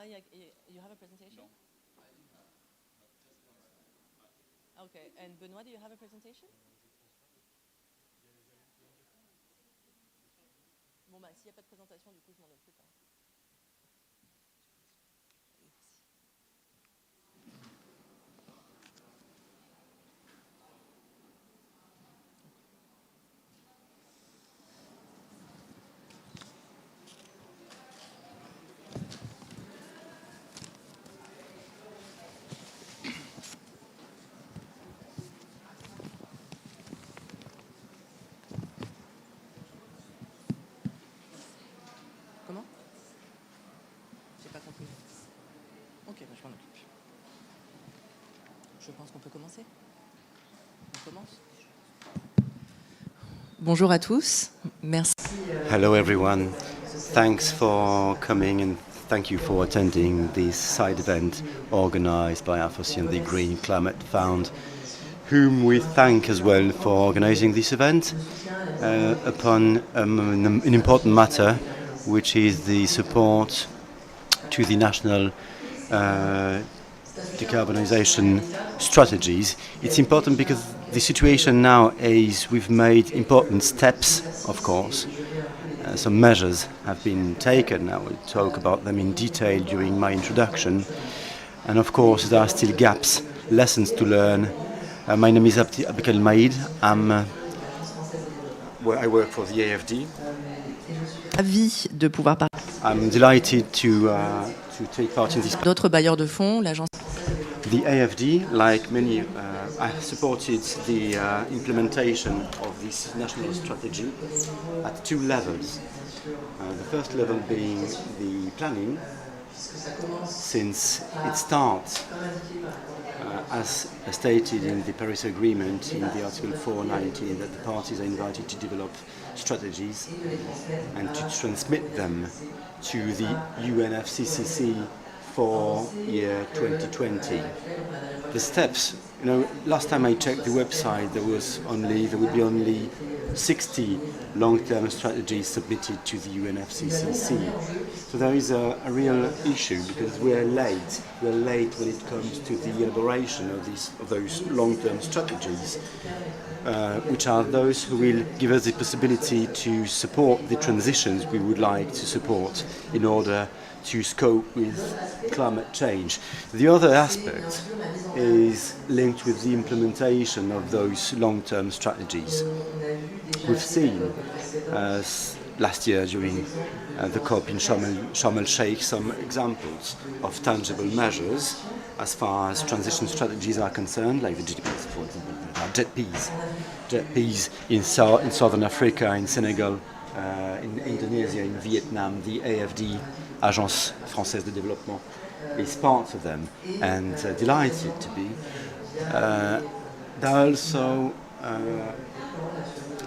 Benoit, you have a presentation? Okay, and Benoit, do you have a presentation? Bon, bah, s'il n'y a pas de présentation, du coup, je m'en occupe. Hein. Comment? J'ai pas compris. Ok, bah, je m'en occupe. Je pense qu'on peut commencer. On commence. Bonjour à tous. Merci. Hello everyone. Thanks for coming and thank you for attending this side event organized by AFOSI and the Green Climate Fund, whom we thank as well for organizing this event upon an important matter, which is the support to the national decarbonization strategies. It's important because the situation now is we've made important steps, of course. Some measures have been taken. I will talk about them in detail during my introduction. And of course, there are still gaps, lessons to learn. My name is Abdelkader Maïd. I work for the AFD. Ravi de pouvoir parler. I'm delighted to take part in this. D'autres bailleurs de fonds, l'agence. The AFD, like many, supported the implementation of this national strategy at two levels. The first level being the planning, since it starts, as stated in the Paris Agreement in the Article 419, that the parties are invited to develop strategies and to transmit them to the UNFCCC for year 2020. The steps, last time I checked the website, there would be only 60 long-term strategies submitted to the UNFCCC. So there is a real issue because we're late. We're late when it comes to the elaboration of those long-term strategies, which are those who will give us the possibility to support the transitions we would like to support in order to cope with climate change. The other aspect is linked with the implementation of those long-term strategies. We've seen last year during the COP in Sharm el-Sheikh some examples of tangible measures as far as transition strategies are concerned, like the GDPs, for example, JETPs in Southern Africa, in Senegal, in Indonesia, in Vietnam. The AFD, Agence Française de Développement, is part of them, and delighted to be. There are also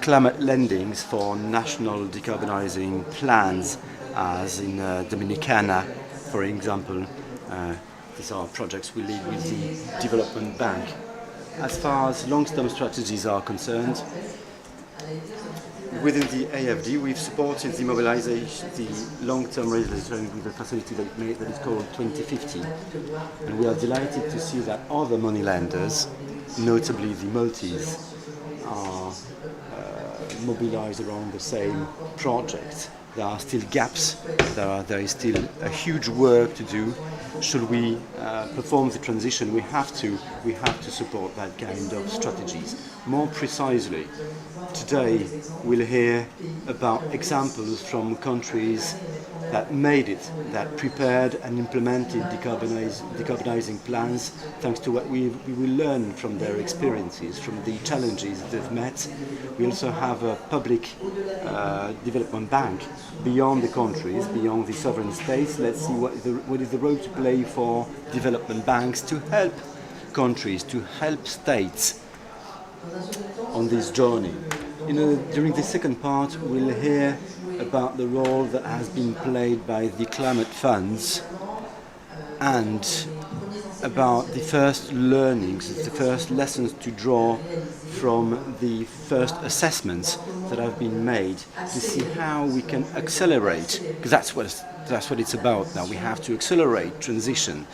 climate lendings for national decarbonizing plans, as in Dominicana, for example. These are projects we lead with the Development Bank. As far as long-term strategies are concerned, within the AFD, we've supported the mobilization, the long-term resolution with a facility that is called 2050. And we are delighted to see that other money lenders, notably the Maltese, are mobilized around the same project. There are still gaps, there is still a huge work to do. Should we perform the transition, we have to support that kind of strategies. More precisely, today we'll hear about examples from countries that made it, that prepared and implemented decarbonizing plans, thanks to what we will learn from their experiences, from the challenges they've met. We also have a public development bank beyond the countries, beyond the sovereign states. Let's see what is the role to play for development banks to help countries, to help states on this journey. During the second part, we'll hear about the role that has been played by the climate funds and about the first learnings, the first lessons to draw from the first assessments that have been made to see how we can accelerate, because that's what it's about now. We have to accelerate transition,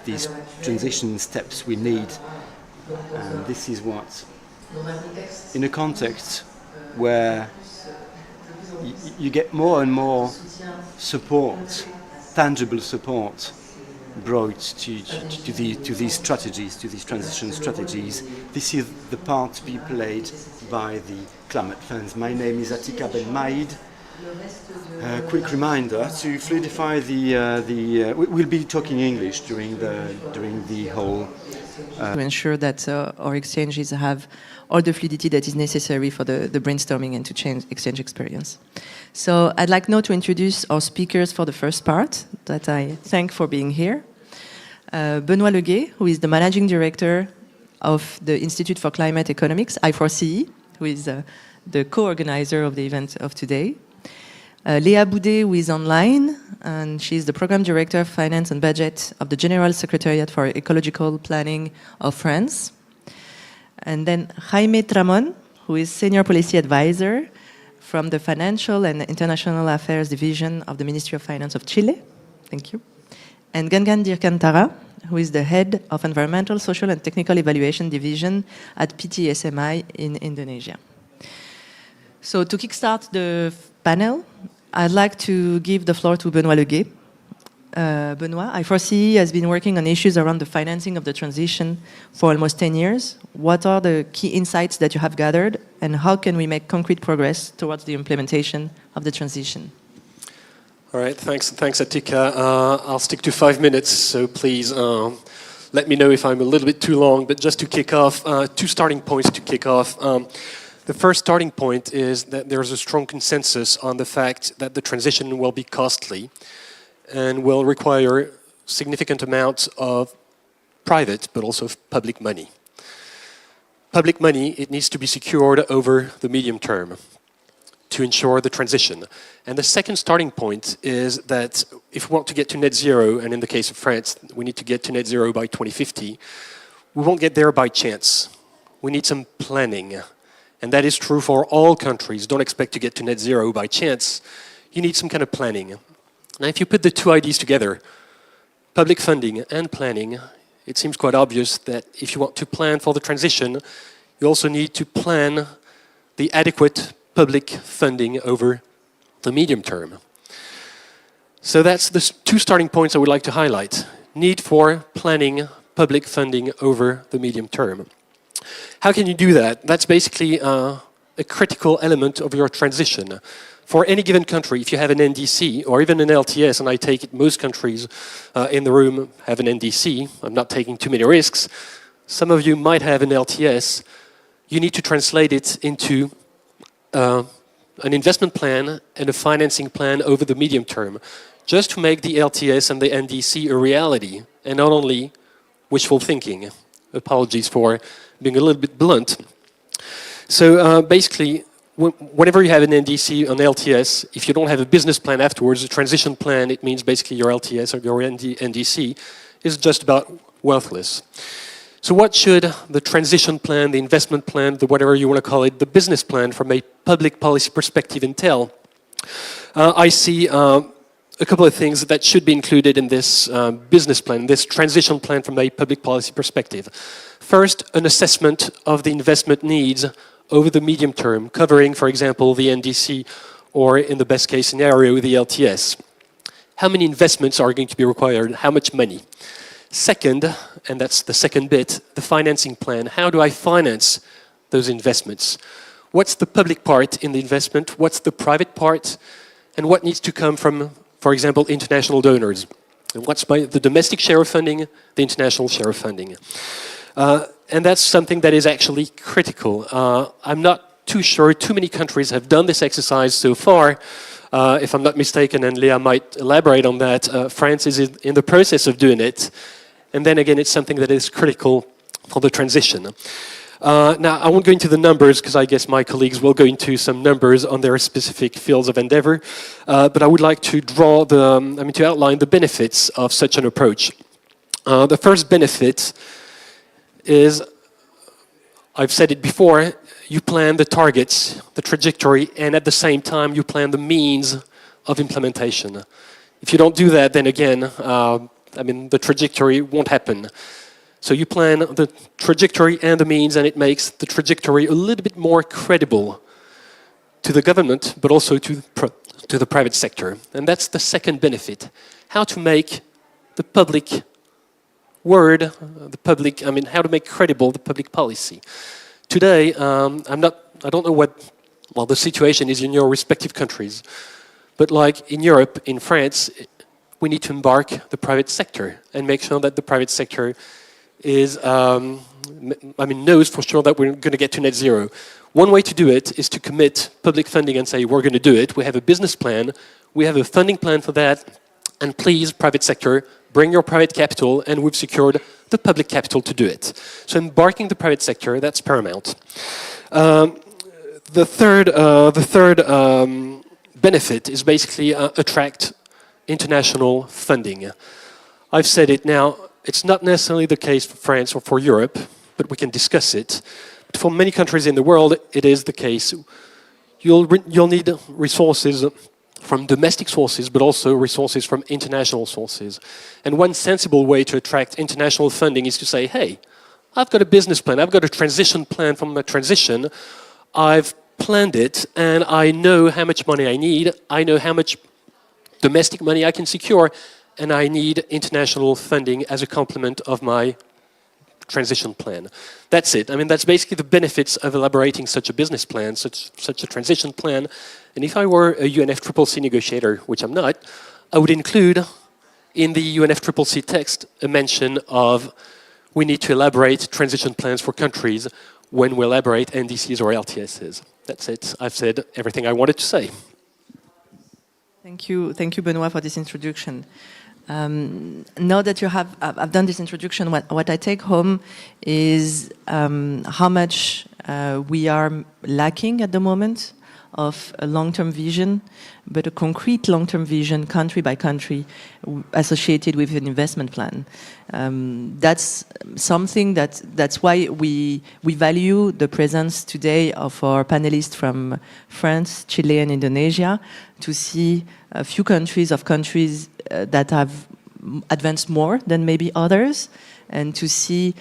these transition steps we need, and this is what, in a context where you get more and more support, tangible support, brought to these strategies, to these transition strategies. This is the part to be played by the climate funds. My name is Atika Ben Maïd. Quick reminder to fluidify we'll be talking English during the whole. To ensure that our exchanges have all the fluidity that is necessary for the brainstorming and to exchange experience. So I'd like now to introduce our speakers for the first part, that I thank for being here. Benoît Leguet, who is the Managing Director of the Institute for Climate Economics, I4CE, who is the co-organizer of the event of today. Léa Boudet, who is online, and she's the Program Director of Finance and Budget of the General Secretariat for Ecological Planning of France. And then Jaime Tramon, who is Senior Policy Advisor from the Financial and International Affairs Division of the Ministry of Finance of Chile. Thank you. And Gangan Dirkantara, who is the Head of Environmental, Social and Technical Evaluation Division at PTSMI in Indonesia. So to kickstart the panel, I'd like to give the floor to Benoît Leguet. Benoît, I4CE has been working on issues around the financing of the transition for almost 10 years. What are the key insights that you have gathered, and how can we make concrete progress towards the implementation of the transition? All right, thanks Atika. I'll stick to 5 minutes, so please let me know if I'm a little bit too long, but just to kick off, 2 starting points to kick off. The first starting point is that there's a strong consensus on the fact that the transition will be costly and will require significant amounts of private but also public money. Public money, it needs to be secured over the medium term to ensure the transition. And the second starting point is that if we want to get to net zero, and in the case of France, we need to get to net zero by 2050, we won't get there by chance. We need some planning. And that is true for all countries. Don't expect to get to net zero by chance. You need some kind of planning. Now, if you put the 2 ideas together, public funding and planning, it seems quite obvious that if you want to plan for the transition, you also need to plan the adequate public funding over the medium term. So that's the 2 starting points I would like to highlight. Need for planning public funding over the medium term. How can you do that? That's basically a critical element of your transition. For any given country, if you have an NDC or even an LTS, and I take it most countries in the room have an NDC, I'm not taking too many risks, some of you might have an LTS, you need to translate it into an investment plan and a financing plan over the medium term, just to make the LTS and the NDC a reality, and not only wishful thinking. Apologies for being a little bit blunt. So basically, whenever you have an NDC, an LTS, if you don't have a business plan afterwards, a transition plan, it means basically your LTS or your NDC is just about worthless. So what should the transition plan, the investment plan, the whatever you want to call it, the business plan from a public policy perspective entail? I see a couple of things that should be included in this business plan, this transition plan from a public policy perspective. First, an assessment of the investment needs over the medium term, covering, for example, the NDC or, in the best case scenario, the LTS. How many investments are going to be required? How much money? Second, and that's the second bit, the financing plan. How do I finance those investments? What's the public part in the investment? What's the private part? And what needs to come from, for example, international donors? And what's the domestic share of funding, the international share of funding? And that's something that is actually critical. I'm not too sure too many countries have done this exercise so far. If I'm not mistaken, and Léa might elaborate on that, France is in the process of doing it. And then again, it's something that is critical for the transition. Now, I won't go into the numbers because I guess my colleagues will go into some numbers on their specific fields of endeavor. But I would like to draw to outline the benefits of such an approach. The first benefit is, I've said it before, you plan the targets, the trajectory, and at the same time you plan the means of implementation. If you don't do that, then again, the trajectory won't happen. So you plan the trajectory and the means, and it makes the trajectory a little bit more credible to the government, but also to the private sector. And that's the second benefit. How to make the public word, how to make credible the public policy. Today, I don't know what, the situation is in your respective countries, but like in Europe, in France, we need to embark the private sector and make sure that the private sector is, knows for sure that we're going to get to net zero. One way to do it is to commit public funding and say, we're going to do it. We have a business plan. We have a funding plan for that. And please, private sector, bring your private capital, and we've secured the public capital to do it. So embarking the private sector, that's paramount. The third benefit is basically attract international funding. I've said it now, it's not necessarily the case for France or for Europe, but we can discuss it. But for many countries in the world, it is the case. You'll need resources from domestic sources, but also resources from international sources. And one sensible way to attract international funding is to say, hey, I've got a business plan, I've got a transition plan from a transition, I've planned it, and I know how much money I need, I know how much domestic money I can secure, and I need international funding as a complement of my transition plan. That's it. That's basically the benefits of elaborating such a business plan, such a transition plan. And if I were a UNFCCC negotiator, which I'm not, I would include in the UNFCCC text a mention of we need to elaborate transition plans for countries when we elaborate NDCs or LTSs. That's it. I've said everything I wanted to say. Thank you, Benoit, for this introduction. Now that I've done this introduction, what I take home is how much we are lacking at the moment of a long-term vision, but a concrete long-term vision, country by country, associated with an investment plan. That's something that's why we value the presence today of our panelists from France, Chile, and Indonesia, to see a few countries that have advanced more than maybe others, and to see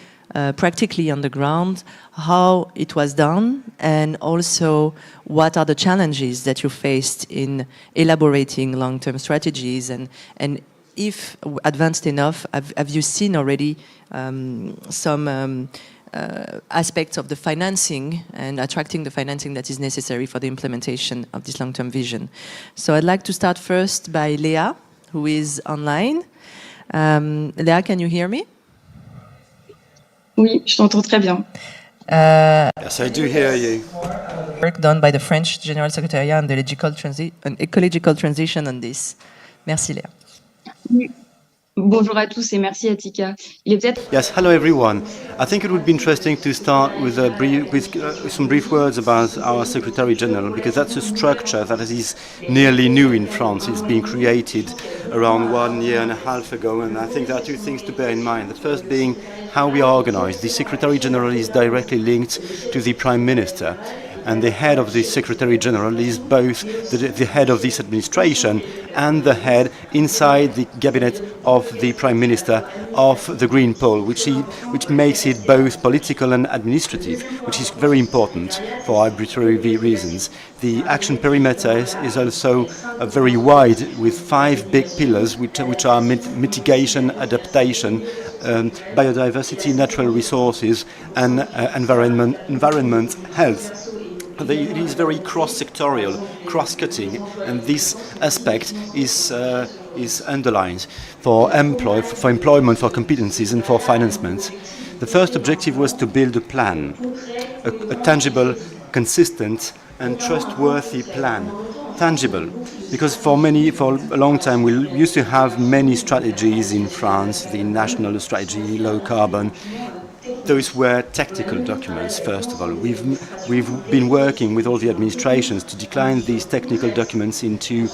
practically on the ground how it was done, and also what are the challenges that you faced in elaborating long-term strategies, and if advanced enough, have you seen already some aspects of the financing and attracting the financing that is necessary for the implementation of this long-term vision? So I'd like to start first by Léa, who is online. Léa, can you hear me? Oui, je t'entends très bien. Yes, I do hear you. Work done by the French General Secretariat on the ecological transition on this. Merci Léa. Oui. Bonjour à tous et merci Atika. Il est peut-être... Yes, hello everyone. I think it would be interesting to start with some brief words about our Secretary General, because that's a structure that is nearly new in France. It's been created around 1.5 years ago, and I think there are two things to bear in mind. The first being how we are organized. The Secretary General is directly linked to the Prime Minister, and the head of the Secretary General is both the head of this administration and the head inside the cabinet of the Prime Minister of the Green Pole, which makes it both political and administrative, which is very important for arbitrary reasons. The action perimeter is also very wide, with 5 big pillars, which are mitigation, adaptation, biodiversity, natural resources, and environment, health. It is very cross-sectorial, cross-cutting, and this aspect is underlined for employment, for competencies, and for financement. The first objective was to build a plan, a tangible, consistent, and trustworthy plan. Tangible, because for a long time we used to have many strategies in France, the national strategy, low carbon. Those were technical documents, first of all. We've been working with all the administrations to decline these technical documents into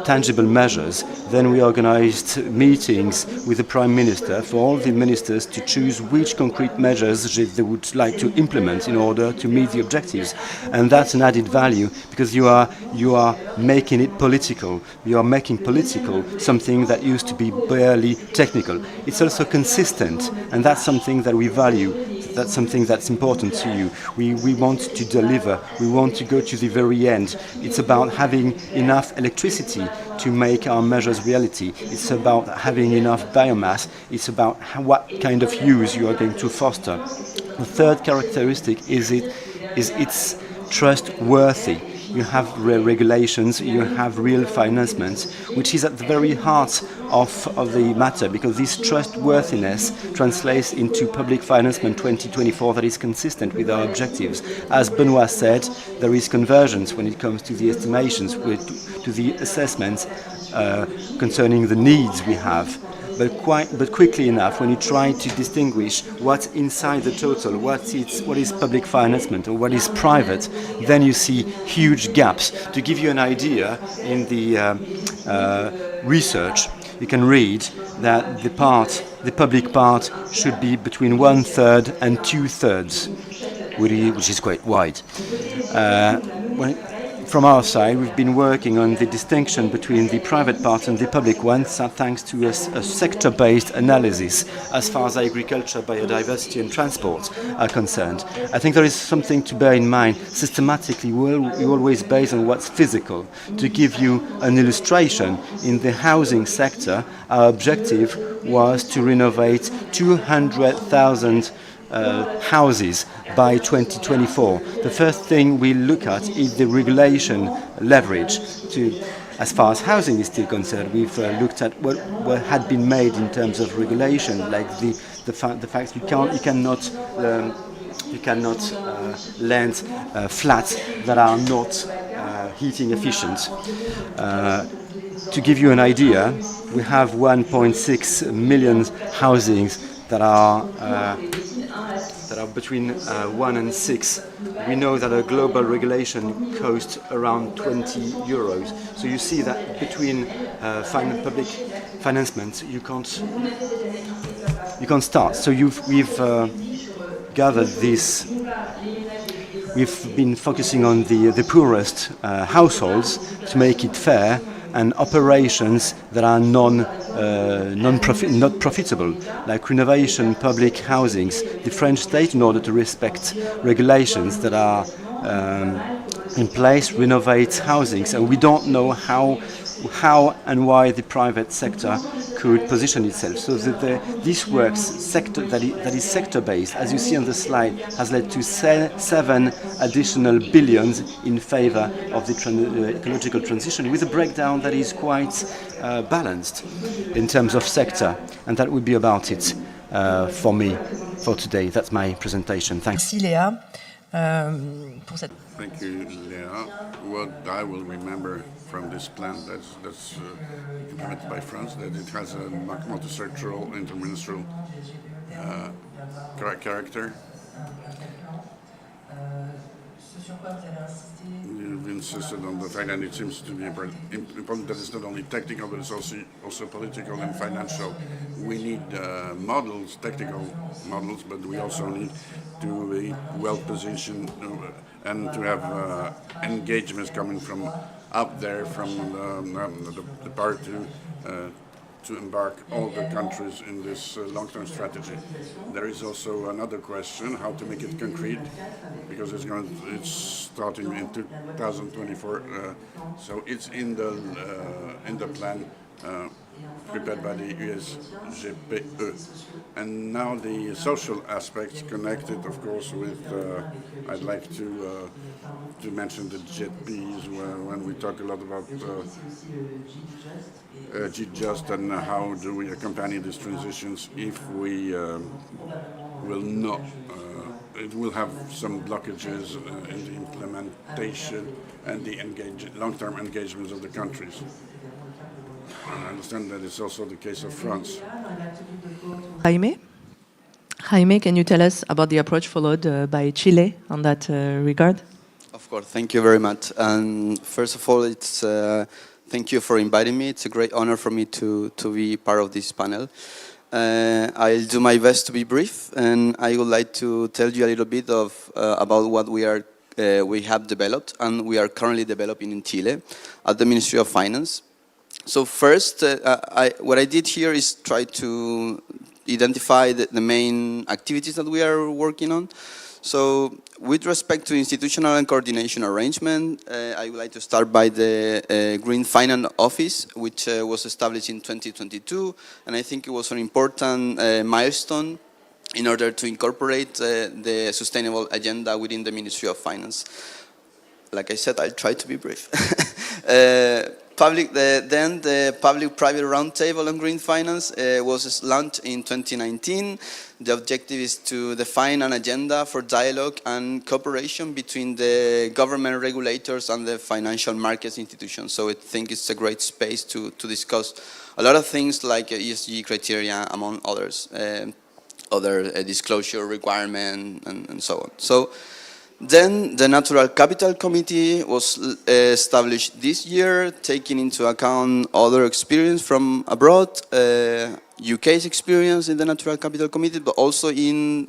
tangible measures. Then we organized meetings with the Prime Minister for all the ministers to choose which concrete measures they would like to implement in order to meet the objectives. And that's an added value because you are making it political. You are making political something that used to be barely technical. It's also consistent, and that's something that we value. That's something that's important to you. We want to deliver. We want to go to the very end. It's about having enough electricity to make our measures reality. It's about having enough biomass. It's about what kind of use you are going to foster. The third characteristic is it's trustworthy. You have regulations, you have real financement, which is at the very heart of the matter, because this trustworthiness translates into public financement 2024 that is consistent with our objectives. As Benoit said, there is convergence when it comes to the estimations, to the assessments concerning the needs we have. But quickly enough, when you try to distinguish what's inside the total, what is public financement or what is private, then you see huge gaps. To give you an idea, in the research, you can read that the public part should be between 1/3 and 2/3, which is quite wide. From our side, we've been working on the distinction between the private part and the public one, thanks to a sector-based analysis as far as agriculture, biodiversity and transport are concerned. I think there is something to bear in mind. Systematically, we always base on what's physical. To give you an illustration, in the housing sector, our objective was to renovate 200,000 houses by 2024. The first thing we look at is the regulation leverage. As far as housing is still concerned, we've looked at what had been made in terms of regulation, like the fact you cannot lend flats that are not heating efficient. To give you an idea, we have 1.6 million housings that are between 1 and 6. We know that a global regulation costs around 20 euros. So you see that between public financement, you can't start. So we've gathered this. We've been focusing on the poorest households to make it fair, and operations that are not profitable, like renovation public housings. The French state, in order to respect regulations that are in place, renovates housings, and we don't know how and why the private sector could position itself. So this works that is sector-based, as you see on the slide, has led to 7 additional billions in favor of the ecological transition, with a breakdown that is quite balanced in terms of sector. And that would be about it for me for today. That's my presentation. Thanks. Merci Léa. Thank you, Léa. What I will remember from this plan that's implemented by France, that it has a multi-sectoral, interministerial character. You've insisted on the fact that it seems to be important that it's not only technical, but it's also political and financial. We need models, technical models, but we also need to be well positioned and to have engagements coming from out there, from the part to embark all the countries in this long-term strategy. There is also another question, how to make it concrete, because it's starting in 2024, so it's in the plan prepared by the USGPE. And now the social aspects connected, of course, with, I'd like to mention the JETPs, when we talk a lot about Just and how do we accompany these transitions if we will not, it will have some blockages in the implementation and the long-term engagements of the countries. I understand that it's also the case of France. Jaime, can you tell us about the approach followed by Chile on that regard? Of course, thank you very much. And first of all, it's Thank you for inviting me. It's a great honor for me to be part of this panel. I'll do my best to be brief, and I would like to tell you a little bit about what we have developed and we are currently developing in Chile at the Ministry of Finance. So first, what I did here is try to identify the main activities that we are working on. So with respect to institutional and coordination arrangement, I would like to start by the Green Finance Office, which was established in 2022, and I think it was an important milestone in order to incorporate the sustainable agenda within the Ministry of Finance. Like I said, I'll try to be brief. Then the Public-Private Roundtable on Green Finance was launched in 2019. The objective is to define an agenda for dialogue and cooperation between the government regulators and the financial markets institutions. So I think it's a great space to discuss a lot of things like ESG criteria, among others, other disclosure requirement and so on. So then the Natural Capital Committee was established this year, taking into account other experience from abroad, UK's experience in the Natural Capital Committee, but also in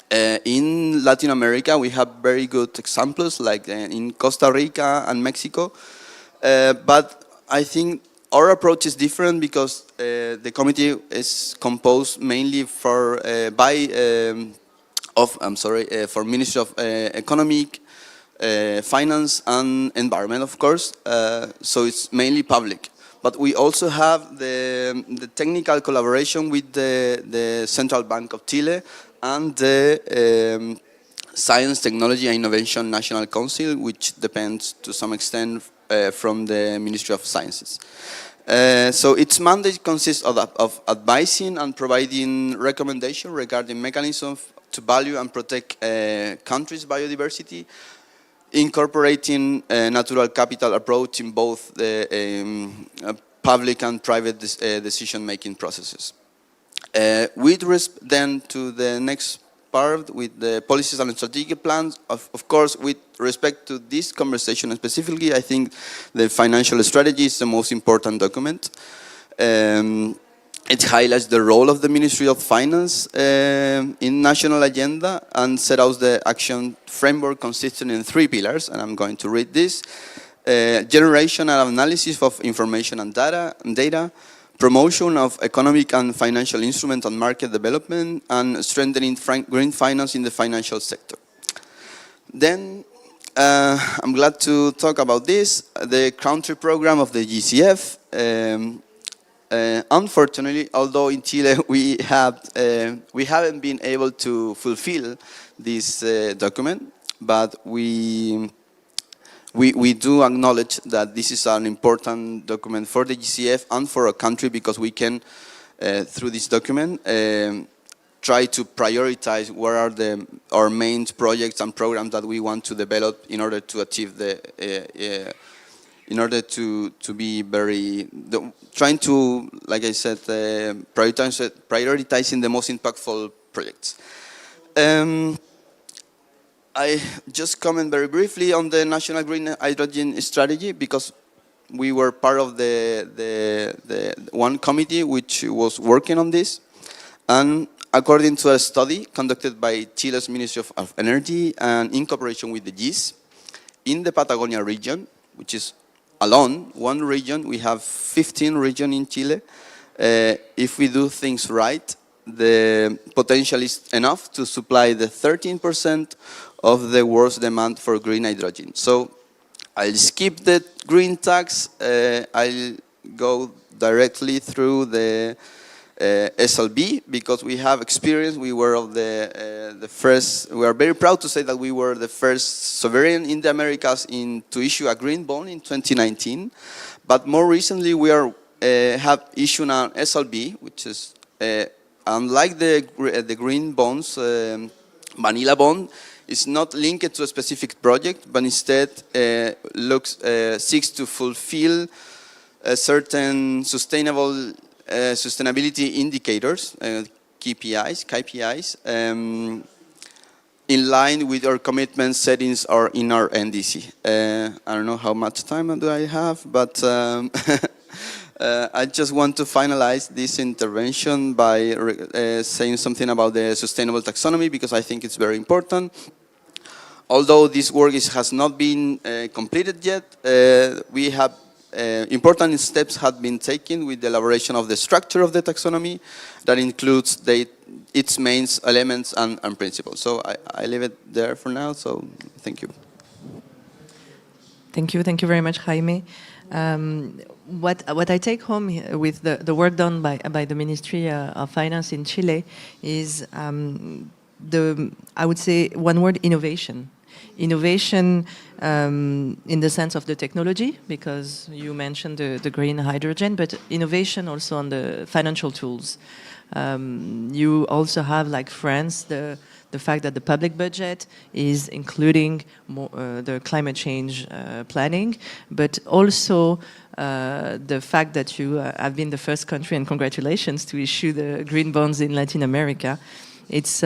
Latin America we have very good examples, like in Costa Rica and Mexico. But I think our approach is different because the committee is composed mainly for Ministry of Economic, Finance and Environment, of course, so it's mainly public. But we also have the technical collaboration with the Central Bank of Chile and the Science, Technology and Innovation National Council, which depends to some extent from the Ministry of Sciences. So its mandate consists of advising and providing recommendations regarding mechanisms to value and protect countries' biodiversity, incorporating a natural capital approach in both the public and private decision-making processes. Then to the next part, with the policies and strategic plans, of course, with respect to this conversation specifically, I think the financial strategy is the most important document. It highlights the role of the Ministry of Finance in national agenda and set out the action framework consisting in 3 pillars, and I'm going to read this. Generation and analysis of information and data, promotion of economic and financial instrument and market development, and strengthening green finance in the financial sector. Then I'm glad to talk about this, the country program of the GCF. Unfortunately, although in Chile we haven't been able to fulfill this document, but we do acknowledge that this is an important document for the GCF and for a country, because we can, through this document, try to prioritize what are our main projects and programs that we want to develop in order to achieve trying to, like I said, prioritizing the most impactful projects. I just comment very briefly on the National Green Hydrogen Strategy, because we were part of the one committee which was working on this. And according to a study conducted by Chile's Ministry of Energy and in cooperation with the GIS, in the Patagonia region, which is alone one region, we have 15 regions in Chile. If we do things right, the potential is enough to supply the 13% of the world's demand for green hydrogen. So I'll skip the green tax. I'll go directly through the SLB, because we have experience. We were the first. We are very proud to say that we were the first sovereign in the Americas to issue a green bond in 2019. But more recently, we have issued an SLB, which is unlike the green bonds, vanilla bond. It's not linked to a specific project, but instead seeks to fulfill certain sustainability indicators, KPIs, in line with our commitment settings are in our NDC. I don't know how much time do I have, but I just want to finalize this intervention by saying something about the sustainable taxonomy, because I think it's very important. Although this work has not been completed yet, we have important steps have been taken with the elaboration of the structure of the taxonomy that includes its main elements and principles. So I leave it there for now, so thank you. Thank you very much, Jaime. What I take home with the work done by the Ministry of Finance in Chile is I would say one word: innovation. Innovation in the sense of the technology, because you mentioned the green hydrogen, but innovation also on the financial tools. You also have, like France, the fact that the public budget is including the climate change planning, but also the fact that you have been the first country, and congratulations, to issue the green bonds in Latin America. It's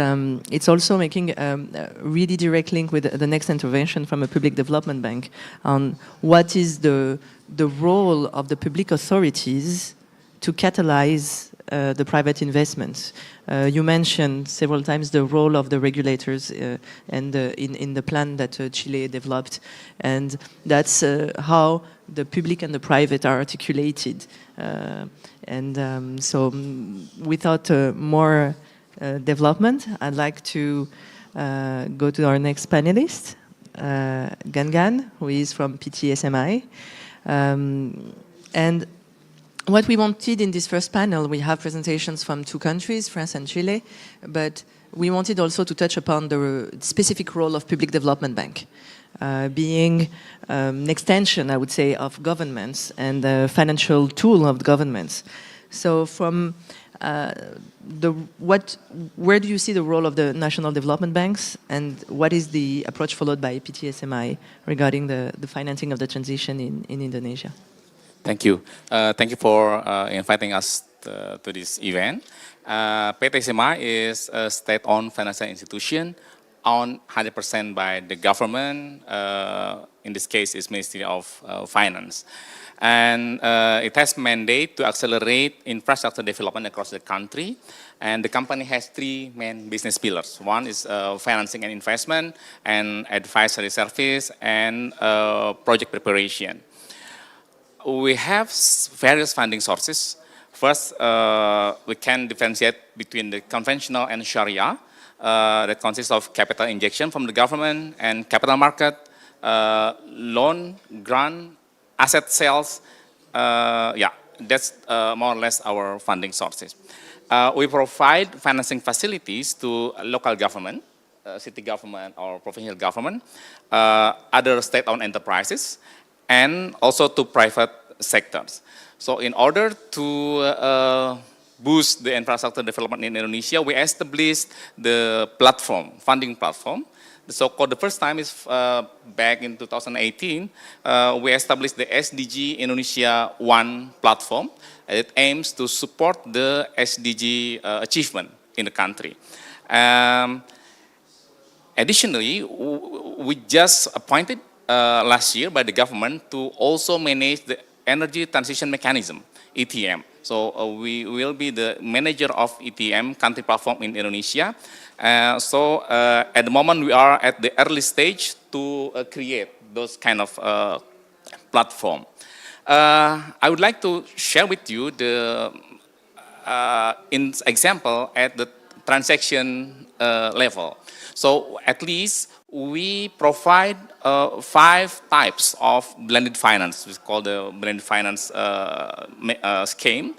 also making a really direct link with the next intervention from a public development bank on what is the role of the public authorities to catalyze the private investments. You mentioned several times the role of the regulators and in the plan that Chile developed, and that's how the public and the private are articulated. So without more development, I'd like to go to our next panelist, Gangan, who is from PTSMI. And what we wanted in this first panel, we have presentations from two countries, France and Chile, but we wanted also to touch upon the specific role of public development bank, being an extension, I would say, of governments and a financial tool of governments. So from where do you see the role of the national development banks, and what is the approach followed by PTSMI regarding the financing of the transition in Indonesia? Thank you. Thank you for inviting us to this event. PTSMI is a state-owned financial institution owned 100% by the government. In this case, it's Ministry of Finance. And it has mandate to accelerate infrastructure development across the country. And the company has three main business pillars. One is financing and investment, and advisory service, and project preparation. We have various funding sources. First, we can differentiate between the conventional and Sharia, that consists of capital injection from the government and capital market, loan, grant, asset sales. That's more or less our funding sources. We provide financing facilities to local government, city government or provincial government, other state-owned enterprises, and also to private sectors. So in order to boost the infrastructure development in Indonesia, we established the platform, funding platform. The so-called, the first time is back in 2018, we established the SDG Indonesia 1 platform. It aims to support the SDG achievement in the country. Additionally, we just appointed last year by the government to also manage the Energy Transition Mechanism, ETM. So we will be the manager of ETM country platform in Indonesia. So at the moment we are at the early stage to create those kind of platform. I would like to share with you the example at the transaction level. So at least we provide 5 types of blended finance. It's called the blended finance scheme.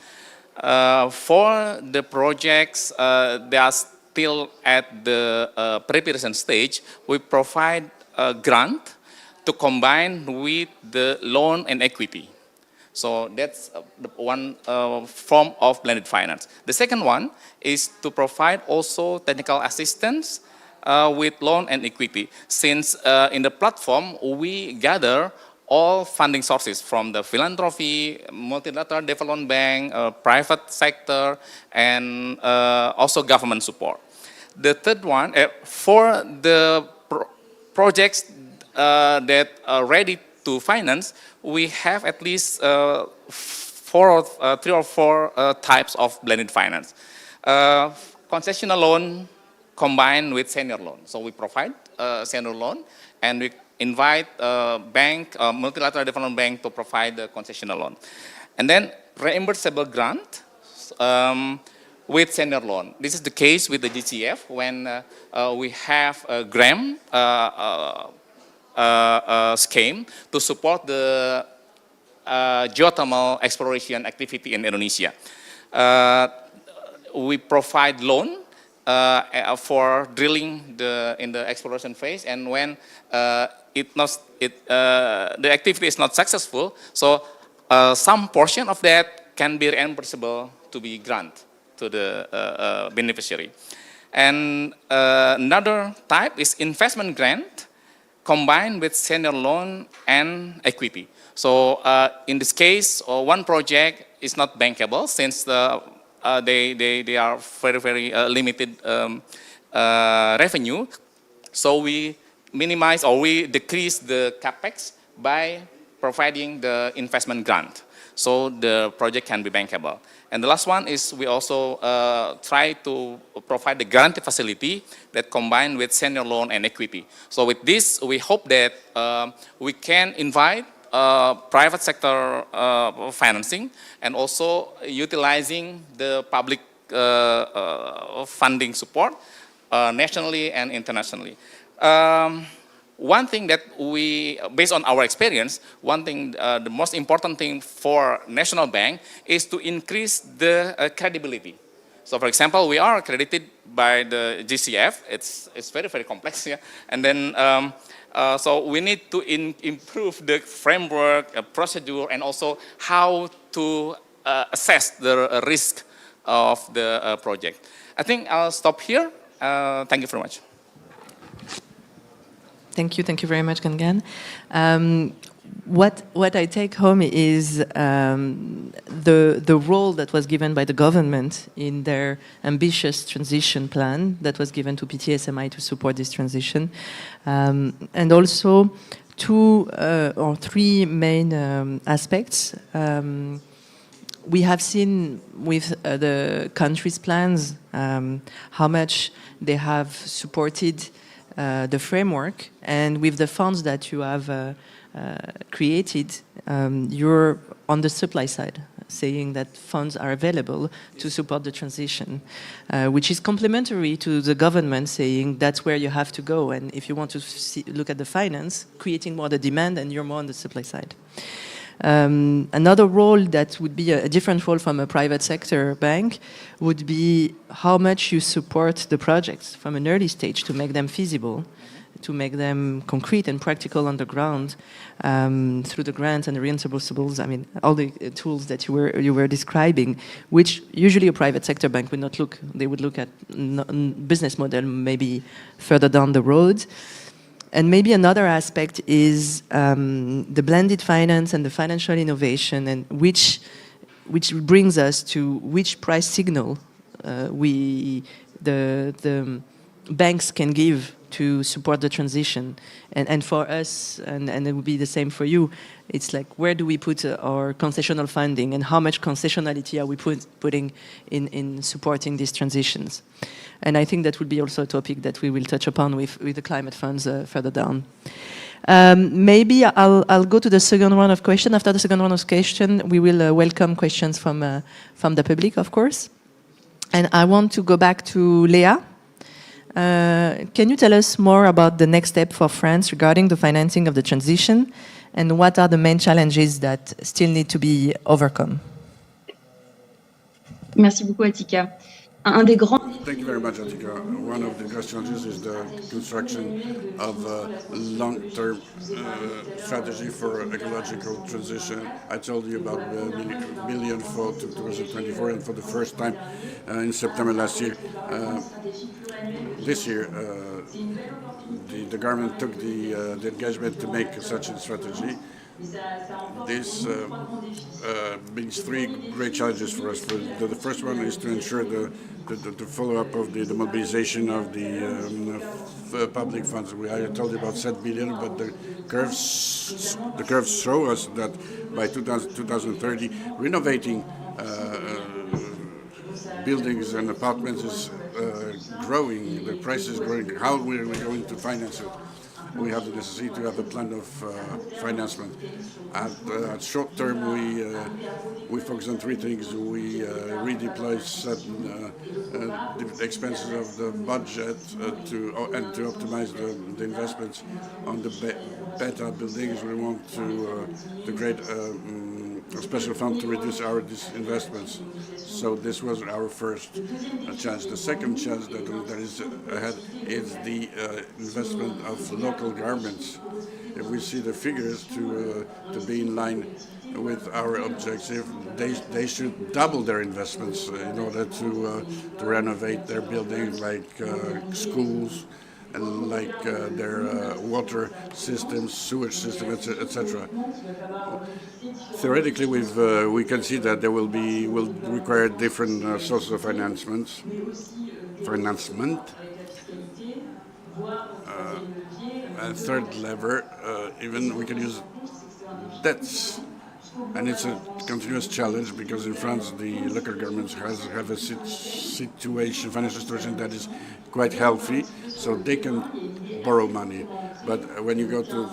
For the projects they are still at the preparation stage, we provide a grant to combine with the loan and equity. So that's one form of blended finance. The second one is to provide also technical assistance with loan and equity. Since in the platform, we gather all funding sources from the philanthropy, multilateral development bank, private sector, and also government support. the third one, for the projects that are ready to finance, we have at least three or four types of blended finance. Concessional loan combined with senior loan. So we provide senior loan and we invite bank, multilateral development bank to provide the concessional loan. And then reimbursable grant with senior loan. This is the case with the GCF when we have a grant scheme to support the geothermal exploration activity in Indonesia. We provide loan for drilling in the exploration phase, and when the activity is not successful, so some portion of that can be reimbursable to be grant to the beneficiary. And another type is investment grant combined with senior loan and equity. So in this case, one project is not bankable since they are very, very limited revenue. So we minimize or we decrease the capex by providing the investment grant. So the project can be bankable. And the last one is we also try to provide the guarantee facility that combine with senior loan and equity. So with this, we hope that we can invite private sector financing and also utilizing the public funding support nationally and internationally. One thing that we, based on our experience, one thing, the most important thing for national bank is to increase the credibility. So for example, we are accredited by the GCF. It's very, very complex, yeah. And then, so we need to improve the framework, procedure, and also how to assess the risk of the project. I think I'll stop here. Thank you very much. Thank you very much, Gangan. What I take home is the role that was given by the government in their ambitious transition plan that was given to PT-SMI to support this transition, and also two or three main aspects. We have seen with the country's plans how much they have supported the framework, and with the funds that you have created, you're on the supply side, saying that funds are available to support the transition, which is complementary to the government saying that's where you have to go, and if you want to look at the finance, creating more the demand, and you're more on the supply side. Another role that would be a different role from a private sector bank would be how much you support the projects from an early stage to make them feasible, to make them concrete and practical on the ground through the grants and the reimbursables. I mean, all the tools that you were describing, which usually a private sector bank would not look. They would look at business model maybe further down the road. And maybe another aspect is the blended finance and the financial innovation, and which brings us to which price signal the banks can give to support the transition. And for us, and it would be the same for you, it's like, where do we put our concessional funding, and how much concessionality are we putting in supporting these transitions? And I think that will be also a topic that we will touch upon with the climate funds further down. Maybe I'll go to the second round of questions. After the second round of questions, we will welcome questions from the public, of course. And I want to go back to Léa. Can you tell us more about the next step for France regarding the financing of the transition, and what are the main challenges that still need to be overcome? Merci beaucoup, Atika. Un des grands... Thank you very much, Atika. One of the biggest challenges is the construction of a long-term strategy for ecological transition. I told you about the billion for 2024, and for the first time in September last year, this year, the government took the engagement to make such a strategy. This means three great challenges for us. The first one is to ensure the follow-up of the mobilization of the public funds. I told you about 7 billion, but the curves show us that by 2030, renovating buildings and apartments is growing. The price is growing. How are we going to finance it? We have the necessity to have a plan of financement. At short term, we focus on three things. We redeploy certain expenses of the budget to optimize the investments on the better buildings. We want to create a special fund to reduce our disinvestments. So this was our first challenge. The second challenge that is ahead is the investment of local governments. If we see the figures to be in line with our objective, they should double their investments in order to renovate their buildings, like schools, and like their water systems, sewage systems, etc. Theoretically, we can see that there will require different sources of financement. A third lever, even we can use debts. And it's a continuous challenge because in France the local governments have a financial situation that is quite healthy, so they can borrow money. But when you go to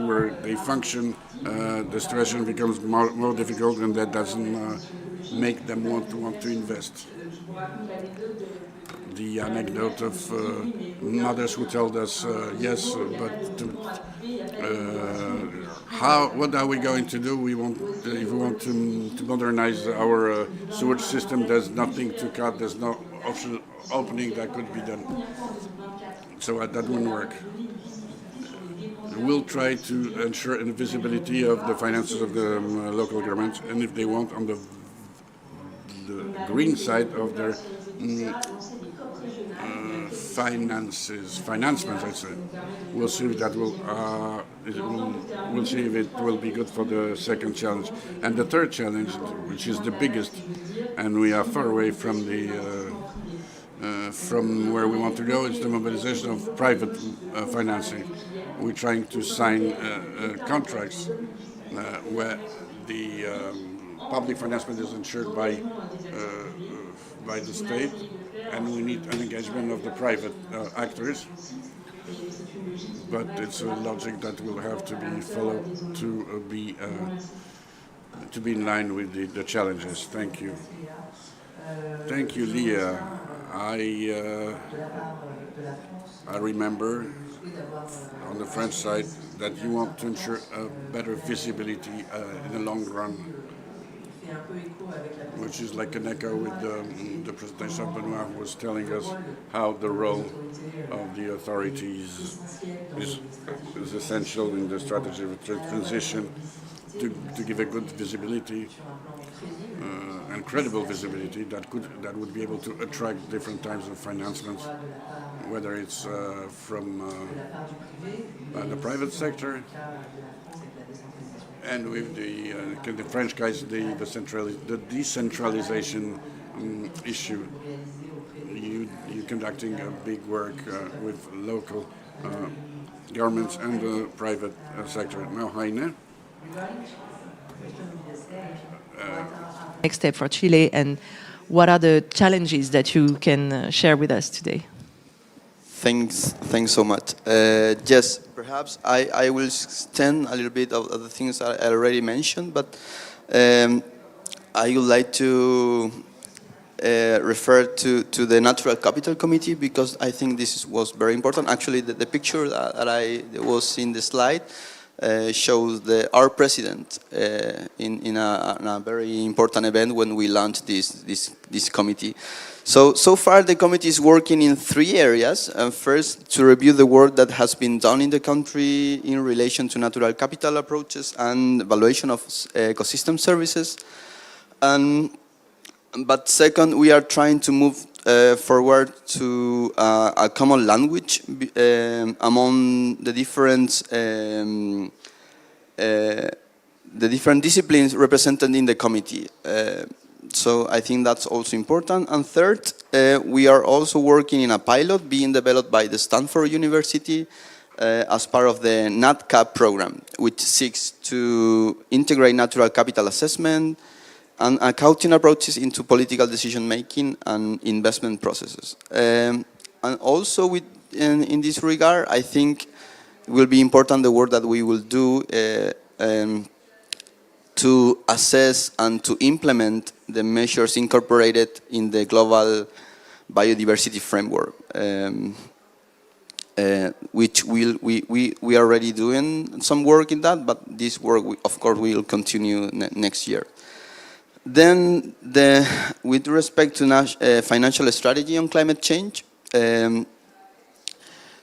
where they function, the situation becomes more difficult, and that doesn't make them want to invest. The anecdote of mothers who told us, yes, but what are we going to do? If we want to modernize our sewage system, there's nothing to cut, there's no option opening that could be done. So that wouldn't work. We'll try to ensure the visibility of the finances of the local governments, and if they want on the green side of their financements, I'd say. We'll see if that we'll see if it will be good for the second challenge. And the third challenge, which is the biggest, and we are far away from from where we want to go, is the mobilization of private financing. We're trying to sign contracts where the public financement is ensured by the state, and we need an engagement of the private actors. But it's a logic that will have to be followed to be in line with the challenges. Thank you. Thank you, Leah. I remember on the French side that you want to ensure a better visibility in the long run, which is like an echo with the presentation of Benoit, who was telling us how the role of the authorities is essential in the strategy of transition to give a good visibility and credible visibility that would be able to attract different types of financements, whether it's from the private sector, and with the French guys, the decentralization issue. You're conducting a big work with local governments and the private sector. Now, Heine. Next step for Chile, and what are the challenges that you can share with us today? Thanks so much. Yes, perhaps I will extend a little bit of the things I already mentioned, but I would like to refer to the Natural Capital Committee, because I think this was very important. Actually, the picture that was in the slide shows our president in a very important event when we launched this committee. So far the committee is working in three areas. First, to review the work that has been done in the country in relation to natural capital approaches and evaluation of ecosystem services. But second, we are trying to move forward to a common language among the different disciplines represented in the committee. So I think that's also important. And third, we are also working in a pilot being developed by the Stanford University as part of the NatCap program, which seeks to integrate natural capital assessment and accounting approaches into political decision-making and investment processes. And also in this regard, I think it will be important the work that we will do to assess and to implement the measures incorporated in the global biodiversity framework, which we are already doing some work in that, but this work, of course, will continue next year. Then, with respect to financial strategy on climate change,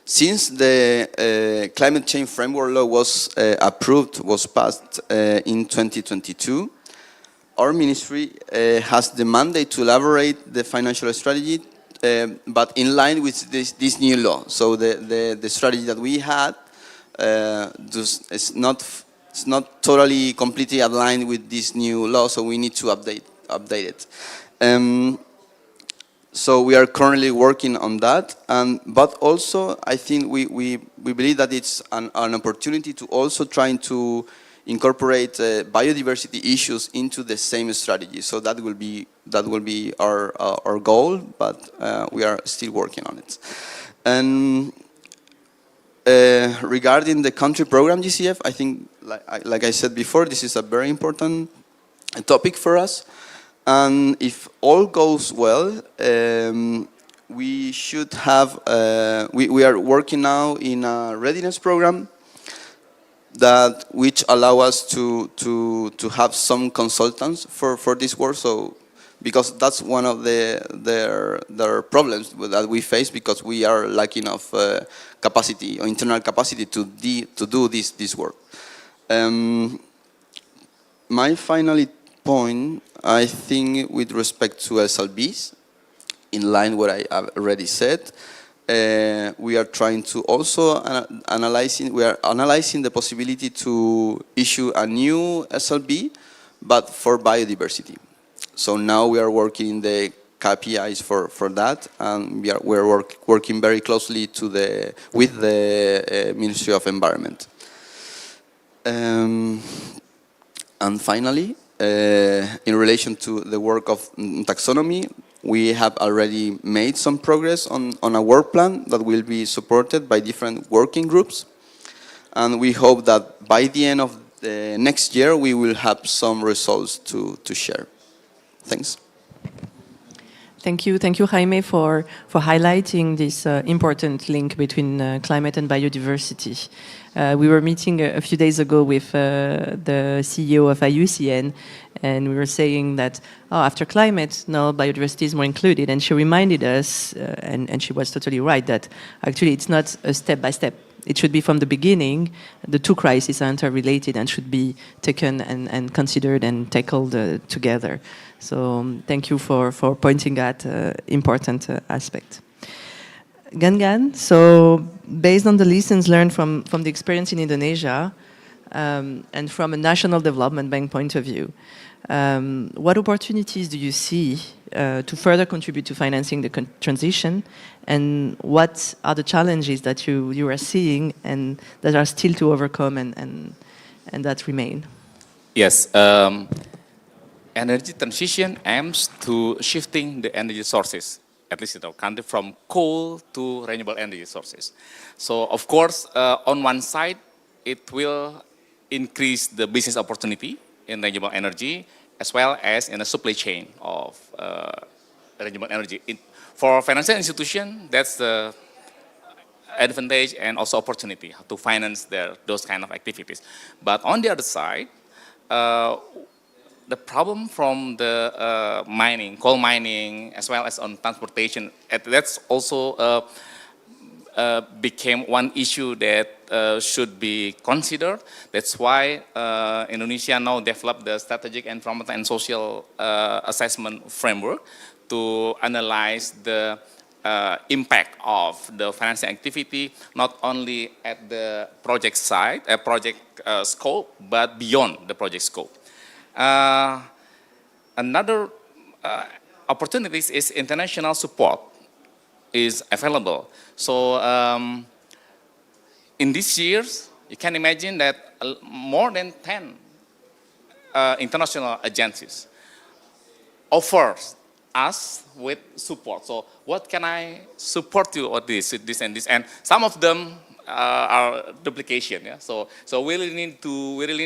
since the climate change framework law was passed in 2022, our ministry has the mandate to elaborate the financial strategy, but in line with this new law. So the strategy that we had is not totally completely aligned with this new law, so we need to update it. So we are currently working on that, but also I think we believe that it's an opportunity to also trying to incorporate biodiversity issues into the same strategy. So that will be our goal, but we are still working on it. And regarding the country program GCF, I think, like I said before, this is a very important topic for us. And if all goes well, we should have, we are working now in a readiness program which allow us to have some consultants for this work. So, because that's one of their problems that we face, because we are lacking of capacity or internal capacity to do this work. My final point, I think, with respect to SLBs, in line what I have already said, we are trying to also analyzing the possibility to issue a new SLB, but for biodiversity. So now we are working in the KPIs for that, and we're working very closely with the Ministry of Environment. And finally, in relation to the work of taxonomy, we have already made some progress on a work plan that will be supported by different working groups. And we hope that by the end of the next year, we will have some results to share. Thanks. Thank you, Jaime, for highlighting this important link between climate and biodiversity. We were meeting a few days ago with the CEO of IUCN, and we were saying that after climate, now biodiversity is more included. And she reminded us, and she was totally right, that actually it's not a step-by-step. It should be from the beginning. The two crises are interrelated and should be taken and considered and tackled together. So thank you for pointing at important aspect. Gangan, so based on the lessons learned from the experience in Indonesia and from a national development bank point of view, what opportunities do you see to further contribute to financing the transition, and what are the challenges that you are seeing and that are still to overcome and that remain? Yes, energy transition aims to shifting the energy sources, at least in our country, from coal to renewable energy sources. So, of course, on one side, it will increase the business opportunity in renewable energy, as well as in the supply chain of renewable energy. For financial institution, that's the advantage and also opportunity to finance those kind of activities. But on the other side, the problem from the coal mining, as well as on transportation, that's also became one issue that should be considered. That's why Indonesia now developed the strategic environmental and social assessment framework to analyze the impact of the financing activity, not only at the project side, project scope, but beyond the project scope. Another opportunities is international support is available. So in these years, you can imagine that more than 10 international agencies offers us with support. So what can I support you on this and this? And some of them are duplication. Yeah. So we really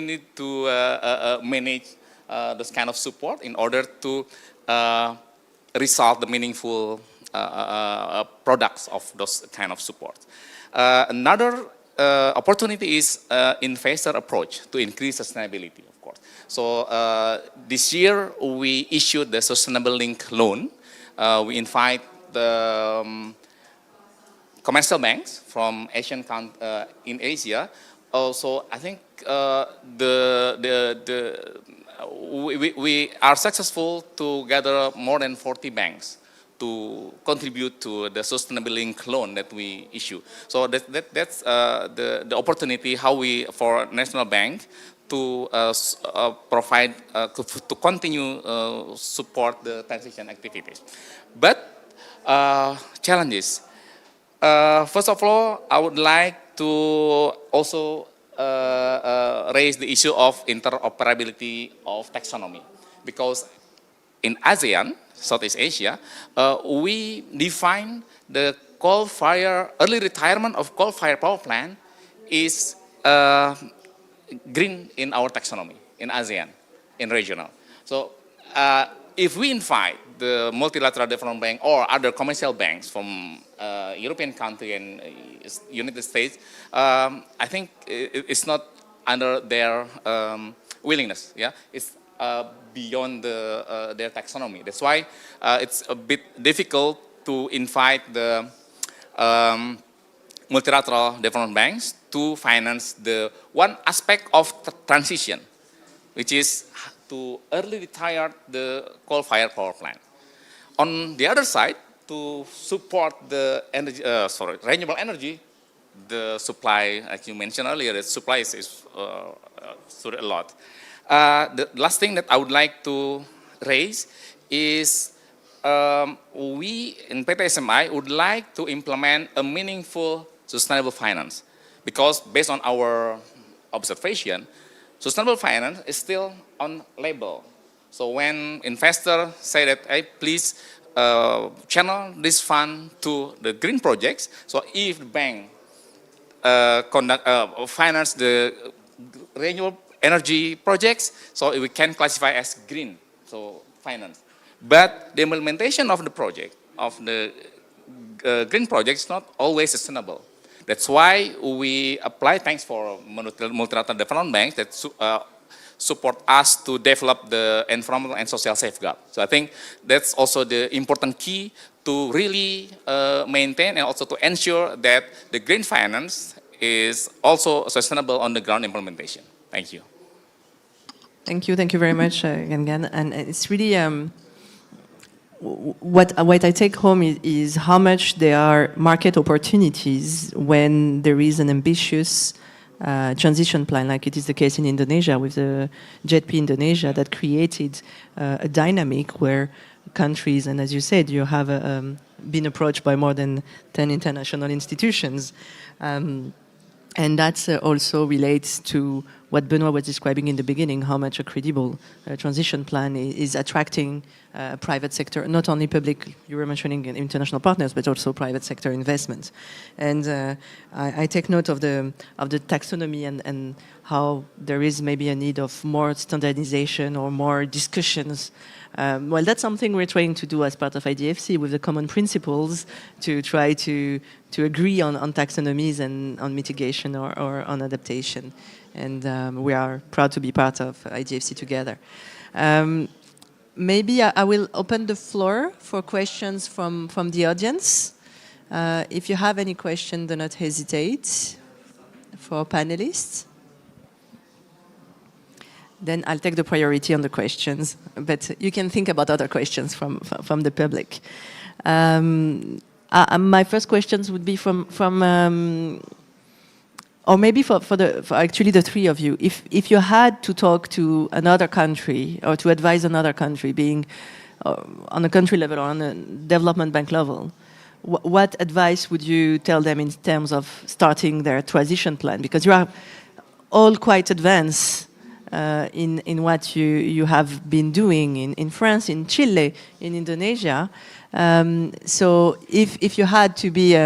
need to manage this kind of support in order to resolve the meaningful products of those kind of support. Another opportunity is investor approach to increase sustainability, of course. So this year we issued the sustainable link loan. We invite the commercial banks from Asian in Asia. Also, I think we are successful to gather more than 40 banks to contribute to the sustainable link loan that we issue. So that's the opportunity how we, for National Bank, to provide, to continue support the transition activities. But challenges. First of all, I would like to also raise the issue of interoperability of taxonomy, because in ASEAN, Southeast Asia, we define the early retirement of coal-fired power plant is green in our taxonomy, in ASEAN, in regional. So if we invite the multilateral development bank or other commercial banks from European country and United States, I think it's not under their willingness. Yeah, it's beyond their taxonomy. That's why it's a bit difficult to invite the multilateral development banks to finance the one aspect of transition, which is to early retire the coal-fired power plant. On the other side, to support the energy, renewable energy, the supply, as you mentioned earlier, the supply is a lot. The last thing that I would like to raise is we in PT SMI would like to implement a meaningful sustainable finance, because based on our observation, sustainable finance is still on label. So when investors say that, hey, please channel this fund to the green projects, so if the bank finance the renewable energy projects, so we can classify as green, so finance. But the implementation of the project, of the green project, is not always sustainable. That's why we apply, thanks for multilateral development banks that support us to develop the environmental and social safeguard. So I think that's also the important key to really maintain and also to ensure that the green finance is also sustainable on the ground implementation. Thank you. Thank you very much, Gangan. And it's really what I take home is how much there are market opportunities when there is an ambitious transition plan, like it is the case in Indonesia with the JETP Indonesia, that created a dynamic where countries, and as you said, you have been approached by more than 10 international institutions. And that also relates to what Benoit was describing in the beginning, how much a credible transition plan is attracting private sector, not only public, you were mentioning international partners, but also private sector investments. And I take note of the taxonomy and how there is maybe a need of more standardization or more discussions. Well, that's something we're trying to do as part of IDFC with the common principles to try to agree on taxonomies and on mitigation or on adaptation. And we are proud to be part of IDFC together. Maybe I will open the floor for questions from the audience. If you have any question, do not hesitate for panelists. then I'll take the priority on the questions. But you can think about other questions from the public. My first questions would be or maybe for actually the three of you. If you had to talk to another country or to advise another country, being on a country level or on a development bank level, what advice would you tell them in terms of starting their transition plan? Because you are all quite advanced in what you have been doing in France, in Chile, in Indonesia. So if you had to be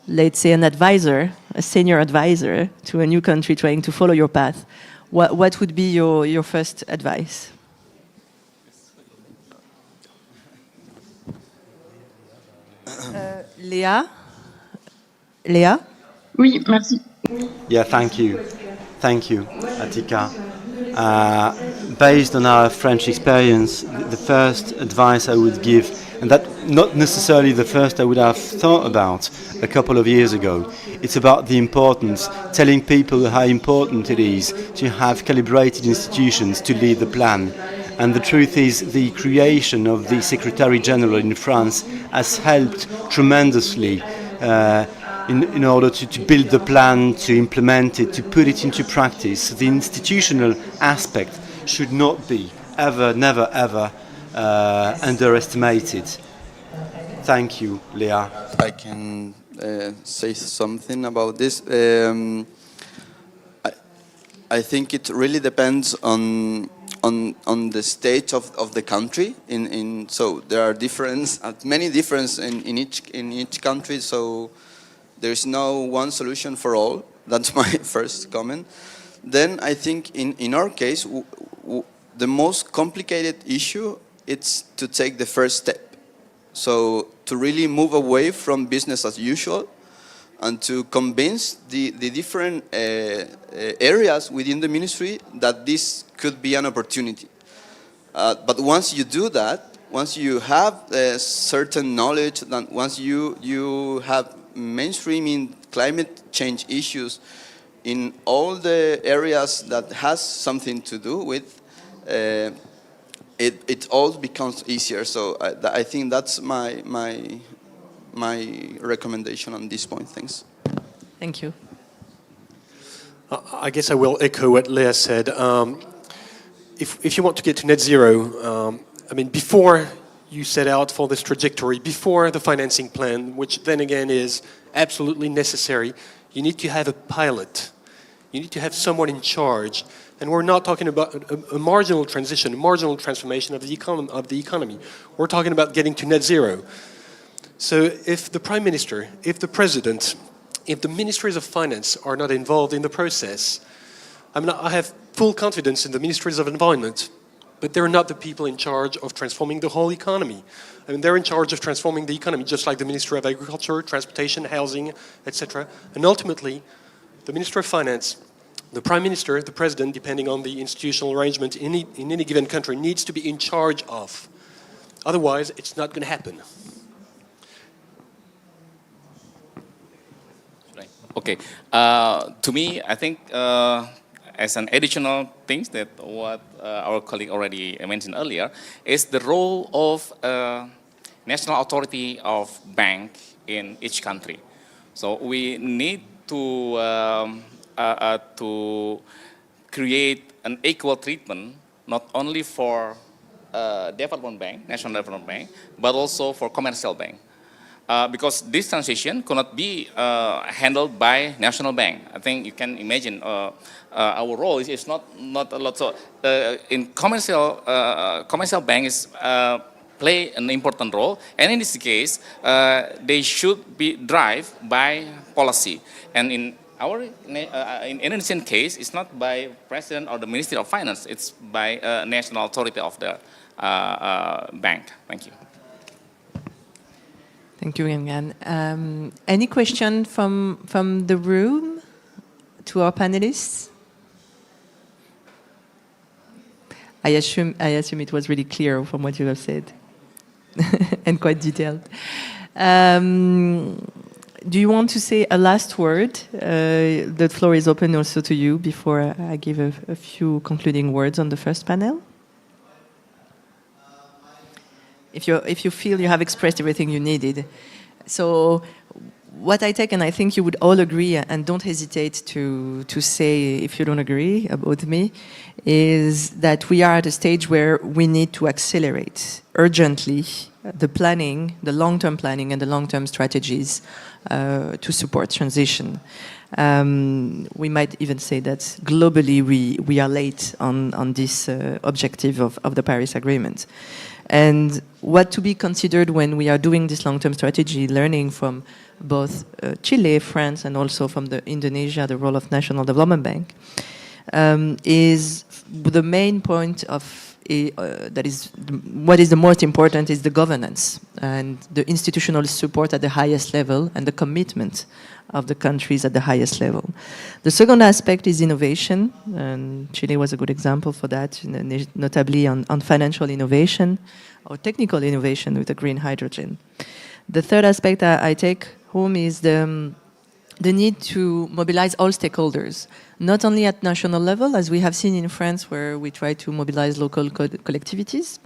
let's say an advisor, a senior advisor to a new country trying to follow your path, what would be your first advice? Léa? Oui, merci. Yeah, thank you. Thank you, Atika. Based on our French experience, the first advice I would give, and that not necessarily the first I would have thought about a couple of years ago, it's about the importance, telling people how important it is to have calibrated institutions to lead the plan. And the truth is, the creation of the Secretary General in France has helped tremendously in order to build the plan, to implement it, to put it into practice. The institutional aspect should not be ever, never, ever underestimated. Thank you, Léa. I can say something about this. I think it really depends on the state of the country. So there are many differences in each country. So there's no one solution for all. That's my first comment. Then I think in our case, the most complicated issue is to take the first step. So to really move away from business as usual and to convince the different areas within the ministry that this could be an opportunity. But once you do that, once you have certain knowledge, then once you have mainstreaming climate change issues in all the areas that has something to do with, it all becomes easier. So I think that's my recommendation on this point. Thanks. Thank you. I guess I will echo what Léa said. If you want to get to net zero, I mean, before you set out for this trajectory, before the financing plan, which then again is absolutely necessary, you need to have a pilot. You need to have someone in charge. And we're not talking about a marginal transition, a marginal transformation of the economy. We're talking about getting to net zero. So if the Prime Minister, if the President, if the Ministries of Finance are not involved in the process, I mean, I have full confidence in the Ministries of Environment, but they're not the people in charge of transforming the whole economy. I mean, they're in charge of transforming the economy, just like the Ministry of Agriculture, Transportation, Housing, etc. And ultimately, the Minister of Finance, the Prime Minister, the President, depending on the institutional arrangement in any given country, needs to be in charge of. Otherwise, it's not going to happen. Okay. To me, I think as an additional thing that what our colleague already mentioned earlier is the role of national authority of bank in each country. So we need to create an equal treatment not only for development bank, national development bank, but also for commercial bank. Because this transition cannot be handled by national bank. I think you can imagine our role is not a lot. So in commercial bank is play an important role, and in this case, they should be driven by policy. And in our in Indonesian case, it's not by President or the Ministry of Finance. It's by national authority of the bank. Thank you. Thank you, Yangan. Any question from the room to our panelists? I assume it was really clear from what you have said and quite detailed. do you want to say a last word? The floor is open also to you before I give a few concluding words on the first panel. If you feel you have expressed everything you needed. So what I take, and I think you would all agree, and don't hesitate to say if you don't agree about me, is that we are at a stage where we need to accelerate urgently the planning, the long-term planning and the long-term strategies to support transition. We might even say that globally we are late on this objective of the Paris Agreement. And what to be considered when we are doing this long-term strategy, learning from both Chile, France, and also from Indonesia, the role of National Development Bank, is the main point of that is what is the most important is the governance and the institutional support at the highest level and the commitment of the countries at the highest level. The second aspect is innovation, and Chile was a good example for that, notably on financial innovation or technical innovation with the green hydrogen. The third aspect I take home is the need to mobilize all stakeholders, not only at national level, as we have seen in France, where we try to mobilize local collectivities,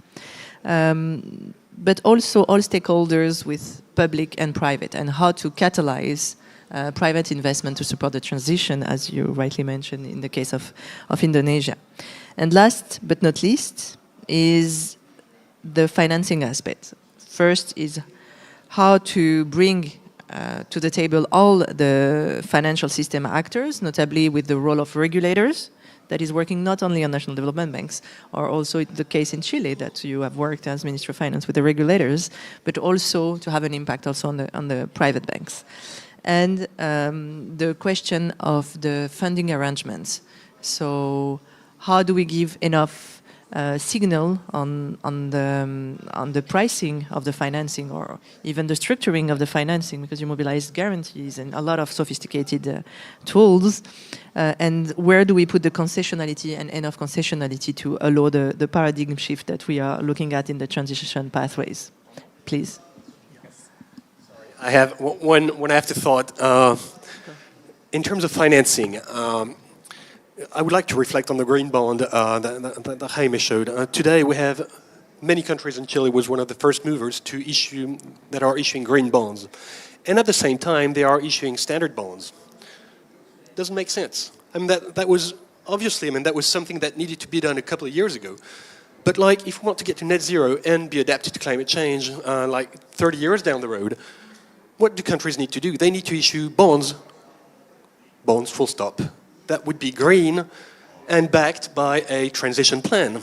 but also all stakeholders with public and private, and how to catalyze private investment to support the transition, as you rightly mentioned in the case of Indonesia. And last but not least is the financing aspect. First is how to bring to the table all the financial system actors, notably with the role of regulators, that is working not only on national development banks, or also the case in Chile that you have worked as Minister of Finance with the regulators, but also to have an impact also on the private banks. And the question of the funding arrangements. So how do we give enough signal on the pricing of the financing, or even the structuring of the financing, because you mobilize guarantees and a lot of sophisticated tools, and where do we put the concessionality and enough concessionality to allow the paradigm shift that we are looking at in the transition pathways? Please. I have one afterthought. In terms of financing, I would like to reflect on the green bond that Jaime showed. Today we have many countries, and Chile was one of the first movers that are issuing green bonds. And at the same time, they are issuing standard bonds. Doesn't make sense. I mean, that was obviously, that was something that needed to be done a couple of years ago. But like, if we want to get to net zero and be adapted to climate change, like 30 years down the road, what do countries need to do? They need to issue bonds, full stop. That would be green and backed by a transition plan.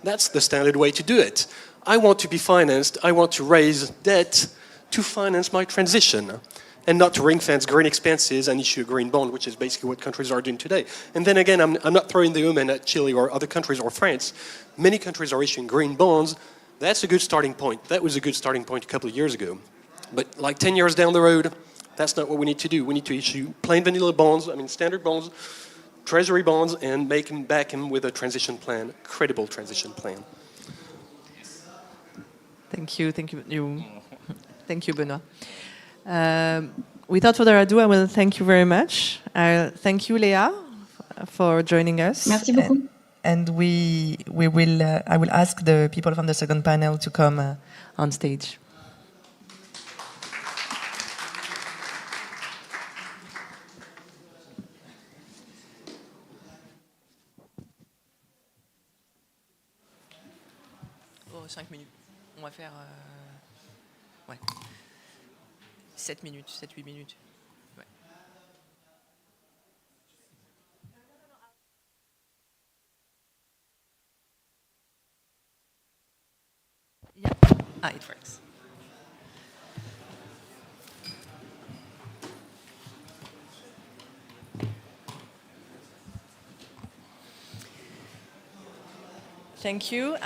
That's the standard way to do it. I want to be financed, I want to raise debt to finance my transition, and not to ring-fence green expenses and issue a green bond, which is basically what countries are doing today. And then again, I'm not throwing the omen at Chile or other countries or France. Many countries are issuing green bonds. That's a good starting point. That was a good starting point a couple of years ago. But like 10 years down the road, that's not what we need to do. We need to issue plain vanilla bonds, standard bonds, treasury bonds, and back them with a transition plan, credible transition plan. Thank you, Benoît. Without further ado, I will thank you very much. Thank you, Léa, for joining us. Merci beaucoup. And I will ask the people from the second panel to come on stage. Oh, 5 minutes. On va faire 7 minutes, 7-8 minutes. Ouais. Yeah. It works. Thank you.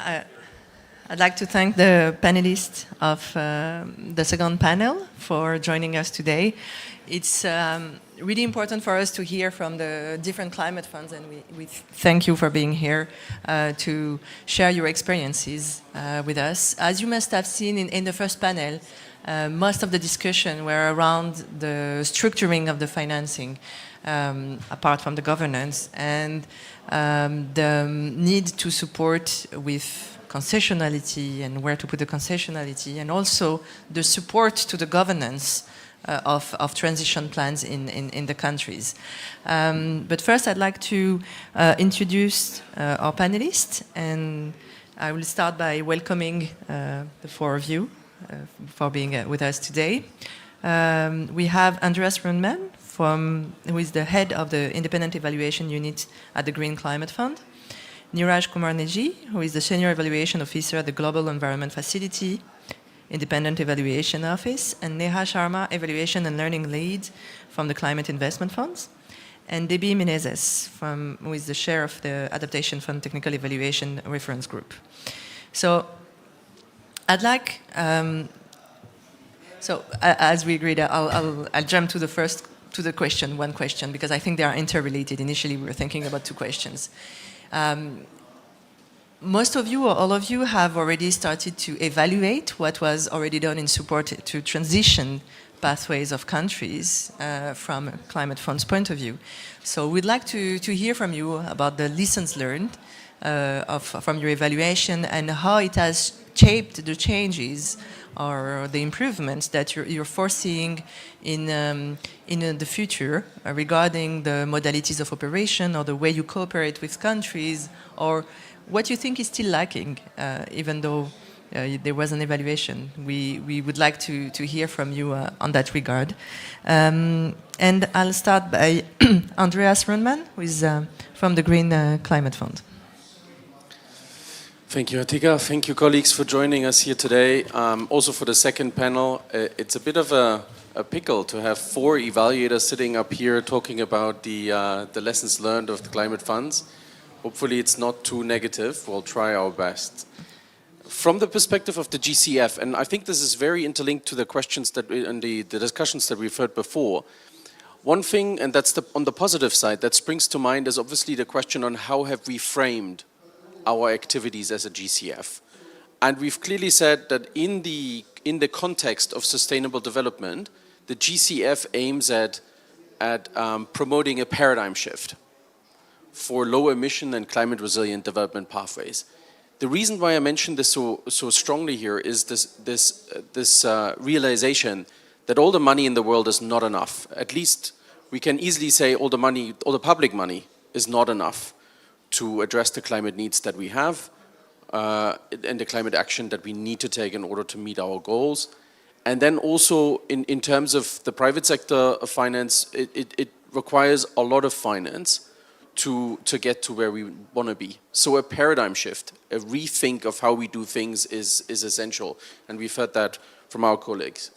I'd like to thank the panelists of the second panel for joining us today. It's really important for us to hear from the different climate funds, and we thank you for being here to share your experiences with us. As you must have seen in the first panel, most of the discussion were around the structuring of the financing, apart from the governance, and the need to support with concessionality and where to put the concessionality, and also the support to the governance of transition plans in the countries. But first I'd like to introduce our panelists, and I will start by welcoming the four of you for being with us today. We have Andreas Rundman, who is the head of the Independent Evaluation Unit at the Green Climate Fund. Neeraj Kumar Neji, who is the Senior Evaluation Officer at the Global Environment Facility, Independent Evaluation Office, and Neha Sharma, Evaluation and Learning Lead from the Climate Investment Funds, and Debbie Menezes, who is the Chair of the Adaptation Fund Technical Evaluation Reference Group. So I'd like, as we agreed, I'll jump to one question, because I think they are interrelated. Initially, we were thinking about two questions. Most of you, or all of you, have already started to evaluate what was already done in support to transition pathways of countries from a climate fund's point of view. So we'd like to hear from you about the lessons learned from your evaluation and how it has shaped the changes or the improvements that you're foreseeing in the future regarding the modalities of operation or the way you cooperate with countries, or what you think is still lacking, even though there was an evaluation. We would like to hear from you on that regard. And I'll start by Andreas Rundman, who is from the Green Climate Fund. Thank you, Atika. Thank you, colleagues, for joining us here today. Also for the second panel, it's a bit of a pickle to have four evaluators sitting up here talking about the lessons learned of the climate funds. Hopefully it's not too negative. We'll try our best. From the perspective of the GCF, and I think this is very interlinked to the questions and the discussions that we've heard before. One thing, and that's on the positive side, that springs to mind is obviously the question on how have we framed our activities as a GCF. And we've clearly said that in the context of sustainable development, the GCF aims at promoting a paradigm shift for low emission and climate resilient development pathways. The reason why I mention this so strongly here is this realization that all the money in the world is not enough. At least we can easily say all the public money is not enough to address the climate needs that we have and the climate action that we need to take in order to meet our goals. And then also in terms of the private sector finance, it requires a lot of finance to get to where we want to be. So a paradigm shift, a rethink of how we do things is essential. And we've heard that from our colleagues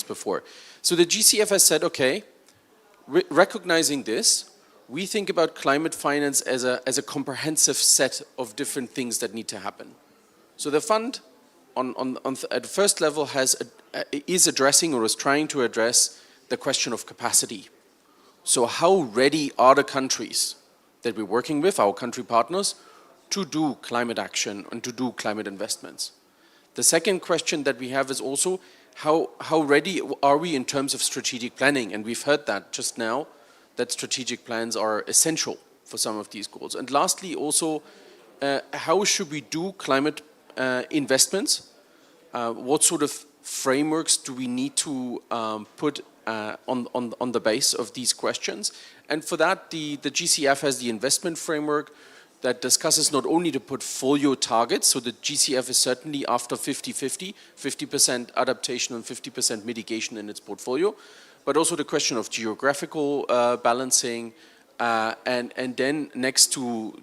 before. So the GCF has said, okay, recognizing this, we think about climate finance as a comprehensive set of different things that need to happen. So the fund at the first level is addressing or is trying to address the question of capacity. So how ready are the countries that we're working with, our country partners, to do climate action and to do climate investments? The second question that we have is also how ready are we in terms of strategic planning? And we've heard that just now, that strategic plans are essential for some of these goals. And lastly, also, how should we do climate investments? What sort of frameworks do we need to put on the base of these questions? And for that, the GCF has the investment framework that discusses not only the portfolio targets, so the GCF is certainly after 50-50, 50% adaptation and 50% mitigation in its portfolio, but also the question of geographical balancing, and then next to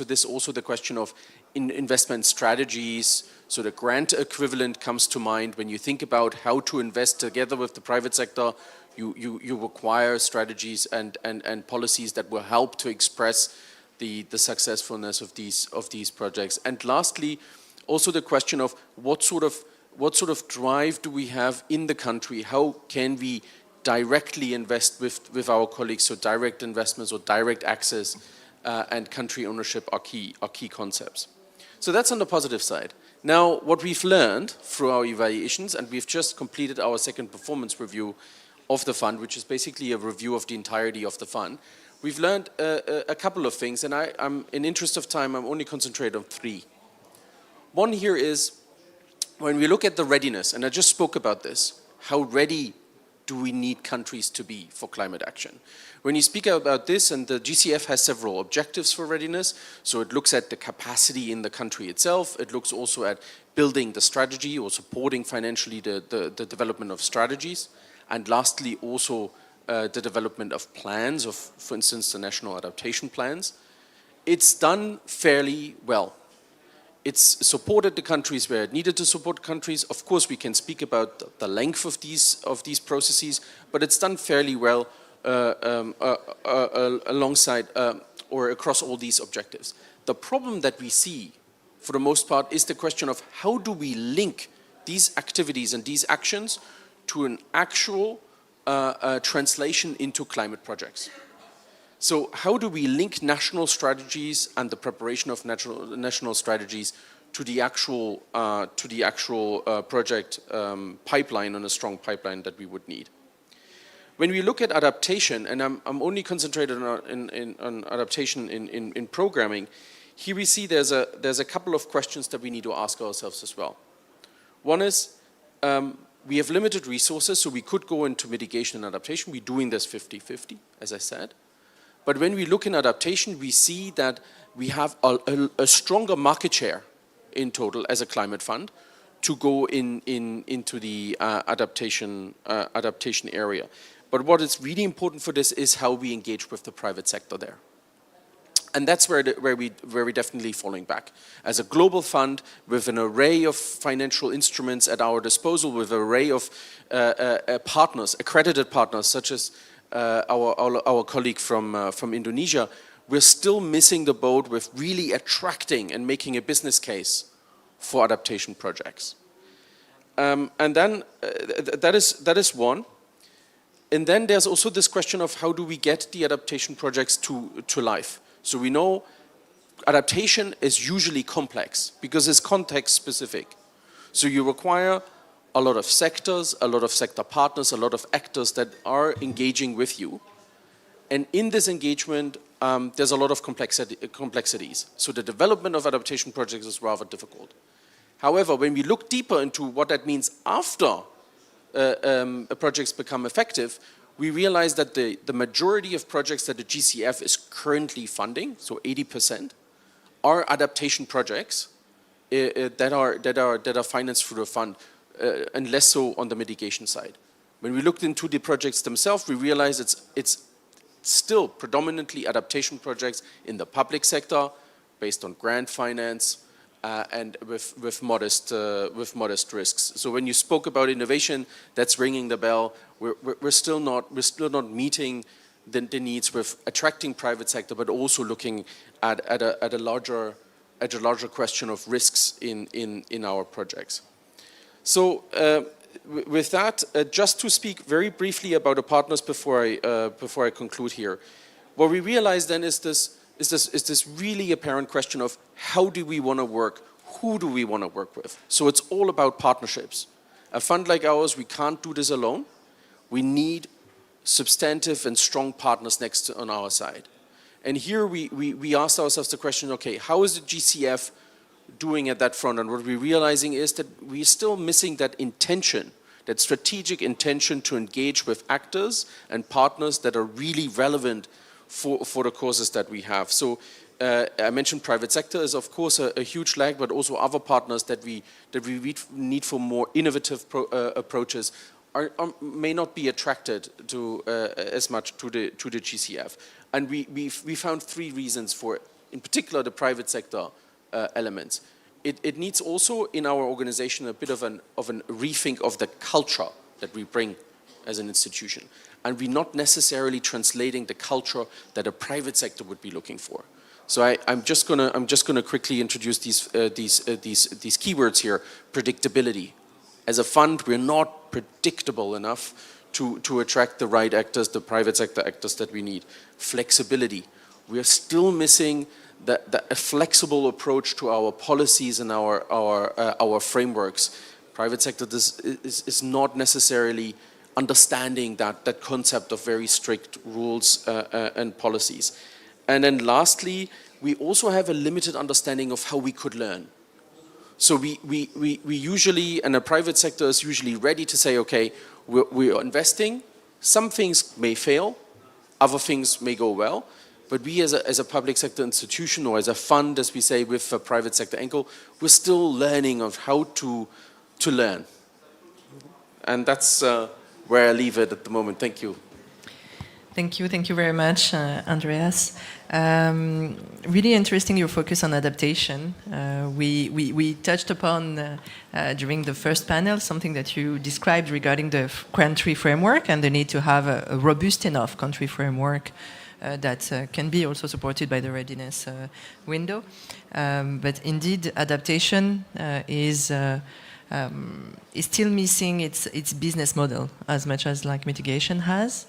this also the question of investment strategies. So the grant equivalent comes to mind when you think about how to invest together with the private sector. You require strategies and policies that will help to express the successfulness of these projects. And lastly, also the question of what sort of drive do we have in the country? How can we directly invest with our colleagues? So direct investments or direct access and country ownership are key concepts. So that's on the positive side. Now, what we've learned through our evaluations, and we've just completed our second performance review of the fund, which is basically a review of the entirety of the fund, we've learned a couple of things, and I'm in interest of time, I'm only concentrating on 3. One here is, when we look at the readiness, and I just spoke about this, how ready do we need countries to be for climate action? When you speak about this, and the GCF has several objectives for readiness, so it looks at the capacity in the country itself, it looks also at building the strategy or supporting financially the development of strategies, and lastly also the development of plans, of, for instance, the national adaptation plans. It's done fairly well. It's supported the countries where it needed to support countries. Of course, we can speak about the length of these processes, but it's done fairly well alongside or across all these objectives. The problem that we see, for the most part, is the question of how do we link these activities and these actions to an actual translation into climate projects. So how do we link national strategies and the preparation of national strategies to the actual project pipeline, and a strong pipeline that we would need? When we look at adaptation, and I'm only concentrated on adaptation in programming, here we see there's a couple of questions that we need to ask ourselves as well. One is, we have limited resources, so we could go into mitigation and adaptation. We're doing this 50-50, as I said. But when we look in adaptation, we see that we have a stronger market share in total as a climate fund to go into the adaptation area. But what is really important for this is how we engage with the private sector there. And that's where we're definitely falling back. As a global fund with an array of financial instruments at our disposal, with an array of partners, accredited partners, such as our colleague from Indonesia, we're still missing the boat with really attracting and making a business case for adaptation projects. And then that is one. And then there's also this question of how do we get the adaptation projects to life. So we know adaptation is usually complex because it's context specific. So you require a lot of sectors, a lot of sector partners, a lot of actors that are engaging with you. And in this engagement, there's a lot of complexities. So the development of adaptation projects is rather difficult. However, when we look deeper into what that means after projects become effective, we realize that the majority of projects that the GCF is currently funding, so 80%, are adaptation projects that are financed through the fund, and less so on the mitigation side. When we looked into the projects themselves, we realized it's still predominantly adaptation projects in the public sector, based on grant finance, and with modest risks. So when you spoke about innovation, that's ringing the bell. We're still not meeting the needs with attracting private sector, but also looking at a larger question of risks in our projects. So with that, just to speak very briefly about the partners before I conclude here, what we realize then is this really apparent question of how do we want to work, who do we want to work with? So it's all about partnerships. A fund like ours, we can't do this alone. We need substantive and strong partners on our side. And here we asked ourselves the question, okay, how is the GCF doing at that front? And what we're realizing is that we're still missing that intention, that strategic intention to engage with actors and partners that are really relevant for the causes that we have. So I mentioned private sector is of course a huge lag, but also other partners that we need for more innovative approaches may not be attracted to as much to the GCF. And we found 3 reasons for it, in particular the private sector elements. It needs also in our organization a bit of a rethink of the culture that we bring as an institution. And we're not necessarily translating the culture that a private sector would be looking for. So I'm just gonna quickly introduce these keywords here. Predictability. As a fund, we're not predictable enough to attract the right actors, the private sector actors that we need. Flexibility. We are still missing a flexible approach to our policies and our frameworks. Private sector is not necessarily understanding that concept of very strict rules and policies. And then lastly, we also have a limited understanding of how we could learn. So we usually, and the private sector is usually ready to say, okay, we are investing, some things may fail, other things may go well, but we as a public sector institution or as a fund, as we say with a private sector angle, we're still learning of how to learn. And that's where I leave it at the moment. Thank you. Thank you very much, Andreas. Really interesting your focus on adaptation. We touched upon during the first panel something that you described regarding the country framework and the need to have a robust enough country framework that can be also supported by the readiness window. But indeed, adaptation is still missing its business model as much as like mitigation has.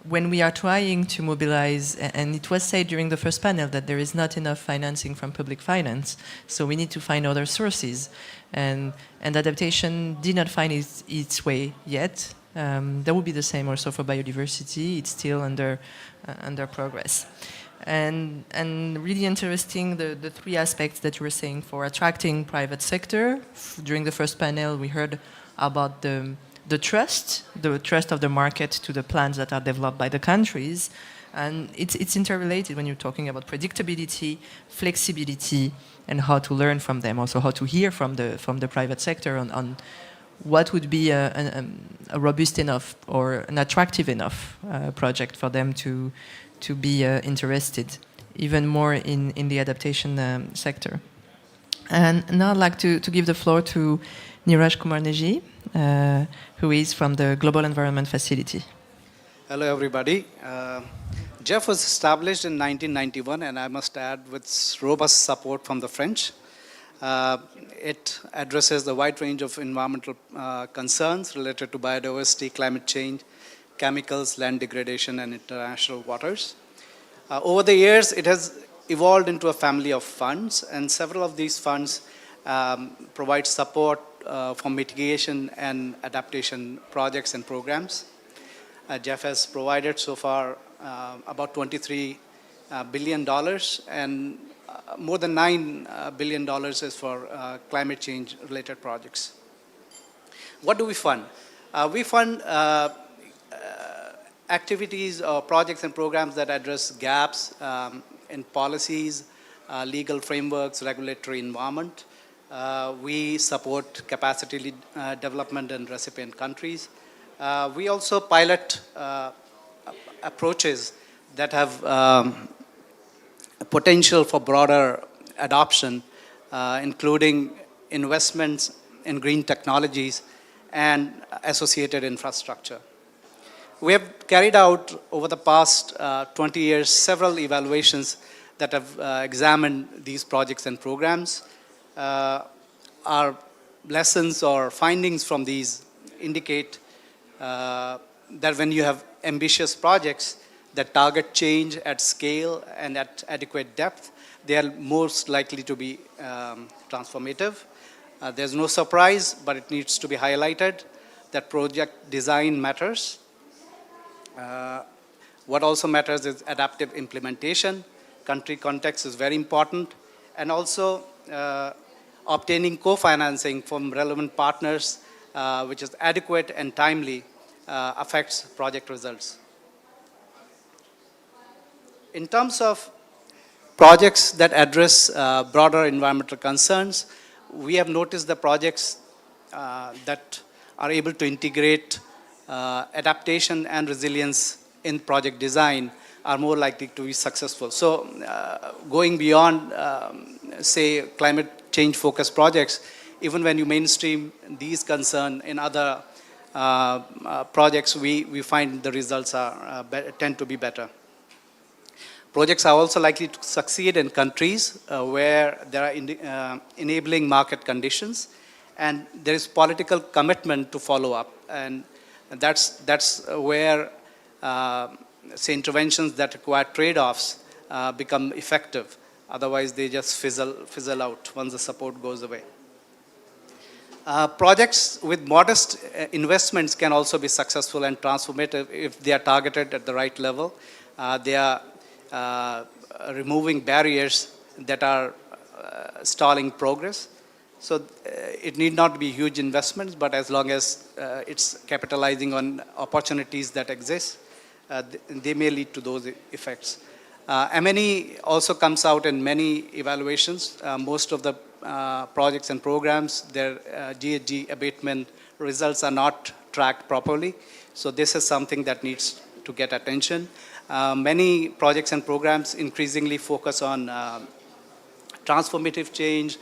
When we are trying to mobilize, and it was said during the first panel that there is not enough financing from public finance, so we need to find other sources. And adaptation did not find its way yet. That would be the same also for biodiversity. It's still under progress. And really interesting the three aspects that you were saying for attracting private sector. During the first panel, we heard about the trust of the market to the plans that are developed by the countries. And it's interrelated when you're talking about predictability, flexibility, and how to learn from them, also how to hear from the private sector on what would be a robust enough or an attractive enough project for them to be interested even more in the adaptation sector. And now I'd like to give the floor to Neeraj Kumarneji, who is from the Global Environment Facility. Hello, everybody. GEF was established in 1991, and I must add, with robust support from the French. It addresses the wide range of environmental concerns related to biodiversity, climate change, chemicals, land degradation, and international waters. Over the years, it has evolved into a family of funds, and several of these funds provide support for mitigation and adaptation projects and programs. GEF has provided so far about $23 billion, and more than $9 billion is for climate change related projects. What do we fund? We fund activities or projects and programs that address gaps in policies, legal frameworks, regulatory environment. We support capacity development in recipient countries. We also pilot approaches that have potential for broader adoption, including investments in green technologies and associated infrastructure. We have carried out over the past 20 years several evaluations that have examined these projects and programs. Our lessons or findings from these indicate that when you have ambitious projects that target change at scale and at adequate depth, they are most likely to be transformative. There's no surprise, but it needs to be highlighted that project design matters. What also matters is adaptive implementation. Country context is very important. And also obtaining co-financing from relevant partners, which is adequate and timely, affects project results. In terms of projects that address broader environmental concerns, we have noticed the projects that are able to integrate adaptation and resilience in project design are more likely to be successful. So going beyond, say, climate change focused projects, even when you mainstream these concerns in other projects, we find the results are tend to be better. Projects are also likely to succeed in countries where there are enabling market conditions and there is political commitment to follow up. And that's where, say, interventions that require trade-offs become effective. Otherwise, they just fizzle out once the support goes away. Projects with modest investments can also be successful and transformative if they are targeted at the right level. They are removing barriers that are stalling progress. So it need not be huge investments, but as long as it's capitalizing on opportunities that exist, they may lead to those effects. M&E also comes out in many evaluations. Most of the projects and programs, their GHG abatement results are not tracked properly. So this is something that needs to get attention. Many projects and programs increasingly focus on transformative change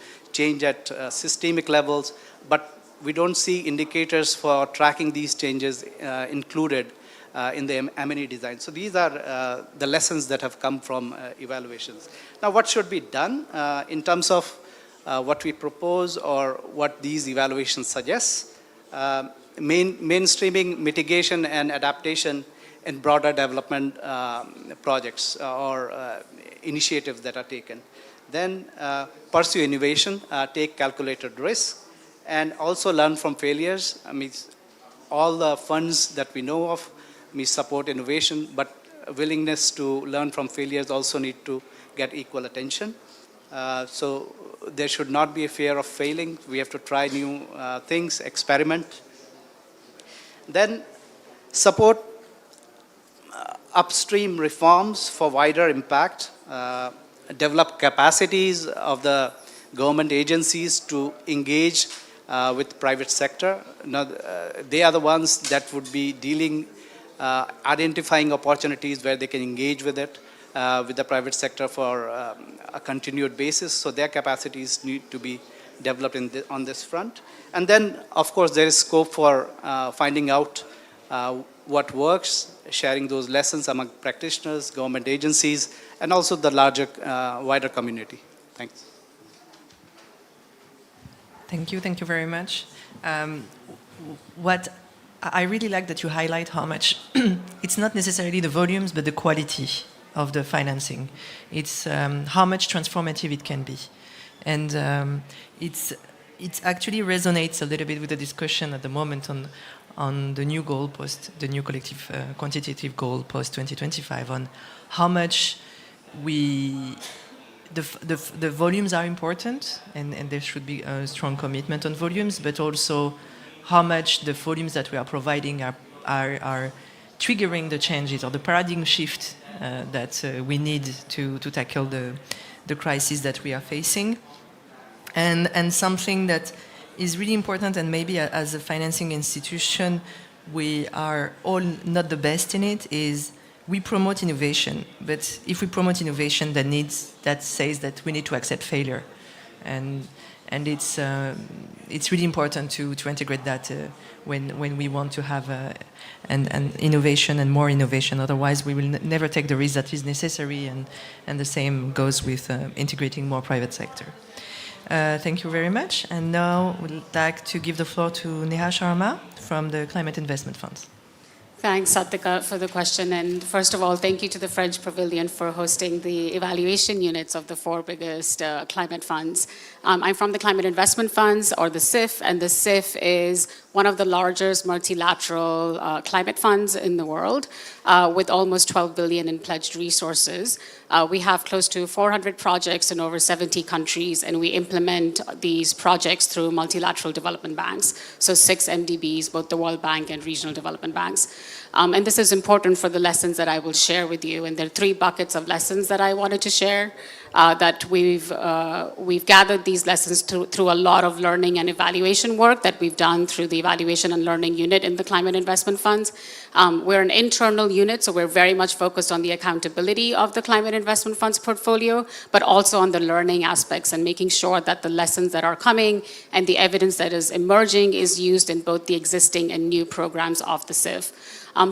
at systemic levels, but we don't see indicators for tracking these changes included in the M&E design. So these are the lessons that have come from evaluations. Now, what should be done in terms of what we propose or what these evaluations suggest? Mainstreaming mitigation and adaptation in broader development projects or initiatives that are taken. Then pursue innovation, take calculated risks, and also learn from failures. I mean, all the funds that we know of may support innovation, but willingness to learn from failures also need to get equal attention. So there should not be a fear of failing. We have to try new things, experiment. Then support upstream reforms for wider impact. Develop capacities of the government agencies to engage with private sector. Now, they are the ones that would be dealing, identifying opportunities where they can engage with it, with the private sector for a continued basis. So their capacities need to be developed on this front. And then, of course, there is scope for finding out what works, sharing those lessons among practitioners, government agencies, and also the larger, wider community. Thanks. Thank you very much. What I really like that you highlight how much it's not necessarily the volumes, but the quality of the financing. It's how much transformative it can be. And it actually resonates a little bit with the discussion at the moment on the new goal post, the new collective quantitative goal post 2025, on how much the volumes are important, and there should be a strong commitment on volumes, but also how much the volumes that we are providing are triggering the changes or the paradigm shift that we need to tackle the crisis that we are facing. And something that is really important, and maybe as a financing institution, we are all not the best in it, is we promote innovation. But if we promote innovation, that says that we need to accept failure. And it's really important to integrate that when we want to have an innovation and more innovation. Otherwise, we will never take the risk that is necessary, and the same goes with integrating more private sector. Thank you very much. And now we'd like to give the floor to Neha Sharma from the Climate Investment Funds. Thanks, Satika, for the question. And first of all, thank you to the French Pavilion for hosting the evaluation units of the 4 biggest climate funds. I'm from the Climate Investment Funds, or the CIF, and the CIF is one of the largest multilateral climate funds in the world, with almost 12 billion in pledged resources. We have close to 400 projects in over 70 countries, and we implement these projects through multilateral development banks. So 6 MDBs, both the World Bank and regional development banks. And this is important for the lessons that I will share with you. And there are 3 buckets of lessons that I wanted to share. That we've gathered these lessons through a lot of learning and evaluation work that we've done through the evaluation and learning unit in the climate investment funds. We're an internal unit, so we're very much focused on the accountability of the climate investment funds portfolio, but also on the learning aspects and making sure that the lessons that are coming and the evidence that is emerging is used in both the existing and new programs of the CIF.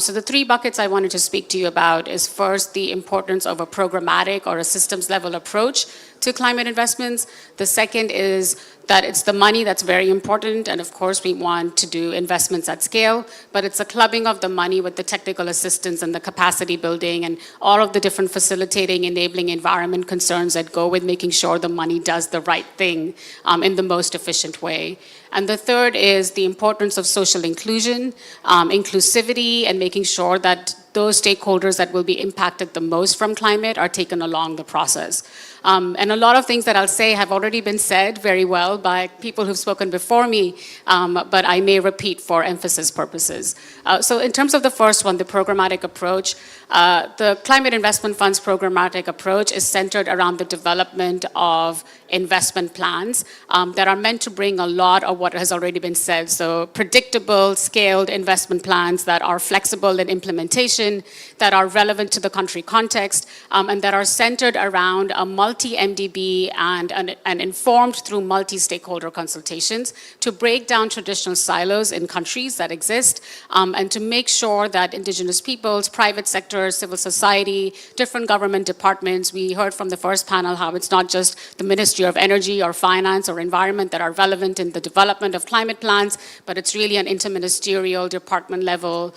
So the 3 buckets I wanted to speak to you about is first the importance of a programmatic or a systems level approach to climate investments. The second is that it's the money that's very important, and of course we want to do investments at scale, but it's a clubbing of the money with the technical assistance and the capacity building and all of the different facilitating, enabling environment concerns that go with making sure the money does the right thing in the most efficient way. And the third is the importance of social inclusion, inclusivity, and making sure that those stakeholders that will be impacted the most from climate are taken along the process. And a lot of things that I'll say have already been said very well by people who've spoken before me, but I may repeat for emphasis purposes. So in terms of the first one, the programmatic approach, the Climate Investment Fund's programmatic approach is centered around the development of investment plans that are meant to bring a lot of what has already been said. So predictable, scaled investment plans that are flexible in implementation, that are relevant to the country context, and that are centered around a multi-MDB and informed through multi-stakeholder consultations to break down traditional silos in countries that exist, and to make sure that indigenous peoples, private sector, civil society, different government departments, we heard from the first panel how it's not just the Ministry of Energy or Finance or Environment that are relevant in the development of climate plans, but it's really an interministerial, department level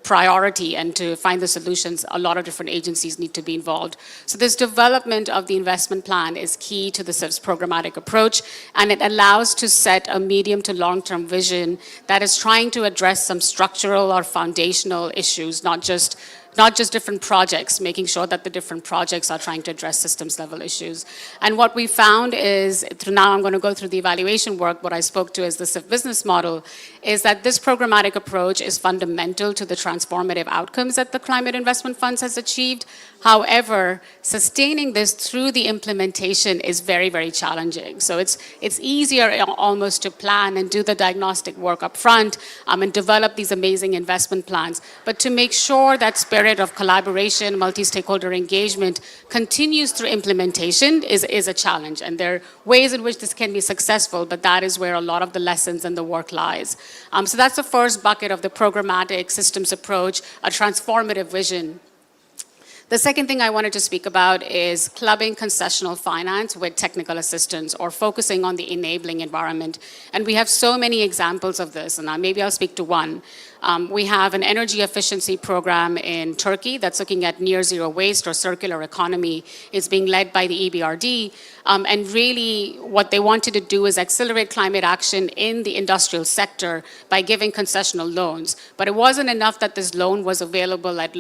priority, and to find the solutions, a lot of different agencies need to be involved. So this development of the investment plan is key to the CIV's programmatic approach, and it allows to set a medium to long-term vision that is trying to address some structural or foundational issues, not just different projects, making sure that the different projects are trying to address systems level issues. And what we found is, now I'm going to go through the evaluation work, what I spoke to as the CIV business model, is that this programmatic approach is fundamental to the transformative outcomes that the Climate Investment Funds has achieved. However, sustaining this through the implementation is very, very challenging. So it's easier almost to plan and do the diagnostic work up front and develop these amazing investment plans. But to make sure that spirit of collaboration, multi-stakeholder engagement continues through implementation is a challenge. And there are ways in which this can be successful, but that is where a lot of the lessons and the work lies. So that's the first bucket of the programmatic systems approach, a transformative vision. The second thing I wanted to speak about is clubbing concessional finance with technical assistance, or focusing on the enabling environment. And we have so many examples of this, and maybe I'll speak to one. We have an energy efficiency program in Turkey that's looking at near zero waste or circular economy. It's being led by the EBRD. And really what they wanted to do is accelerate climate action in the industrial sector by giving concessional loans. But it wasn't enough that this loan was available at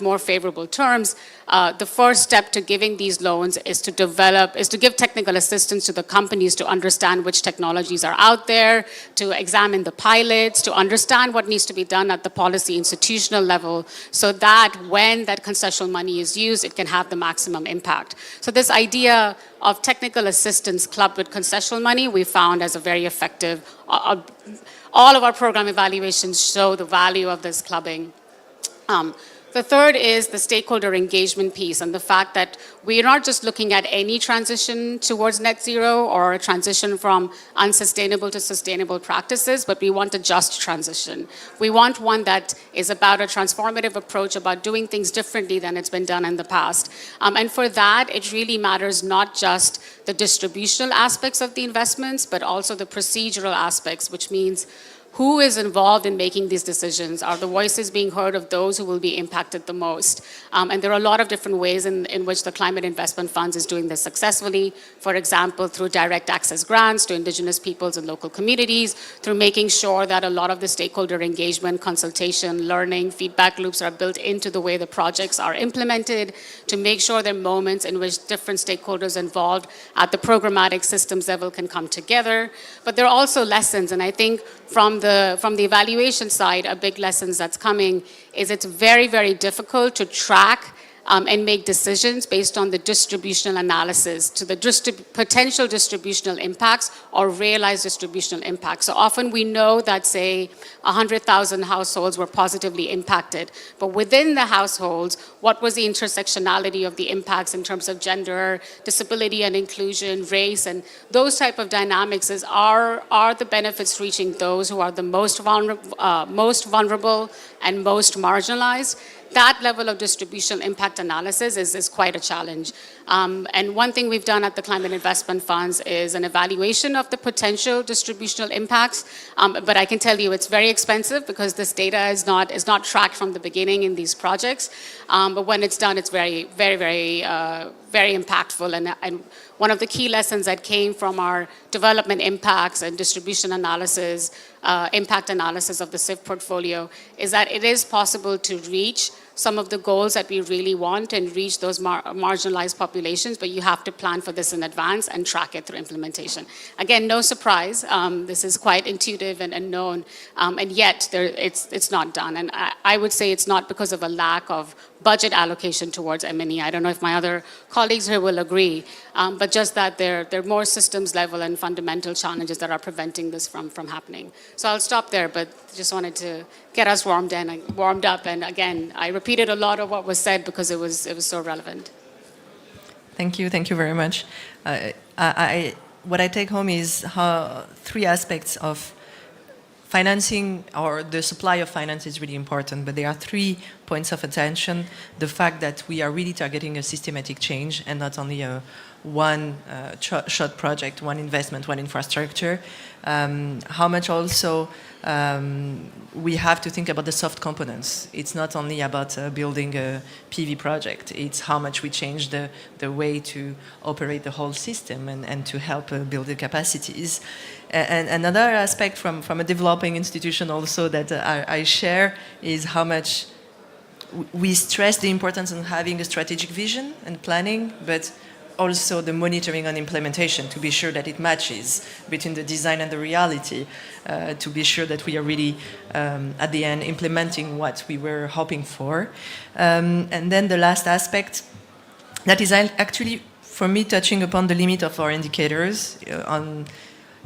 more favorable terms. The first step to giving these loans is to give technical assistance to the companies to understand which technologies are out there, to examine the pilots, to understand what needs to be done at the policy institutional level, so that when that concessional money is used, it can have the maximum impact. So this idea of technical assistance clubbed with concessional money, we found as a very effective. All of our program evaluations show the value of this clubbing. The third is the stakeholder engagement piece, and the fact that we're not just looking at any transition towards net zero or a transition from unsustainable to sustainable practices, but we want a just transition. We want one that is about a transformative approach, about doing things differently than it's been done in the past. And for that, it really matters not just the distributional aspects of the investments, but also the procedural aspects, which means who is involved in making these decisions? Are the voices being heard of those who will be impacted the most? And there are a lot of different ways in which the Climate Investment Funds is doing this successfully. For example, through direct access grants to indigenous peoples and local communities, through making sure that a lot of the stakeholder engagement, consultation, learning, feedback loops are built into the way the projects are implemented, to make sure there are moments in which different stakeholders involved at the programmatic systems level can come together. But there are also lessons, and I think from the evaluation side, a big lesson that's coming is it's very, very difficult to track and make decisions based on the distributional analysis to the potential distributional impacts or realized distributional impacts. So often we know that, say, 100,000 households were positively impacted, but within the households, what was the intersectionality of the impacts in terms of gender, disability and inclusion, race, and those type of dynamics are the benefits reaching those who are the most vulnerable and most marginalized. that level of distributional impact analysis is quite a challenge. And one thing we've done at the Climate Investment Funds is an evaluation of the potential distributional impacts. But I can tell you it's very expensive because this data is not tracked from the beginning in these projects. But when it's done, it's very, very, very impactful. And one of the key lessons that came from our development impacts and distribution analysis, impact analysis of the CIF portfolio is that it is possible to reach some of the goals that we really want and reach those marginalized populations, but you have to plan for this in advance and track it through implementation. Again, no surprise, this is quite intuitive and known, and yet it's not done. And I would say it's not because of a lack of budget allocation towards M&E. I don't know if my other colleagues here will agree, but just that there are more systems level and fundamental challenges that are preventing this from happening. So I'll stop there, but just wanted to get us warmed up. And again, I repeated a lot of what was said because it was so relevant. Thank you very much. What I take home is three aspects of financing, or the supply of finance is really important, but there are 3 points of attention. The fact that we are really targeting a systematic change and not only a one-shot project, one investment, one infrastructure. How much also we have to think about the soft components. It's not only about building a PV project, it's how much we change the way to operate the whole system and to help build the capacities. And another aspect from a developing institution also that I share is how much we stress the importance of having a strategic vision and planning, but also the monitoring and implementation to be sure that it matches between the design and the reality, to be sure that we are really, at the end, implementing what we were hoping for. And then the last aspect, that is actually, for me, touching upon the limit of our indicators.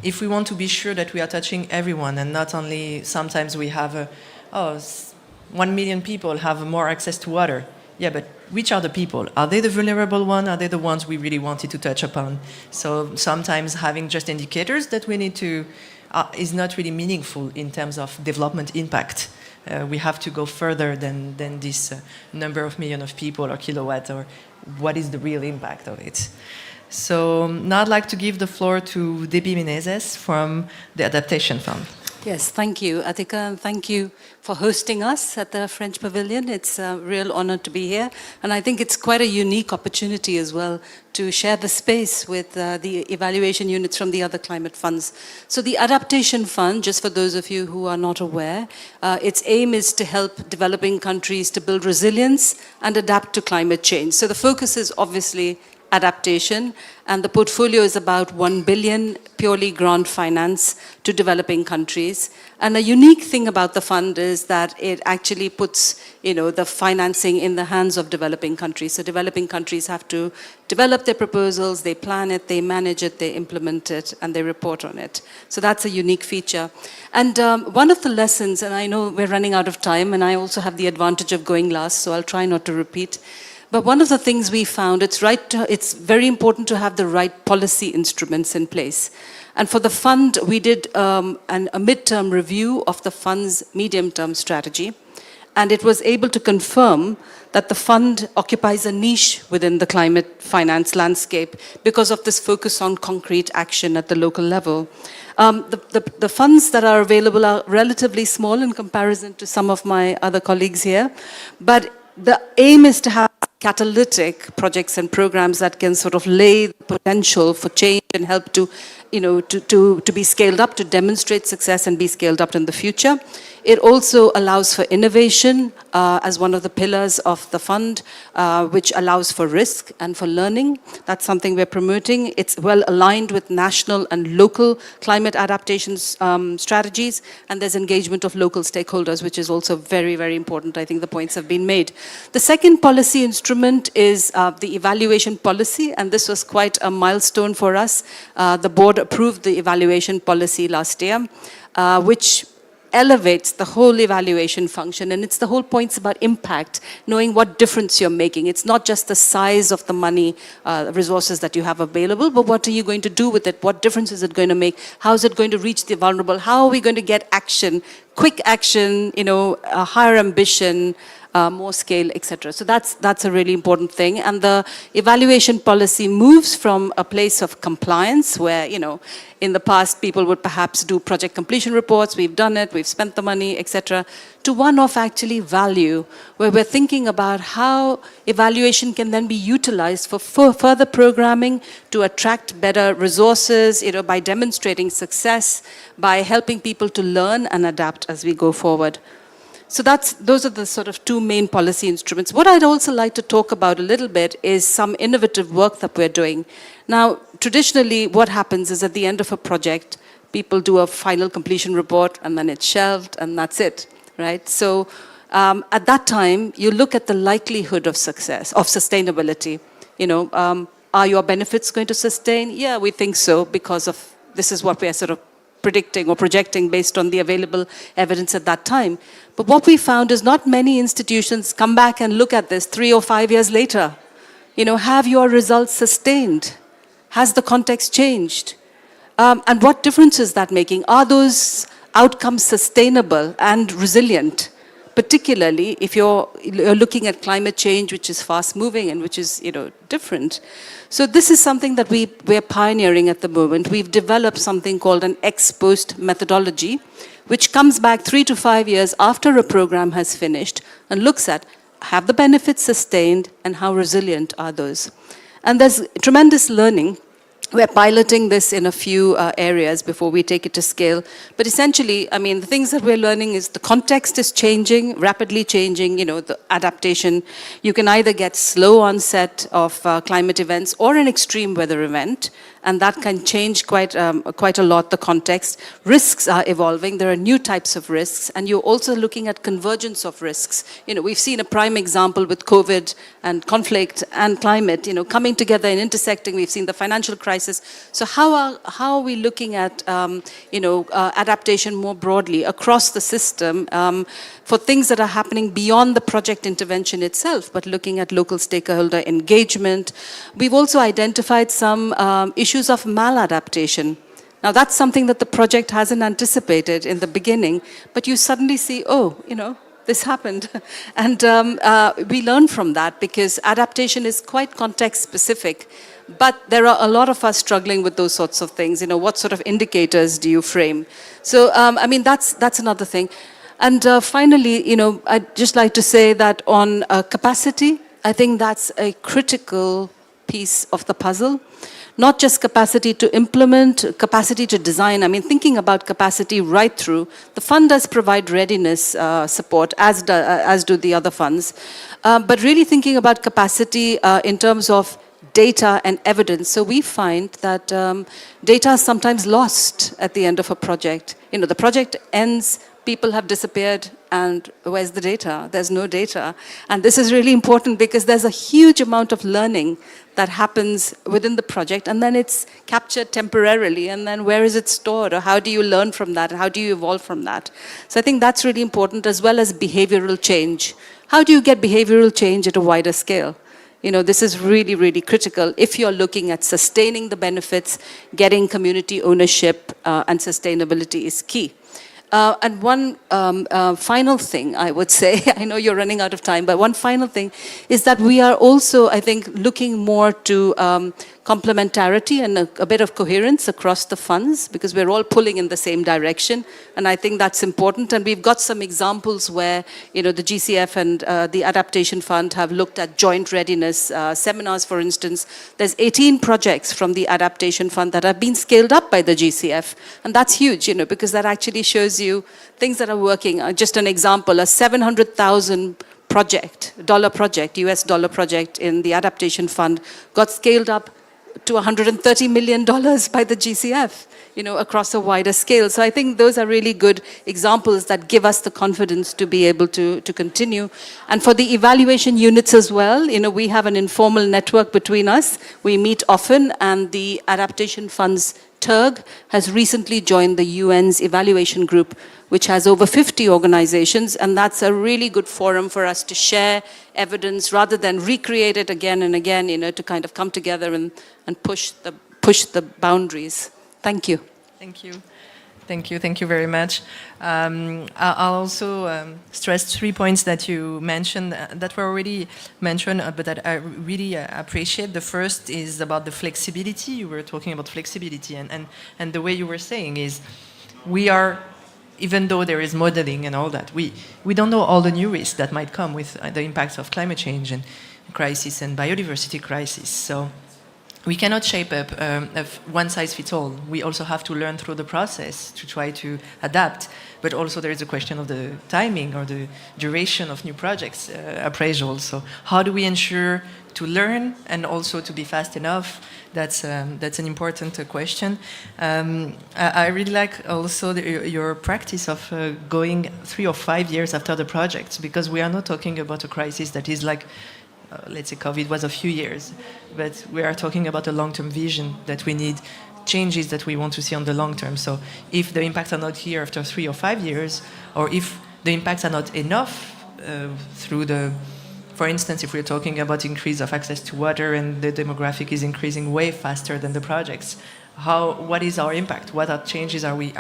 If we want to be sure that we are touching everyone and not only sometimes we have 1 million people have more access to water. Yeah, but which are the people? Are they the vulnerable ones? Are they the ones we really wanted to touch upon? So sometimes having just indicators that we need to is not really meaningful in terms of development impact. We have to go further than this number of million of people or kilowatt, or what is the real impact of it. So now I'd like to give the floor to Debbie Menezes from the Adaptation Fund. Yes, thank you, Atika, and thank you for hosting us at the French Pavilion. It's a real honor to be here, and I think it's quite a unique opportunity as well to share the space with the evaluation units from the other climate funds. So the Adaptation Fund, just for those of you who are not aware, its aim is to help developing countries to build resilience and adapt to climate change. So the focus is obviously adaptation, and the portfolio is about 1 billion purely grant finance to developing countries. And a unique thing about the fund is that it actually puts, the financing in the hands of developing countries. So developing countries have to develop their proposals, they plan it, they manage it, they implement it, and they report on it. So that's a unique feature. And one of the lessons, and I know we're running out of time, and I also have the advantage of going last, so I'll try not to repeat. But one of the things we found, it's very important to have the right policy instruments in place. And for the fund, we did a midterm review of the fund's medium-term strategy. And it was able to confirm that the fund occupies a niche within the climate finance landscape because of this focus on concrete action at the local level. The funds that are available are relatively small in comparison to some of my other colleagues here. But the aim is to have catalytic projects and programs that can sort of lay the potential for change and help to be scaled up, to demonstrate success and be scaled up in the future. It also allows for innovation as one of the pillars of the fund, which allows for risk and for learning. That's something we're promoting. It's well aligned with national and local climate adaptation strategies, and there's engagement of local stakeholders, which is also very, very important. I think the points have been made. The second policy instrument is the evaluation policy, and this was quite a milestone for us. The board approved the evaluation policy last year, which elevates the whole evaluation function, and it's the whole points about impact, knowing what difference you're making. It's not just the size of the money, resources that you have available, but what are you going to do with it? What difference is it going to make? How is it going to reach the vulnerable? How are we going to get action, quick action, a higher ambition, more scale, etc. So that's a really important thing. And the evaluation policy moves from a place of compliance where, in the past people would perhaps do project completion reports, we've done it, we've spent the money, etc., to one of actually value, where we're thinking about how evaluation can then be utilized for further programming to attract better resources, by demonstrating success, by helping people to learn and adapt as we go forward. So those are the sort of two main policy instruments. What I'd also like to talk about a little bit is some innovative work that we're doing. Now, traditionally, what happens is at the end of a project, people do a final completion report and then it's shelved and that's it, right? So at that time, you look at the likelihood of success, of sustainability. Are your benefits going to sustain? Yeah, we think so because of this is what we are sort of predicting or projecting based on the available evidence at that time. But what we found is not many institutions come back and look at this 3 or 5 years later. Have your results sustained? Has the context changed? And what difference is that making? Are those outcomes sustainable and resilient? Particularly if you're looking at climate change, which is fast moving and which is, different. So this is something that we're pioneering at the moment. We've developed something called an ex-post methodology, which comes back 3 to 5 years after a program has finished and looks at, have the benefits sustained and how resilient are those? And there's tremendous learning. We're piloting this in a few areas before we take it to scale. But essentially, the things that we're learning is the context is changing, rapidly changing, the adaptation. You can either get slow onset of climate events or an extreme weather event, and that can change quite a lot the context. Risks are evolving. There are new types of risks, and you're also looking at convergence of risks. We've seen a prime example with COVID and conflict and climate, coming together and intersecting. We've seen the financial crisis. So how are we looking at adaptation more broadly across the system for things that are happening beyond the project intervention itself, but looking at local stakeholder engagement? We've also identified some issues of maladaptation. Now that's something that the project hasn't anticipated in the beginning, but you suddenly see, this happened. And we learn from that because adaptation is quite context specific. But there are a lot of us struggling with those sorts of things. What sort of indicators do you frame? So, that's another thing. And finally, I'd just like to say that on capacity, I think that's a critical piece of the puzzle. Not just capacity to implement, capacity to design. Thinking about capacity right through. The fund does provide readiness support, as do the other funds. But really thinking about capacity in terms of data and evidence. So we find that data is sometimes lost at the end of a project. The project ends, people have disappeared, and where's the data? There's no data. And this is really important because there's a huge amount of learning that happens within the project, and then it's captured temporarily, and then where is it stored? Or how do you learn from that? How do you evolve from that? So I think that's really important, as well as behavioral change. How do you get behavioral change at a wider scale? This is really, really critical if you're looking at sustaining the benefits, getting community ownership, and sustainability is key. And one final thing I would say, I know you're running out of time, but one final thing is that we are also, I think, looking more to complementarity and a bit of coherence across the funds, because we're all pulling in the same direction, and I think that's important. And we've got some examples where the GCF and the Adaptation Fund have looked at joint readiness seminars, for instance. There's 18 projects from the Adaptation Fund that have been scaled up by the GCF, and that's huge, because that actually shows you things that are working. Just an example, a $700,000 US dollar project in the Adaptation Fund got scaled up to $130 million by the GCF, across a wider scale. So I think those are really good examples that give us the confidence to be able to continue. And for the evaluation units as well, we have an informal network between us. We meet often, and the Adaptation Fund's TURG has recently joined the UN's evaluation group, which has over 50 organizations, and that's a really good forum for us to share evidence rather than recreate it again and again, to kind of come together and push the boundaries. Thank you. Thank you. Thank you very much. I'll also stress 3 points that you mentioned that were already mentioned, but that I really appreciate. The first is about the flexibility. You were talking about flexibility, and the way you were saying is we are, even though there is modeling and all that, we don't know all the new risks that might come with the impacts of climate change and crisis and biodiversity crisis. So we cannot shape up a one-size-fits-all. We also have to learn through the process to try to adapt. But also there is a question of the timing or the duration of new projects, appraisal. So how do we ensure to learn and also to be fast enough? That's an important question. I really like also your practice of going 3 or 5 years after the projects, because we are not talking about a crisis that is like, let's say COVID was a few years, but we are talking about a long-term vision that we need changes that we want to see on the long term. So if the impacts are not here after 3 or 5 years, or if the impacts are not enough through the, for instance, if we're talking about increase of access to water and the demographic is increasing way faster than the projects, what is our impact? What are changes are we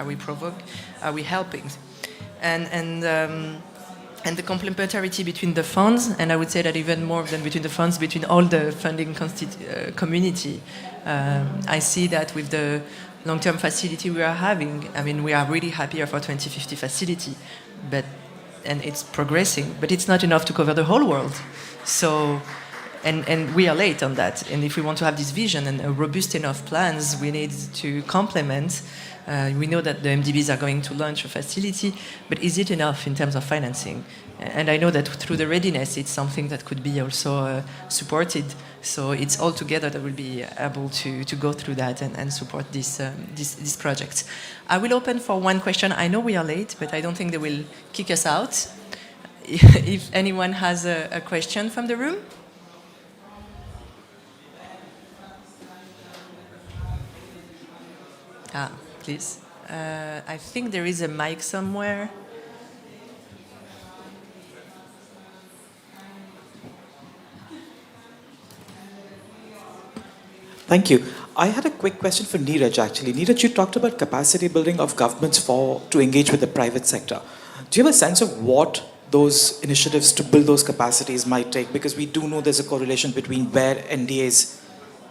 helping? And the complementarity between the funds, and I would say that even more than between the funds, between all the funding community. I see that with the long-term facility we are having, I mean, we are really happier for 2050 facility, and it's progressing, but it's not enough to cover the whole world. So, and we are late on that. And if we want to have this vision and robust enough plans, we need to complement. We know that the MDBs are going to launch a facility, but is it enough in terms of financing? And I know that through the readiness, it's something that could be also supported. So it's all together that we'll be able to go through that and support these projects. I will open for one question. I know we are late, but I don't think they will kick us out. If anyone has a question from the room? Please. I think there is a mic somewhere. Thank you. I had a quick question for Neeraj, actually. Neeraj, you talked about capacity building of governments to engage with the private sector. Do you have a sense of what those initiatives to build those capacities might take? Because we do know there's a correlation between where NDAs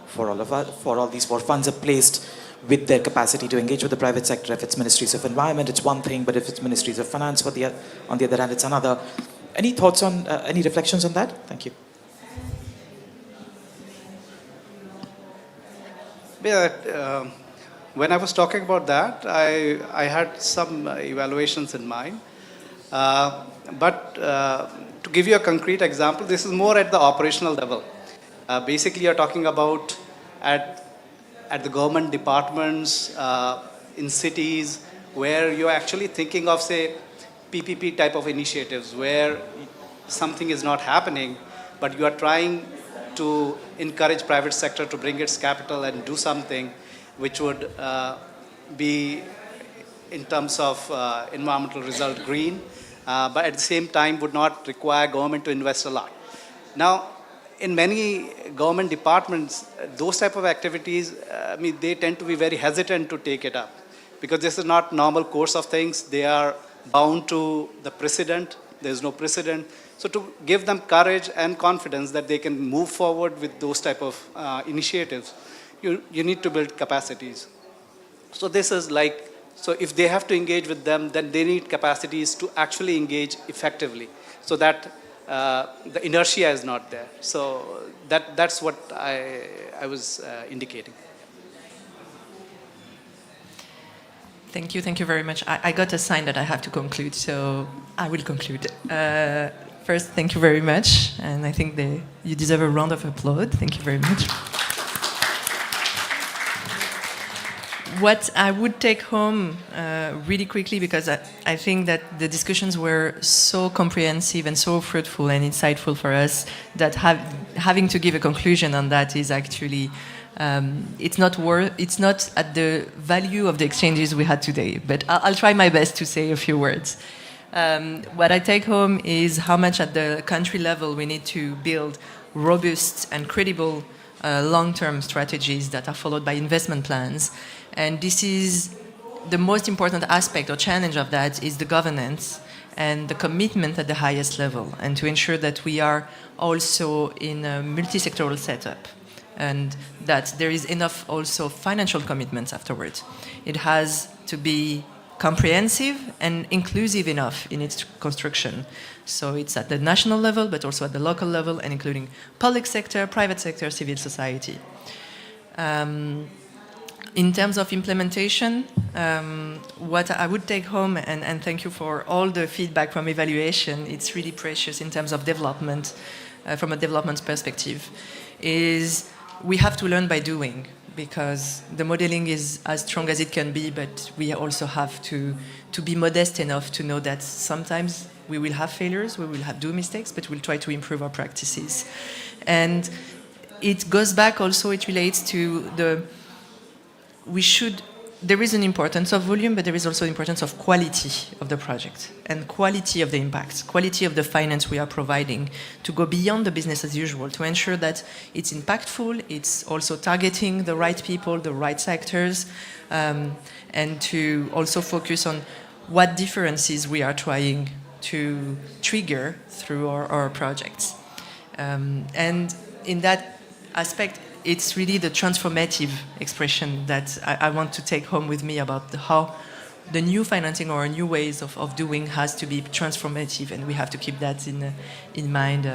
for all these funds are placed with their capacity to engage with the private sector. If it's ministries of environment, it's one thing, but if it's ministries of finance, on the other hand, it's another. Any thoughts on, any reflections on that? Thank you. Yeah, when I was talking about that, I had some evaluations in mind. But to give you a concrete example, this is more at the operational level. Basically, you're talking about at the government departments, in cities, where you're actually thinking of, say, PPP type of initiatives, where something is not happening, but you are trying to encourage private sector to bring its capital and do something which would be, in terms of environmental result, green, but at the same time would not require government to invest a lot. Now, in many government departments, those type of activities, I mean, they tend to be very hesitant to take it up, because this is not normal course of things. They are bound to the precedent. There's no precedent. So to give them courage and confidence that they can move forward with those type of initiatives, you need to build capacities. So this is like, so if they have to engage with them, then they need capacities to actually engage effectively, so that the inertia is not there. So that's what I was indicating. Thank you very much. I got a sign that I have to conclude, so I will conclude. First, thank you very much, and I think you deserve a round of applause. Thank you very much. What I would take home really quickly, because I think that the discussions were so comprehensive and so fruitful and insightful for us, that having to give a conclusion on that is actually, it's not at the value of the exchanges we had today, but I'll try my best to say a few words. What I take home is how much at the country level we need to build robust and credible long-term strategies that are followed by investment plans. And this is the most important aspect or challenge of that is the governance and the commitment at the highest level, and to ensure that we are also in a multi-sectoral setup, and that there is enough also financial commitments afterwards. It has to be comprehensive and inclusive enough in its construction. So it's at the national level, but also at the local level, and including public sector, private sector, civil society. In terms of implementation, what I would take home, and thank you for all the feedback from evaluation, it's really precious in terms of development, from a development perspective, is we have to learn by doing, because the modeling is as strong as it can be, but we also have to be modest enough to know that sometimes we will have failures, we will do mistakes, but we'll try to improve our practices. And it goes back also, it relates to there is an importance of volume, but there is also importance of quality of the project and quality of the impact, quality of the finance we are providing, to go beyond the business as usual, to ensure that it's impactful, it's also targeting the right people, the right sectors, and to also focus on what differences we are trying to trigger through our projects. And in that aspect, it's really the transformative expression that I want to take home with me about how the new financing or new ways of doing has to be transformative, and we have to keep that in mind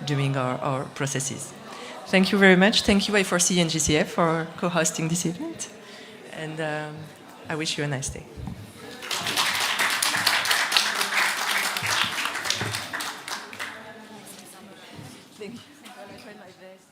during our processes. Thank you very much. Thank you I4C and GCF for co-hosting this event, and I wish you a nice day. Thank you. I tried my best.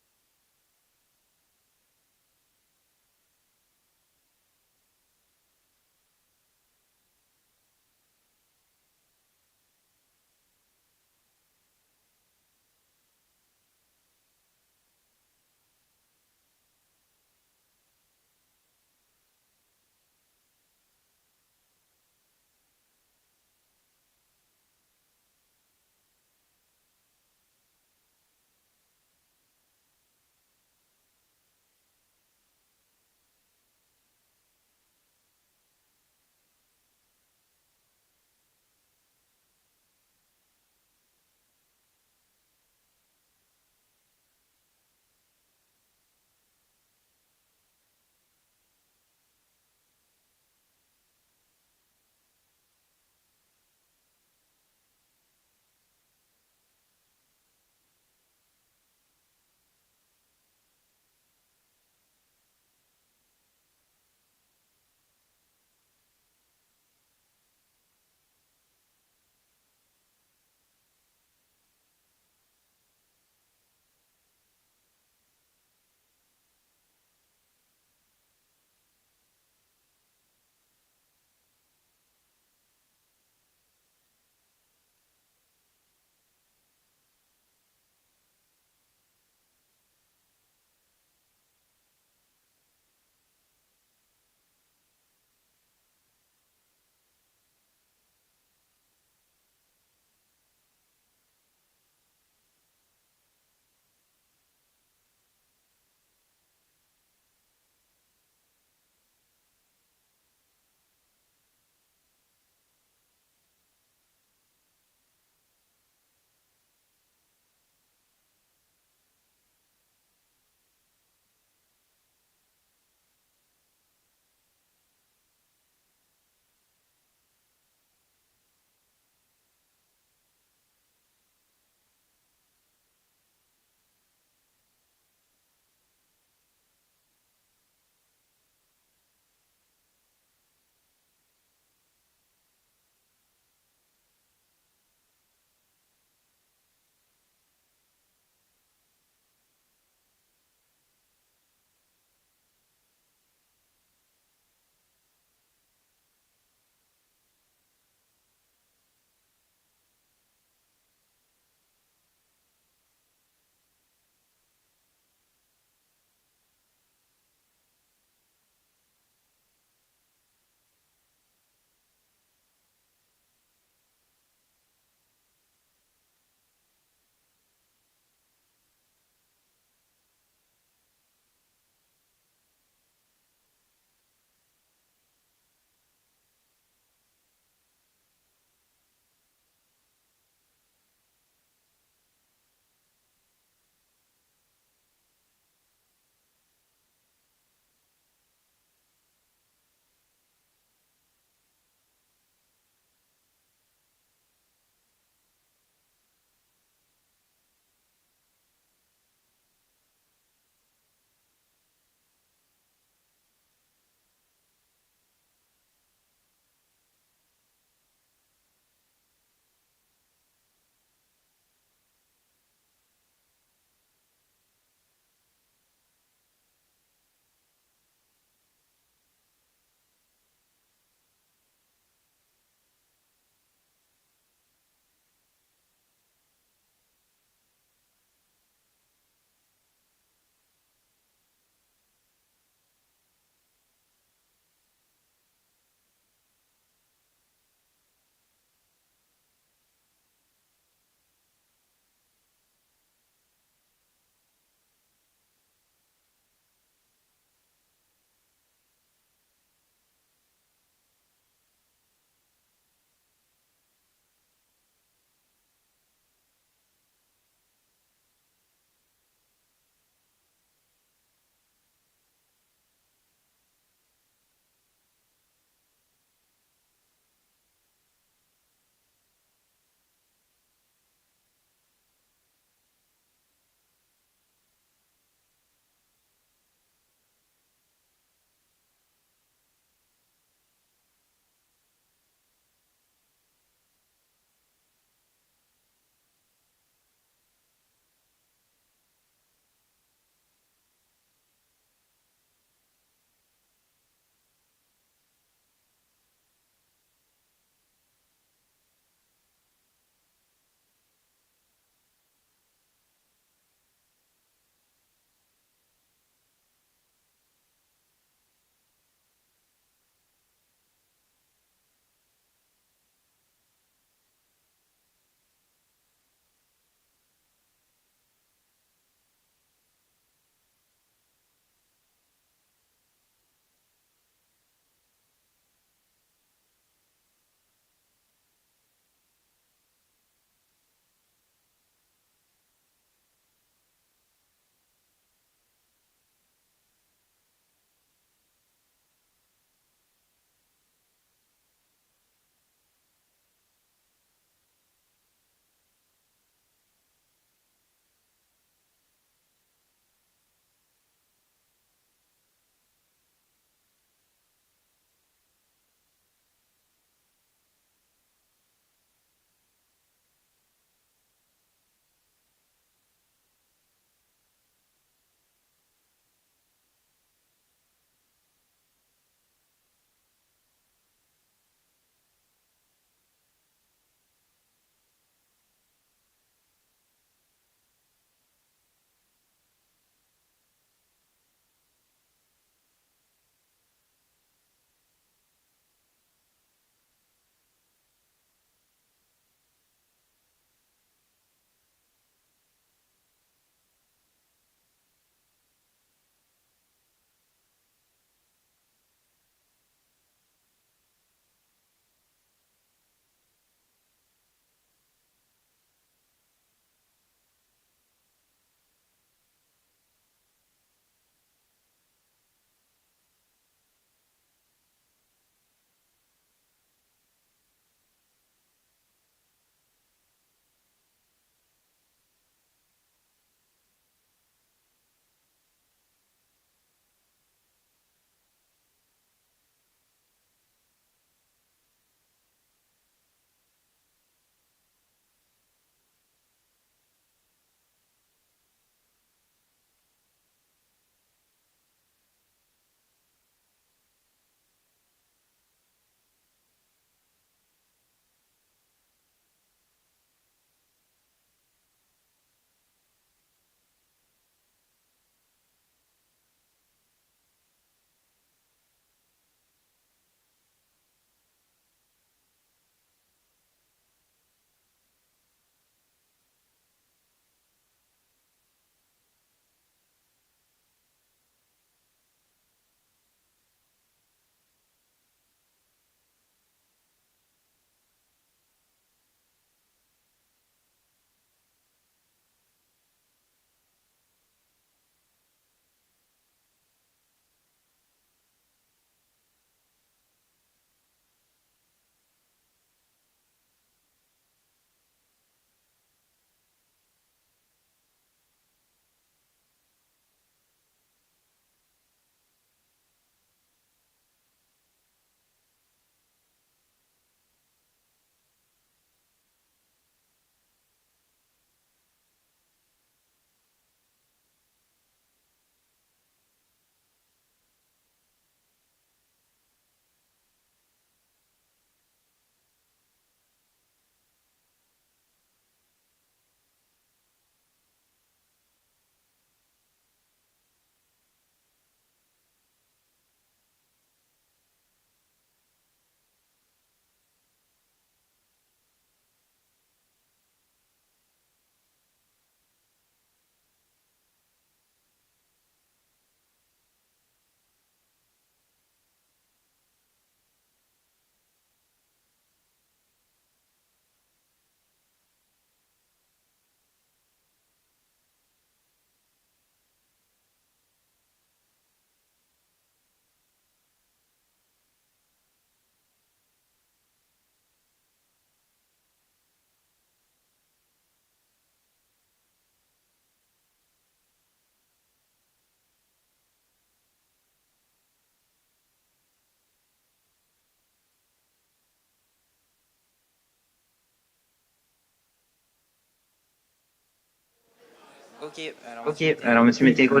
Ok, alors monsieur Métégo.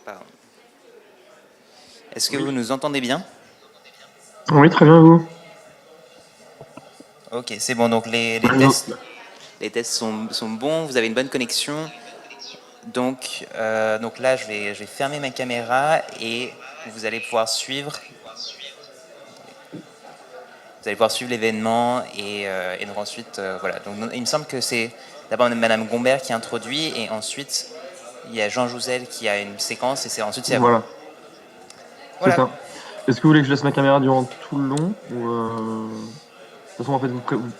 Pardon. Est-ce que vous nous entendez bien? Oui, très bien, vous. Ok, c'est bon, donc les tests sont bons, vous avez une bonne connexion. Donc là, je vais fermer ma caméra et vous allez pouvoir suivre. Vous allez pouvoir suivre l'événement et donc ensuite, voilà. Donc il me semble que c'est d'abord Madame Gombert qui introduit et ensuite il y a Jean Jouzel qui a une séquence et ensuite c'est à vous. Voilà. C'est Voilà. ça. Est-ce que vous voulez que je laisse ma caméra durant tout le long ou De toute façon, en fait,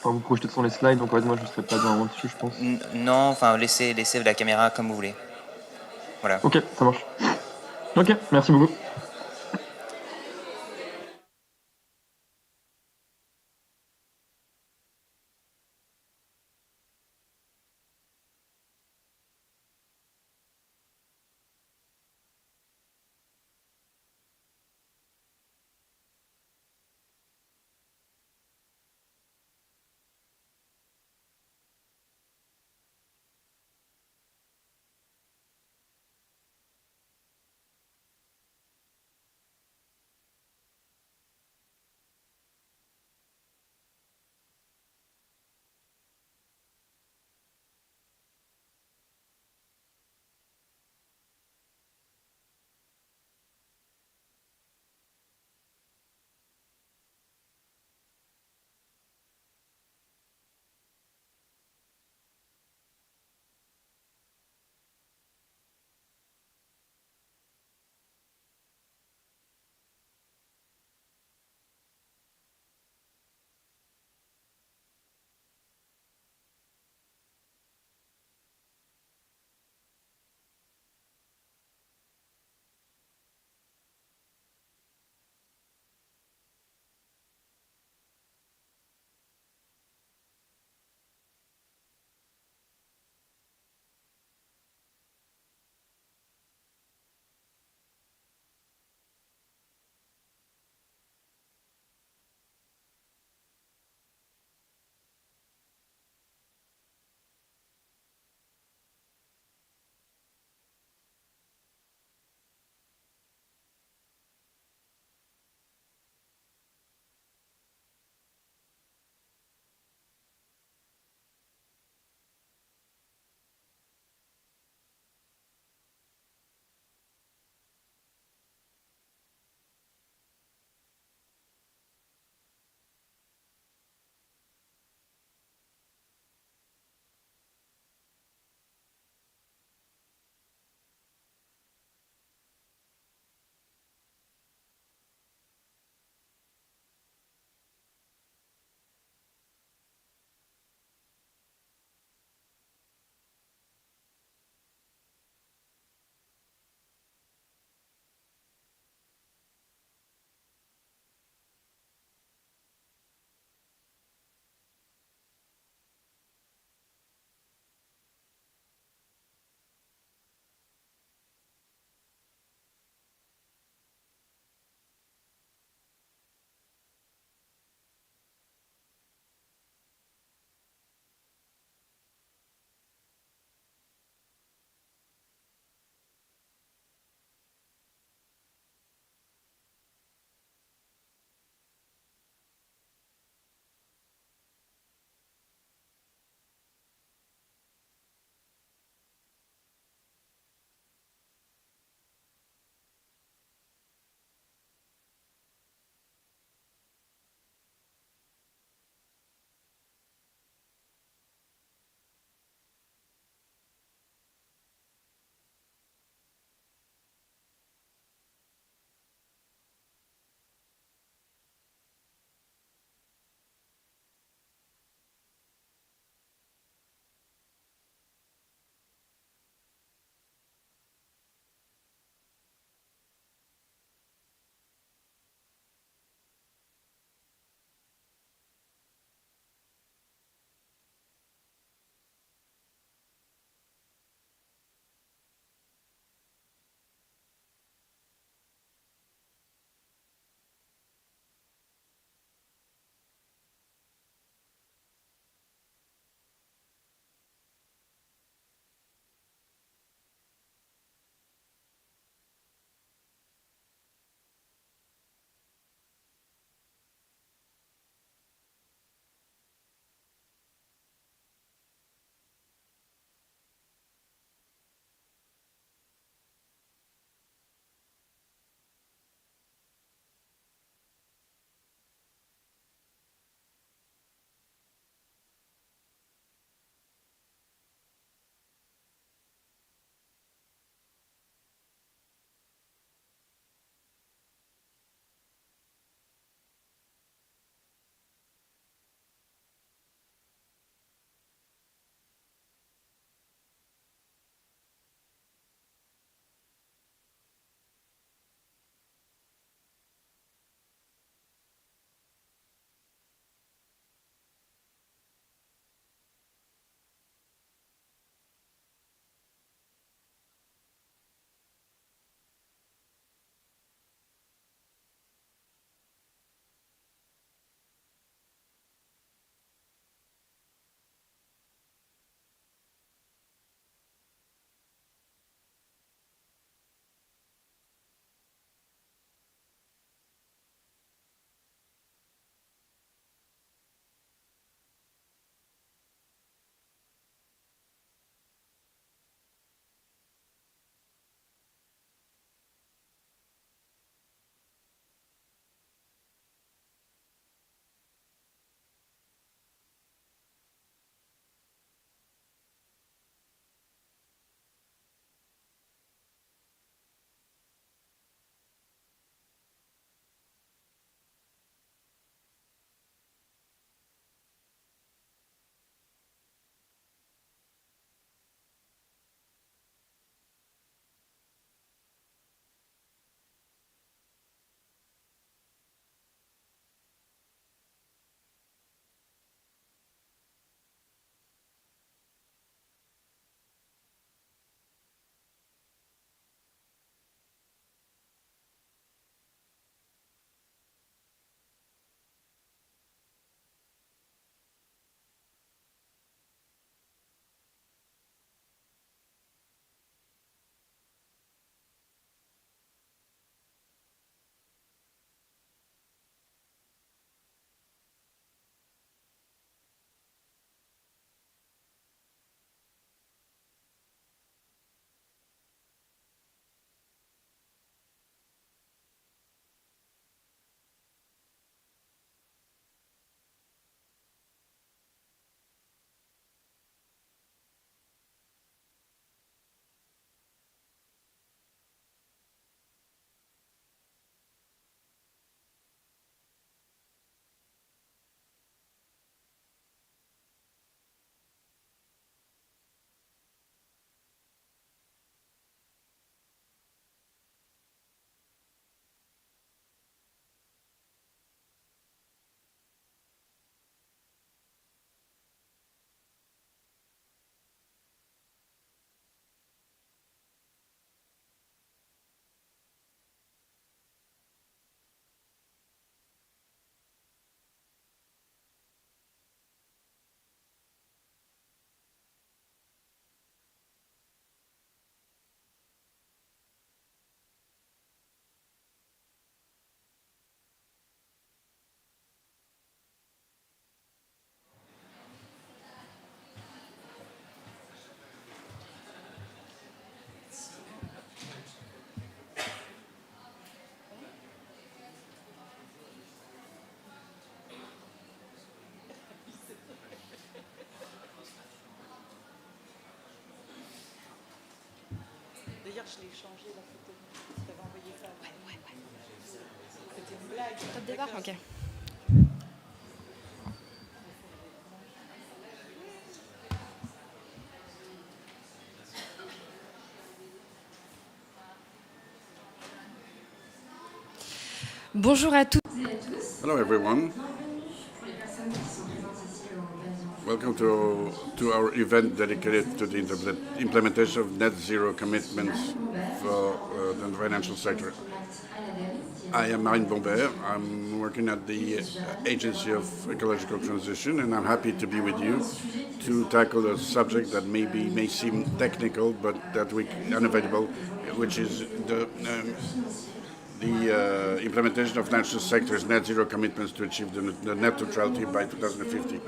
vous projetez sur les slides, donc en fait, moi, je ne serai pas vraiment dessus, je pense. Non, enfin, laissez la caméra comme vous voulez. Voilà. Ok, ça marche. Ok, merci beaucoup. cherche les changer la photo. Je t'avais envoyé ça. Ouais. C'était une blague. Top départ, ok. Bonjour à toutes et à tous. Hello everyone. Welcome to our event dedicated to the implementation of net zero commitments for the financial sector. I am Marine Bombert. I'm working at the Agency of Ecological Transition, and I'm happy to be with you to tackle a subject that may seem technical, but that we unavoidable, which is the implementation of financial sector's net zero commitments to achieve the net neutrality by 2050.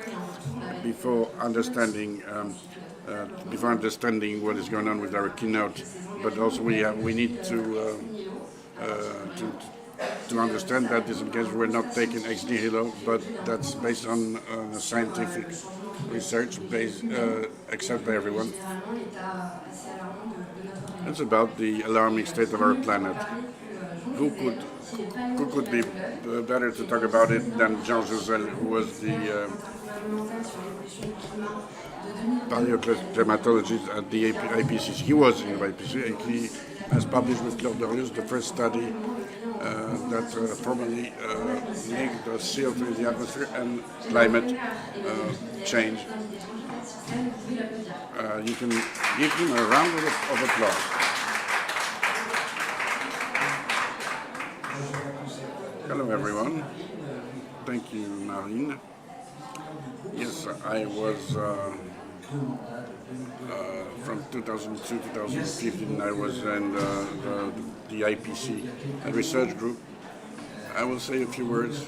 Before understanding what is going on with our keynote, but also we need to understand that this case we're not taking ex nihilo, but that's based on scientific research, accepted by everyone. It's about the alarming state of our planet. Who could be better to talk about it than Jean Jouzel, who was the paleoclimatologist at the IPCC. He was in the IPCC. He has published with Claude Dorius the first study that formally linked the CO2 in the atmosphere and climate change. You can give him a round of applause. Hello everyone. Thank you, Marine. Yes, I was from 2002 to 2015. I was in the IPC research group. I will say a few words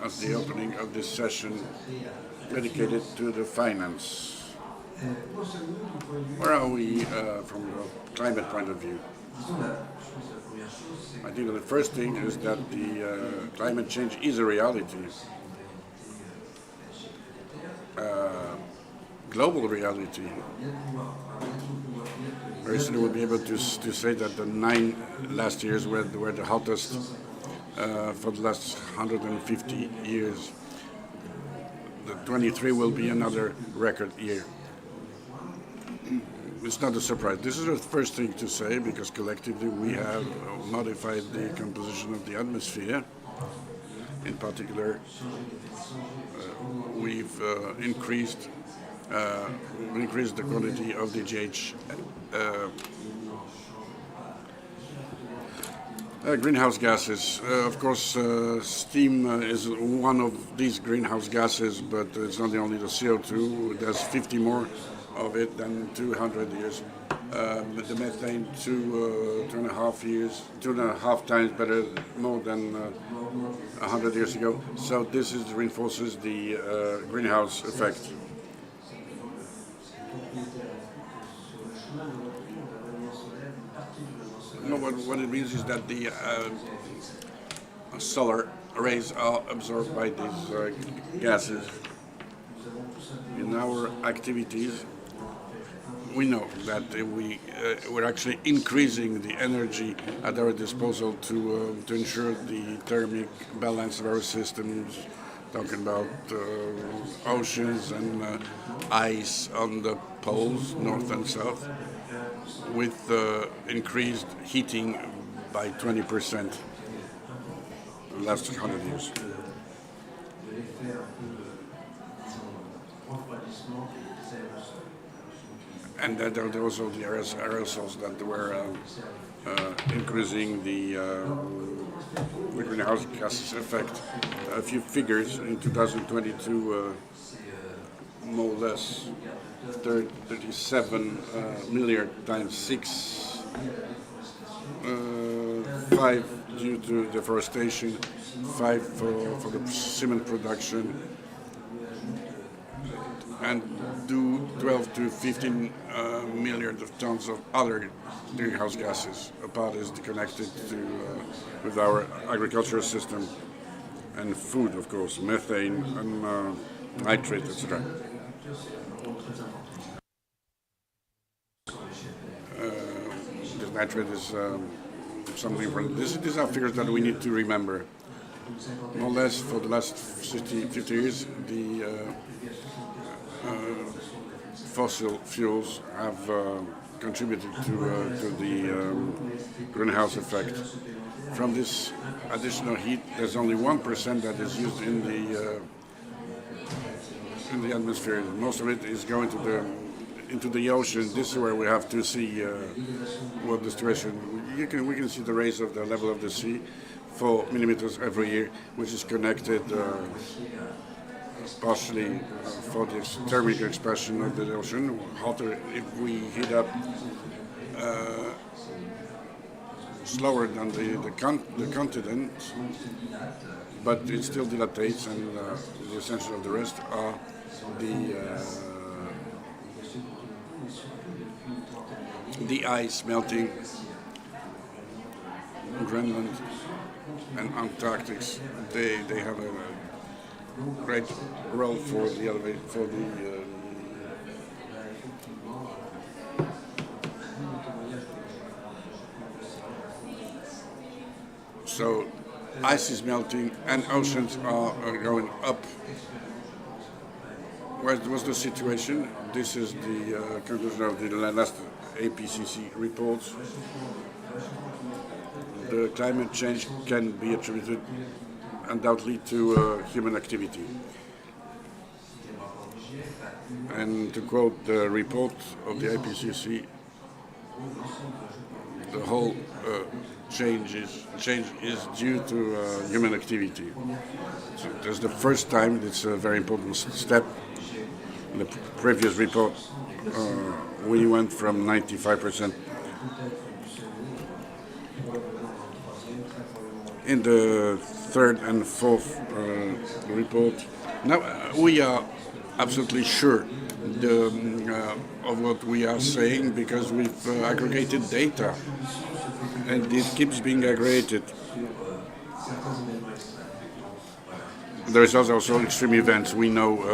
at the opening of this session dedicated to the finance. Where are we from a climate point of view? I think the first thing is that the climate change is a reality. Global reality. Very soon we'll be able to say that the 9 last years were the hottest for the last 150 years. The 23 will be another record year. It's not a surprise. This is the first thing to say because collectively we have modified the composition of the atmosphere. In particular, we've increased the quantity of the greenhouse gases. Of course, steam is one of these greenhouse gases, but it's not only the CO2. There's 50 more of it than 200 years. The methane, 2.5 times better, more than 100 years ago. So this reinforces the greenhouse effect. No, what it means is that the solar rays are absorbed by these gases. In our activities, we know that we're actually increasing the energy at our disposal to ensure the thermic balance of our systems, talking about oceans and ice on the poles, north and south, with increased heating by 20% in the last 100 years. And then there were also the aerosols that were increasing the greenhouse gas effect. A few figures in 2022, more or less 37 million times 6, 5 due to deforestation, 5 for the cement production, and do 12 to 15 million of tons of other greenhouse gases. A part is connected with our agricultural system and food, of course, methane and nitrate, etc. the nitrate is something important. These are figures that we need to remember. More or less, for the last 50 years, the fossil fuels have contributed to the greenhouse effect. From this additional heat, there's only 1% that is used in the atmosphere. Most of it is going into the ocean. This is where we have to see what the situation. We can see the rise of the level of the sea, 4 millimeters every year, which is connected partially for the thermic expansion of the ocean. Hotter if we heat up slower than the continent, but it still dilates, and the essential of the rest are the ice melting. Greenland and Antarctic, they have a great role for the so ice is melting and oceans are going up. What's the situation? This is the conclusion of the last APCC reports. The climate change can be attributed undoubtedly to human activity. And to quote the report of the IPCC, the whole change is due to human activity. So that's the first time. It's a very important step. In the previous report, we went from 95%. In the third and fourth report, now we are absolutely sure of what we are saying because we've aggregated data, and it keeps being aggregated. There is also extreme events. We know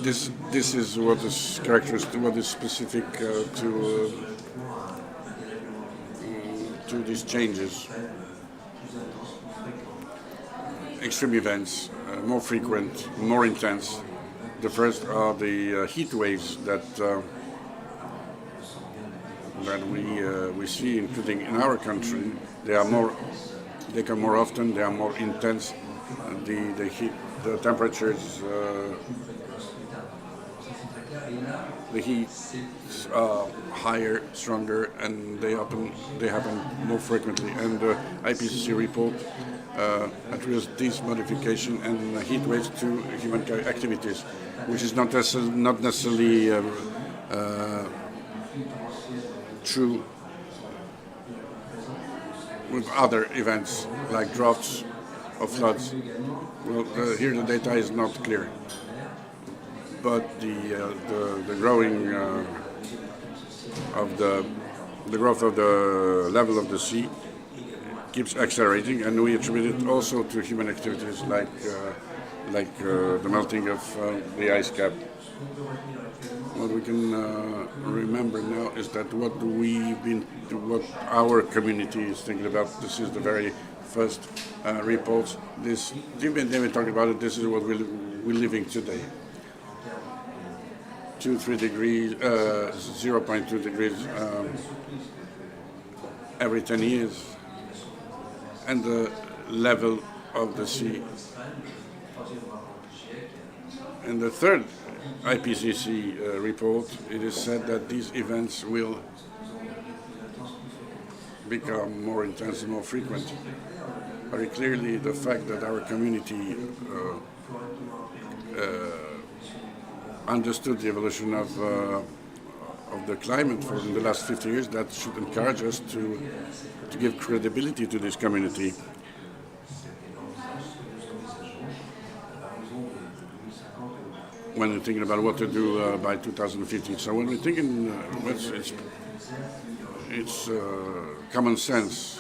this is what is characteristic, what is specific to these changes. Extreme events, more frequent, more intense. The first are the heat waves that we see, including in our country. They come more often. They are more intense. The temperatures, the heats are higher, stronger, and they happen more frequently. And the IPCC report attributes this modification and heat waves to human activities, which is not necessarily true with other events like droughts or floods. Well, here the data is not clear, but the growing of the growth of the level of the sea keeps accelerating, and we attribute it also to human activities like the melting of the ice cap. What we can remember now is that what our community is thinking about. This is the very first reports. David talked about it. This is what we're living today. 2-3 degrees, 0.2 degrees every 10 years. And the level of the sea. In the third IPCC report, it is said that these events will become more intense and more frequent. Very clearly, the fact that our community understood the evolution of the climate for in the last 50 years, that should encourage us to give credibility to this community. When we're thinking about what to do by 2050. So when we're thinking, it's common sense.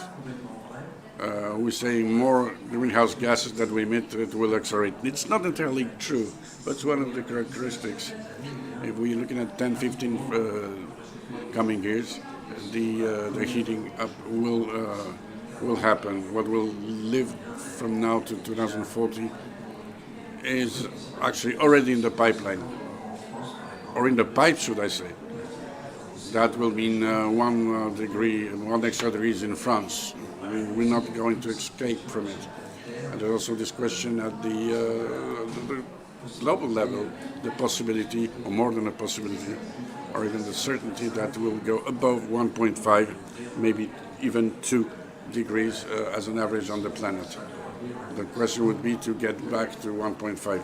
We're saying more greenhouse gases that we emit, it will accelerate. It's not entirely true, but it's one of the characteristics. If we're looking at 10, 15 coming years, the heating up will happen. What will live from now to 2040 is actually already in the pipeline, or in the pipe, should I say. That will mean 1 degree, 1 extra degrees in France. We're not going to escape from it. And there's also this question at the global level, the possibility, or more than a possibility, or even the certainty that we'll go above 1.5, maybe even 2 degrees as an average on the planet. The question would be to get back to 1.5.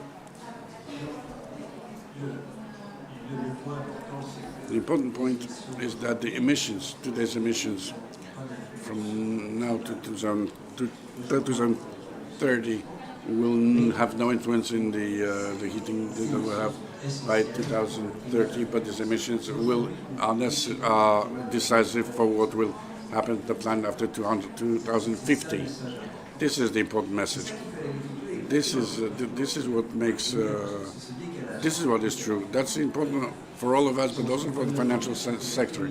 The important point is that the emissions, today's emissions, from now to 2030 will have no influence in the heating that we'll have by 2030, but these emissions are decisive for what will happen to the planet after 2050. This is the important message. This is what makes. This is what is true. That's important for all of us, but also for the financial sector.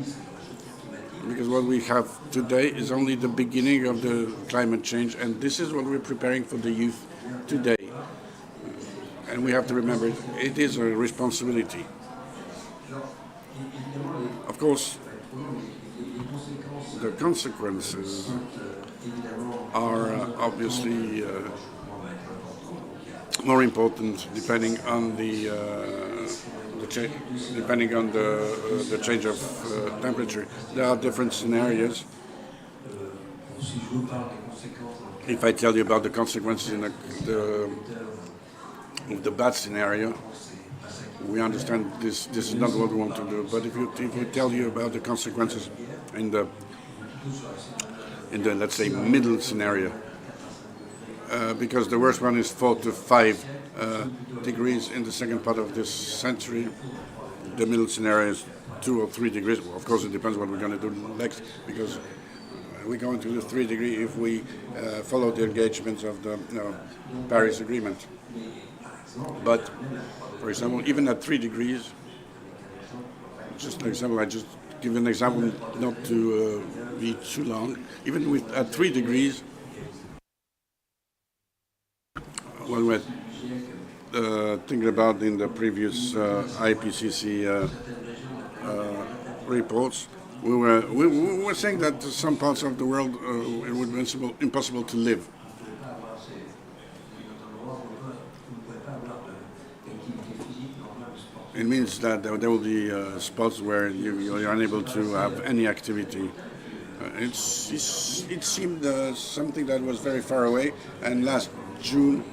Because what we have today is only the beginning of the climate change, and this is what we're preparing for the youth today. And we have to remember, it is a responsibility. Of course, the consequences are obviously more important depending on the change of temperature. There are different scenarios. If I tell you about the consequences in the bad scenario, we understand this is not what we want to do. But if we tell you about the consequences in the let's say middle scenario, because the worst one is 4 to 5 degrees in the second part of this century. The middle scenario is 2 or 3 degrees. Well, of course, it depends what we're going to do next, because we're going to do 3 degrees if we follow the engagements of the Paris Agreement. But, for example, even at 3 degrees, just an example, I just give an example not to be too long. Even at 3 degrees, what we're thinking about in the previous IPCC reports, we were saying that some parts of the world it would be impossible to live. It means that there will be spots where you're unable to have any activity. It seemed something that was very far away, and last June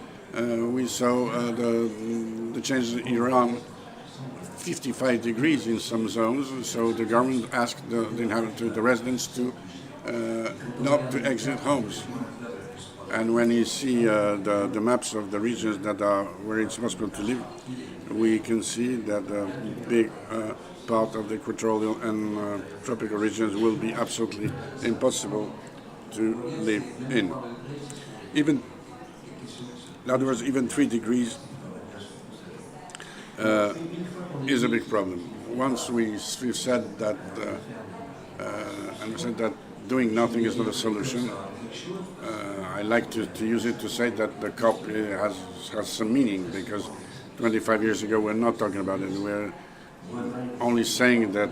we saw the changes in Iran, 55 degrees in some zones, so the government asked the residents to not to exit homes. And when you see the maps of the regions that are where it's possible to live, we can see that a big part of the equatorial and tropical regions will be absolutely impossible to live in. In other words, even 3 degrees is a big problem. Once we've said that, doing nothing is not a solution, I like to use it to say that the COP has some meaning, because 25 years ago we're not talking about it. We're only saying that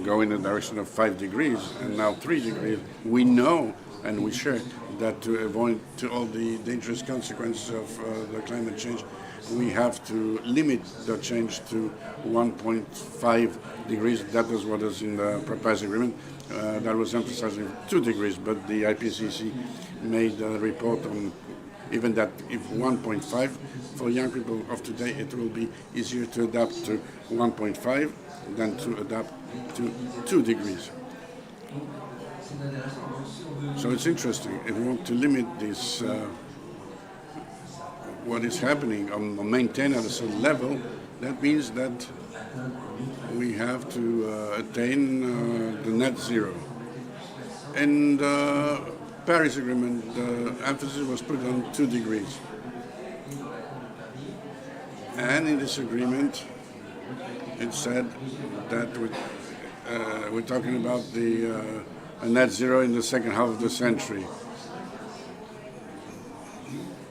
go in the direction of 5 degrees, and now 3 degrees. We know and we share that to avoid all the dangerous consequences of the climate change, we have to limit the change to 1.5 degrees. That was what is in the Paris Agreement. That was emphasizing 2 degrees, but the IPCC made a report on even that if 1.5, for young people of today, it will be easier to adapt to 1.5 than to adapt to 2 degrees. So it's interesting. If we want to limit this, what is happening, or maintain at a certain level, that means that we have to attain the net zero. And Paris Agreement, the emphasis was put on 2 degrees. And in this agreement, it said that we're talking about the net zero in the second half of the century.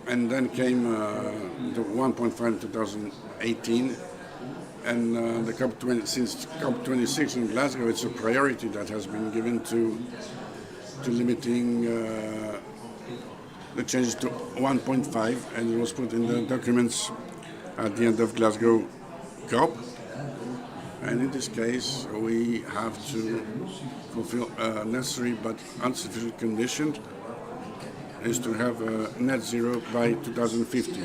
And then came the 1.5 in 2018, and the since COP26 in Glasgow, it's a priority that has been given to limiting the changes to 1.5, and it was put in the documents at the end of Glasgow COP. And in this case, we have to fulfill a necessary but insufficient condition is to have a net zero by 2050.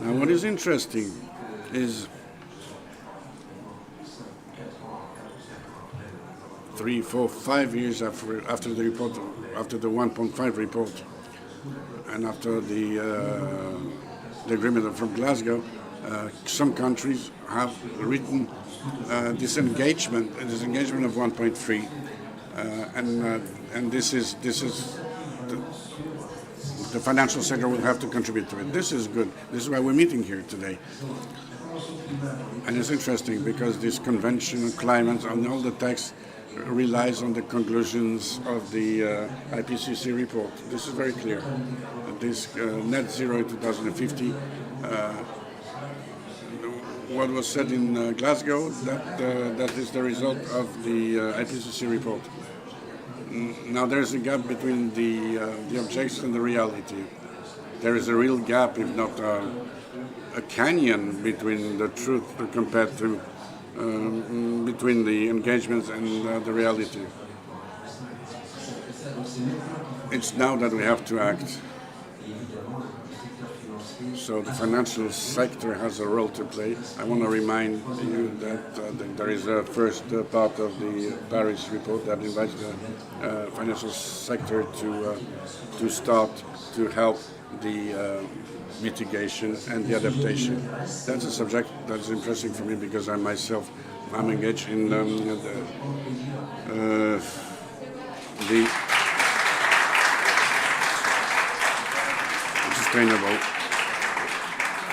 Now, what is interesting is 3, 4, 5 years after the report, after the 1.5 report, and after the agreement from Glasgow, some countries have written disengagement of 1.3, and this is the financial sector will have to contribute to it. This is good. This is why we're meeting here today. And it's interesting because this convention on climate and all the text relies on the conclusions of the IPCC report. This is very clear. This net zero in 2050, what was said in Glasgow, that is the result of the IPCC report. Now there's a gap between the objectives and the reality. There is a real gap, if not a canyon, between the truth compared to between the engagements and the reality. It's now that we have to act. So the financial sector has a role to play. I want to remind you that there is a first part of the Paris report that invites the financial sector to start to help the mitigation and the adaptation. That's a subject that's interesting for me because I'm engaged in the sustainable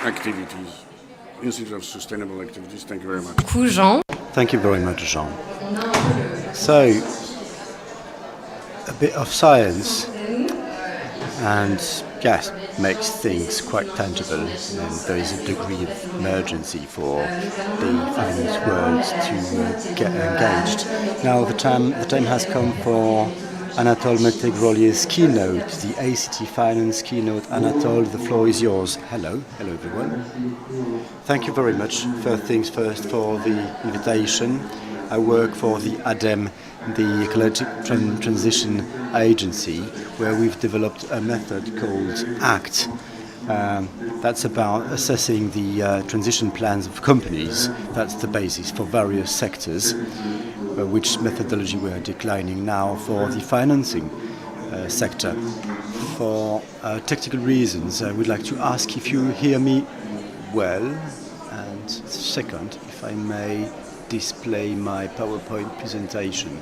activities, Institute of Sustainable Activities. Thank you very much. Jean. Thank you very much, Jean. So, a bit of science and yes, makes things quite tangible, and there is a degree of emergency for the finance world to get engaged. Now the time has come for Anatole Metegrolier's keynote, the ACT Finance keynote. Anatole, the floor is yours. Hello everyone. Thank you very much, first things first, for the invitation. I work for the ADEME, the Ecological Transition Agency, where we've developed a method called ACT. That's about assessing the transition plans of companies. That's the basis for various sectors, which methodology we are declining now for the financing sector. For technical reasons, I would like to ask if you hear me well, and second, if I may display my PowerPoint presentation.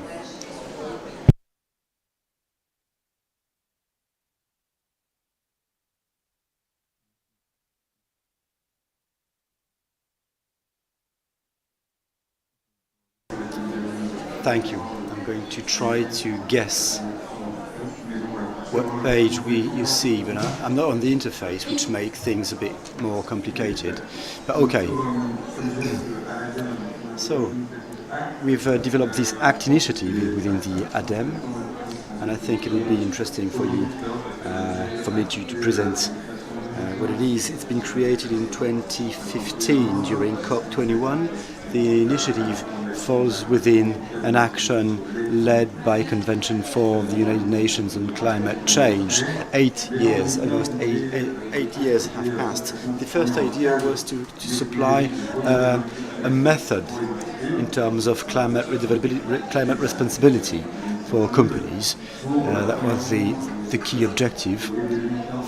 Thank you. I'm going to try to guess what page you see, but I'm not on the interface, which makes things a bit more complicated. But okay. So, we've developed this ACT initiative within the ADEME, and I think it would be interesting for you, for me to present what it is. It's been created in 2015 during COP28. The initiative falls within an action led by Convention for the United Nations on Climate Change. 8 years, almost eight years have passed. The first idea was to supply a method in terms of climate responsibility for companies. That was the key objective.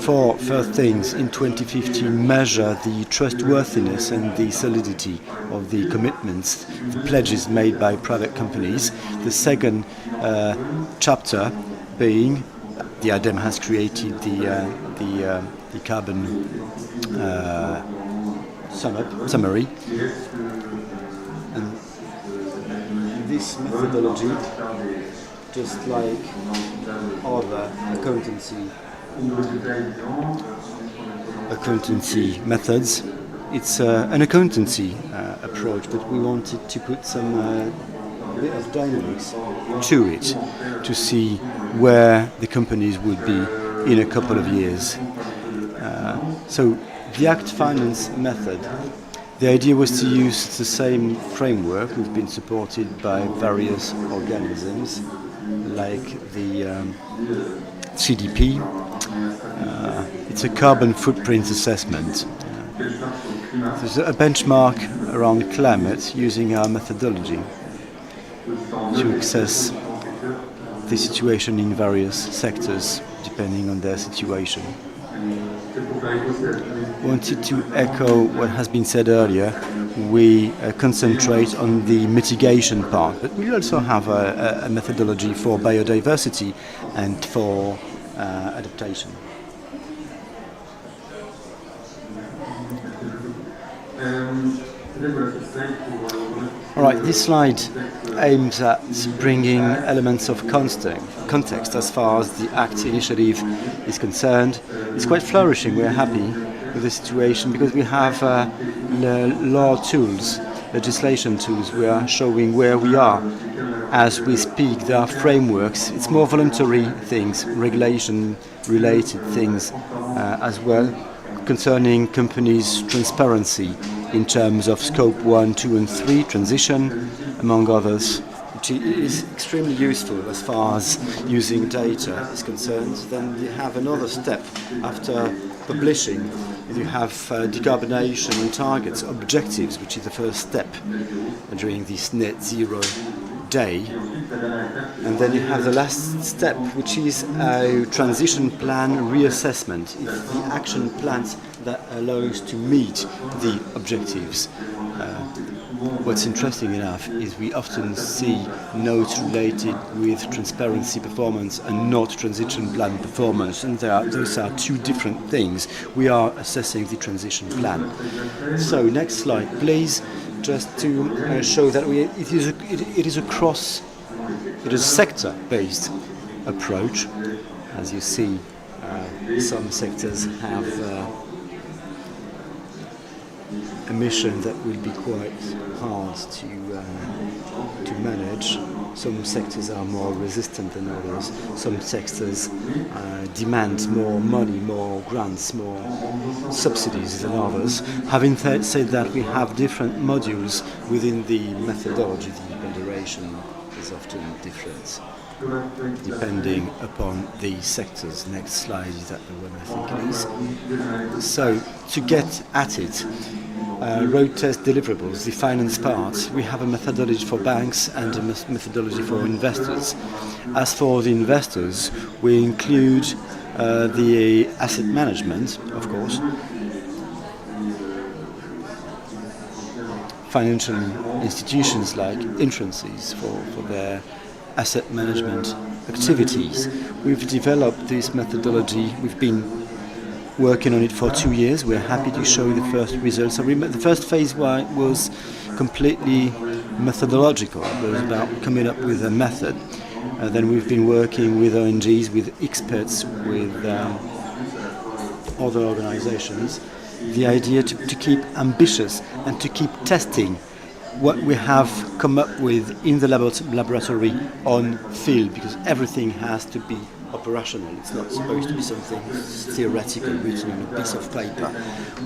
For first things, in 2015, measure the trustworthiness and the solidity of the commitments, the pledges made by private companies. The second chapter being, the ADEME has created the carbon summary. this methodology, just like other accountancy methods, it's an accountancy approach, but we wanted to put some bit of dynamics to it to see where the companies would be in a couple of years. So the Act Finance method, the idea was to use the same framework. We've been supported by various organisms like the CDP. It's a carbon footprint assessment. There's a benchmark around climate using our methodology to assess the situation in various sectors depending on their situation. Wanted to echo what has been said earlier. We concentrate on the mitigation part, but we also have a methodology for biodiversity and for adaptation. All right, this slide aims at bringing elements of context as far as the ACT initiative is concerned. It's quite flourishing. We're happy with the situation because we have law tools, legislation tools. We are showing where we are as we speak. There are frameworks. It's more voluntary things, regulation-related things as well, concerning companies' transparency in terms of scope 1, 2 and 3 transition, among others, which is extremely useful as far as using data is concerned. Then you have another step after publishing. You have decarbonization targets, objectives, which is the first step during this net zero day. And then you have the last step, which is a transition plan reassessment. It's the action plans that allow us to meet the objectives. What's interesting enough is we often see notes related with transparency performance and not transition plan performance, and those are two different things. We are assessing the transition plan. So next slide, please, just to show that it is a sector-based approach. As you see, some sectors have emission that will be quite hard to manage. Some sectors are more resistant than others. Some sectors demand more money, more grants, more subsidies than others. Having said that, we have different modules within the methodology. The ponderation is often different depending upon the sectors. Next slide, is that the one I think it is? So, to get at it, road test deliverables, the finance part, we have a methodology for banks and a methodology for investors. As for the investors, we include the asset management, of course, financial institutions like insurances for their asset management activities. We've developed this methodology. We've been working on it for 2 years. We're happy to show the first results. The first phase was completely methodological. It was about coming up with a method. Then we've been working with ONGs, with experts, with other organizations. The idea to keep ambitious and to keep testing what we have come up with in the laboratory on field, because everything has to be operational. It's not supposed to be something theoretical written on a piece of paper.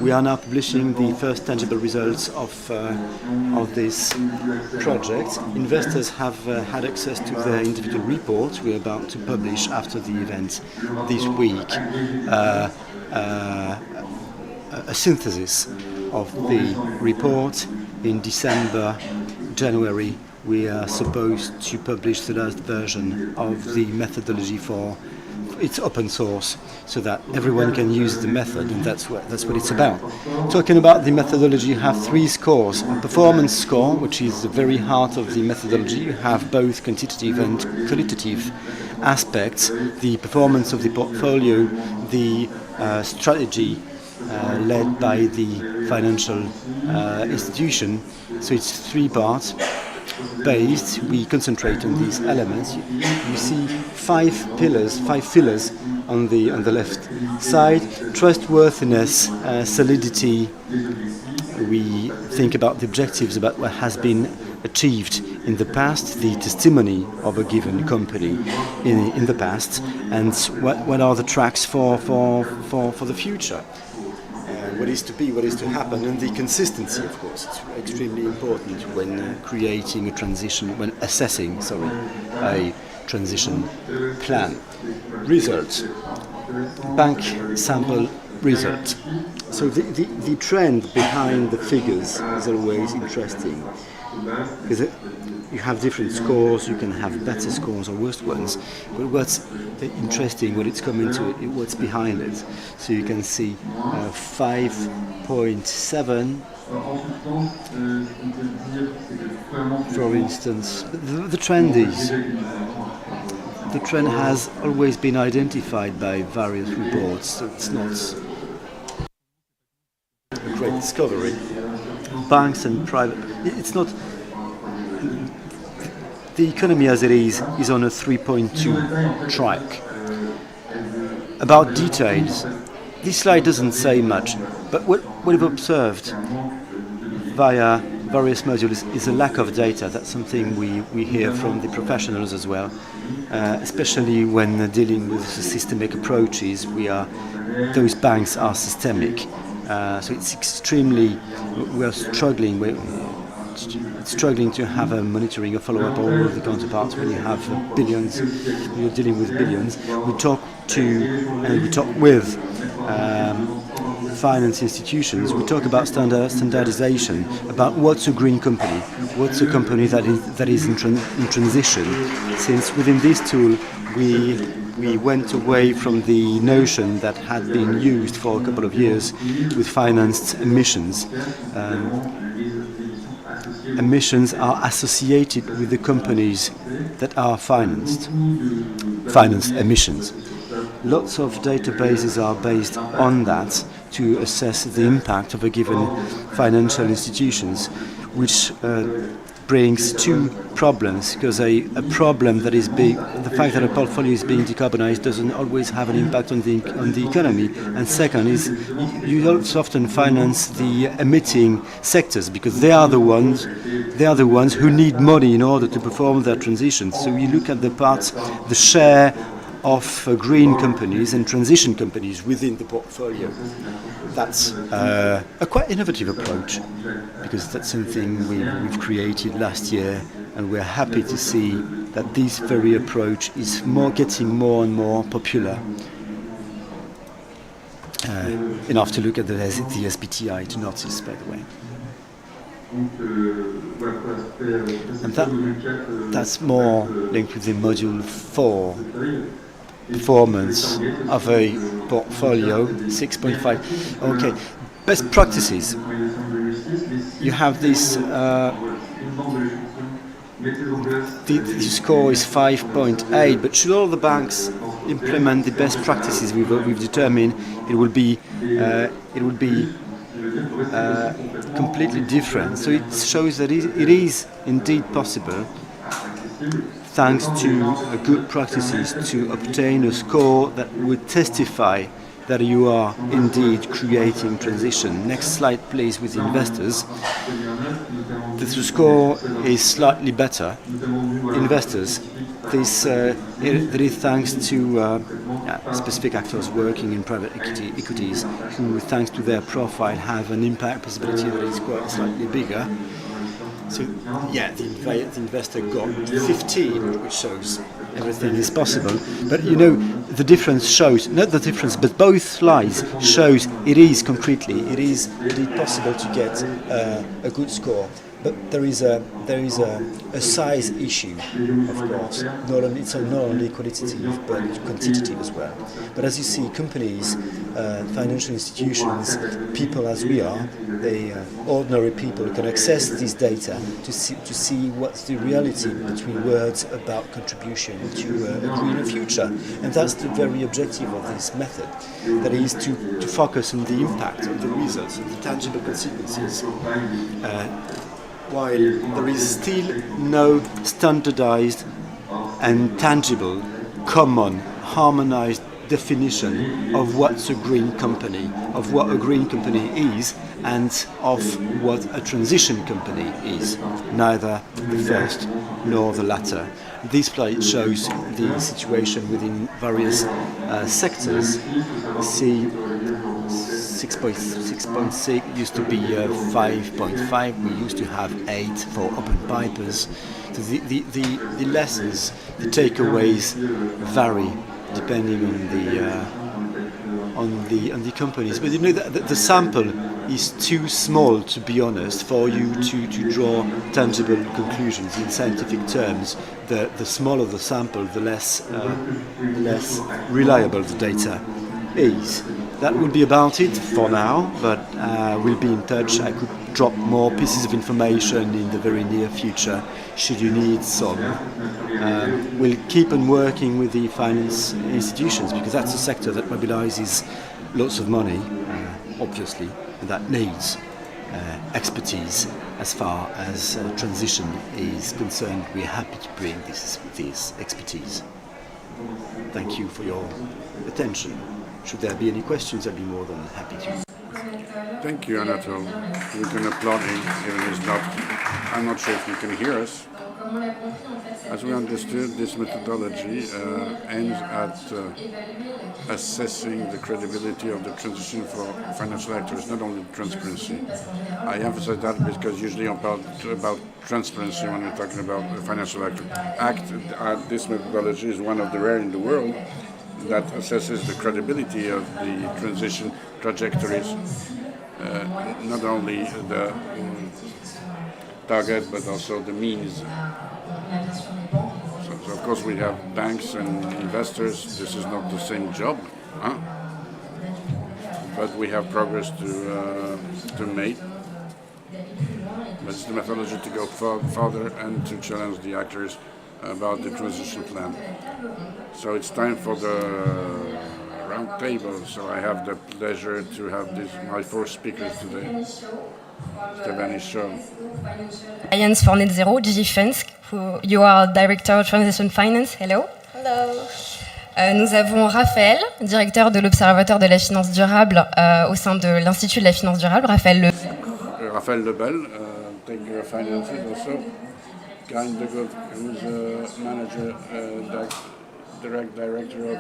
We are now publishing the first tangible results of this project. Investors have had access to their individual reports. We're about to publish after the event this week a synthesis of the report. In December, January, we are supposed to publish the last version of the methodology for it's open source, so that everyone can use the method, and that's what it's about. Talking about the methodology, you have 3 scores. A performance score, which is the very heart of the methodology. You have both quantitative and qualitative aspects. The performance of the portfolio, the strategy led by the financial institution. So it's 3 parts. based, we concentrate on these elements. You see five pillars on the left side: trustworthiness, solidity. We think about the objectives, about what has been achieved in the past, the testimony of a given company in the past, and what are the tracks for the future. What is to be, what is to happen, and the consistency, of course, it's extremely important when creating a transition, when assessing, a transition plan. Results, bank sample result. So the trend behind the figures is always interesting, because you have different scores, you can have better scores or worse ones, but what's interesting, what it's coming to, what's behind it. So you can see 5.7, for instance. The trend has always been identified by various reports, so it's not a great discovery. Banks and private, it's not. The economy as it is on a 3.2 track. About details, this slide doesn't say much, but what we've observed via various modules is a lack of data. That's something we hear from the professionals as well, especially when dealing with systemic approaches. Those banks are systemic, so it's extremely, we're struggling to have a monitoring, a follow-up of all of the counterparts when you have billions, when you're dealing with billions. We talk with finance institutions. We talk about standardization, about what's a green company, what's a company that is in transition. Since within this tool we went away from the notion that had been used for a couple of years with financed emissions. Emissions are associated with the companies that are financed emissions. Lots of databases are based on that to assess the impact of a given financial institutions, which brings two problems, because a problem that is big, the fact that a portfolio is being decarbonized doesn't always have an impact on the economy, and second is you also often finance the emitting sectors, because they are the ones who need money in order to perform their transition. So you look at the share of green companies and transition companies within the portfolio. That's a quite innovative approach, because that's something we've created last year, and we're happy to see that this very approach is getting more and more popular. Enough to look at the SBTI to notice, by the way. And that's more linked with the module 4. Performance of a portfolio, 6.5. Okay, best practices. You have this, the score is 5.8, but should all the banks implement the best practices we've determined, it will be completely different. So it shows that it is indeed possible, thanks to good practices, to obtain a score that would testify that you are indeed creating transition. Next slide, please, with investors. The score is slightly better. Investors, that is thanks to specific actors working in private equities, who, thanks to their profile, have an impact possibility that is quite slightly bigger. So, yeah, the investor got 15, which shows everything is possible. But you know, the difference shows, not the difference, but both slides shows it is indeed possible to get a good score. But there is a size issue, of course. It's not only qualitative but quantitative as well. But as you see, companies, financial institutions, people as we are, ordinary people can access this data to see what's the reality between words about contribution to a greener future. And that's the very objective of this method. That is to focus on the impact, on the results, on the tangible consequences. while there is still no standardized and tangible, common, harmonized definition of what's a green company, of what a green company is, and of what a transition company is, neither the first nor the latter. This slide shows the situation within various sectors. See, 6.6 used to be 5.5. We used to have 8 for open pipers. So the lessons, the takeaways vary depending on the companies. But you know the sample is too small, to be honest, for you to draw tangible conclusions in scientific terms. The smaller the sample, the less reliable the data is. That would be about it for now, but we'll be in touch. I could drop more pieces of information in the very near future, should you need some. We'll keep on working with the finance institutions, because that's a sector that mobilizes lots of money, obviously, and that needs expertise. As far as transition is concerned, we're happy to bring this expertise. Thank you for your attention. Should there be any questions, I'd be more than happy to. Thank you, Anatole. We can applaud him, even if not. I'm not sure if you can hear us. As we understood, this methodology aims at assessing the credibility of the transition for financial actors, not only transparency. I emphasize that because usually about transparency when we're talking about the financial actor. This methodology is one of the rare in the world that assesses the credibility of the transition trajectories, not only the target but also the means. So of course we have banks and investors. This is not the same job, but we have progress to make. But it's the methodology to go further and to challenge the actors about the transition plan. So it's time for the round table. So I have the pleasure to have my 4 speakers today. Stéphanie Shaw. Alliance for Net Zero, DG Funds. You are Director of Transition Finance. Hello. Hello. Nous avons Raphaël, directeur de l'Observatoire de la finance durable au sein de l'Institut de la finance durable. Raphaël Lebel, taking care of finances also. Karin de Gaulle, who's a manager, direct director of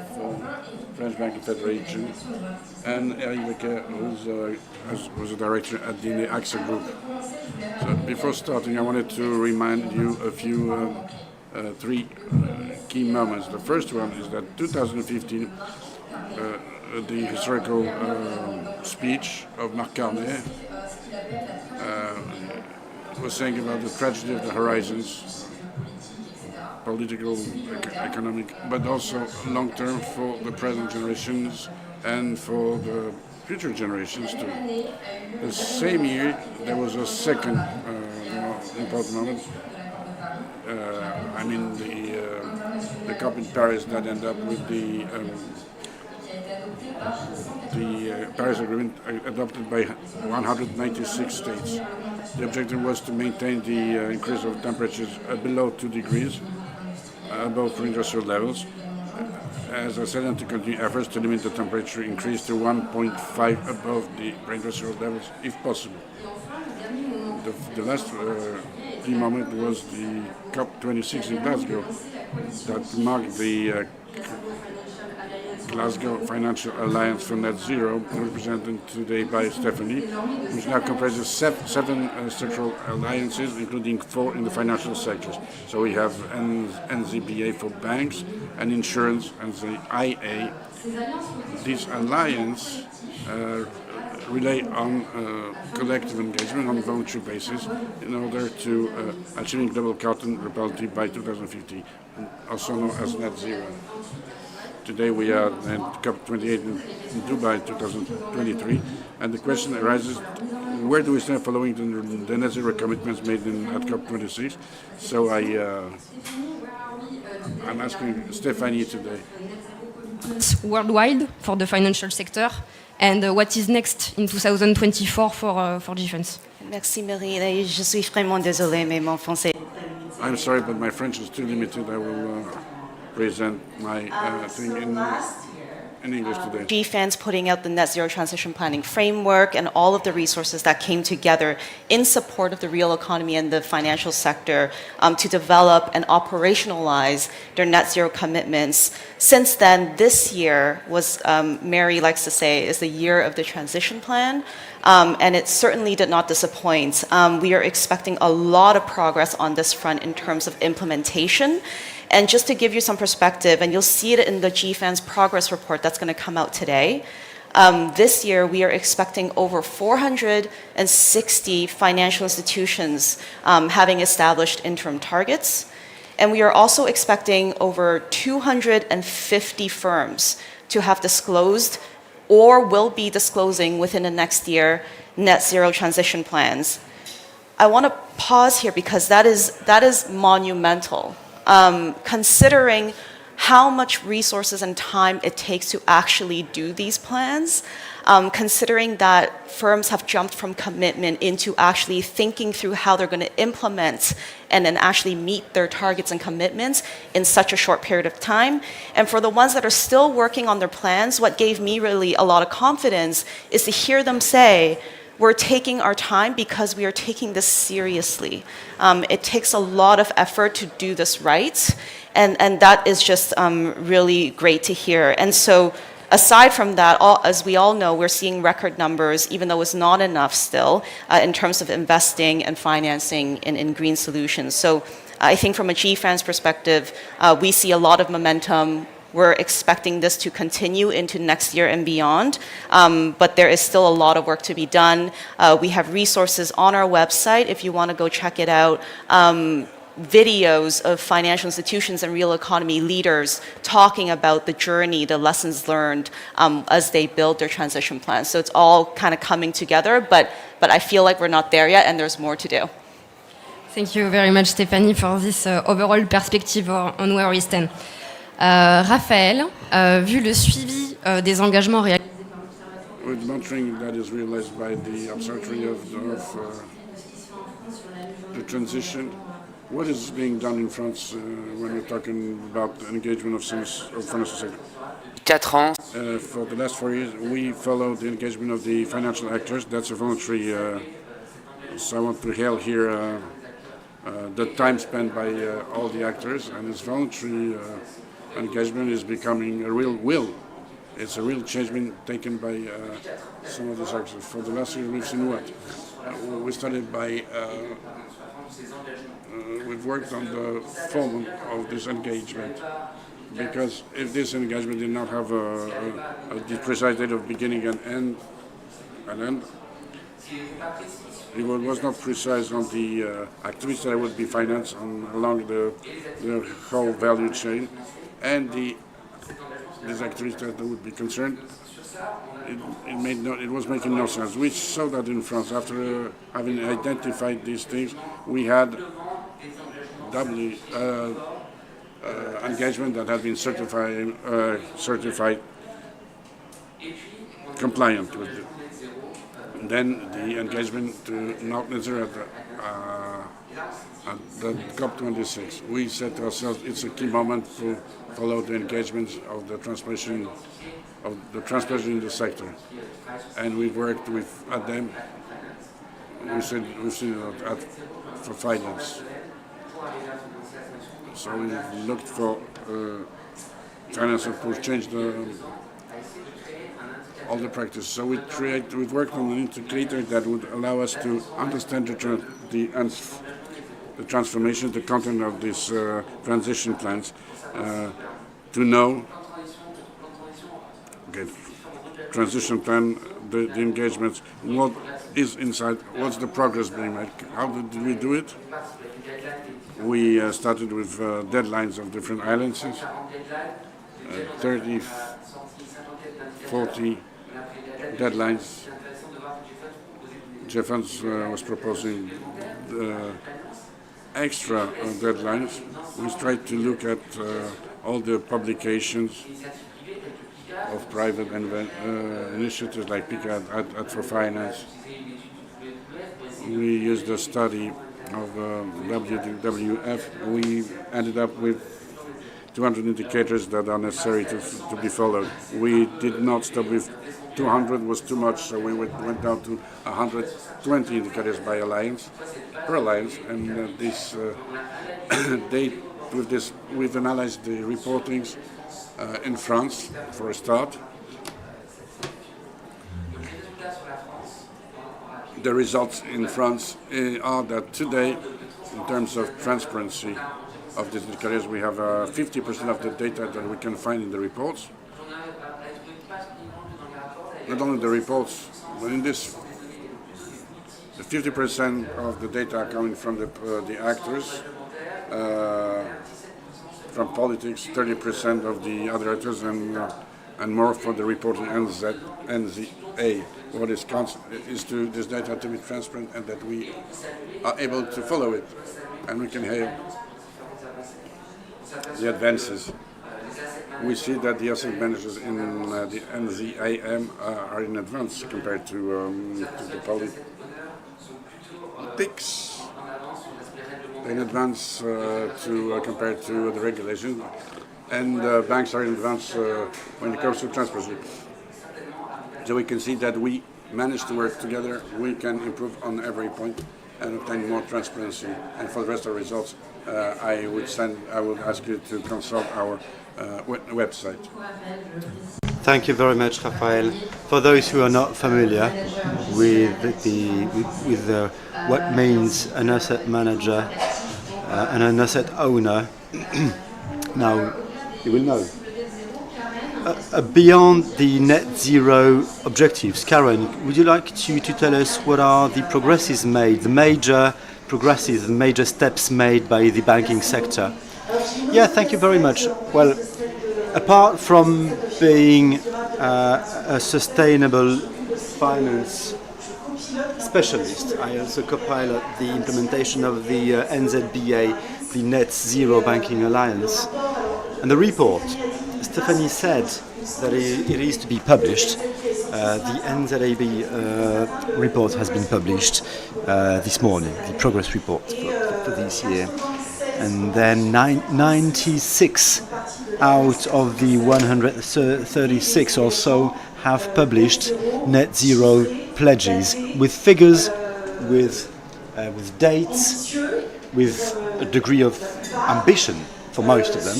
French Banking Federation, and Eric Becker, who's a director at the AXA Group. So before starting, I wanted to remind you a few 3 key moments. The first one is that 2015, the historical speech of Marc Carnet was saying about the tragedy of the horizons, political, economic, but also long-term for the present generations and for the future generations too. The same year, there was a second important moment. I mean the COP in Paris that ended up with the Paris Agreement adopted by 196 states. The objective was to maintain the increase of temperatures below 2 degrees above pre-industrial levels. As I said, and to continue efforts to limit the temperature increase to 1.5 above the pre-industrial levels, if possible. The last key moment was the COP26 in Glasgow that marked the Glasgow Financial Alliance for Net Zero, represented today by Stephanie, which now comprises 7 sectoral alliances, including 4 in the financial sectors. So we have NZBA for banks and insurance and the IA. This alliance rely on collective engagement on a voluntary basis in order to achieving global carbon neutrality by 2050, also known as net zero. Today we are at COP28 in Dubai 2023, and the question arises, where do we stand following the net zero commitments made at COP26? So I'm asking Stephanie today. Worldwide for the financial sector, and what is next in 2024 for defense? Merci Marie. Je suis vraiment désolée, mais mon français. I'm sorry, but my French is too limited. I will present my thing in English today. GFAN's putting out the Net Zero Transition Planning Framework and all of the resources that came together in support of the real economy and the financial sector to develop and operationalize their net zero commitments. Since then, this year was, Mary likes to say, is the year of the transition plan. And it certainly did not disappoint. We are expecting a lot of progress on this front in terms of implementation. And just to give you some perspective, and you'll see it in the GFAN's progress report that's going to come out today, this year we are expecting over 460 financial institutions having established interim targets. And we are also expecting over 250 firms to have disclosed or will be disclosing within the next year net zero transition plans. I want to pause here because that is monumental. Considering how much resources and time it takes to actually do these plans, considering that firms have jumped from commitment into actually thinking through how they're going to implement and then actually meet their targets and commitments in such a short period of time. And for the ones that are still working on their plans, what gave me really a lot of confidence is to hear them say, we're taking our time because we are taking this seriously. It takes a lot of effort to do this right, and that is just really great to hear. And so aside from that, as we all know, we're seeing record numbers, even though it's not enough still, in terms of investing and financing in green solutions. So I think from a GFAN's perspective, we see a lot of momentum. We're expecting this to continue into next year and beyond, but there is still a lot of work to be done. We have resources on our website if you want to go check it out. Videos of financial institutions and real economy leaders talking about the journey, the lessons learned as they build their transition plans. So it's all kind of coming together, but I feel like we're not there yet and there's more to do. Thank you very much, Stéphanie, for this overall perspective on where we stand. Raphaël, vu le suivi des engagements réalisés with monitoring that is realized by the Observatory of the transition, what is being done in France when you're talking about the engagement of financial sector? 4 ans. For the last 4 years, we follow the engagement of the financial actors. That's a voluntary, so I want to hail here the time spent by all the actors, and this voluntary engagement is becoming a real will. It's a real change being taken by some of these actors. For the last year, we've seen what? We started by, we've worked on the form of this engagement, because if this engagement did not have a precise date of beginning and end, it was not precise on the activities that would be financed along the whole value chain, and these activities that would be concerned, it was making no sense. We saw that in France. After having identified these things, we had doubly engagement that had been certified compliant with it. And then the engagement to not necessarily at the COP26. We said to ourselves, it's a key moment to follow the engagements of the transformation in the sector, and we've worked at them. We've seen it for finance. So we looked for finance to change all the practice. So we've worked on an indicator that would allow us to understand the transformation, the content of these transition plans, to know, transition plan, the engagements, what is inside, what's the progress being made, how did we do it? We started with deadlines of different islands, 30, 40 deadlines. Jeffans was proposing extra deadlines. We tried to look at all the publications of private initiatives like PICA at for Finance. we used a study of WWF. We ended up with 200 indicators that are necessary to be followed. We did not stop with 200, was too much, so we went down to 120 indicators per alliance, and this we've analyzed the reportings in France for a start. The results in France are that today, in terms of transparency of these indicators, we have 50% of the data that we can find in the reports. Not only the reports, but in this, the 50% of the data are coming from the actors, from politics, 30% of the other actors, and more for the reporting NZA. What is to this data to be transparent and that we are able to follow it, and we can have the advances. We see that the asset managers in the NZAM are in advance compared to the politics. In advance compared to the regulation, and banks are in advance when it comes to transparency. So we can see that we manage to work together. We can improve on every point and obtain more transparency. And for the rest of the results, I would ask you to consult our website. Thank you very much, Raphael. For those who are not familiar with what means an asset manager and an asset owner, now you will know. Beyond the net zero objectives, Karen, would you like to tell us what are the progresses made, the major progresses, the major steps made by the banking sector? Yeah, thank you very much. Well, apart from being a sustainable finance specialist, I also co-pilot the implementation of the NZBA, the Net Zero Banking Alliance. And the report, Stephanie said that it is to be published. The NZAB report has been published this morning, the progress report for this year. And then 96 out of the 136 or so have published net zero pledges with figures, with dates, with a degree of ambition for most of them,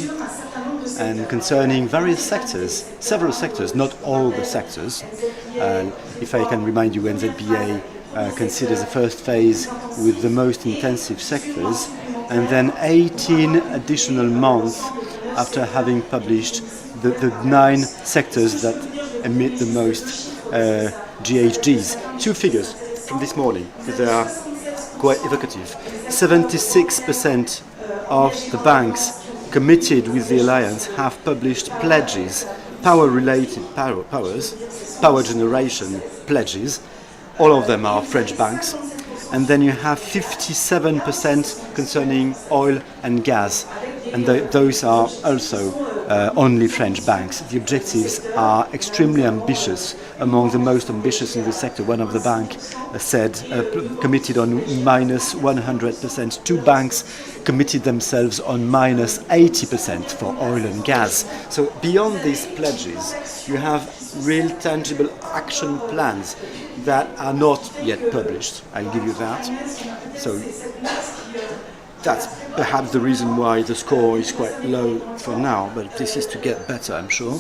and concerning various sectors, several sectors, not all the sectors. If I can remind you, NZBA considers the first phase with the most intensive sectors, and then 18 additional months after having published the 9 sectors that emit the most GHGs. 2 figures from this morning, because they are quite evocative. 76% of the banks committed with the Alliance have published pledges, power-related power generation pledges. All of them are French banks. And then you have 57% concerning oil and gas, and those are also only French banks. The objectives are extremely ambitious, among the most ambitious in the sector. One of the banks said committed on -100%. 2 banks committed themselves on -80% for oil and gas. So beyond these pledges, you have real tangible action plans that are not yet published. I'll give you that. So that's perhaps the reason why the score is quite low for now, but this is to get better, I'm sure,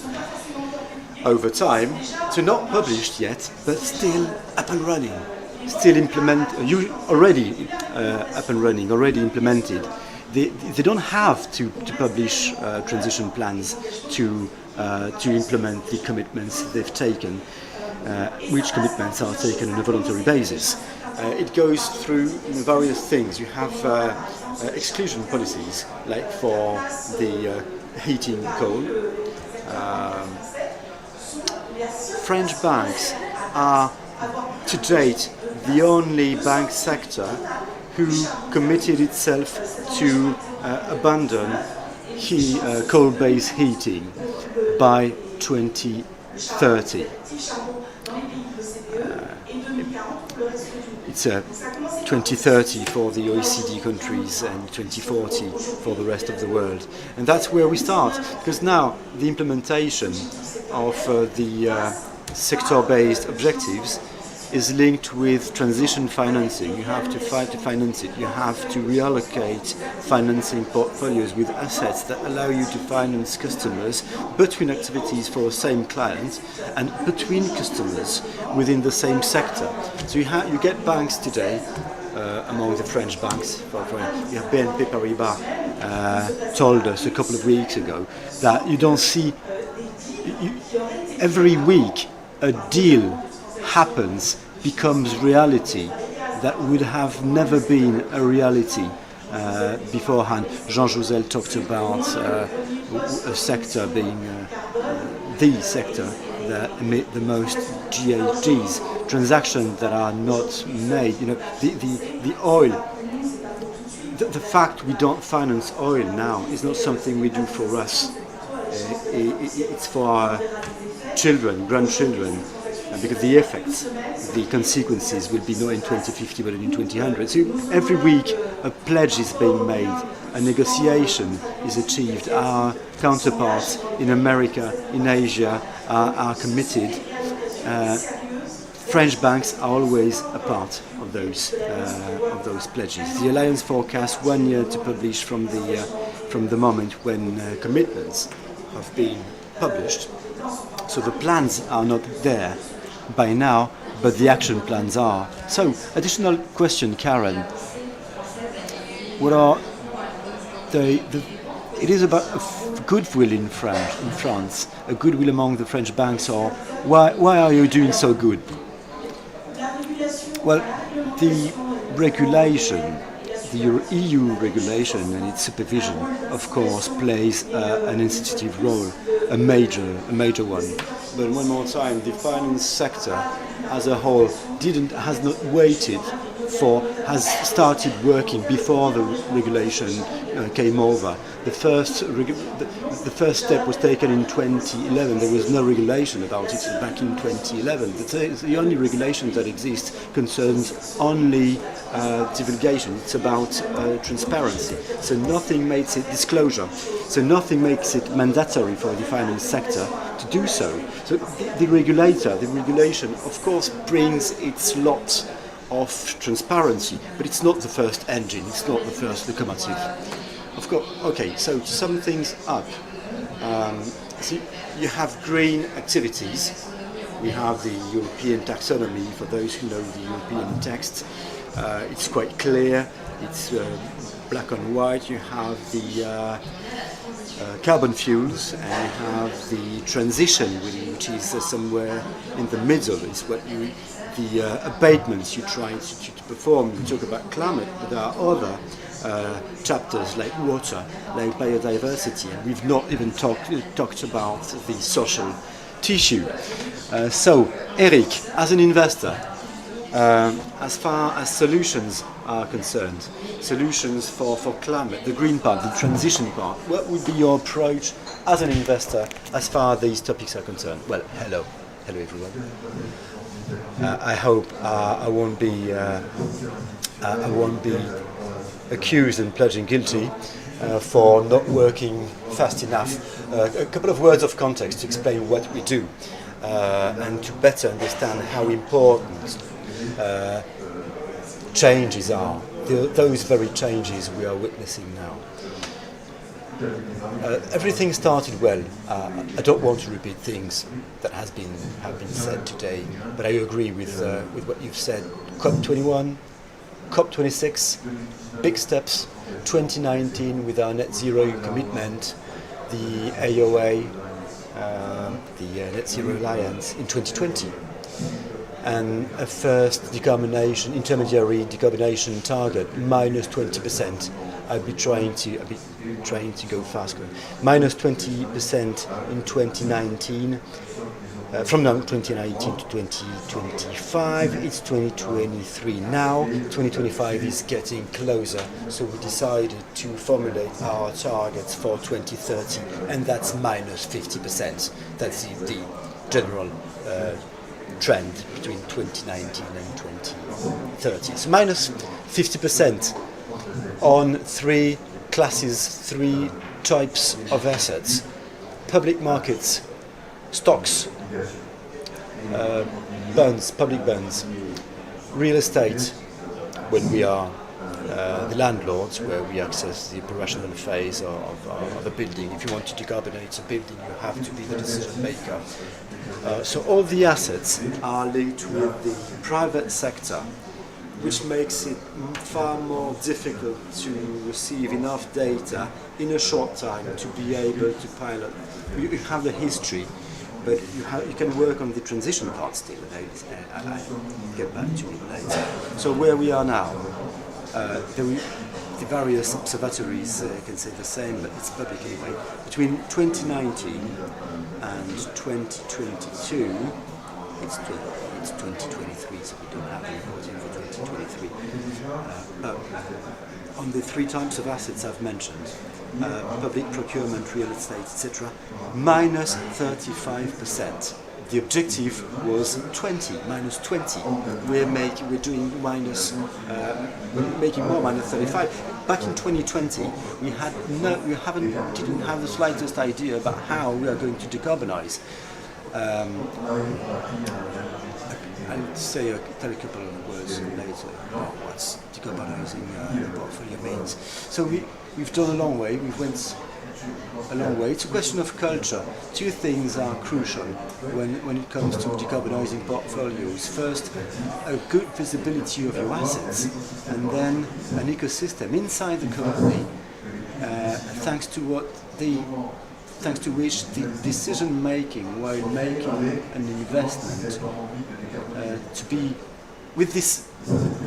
over time. So not published yet, but still up and running, still already up and running, already implemented. They don't have to publish transition plans to implement the commitments they've taken, which commitments are taken on a voluntary basis. It goes through various things. You have exclusion policies, like for the heating coal. French banks are, to date, the only bank sector who committed itself to abandon coal-based heating by 2030. It's a 2030 for the OECD countries and 2040 for the rest of the world. And that's where we start, because now the implementation of the sector-based objectives is linked with transition financing. You have to finance it. You have to reallocate financing portfolios with assets that allow you to finance customers between activities for the same client and between customers within the same sector. So you get banks today, among the French banks, you have BNP Paribas told us a couple of weeks ago that you don't see, every week a deal happens, becomes reality that would have never been a reality beforehand. Jean Jouzel talked about a sector being the sector that emit the most GHGs, transactions that are not made. You know, the oil. The fact we don't finance oil now is not something we do for us. It's for our children, grandchildren, because the effects, the consequences will be not in 2050 but in 2000. So every week a pledge is being made, a negotiation is achieved. Our counterparts in America, in Asia are committed. French banks are always a part of those pledges. The Alliance forecasts 1 year to publish from the moment when commitments have been published. So the plans are not there by now, but the action plans are. So, additional question, Karen. What are it is about goodwill in France, a goodwill among the French banks, or why are you doing so good? Well, the regulation, the EU regulation and its supervision, of course, plays an institutive role, a major one. But one more time, the finance sector as a whole has not waited has started working before the regulation came over. The first step was taken in 2011. There was no regulation about it back in 2011. The only regulation that exists concerns only divulgation. It's about transparency. So nothing makes it disclosure. So nothing makes it mandatory for the finance sector to do so. So the regulation, of course, brings its lot of transparency, but it's not the first engine, it's not the first locomotive. Of course, okay, so to sum things up, so you have green activities. We have the European taxonomy, for those who know the European text. It's quite clear, it's black and white. You have the carbon fuels, and you have the transition, which is somewhere in the middle. It's what the abatements you try to perform. You talk about climate, but there are other chapters like water, like biodiversity, and we've not even talked about the social tissue. So, Eric, as an investor, as far as solutions are concerned, solutions for climate, the green part, the transition part, what would be your approach as an investor as far as these topics are concerned? Well, hello everyone. I hope I won't be accused and pledging guilty for not working fast enough. A couple of words of context to explain what we do and to better understand how important changes are, those very changes we are witnessing now. Everything started well. I don't want to repeat things that have been said today, but I agree with what you've said. COP21, COP26, big steps. 2019 with our net zero commitment, the AOA, the Net Zero Alliance in 2020, and a first intermediary decarbonation target, minus 20%. I'll be trying to go faster. Minus 20% in 2019. From now 2019 to 2025, it's 2023 now. 2025 is getting closer, so we decided to formulate our targets for 2030, and that's minus 50%. That's the general trend between 2019 and 2030. So minus 50% on three classes, three types of assets: public markets, stocks, bonds, public bonds, real estate, when we are the landlords, where we access the operational phase of a building. If you want to decarbonize a building, you have to be the decision maker. So all the assets are linked with the private sector, which makes it far more difficult to receive enough data in a short time to be able to pilot. You have the history, but you can work on the transition part still, and I'll get back to it later. So where we are now, the various observatories can say the same, but it's public anyway. Between 2019 and 2022, it's 2023, so we don't have the reporting for 2023. On the three types of assets I've mentioned, public procurement, real estate, etc., minus 35%. The objective was 20, minus 20. We're doing minus, making more, minus 35. Back in 2020, we didn't have the slightest idea about how we are going to decarbonize. I'll tell a couple of words later about what decarbonizing the portfolio means. So we've done a long way. We went a long way. It's a question of culture. Two things are crucial when it comes to decarbonizing portfolios. First, a good visibility of your assets, and then an ecosystem inside the company, thanks to which the decision making while making an investment to be with this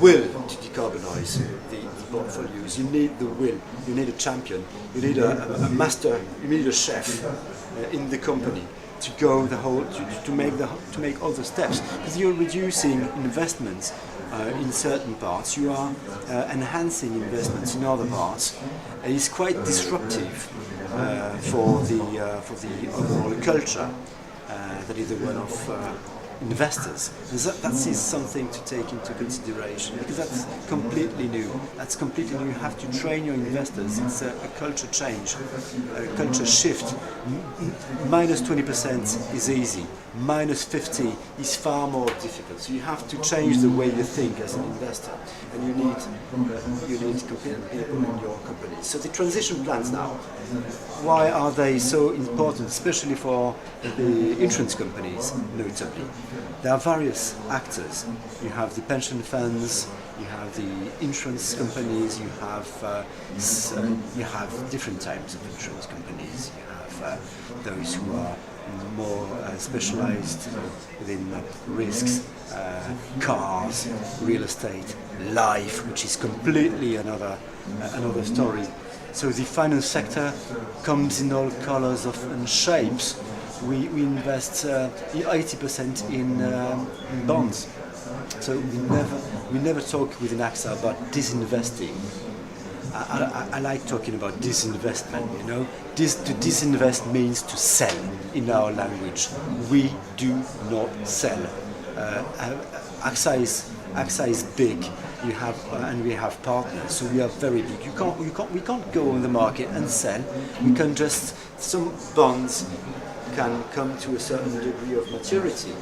will to decarbonize the portfolios. You need the will, you need a champion, you need a master, you need a chef in the company to go the whole to make all the steps, because you're reducing investments in certain parts, you are enhancing investments in other parts. It's quite disruptive for the overall culture that is the one of investors. That is something to take into consideration, because that's completely new. That's completely new. You have to train your investors. It's a culture change, a culture shift. Minus 20% is easy. Minus 50 is far more difficult. So you have to change the way you think as an investor, and you need competent people in your company. So the transition plans now, why are they so important, especially for the insurance companies, notably? There are various actors. You have the pension funds, you have the insurance companies, you have different types of insurance companies. You have those who are more specialized within risks, cars, real estate, life, which is completely another story. So the finance sector comes in all colors and shapes. We invest 80% in bonds. So we never talk within AXA about disinvesting. I like talking about disinvestment, you know. To disinvest means to sell in our language. We do not sell. AXA is big. And we have partners, so we are very big. We can't go on the market and sell. We can just, some bonds can come to a certain degree of maturity.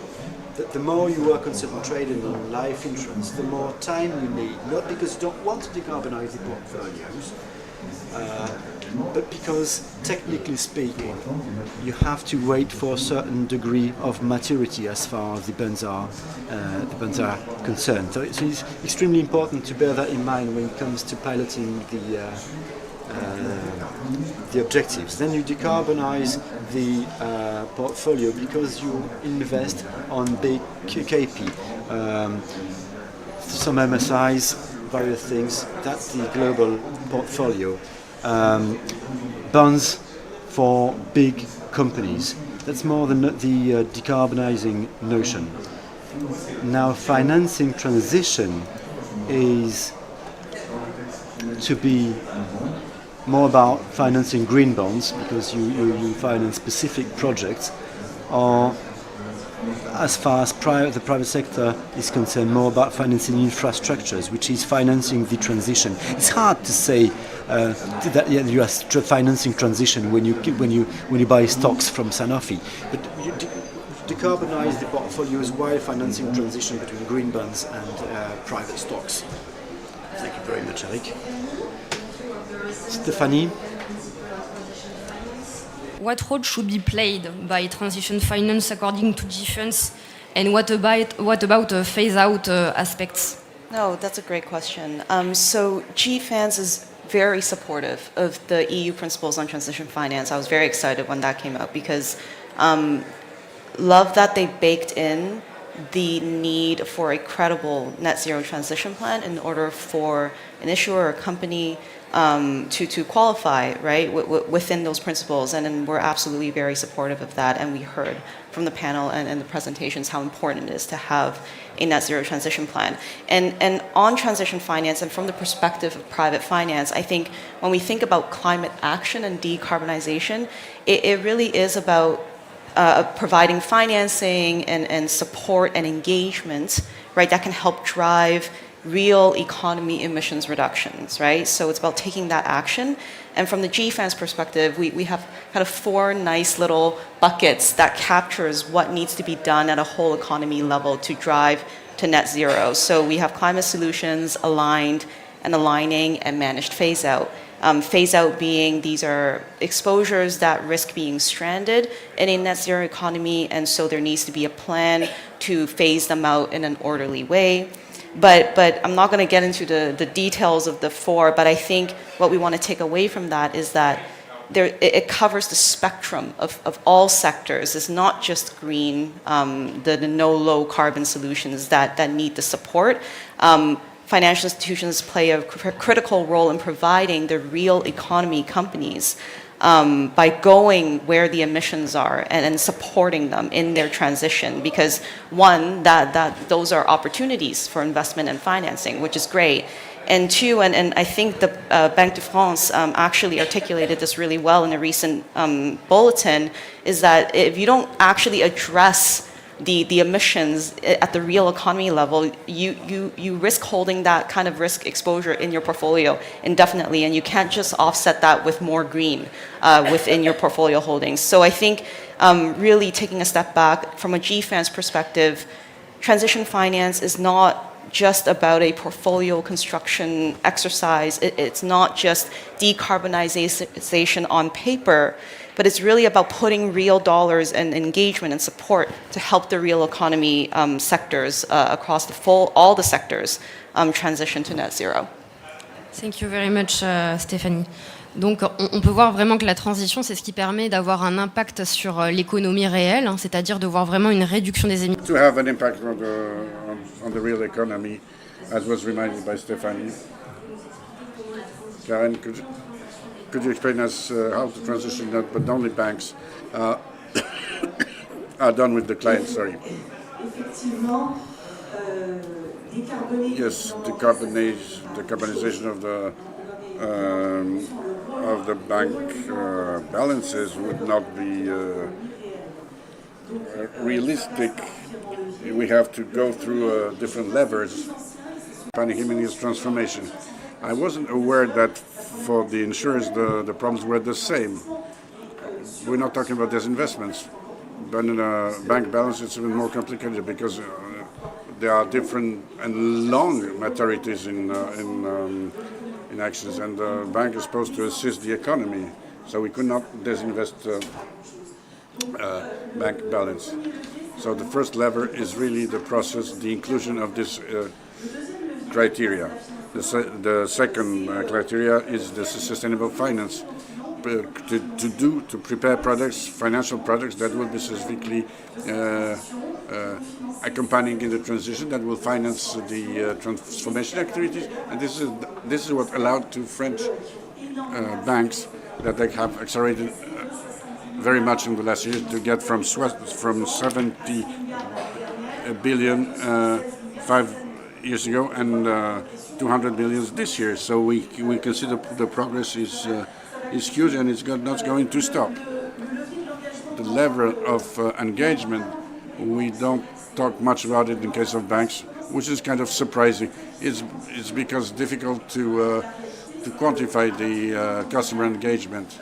The more you are concentrated on life insurance, the more time you need, not because you don't want to decarbonize the portfolios, but because, technically speaking, you have to wait for a certain degree of maturity as far as the bonds are concerned. So it's extremely important to bear that in mind when it comes to piloting the objectives. Then you decarbonize the portfolio because you invest on big KP, some MSIs, various things. That's the global portfolio. Bonds for big companies. That's more than the decarbonizing notion. Now, financing transition is to be more about financing green bonds, because you finance specific projects, or as far as the private sector is concerned, more about financing infrastructures, which is financing the transition. It's hard to say that you are financing transition when you buy stocks from Sanofi, but you decarbonize the portfolios while financing transition between green bonds and private stocks. Thank you very much, Eric. Stephanie? What role should be played by transition finance according to defense, and what about phase-out aspects? No, that's a great question. So GFANZ is very supportive of the EU principles on transition finance. I was very excited when that came out because love that they baked in the need for a credible net zero transition plan in order for an issuer or a company to qualify, right, within those principles. And we're absolutely very supportive of that. And we heard from the panel and the presentations how important it is to have a net zero transition plan. And on transition finance and from the perspective of private finance, I think when we think about climate action and decarbonization, it really is about providing financing and support and engagement, right, that can help drive real economy emissions reductions, right? So it's about taking that action. And from the GFANZ perspective, we have kind of 4 nice little buckets that captures what needs to be done at a whole economy level to drive to net zero. So we have climate solutions, aligned and aligning, and managed phase out. Phase out being these are exposures that risk being stranded in a net zero economy, and so there needs to be a plan to phase them out in an orderly way. But I'm not going to get into the details of the 4, but I think what we want to take away from that is that it covers the spectrum of all sectors. It's not just green, the no low carbon solutions that need the support. Financial institutions play a critical role in providing the real economy companies by going where the emissions are and supporting them in their transition, because one, that those are opportunities for investment and financing, which is great. And two, and I think the Banque de France actually articulated this really well in a recent bulletin, is that if you don't actually address the emissions at the real economy level, you risk holding that kind of risk exposure in your portfolio indefinitely, and you can't just offset that with more green within your portfolio holdings. So I think really taking a step back from a GFANZ perspective, transition finance is not just about a portfolio construction exercise. It's not just decarbonization on paper, but it's really about putting real dollars and engagement and support to help the real economy sectors across all the sectors transition to net zero. Thank you very much, Stéphanie. Donc on peut voir vraiment que la transition, c'est ce qui permet d'avoir un impact sur l'économie réelle, hein, c'est-à-dire de voir vraiment une réduction des émissions. To have an impact on the real economy, as was reminded by Stéphanie. Karen, could you explain us how the transition, but only banks, are done with the clients? Sorry. Yes, decarbonization of the bank balances would not be realistic. We have to go through different levers. Pan-Jiménez transformation. I wasn't aware that for the insurers the problems were the same. We're not talking about disinvestments, but in a bank balance it's even more complicated because there are different and long maturities in actions, and the bank is supposed to assist the economy, so we could not disinvest bank balance. So the first lever is really the process, the inclusion of this criteria. The second criteria is the sustainable finance, to prepare products, financial products that will be specifically accompanying in the transition, that will finance the transformation activities, and this is what allowed to French banks that they have accelerated very much in the last years to get from 70 billion 5 years ago and 200 billion this year. So we consider the progress is huge, and it's not going to stop. The level of engagement We don't talk much about it in case of banks, which is kind of surprising. It's because it's difficult to quantify the customer engagement.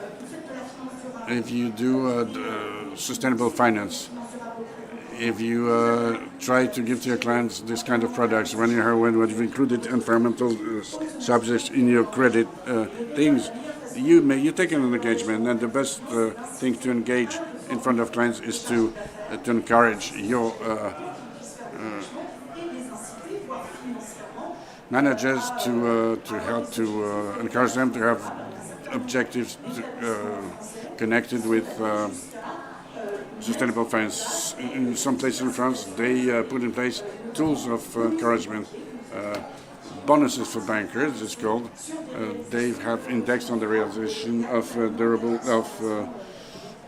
If you do sustainable finance, if you try to give to your clients this kind of products, when you've included environmental subjects in your credit things, you take an engagement, and the best thing to engage in front of clients is to encourage your managers to help to encourage them to have objectives connected with sustainable finance. In some places in France, they put in place tools of encouragement, bonuses for bankers, it's called. They have indexed on the realization of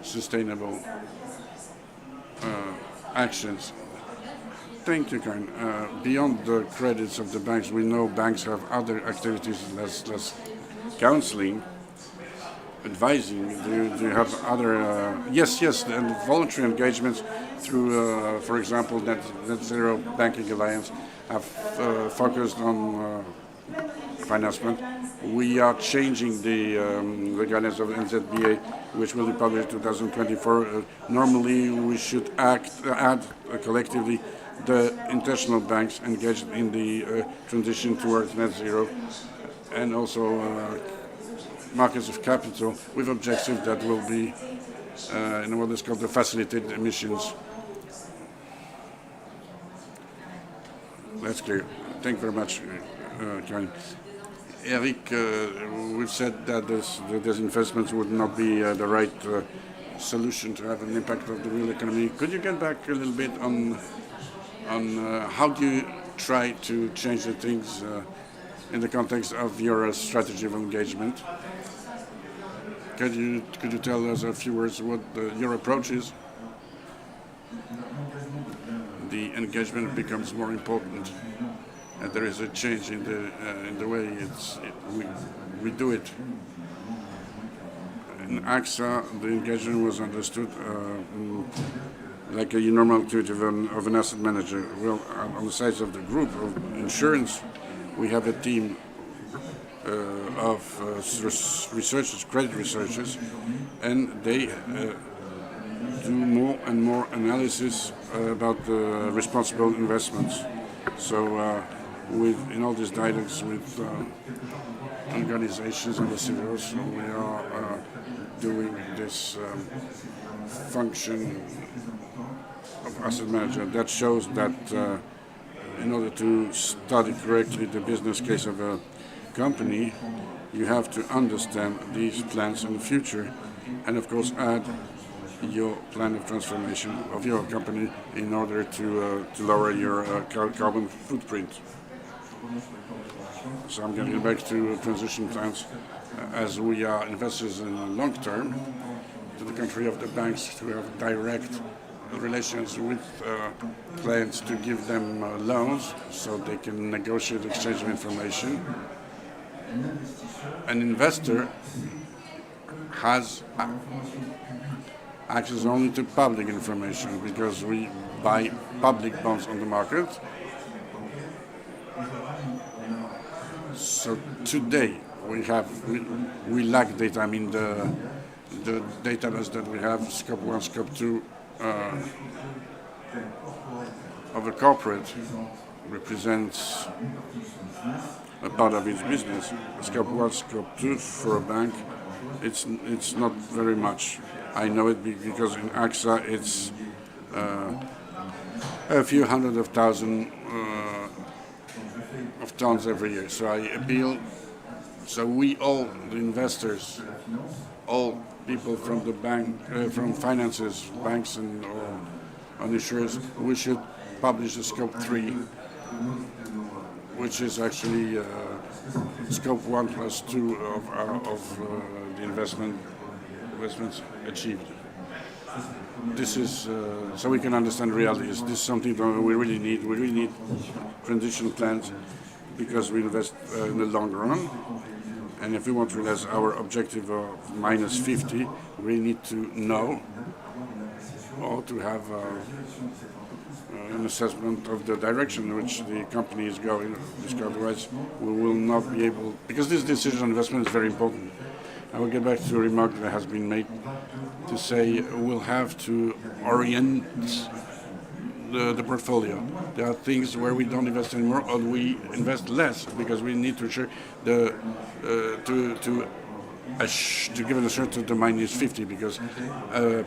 sustainable actions. Thank you, Karen. Beyond the credits of the banks, we know banks have other activities, less counseling, advising. Do you have other? Yes, and voluntary engagements through, for example, Net Zero Banking Alliance have focused on financement. We are changing the guidelines of NZBA, which will be published in 2024. Normally, we should add collectively the international banks engaged in the transition towards net zero, and also markets of capital with objectives that will be in what is called the facilitated emissions. That's clear. Thank you very much, Karen. Eric, we've said that these investments would not be the right solution to have an impact on the real economy. Could you get back a little bit on how do you try to change the things in the context of your strategy of engagement? Could you tell us a few words what your approach is? The engagement becomes more important, and there is a change in the way we do it. In AXA, the engagement was understood like a normal activity of an asset manager. Well, on the side of the group of insurance, we have a team of researchers, credit researchers, and they do more and more analysis about responsible investments. So in all these dialogues with organizations and the civils, we are doing this function of asset manager. That shows that in order to study correctly the business case of a company, you have to understand these plans in the future, and of course add your plan of transformation of your company in order to lower your carbon footprint. So I'm getting back to transition plans. As we are investors in the long term, to the country of the banks to have direct relations with clients to give them loans so they can negotiate exchange of information. An investor has access only to public information because we buy public bonds on the market. So today we lack data. I mean the database that we have, Scope 1, Scope 2 of a corporate represents a part of its business. Scope 1, Scope 2 for a bank, it's not very much. I know it because in AXA it's a few hundred of thousand of tons every year. So I appeal. So we all, the investors, all people from the bank, from finances, banks and insurers, we should publish the Scope 3, which is actually Scope 1 plus 2 of the investments achieved. This is so we can understand reality. Is this something that we really need? We really need transition plans because we invest in the long run. And if we want to realize our objective of -50, we need to know or to have an assessment of the direction in which the company is going, because otherwise we will not be able, because this decision on investment is very important. I will get back to a remark that has been made to say we'll have to orient the portfolio. There are things where we don't invest anymore, or we invest less because we need to ensure to give an assurance to the -50, because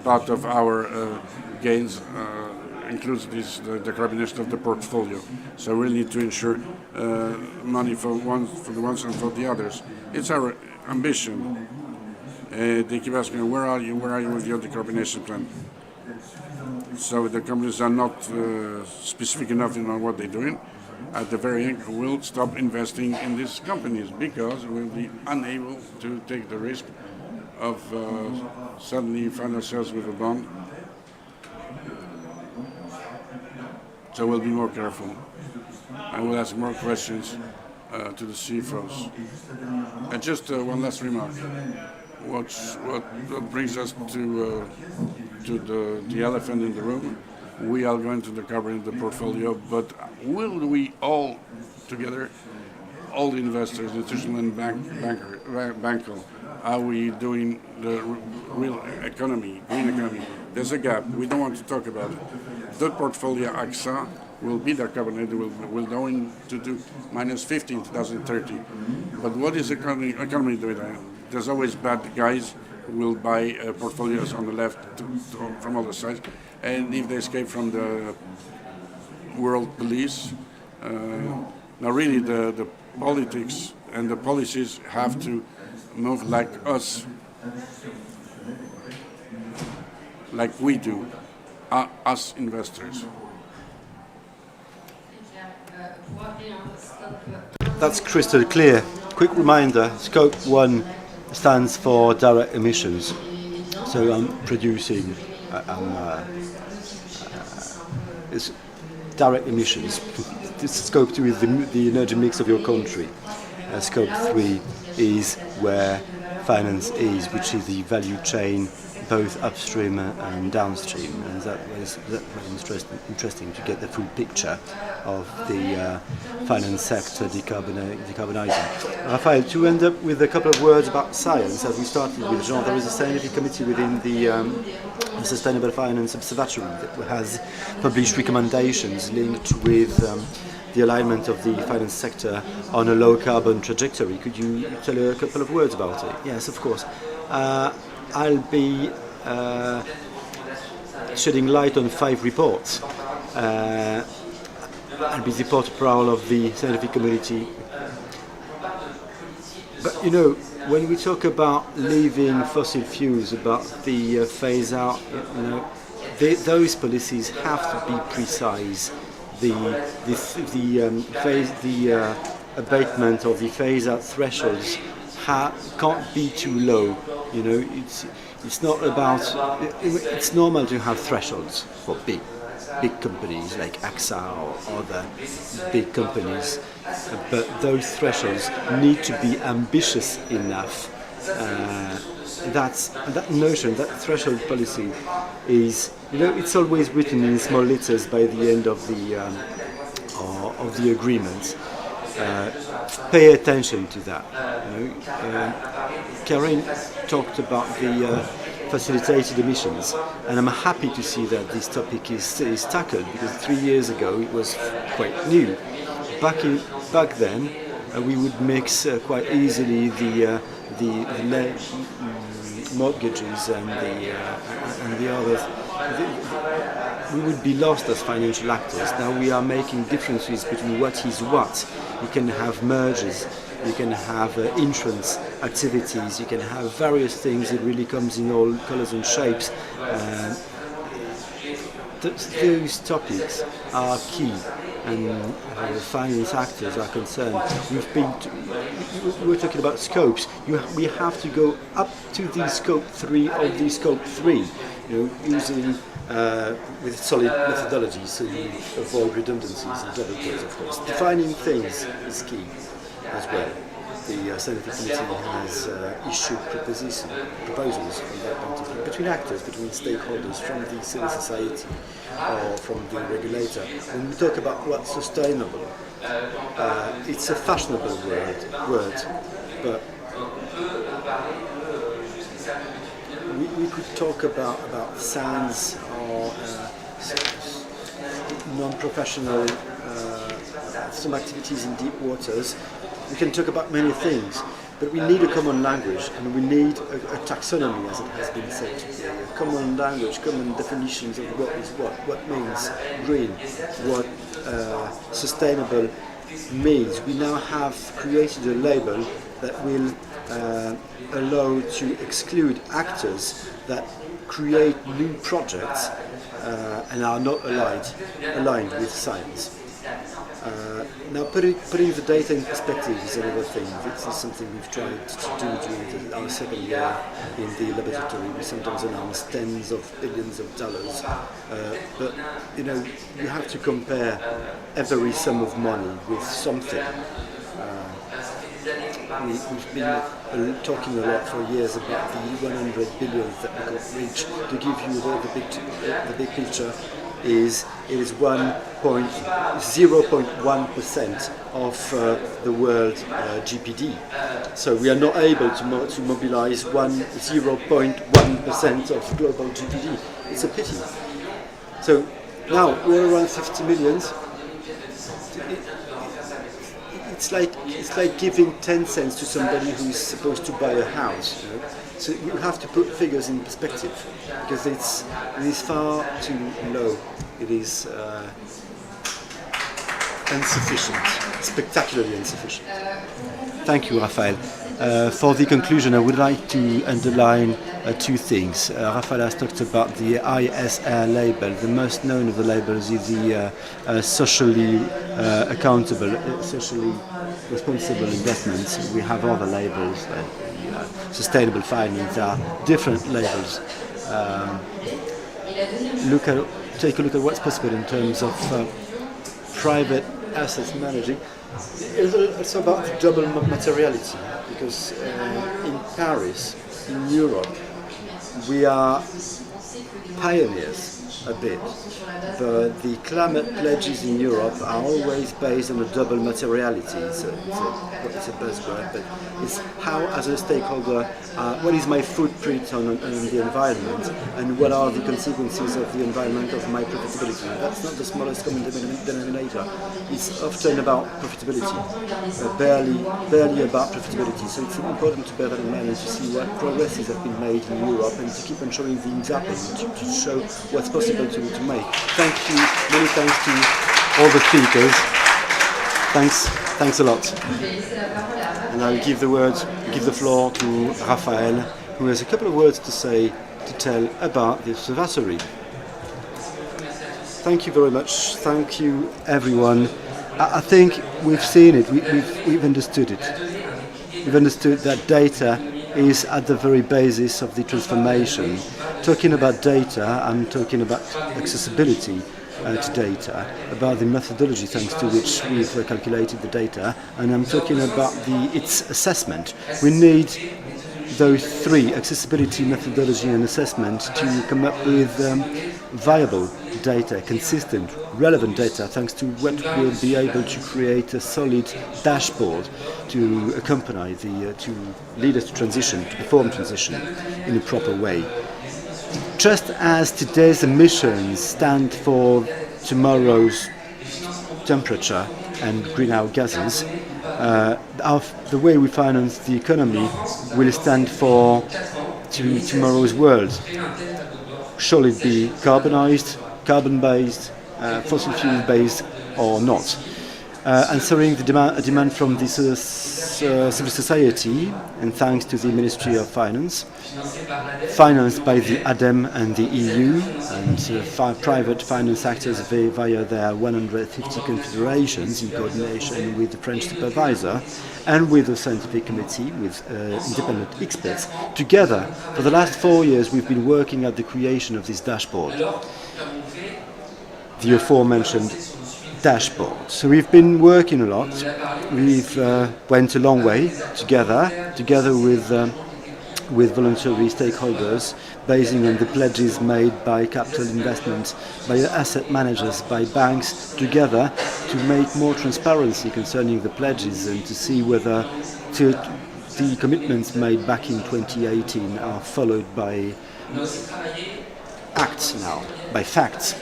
part of our gains includes the carbonation of the portfolio. So we need to ensure money for the ones and for the others. It's our ambition. They keep asking, where are you with your decarbonation plan? So the companies are not specific enough in what they're doing. At the very end, we'll stop investing in these companies because we'll be unable to take the risk of suddenly find ourselves with a bond. So we'll be more careful. I will ask more questions to the CFOs. And just one last remark. What brings us to the elephant in the room? We are going to decarbonize the portfolio, but will we all together, all the investors, institutional and banker, are we doing the real economy, green economy? There's a gap. We don't want to talk about it. The portfolio AXA will be decarbonated, will go into do -50 in 2030. But what is economy doing? There's always bad guys who will buy portfolios on the left from all the sides, and if they escape from the world police, now really the politics and the policies have to move like us, like we do, us investors. That's crystal clear. Quick reminder, Scope 1 stands for direct emissions. So I'm producing it's direct emissions. Scope 2 is the energy mix of your country. Scope 3 is where finance is, which is the value chain, both upstream and downstream. And that was interesting to get the full picture of the finance sector decarbonizing. Raphael, to end up with a couple of words about science, as we started with Jean, there is a scientific committee within the Sustainable Finance Observatory that has published recommendations linked with the alignment of the finance sector on a low carbon trajectory. Could you tell a couple of words about it? Yes, of course. I'll be shedding light on 5 reports. I'll be the porte-parole of the scientific community. But you know, when we talk about leaving fossil fuels, about the phase out, you know, those policies have to be precise. The abatement or the phase out thresholds can't be too low. You know, it's not about. It's normal to have thresholds for big companies like AXA or other big companies, but those thresholds need to be ambitious enough. That notion, that threshold policy, is, you know, it's always written in small letters by the end of the agreement. Pay attention to that. You know, Karen talked about the facilitated emissions, and I'm happy to see that this topic is tackled, because 3 years ago it was quite new. Back then, we would mix quite easily the mortgages and the others. We would be lost as financial actors. Now we are making differences between what is what. You can have mergers, you can have insurance activities, you can have various things. It really comes in all colors and shapes. Those topics are key, and finance actors are concerned. We're talking about scopes. We have to go up to the scope 3 of the scope 3, you know, using with solid methodologies, so you avoid redundancies and double codes, of course. Defining things is key as well. the scientific committee has issued proposals from that point of view, between actors, between stakeholders, from the civil society or from the regulator. When we talk about what's sustainable, it's a fashionable word, but we could talk about science or non-professional some activities in deep waters. We can talk about many things, but we need a common language, and we need a taxonomy, as it has been said today, a common language, common definitions of what is what means green, what sustainable means. We now have created a label that will allow to exclude actors that create new projects and are not aligned with science. Now, putting the data in perspective is another thing. This is something we've tried to do during our second year in the laboratory. We sometimes announce tens of billions of dollars, but you know, you have to compare every sum of money with something. We've been talking a lot for years about the 100 billion that we could reach. To give you the big picture, it is 0.1% of the world GPD. So we are not able to mobilize 0.1% of global GPD. It's a pity. So now we're around 50 millions. It's like giving 10 cents to somebody who is supposed to buy a house. You know? So you have to put figures in perspective, because it is far too low. It is insufficient, spectacularly insufficient. Thank you, Raphael. For the conclusion, I would like to underline two things. Raphael has talked about the ISR label. The most known of the labels is the socially accountable, socially responsible investments. We have other labels, sustainable finance. There are different labels. Take a look at what's possible in terms of private assets managing. It's also about the double materiality, because in Paris, in Europe, we are pioneers a bit, but the climate pledges in Europe are always based on a double materiality. It's a buzzword, but it's how, as a stakeholder, what is my footprint on the environment, and what are the consequences of the environment of my profitability. That's not the smallest common denominator. It's often about profitability, barely about profitability. So it's important to bear that in mind and to see what progresses have been made in Europe, and to keep on showing the example, to show what's possible to make. Thank you, many thanks to all the speakers. Thanks a lot. And I'll give the floor to Raphael, who has a couple of words to tell about the observatory. Thank you very much. Thank you, everyone. I think we've seen it. We've understood it. We've understood that data is at the very basis of the transformation. Talking about data, I'm talking about accessibility to data, about the methodology thanks to which we've calculated the data, and I'm talking about its assessment. We need those three, accessibility, methodology and assessment, to come up with viable data, consistent, relevant data, thanks to what will be able to create a solid dashboard to accompany to lead us to transition, to perform transition in a proper way. Just as today's emissions stand for tomorrow's temperature and greenhouse gases, the way we finance the economy will stand for tomorrow's world. Shall it be carbonized, carbon-based, fossil fuel-based, or not? Answering the demand from the civil society, and thanks to the Ministry of Finance, financed by the ADEME and the EU, and private finance actors via their 150 confederations in coordination with the French supervisor and with the scientific committee, with independent experts. Together, for the last 4 years, we've been working at the creation of this dashboard. The aforementioned dashboard. So we've been working a lot. We've went a long way together with voluntary stakeholders, basing on the pledges made by capital investment, by asset managers, by banks, together to make more transparency concerning the pledges and to see whether the commitments made back in 2018 are followed by acts now, by facts.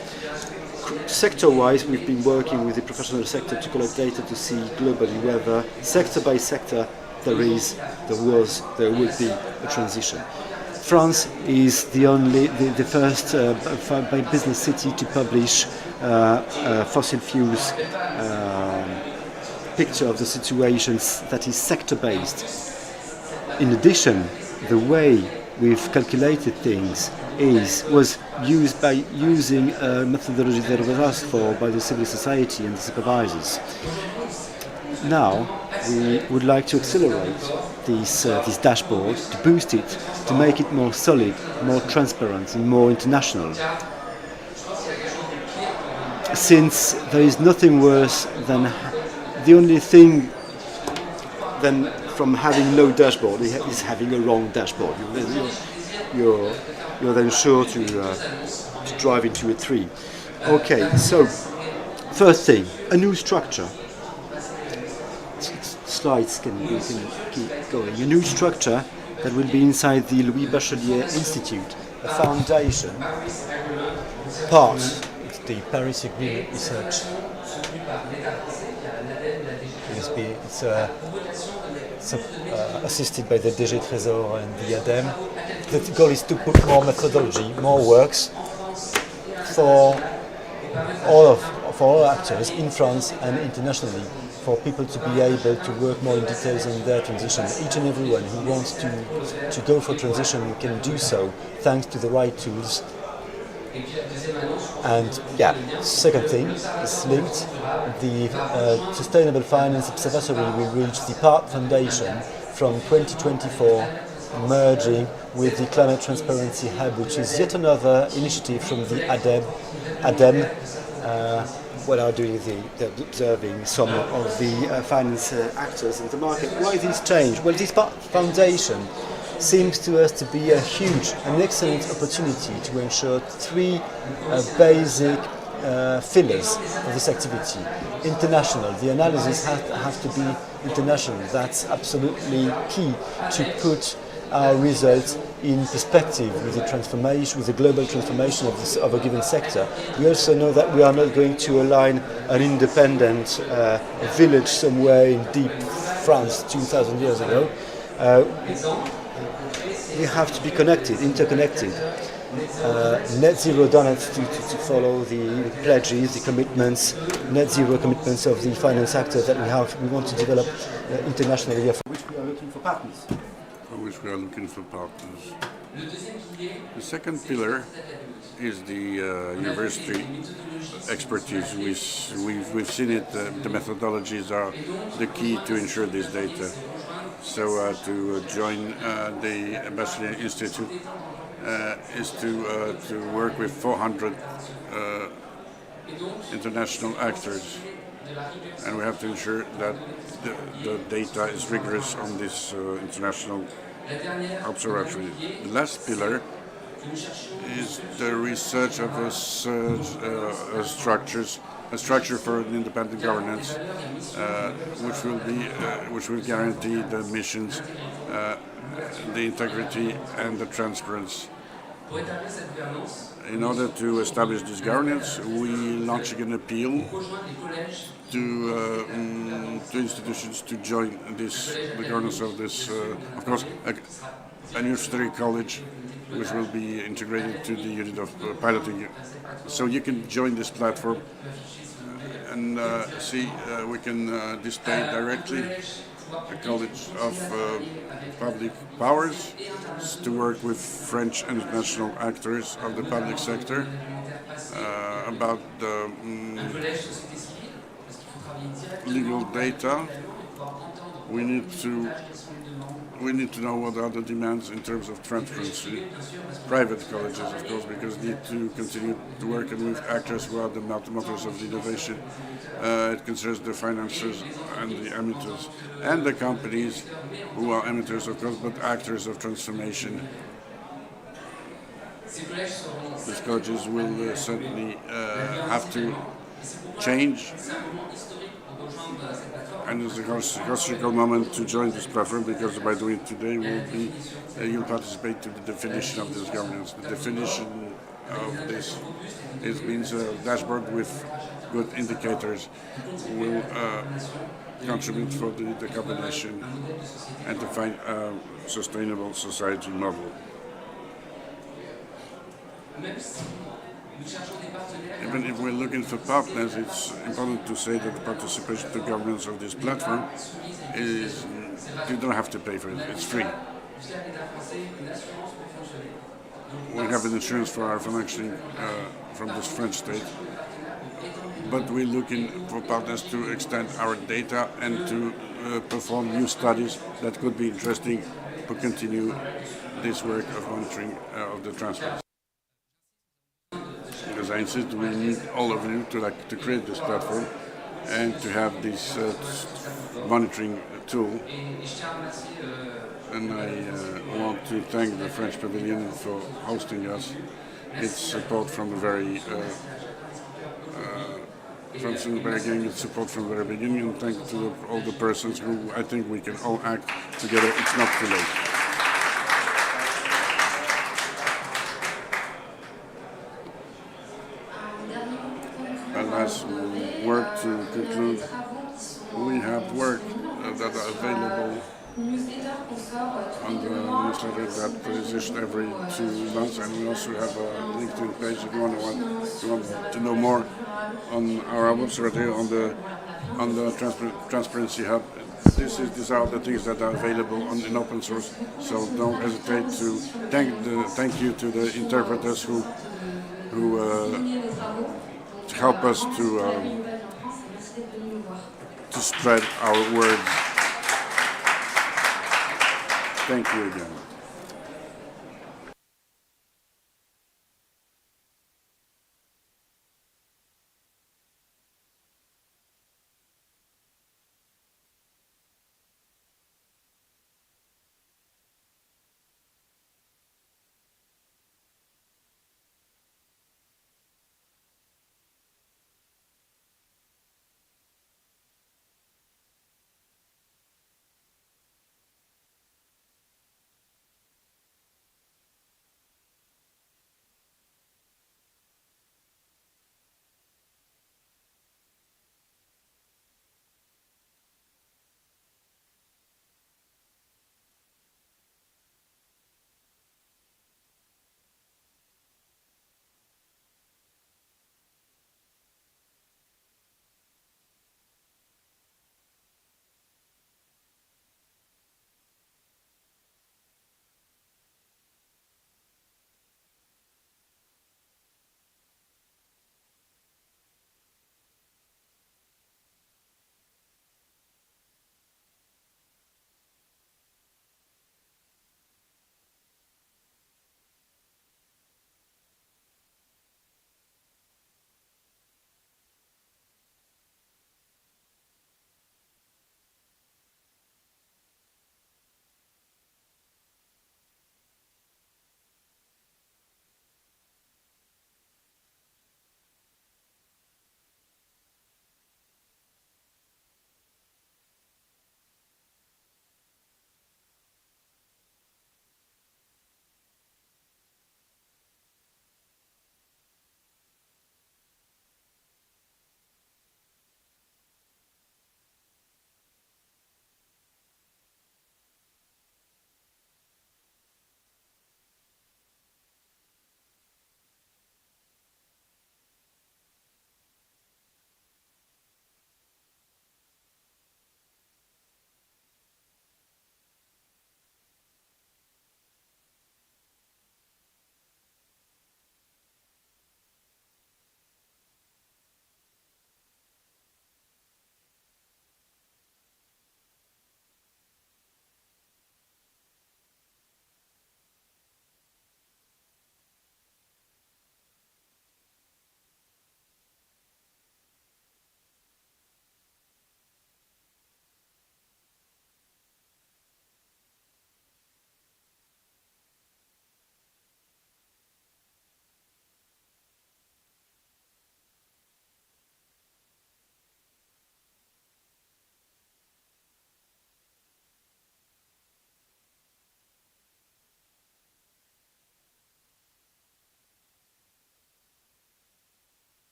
Sector-wise, we've been working with the professional sector to collect data to see globally whether sector by sector there would be a transition. France is the first by business city to publish fossil fuels picture of the situations that is sector-based. In addition, the way we've calculated things was used by using a methodology that was asked for by the civil society and the supervisors. Now we would like to accelerate this dashboard, to boost it, to make it more solid, more transparent and more international. Since there is nothing worse than the only thing than from having no dashboard is having a wrong dashboard. You're then sure to drive into a tree. Okay, so first thing, a new structure. Slides can keep going. A new structure that will be inside the Louis Bachelier Institute, a foundation part. It's the Paris Agreement Research. It's assisted by the DG Trésor and the ADEME. The goal is to put more methodology, more works for all actors in France and internationally, for people to be able to work more in details on their transition. Each and everyone who wants to go for transition can do so thanks to the right tools. And yeah, second thing is linked. The Sustainable Finance Observatory will reach the Part Foundation from 2024, merging with the Climate Transparency Hub, which is yet another initiative from the ADEME. What are doing the observing some of the finance actors in the market. Why this change? Well, this foundation seems to us to be an excellent opportunity to ensure three basic pillars of this activity. International. The analysis have to be international. That's absolutely key to put our results in perspective with the transformation, with the global transformation of a given sector. We also know that we are not going to align an independent village somewhere in deep France 2,000 years ago. We have to be connected, interconnected. Net zero donuts to follow the pledges, the commitments, net zero commitments of the finance sector that we want to develop internationally, for which we are looking for partners. The second pillar is the university expertise. We've seen it, the methodologies are the key to ensure this data. So to join the Bachelier Institute is to work with 400 international actors, and we have to ensure that the data is rigorous on this international observatory. The last pillar is the research of a structure for an independent governance, which will guarantee the missions, the integrity and the transparency. In order to establish this governance, we launched an appeal to institutions to join the governance of this. Of course, a university college, which will be integrated to the unit of piloting. So you can join this platform and see we can display directly the College of Public Powers to work with French and international actors of the public sector about the legal data. We need to we need to know what are the demands in terms of transparency. Private colleges, of course, because need to continue to work with actors who are the motors of the innovation. It concerns the financiers and the emitters, and the companies who are emitters, of course, but actors of transformation. These colleges will certainly have to change, and it's a historical moment to join this platform, because by doing it today will be you'll participate to the definition of this governance. The definition of this means a dashboard with good indicators will contribute for the decarbonization and to find a sustainable society model. Even if we're looking for partners, it's important to say that the participation to governance of this platform is, you don't have to pay for it, it's free. We have an insurance for our financing from this French state, but we're looking for partners to extend our data and to perform new studies that could be interesting to continue this work of monitoring of the transfers. As I insist, we need all of you to create this platform and to have this monitoring tool. And I want to thank the French Pavilion for hosting us. It's support from the very support from the very beginning, and thank to all the persons who I think we can all act together. It's not too late. And last word to conclude, we have work that are available on the newsletter that is issued every 2 months, and we also have a LinkedIn page if you want to know more on our website here on the Transparency Hub. These are the things that are available in open source, so don't hesitate to thank you to the interpreters who help us to spread our words. Thank you again.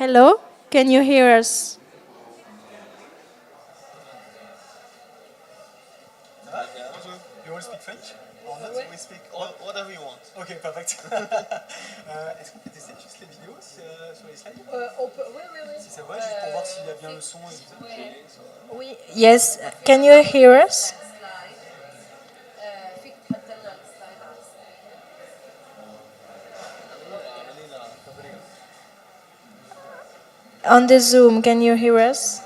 Hello, can you hear us? You want to speak French? Or not? We speak whatever you want. Ok, perfect. Est-ce qu'on peut tester juste les vidéos sur les slides? Oui. Si ça va, juste pour voir s'il y a bien le son et tout ça. Oui. Yes, can you hear us? On the Zoom, can you hear us?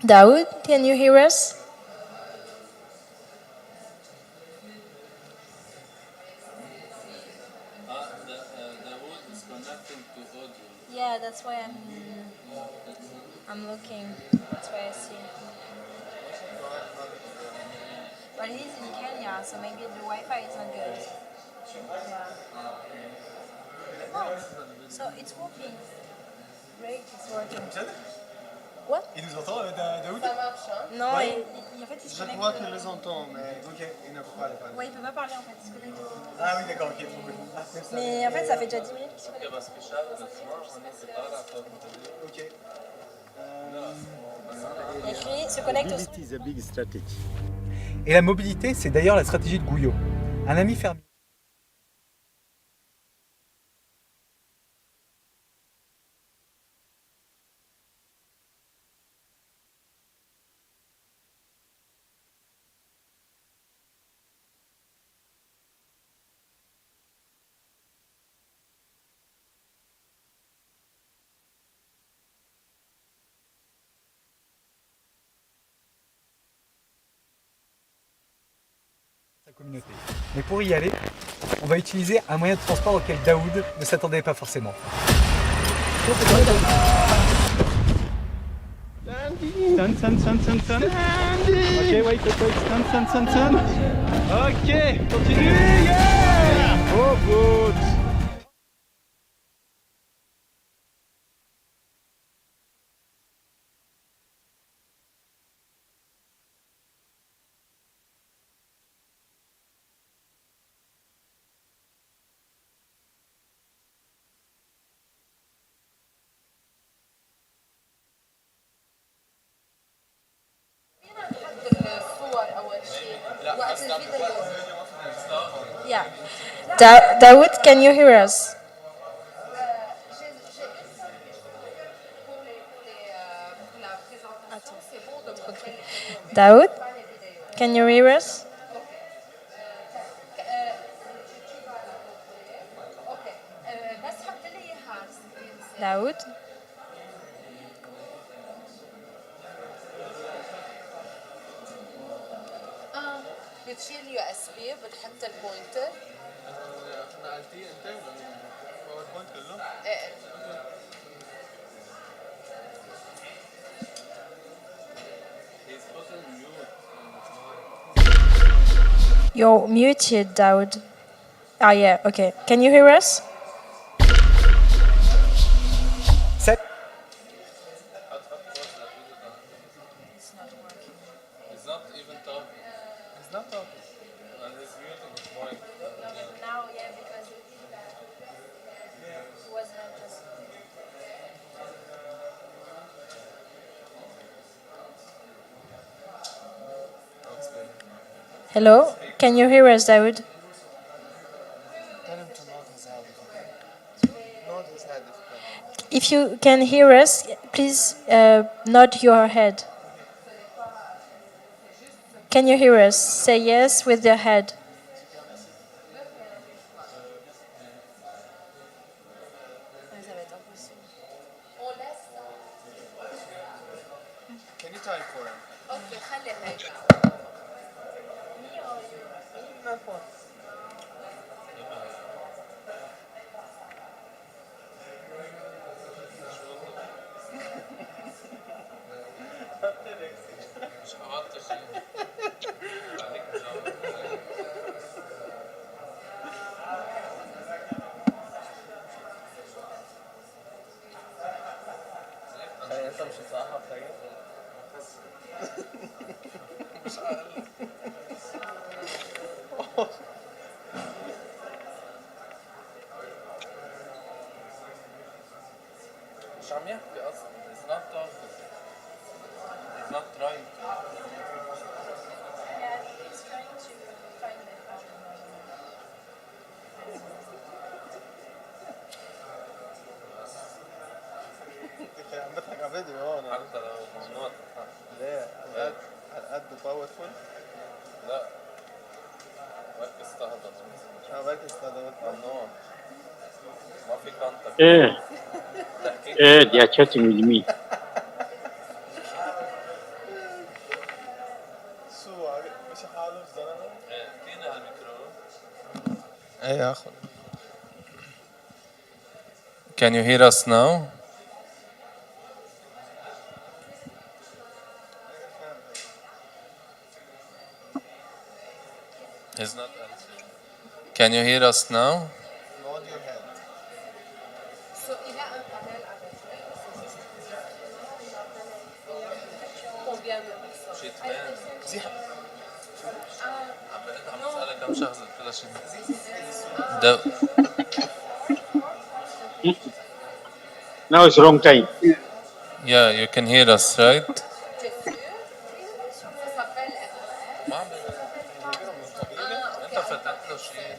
Daoud, can you hear us? Yeah, that's why I'm looking. That's why I see. But he's in Kenya, so maybe the Wi-Fi is not good. Oh, so it's working. Great, it's working. What? Il nous entend, Daoud? Ça marche, hein? Non, Ouais. en fait, il se Je connecte. crois qu'il les entend, mais ok, il ne peut pas les parler. Ouais, il peut pas parler en fait, il se connecte. Ah oui, d'accord, ok, trop cool. Mais en fait, ça fait déjà 10 minutes qu'il se connecte. Ok. Il y a écrit se connecte au... Mobility is a big strategy. Et la mobilité, c'est d'ailleurs la stratégie de Gouillot. Un ami fermier. Communauté. Mais pour y aller, on va utiliser un moyen de transport auquel Daoud ne s'attendait pas forcément. Stand. Ok, wait, stand. Ok, continue, yeah! Oh, good! Yeah. Daoud, can you hear us? Daoud, can you hear us? Daoud? بتشيل يو اس بي بتحط البوينتر نقلتيه انت باوربوينت كله؟ ايه You're muted, Daoud. Ah, yeah, okay. Can you hear us? Set. It's not even talking. It's not talking. And his muting is point. Now, yeah, because it was not just... Hello, can you hear us, Daoud? Tell him to nod his head. Nod his head. If you can hear us, please nod your head. Can you hear us? Say yes with your head. Can you type for him? اوكي خلي هيدا مش حاطط شيء. عليك مجاوب. انت مش هتصحح حاجه؟ مش عم يحكي اصلا. He's not talking. He's not trying to. Yeah, he's trying to find it out. عم بضحك على فيديو هون. حتى لو ممنوع. ليه؟ على قد باورفول؟ لا. ركز تهضم. بركز تهضم. ممنوع. ما في كونتاكت. They are chatting with me. شو مش حاله الزلمه؟ اعطينا هالميكرو. ايه اخذ. Can you hear us now? He's not answering. Can you hear us now? Nod your head. So il a un panel avec combien de personnes? عم بسألك كم شخص قلت لها شيء. Now it's wrong time. Yeah, you can hear us, right? انت فتحت له شيء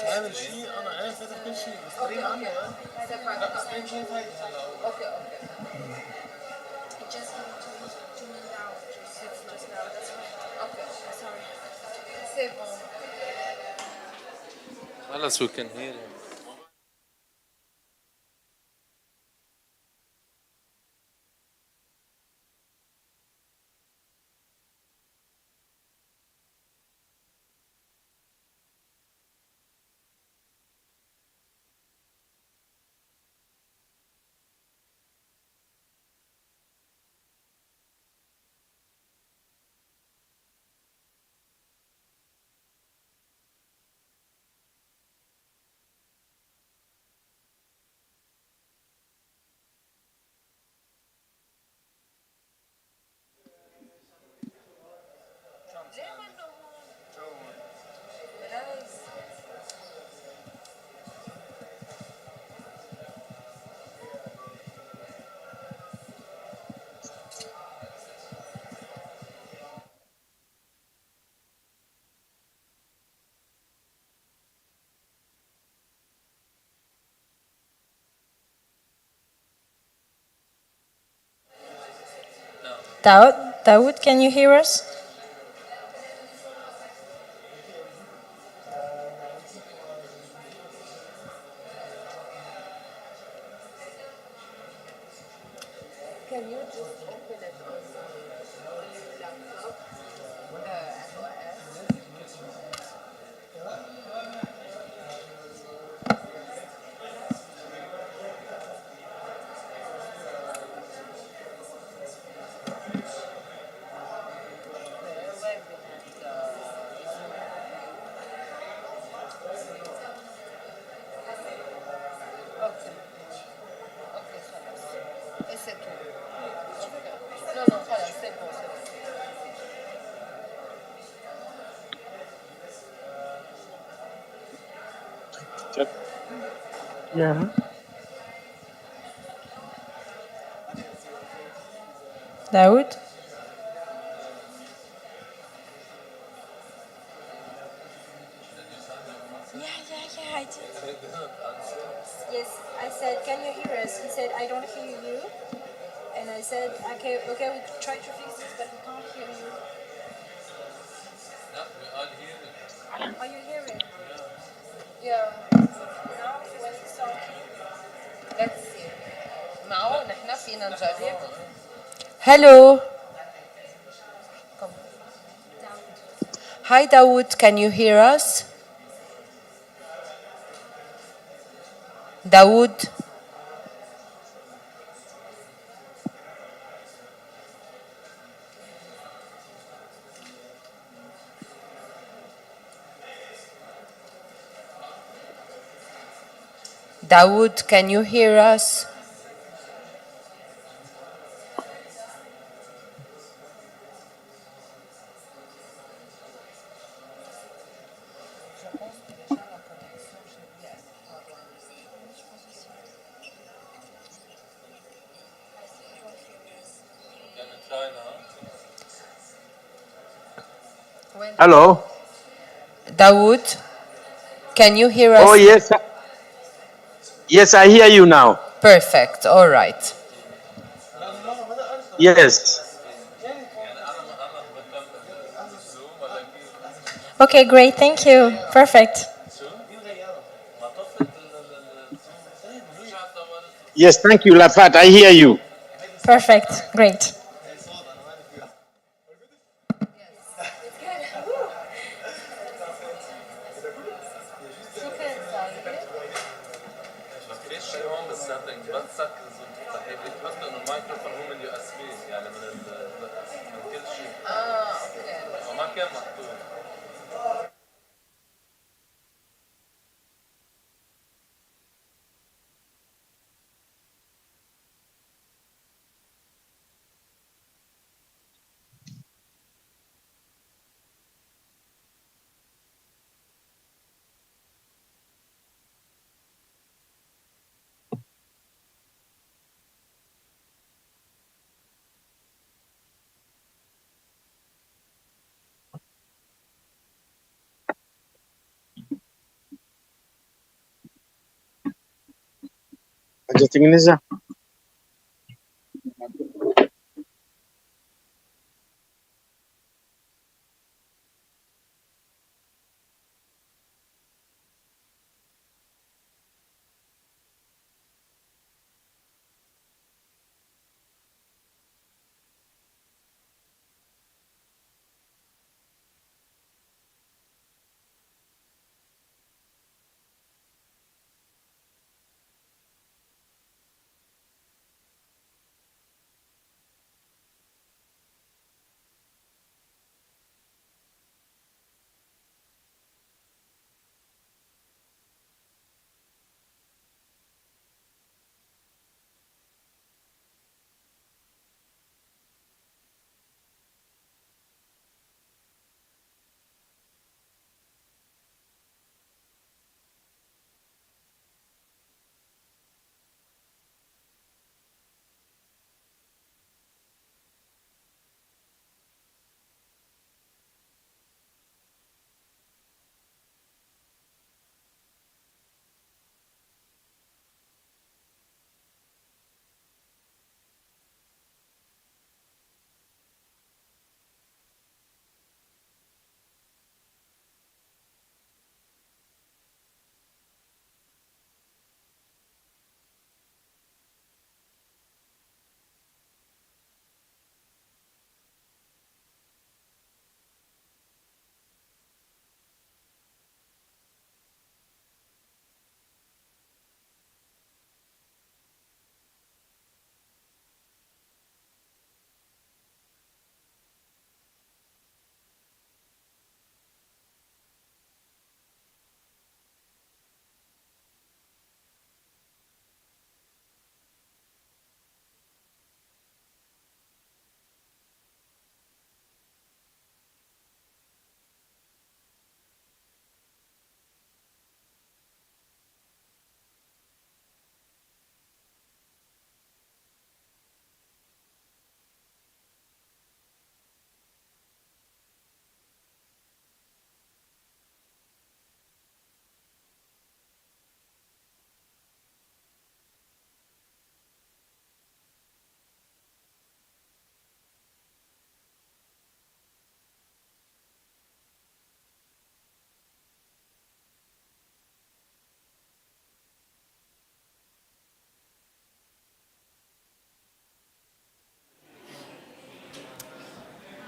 عامل شيء انا عارف فاتح كل شيء ستريم عنه لا ستريم شايف هيدي هلا اوكي Just to me now, just now. That's fine. Okay, sorry. C'est bon. خلص we can hear him. Daoud, can you hear us? Can you just open it on your laptop? Et c'est tout. Non, non, voilà, c'est bon, c'est bon. Yeah. Daoud? Yeah, I did. Yes, I said, can you hear us? He said, I don't hear you. And I said, okay, we try to fix this, but we can't hear you. No, we all hear it. Are you hearing? Yeah. Now, when he's talking. Let's see. معه نحن فينا نجرب. Hello. Hi, Daoud. Can you hear us? Daoud. Daoud, can you hear us? Hello? Dawood, can you hear us? Oh, yes. Yes, I hear you now. Perfect, all right. Yes. Okay, great, thank you. Perfect. Yes, thank you, Lafat. I hear you. Perfect, great. Hajatengeneza.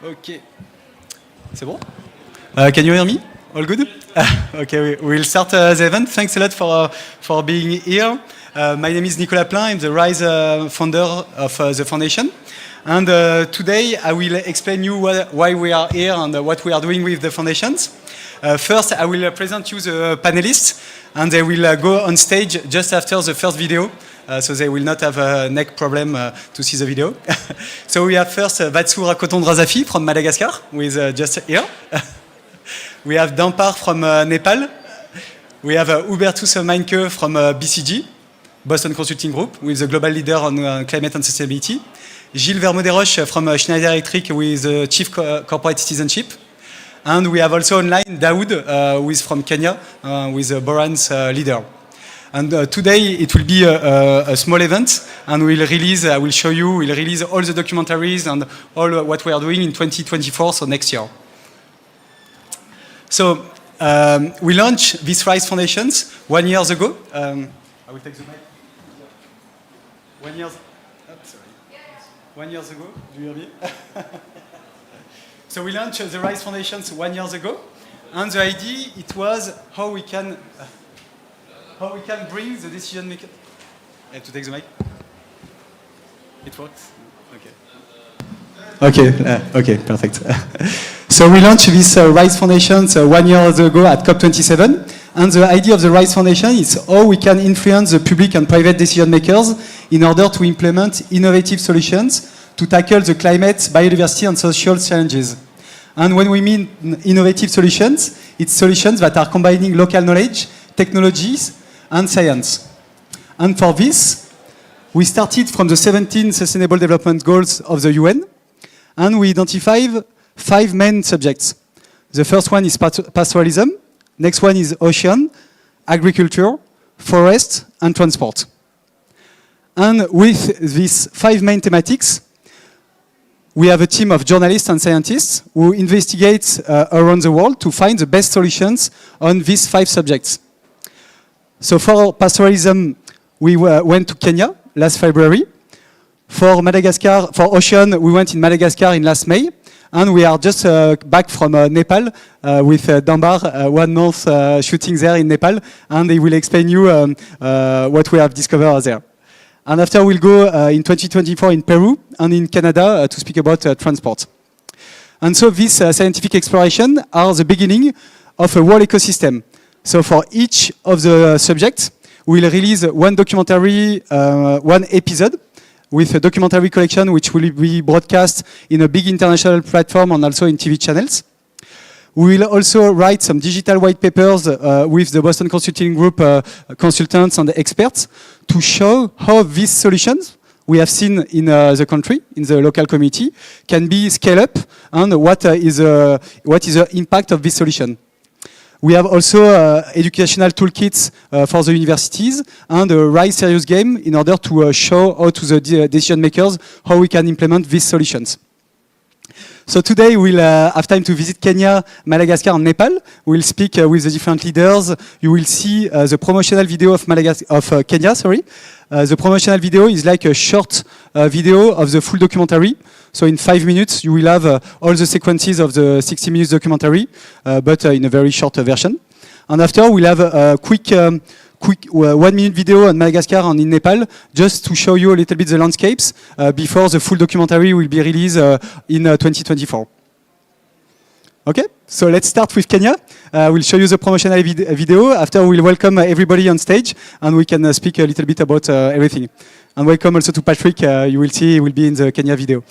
Okay. C'est bon? Can you hear me? All good? Okay, we'll start the event. Thanks a lot for being here. My name is Nicolas Plein. I'm the RISE founder of the foundation. And today I will explain you why we are here and what we are doing with the foundations. First, I will present you the panelists, and they will go on stage just after the first video. So they will not have a neck problem to see the video. So we have first Vatsu Rakotondrazafi from Madagascar, who is just here. We have Dampar from Nepal. We have Hubertus Meinke from BCG. Boston Consulting Group, with the global leader on climate and sustainability. Gilles Vermaux-Desroches from Schneider Electric with Chief Corporate Citizenship. And we have also online Daoud, who is from Kenya, with Boran's leader. And today it will be a small event, and I will show you, we'll release all the documentaries and all what we are doing in 2024, so next year. So we launched this RISE Foundations 1 year ago. I will take the mic. 1 year, sorry. 1 year ago, do you hear me? So we launched the RISE Foundations 1 year ago, and the idea it was how we can bring the decision maker. I have to take the mic. It works. Okay. Okay, perfect. So we launched this RISE Foundations 1 year ago at COP27, and the idea of the RISE Foundation is how we can influence the public and private decision makers in order to implement innovative solutions to tackle the climate, biodiversity, and social challenges. And when we mean innovative solutions, it's solutions that are combining local knowledge, technologies, and science. And for this, we started from the 17 Sustainable Development Goals of the UN, and we identified 5 main subjects. The first one is pastoralism, next one is ocean, agriculture, forest, and transport. And with these 5 main thematics, we have a team of journalists and scientists who investigate around the world to find the best solutions on these 5 subjects. So for pastoralism, we went to Kenya last February. For Madagascar, for ocean, we went in Madagascar in last May. And we are just back from Nepal with Dambar, 1 month shooting there in Nepal. And he will explain you what we have discovered there. And after we'll go in 2024 in Peru and in Canada to speak about transport. And so this scientific exploration are the beginning of a whole ecosystem. So for each of the subjects, we'll release 1 documentary, 1 episode with a documentary collection which will be broadcast in a big international platform and also in TV channels. We will also write some digital white papers with the Boston Consulting Group consultants and experts to show how these solutions we have seen in the country, in the local community, can be scaled up and what is the impact of this solution. We have also educational toolkits for the universities and a RISE serious game in order to show how to the decision makers how we can implement these solutions. So today we'll have time to visit Kenya, Madagascar and Nepal. We'll speak with the different leaders. You will see the promotional video of Kenya, sorry. The promotional video is like a short video of the full documentary. So in 5 minutes, you will have all the sequences of the 60 minutes documentary, but in a very short version. And after, we'll have a quick 1 minute video on Madagascar and in Nepal, just to show you a little bit the landscapes before the full documentary will be released in 2024. Okay, so let's start with Kenya. We'll show you the promotional video. After, we'll welcome everybody on stage, and we can speak a little bit about everything. And welcome also to Patrick. You will see he will be in the Kenya video.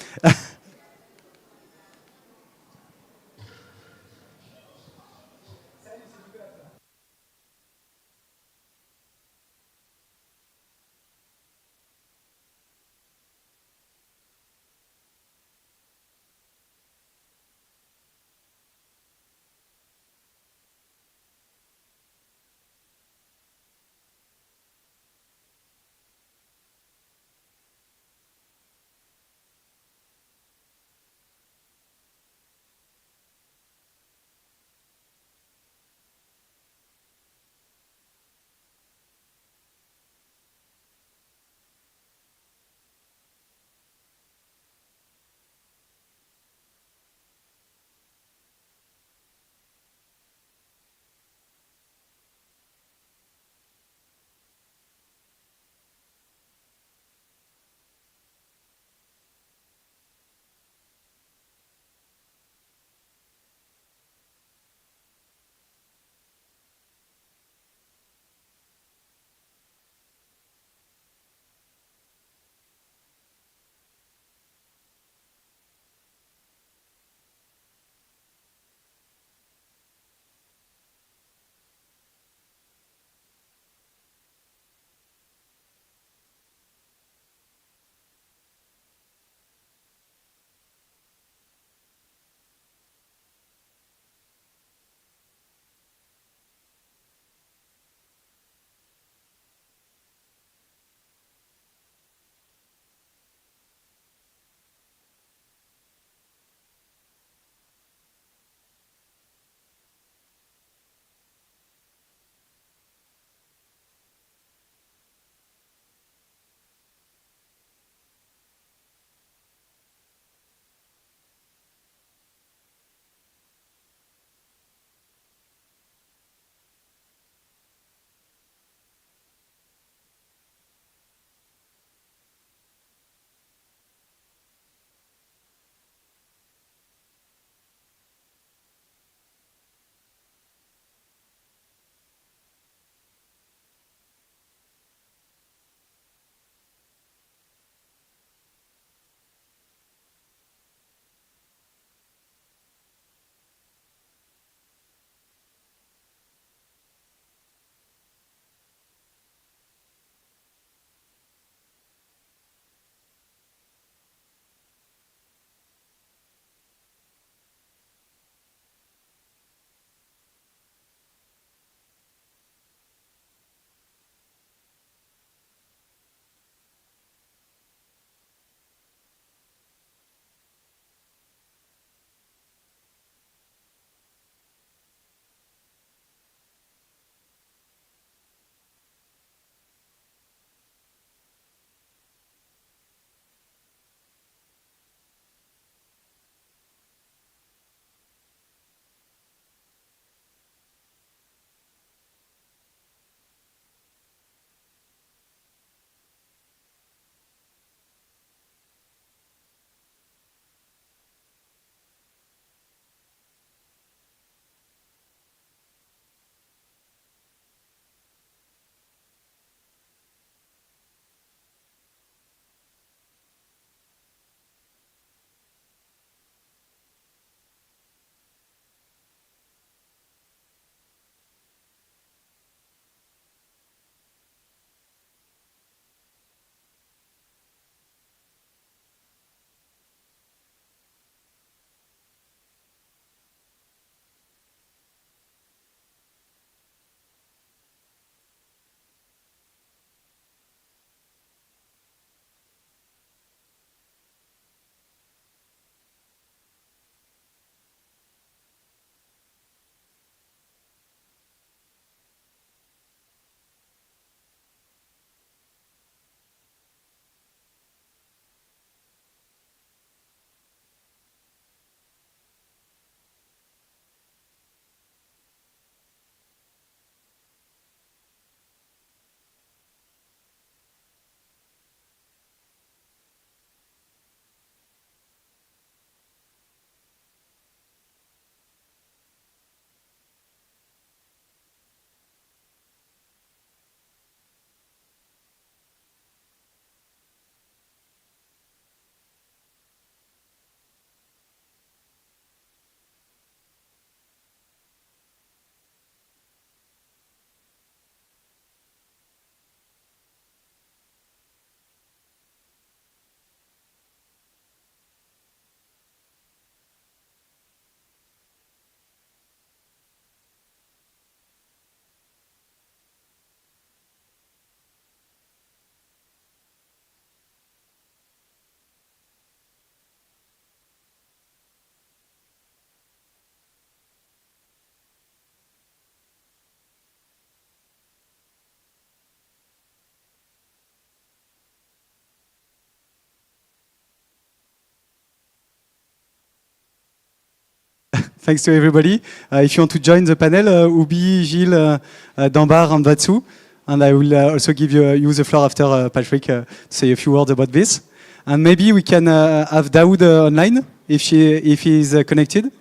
Thanks to everybody. If you want to join the panel, Ubi, Gilles, Dambar, and Vatsu. And I will also give you the floor after Patrick to say a few words about this. And maybe we can have Daoud online if he is connected.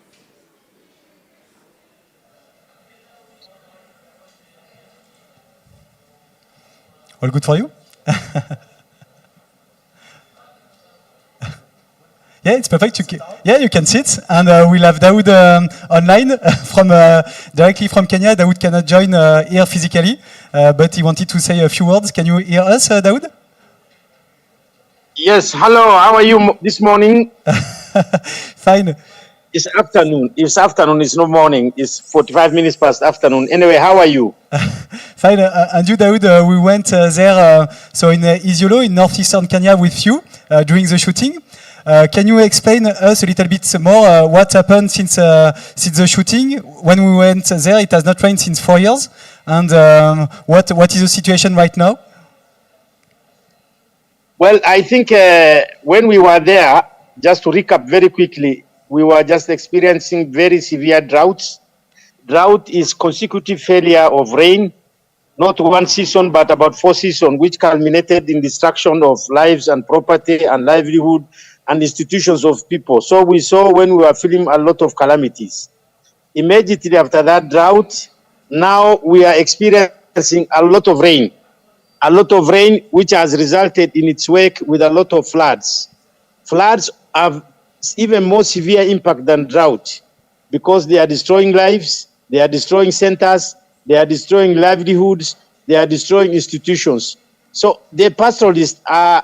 All good for you? Yeah, it's perfect. You can sit, and we'll have Daoud online from directly from Kenya. Daoud cannot join here physically, but he wanted to say a few words. Can you hear us, Daoud? Yes, hello, how are you this morning? Fine. It's afternoon. It's afternoon, it's not morning. It's 45 minutes past afternoon. Anyway, how are you? Fine. And you, Daoud, we went there, so in Isiolo, in northeastern Kenya with you during the shooting. Can you explain us a little bit more what happened since the shooting? When we went there, it has not rained since 4 years. And what is the situation right now? Well, I think when we were there, just to recap very quickly, we were just experiencing very severe droughts. Drought is consecutive failure of rain, not one season, but about 4 seasons, which culminated in destruction of lives and property and livelihood and institutions of people. So we saw when we were feeling a lot of calamities. Immediately after that drought, now we are experiencing a lot of rain which has resulted in its wake with a lot of floods. Floods have even more severe impact than drought because they are destroying lives, they are destroying centers, they are destroying livelihoods, they are destroying institutions. So the pastoralists are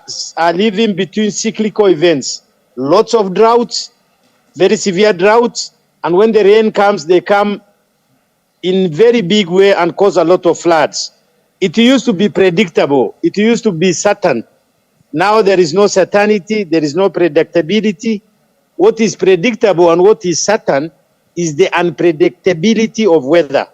living between cyclical events, lots of droughts, very severe droughts, and when the rain comes, they come in very big way and cause a lot of floods. It used to be predictable. It used to be certain. Now there is no certainty. There is no predictability. What is predictable and what is certain is the unpredictability of weather.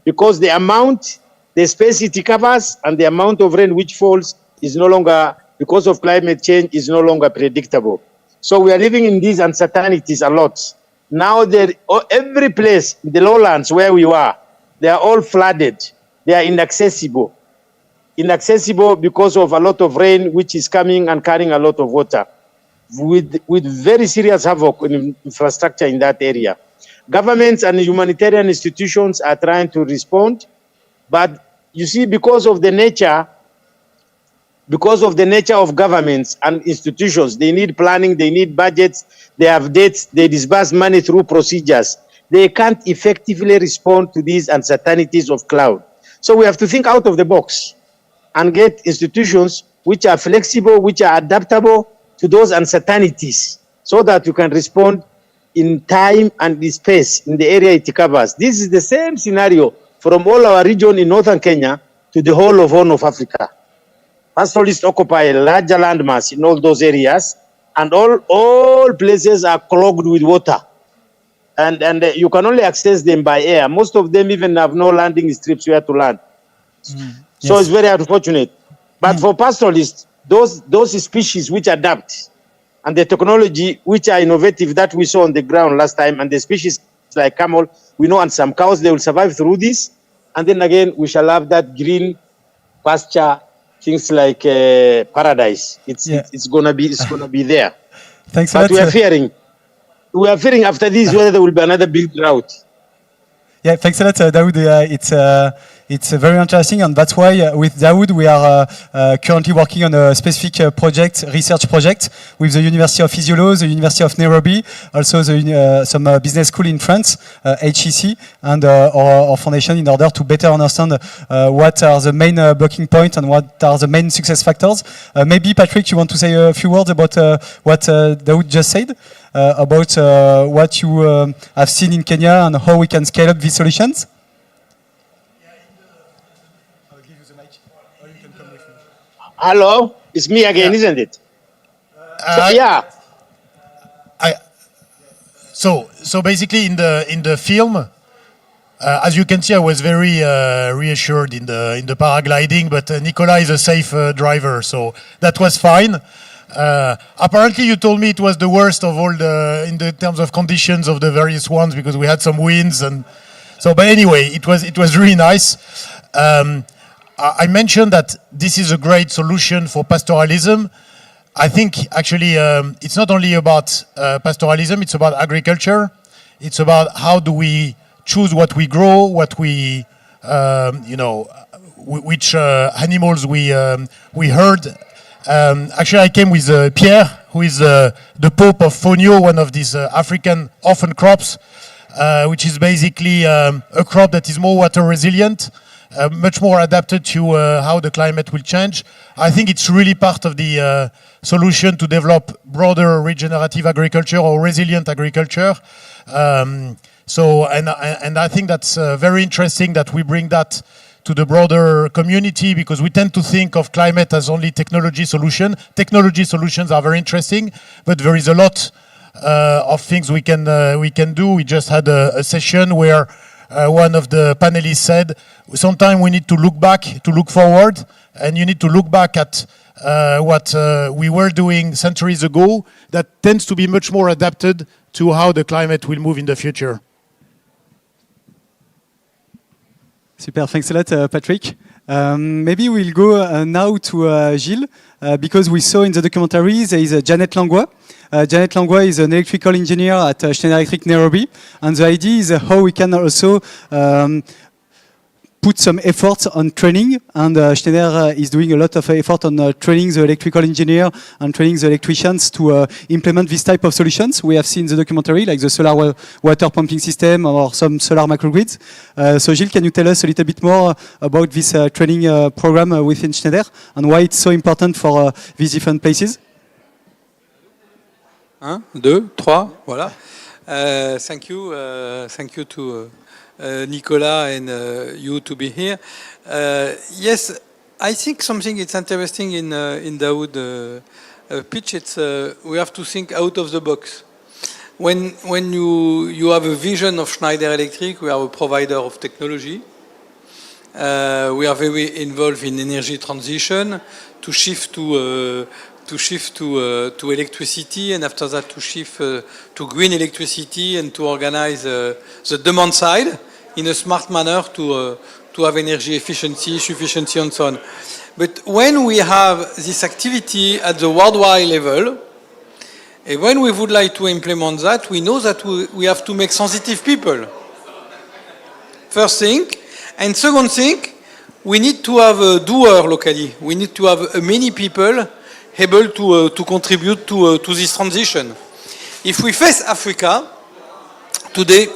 Because the amount, the space it covers, and the amount of rain which falls is no longer, because of climate change, is no longer predictable. So we are living in these uncertainties a lot. Now every place, in the lowlands where we were, they are all flooded. They are inaccessible. Inaccessible because of a lot of rain which is coming and carrying a lot of water with very serious havoc in infrastructure in that area. Governments and humanitarian institutions are trying to respond, but you see, because of the nature of governments and institutions, they need planning, they need budgets, they have dates, they disburse money through procedures. They can't effectively respond to these uncertainties of cloud. So we have to think out of the box and get institutions which are flexible, which are adaptable to those uncertainties so that you can respond in time and in space in the area it covers. This is the same scenario from all our region in northern Kenya to the whole of Horn of Africa. Pastoralists occupy a larger landmass in all those areas, and all places are clogged with water. And you can only access them by air. Most of them even have no landing strips where to land. So it's very unfortunate. But for pastoralists, those species which adapt and the technology which are innovative that we saw on the ground last time, and the species like camel, we know, and some cows, they will survive through this. And then again, we shall have that green pasture, things like paradise. It's gonna be there. Thanks but a lot. We are fearing after this whether there will be another big drought. Yeah, thanks a lot, Daoud. It's very interesting, and that's why with Daoud we are currently working on a specific research project with the University of Isiolo, the University of Nairobi, also some business school in France, HEC, and our foundation, in order to better understand what are the main blocking points and what are the main success factors. Maybe, Patrick, you want to say a few words about what Daoud just said? About what you have seen in Kenya and how we can scale up these solutions? Hello, it's me again, isn't it? So basically, in the film, as you can see, I was very reassured in the paragliding, but Nicola is a safe driver, so that was fine. Apparently, you told me it was the worst of all in the terms of conditions of the various ones because we had some winds and so. But anyway, it was really nice. I mentioned that this is a great solution for pastoralism. I think actually it's not only about pastoralism; it's about agriculture. It's about how do we choose what we grow, what we which animals we herd. Actually, I came with Pierre, who is the Pope of Fonio, one of these African orphan crops, which is basically a crop that is more water resilient, much more adapted to how the climate will change. I think it's really part of the solution to develop broader regenerative agriculture or resilient agriculture. So I think that's very interesting that we bring that to the broader community, because we tend to think of climate as only technology solution. Technology solutions are very interesting, but there is a lot of things we can do. We just had a session where one of the panelists said, sometimes we need to look back to look forward, and you need to look back at what we were doing centuries ago that tends to be much more adapted to how the climate will move in the future. Super, thanks a lot, Patrick. Maybe we'll go now to Gilles, because we saw in the documentary there is Janet Langlois. Janet Langlois is an electrical engineer at Schneider Electric Nairobi, and the idea is how we can also put some effort on training, and Schneider is doing a lot of effort on training the electrical engineer and training the electricians to implement this type of solutions. We have seen the documentary, like the solar water pumping system or some solar microgrids. So Gilles, can you tell us a little bit more about this training program within Schneider and why it's so important for these different places? 1, 2, 3, voilà. Thank you to Nicolas and you to be here. Yes, I think something is interesting in Dawood's pitch. It's we have to think out of the box. When you have a vision of Schneider Electric, we are a provider of technology. We are very involved in energy transition to shift to electricity, and after that to shift to green electricity and to organize the demand side in a smart manner to have energy efficiency, sufficiency, and so on. But when we have this activity at the worldwide level, and when we would like to implement that, we know that we have to make sensitive people. First thing. And second thing, we need to have a doer locally. We need to have many people able to contribute to this transition. If we face Africa, today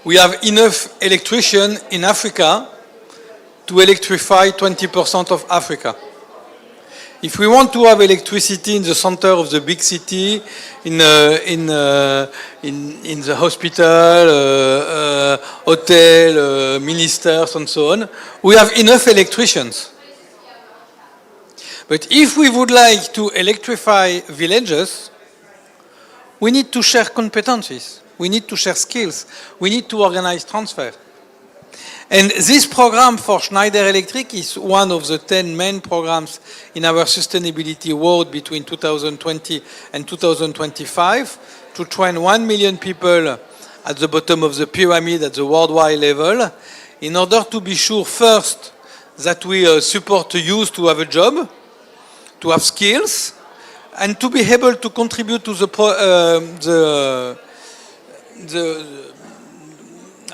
we have enough electricians in Africa to electrify 20% of Africa. If we want to have electricity in the center of the big city, in the hospital, hotel, ministers, and so on, we have enough electricians. But if we would like to electrify villages, we need to share competencies. We need to share skills. We need to organize transfer. And this program for Schneider Electric is one of the 10 main programs in our sustainability world between 2020 and 2025 to train 1 million people at the bottom of the pyramid at the worldwide level in order to be sure first that we support the youth to have a job, to have skills, and to be able to contribute to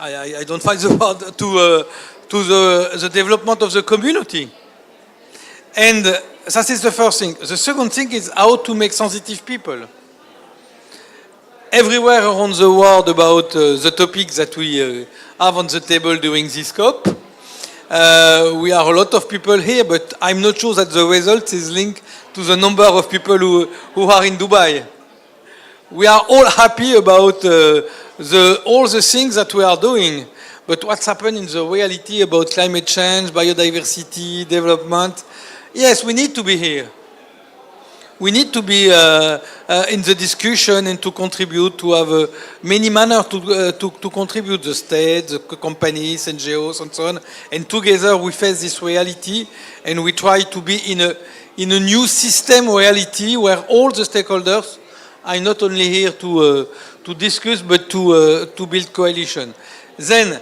I don't find the word, to the development of the community. And that is the first thing. The second thing is how to make sensitive people. Everywhere around the world about the topics that we have on the table during this COP, we are a lot of people here, but I'm not sure that the result is linked to the number of people who are in Dubai. We are all happy about all the things that we are doing, but what's happened in the reality about climate change, biodiversity, development, yes, we need to be here. We need to be in the discussion and to contribute, to have many manners to contribute, the state, the companies, NGOs, and so on. And together we face this reality, and we try to be in a new system reality where all the stakeholders are not only here to discuss but to build coalition. Then,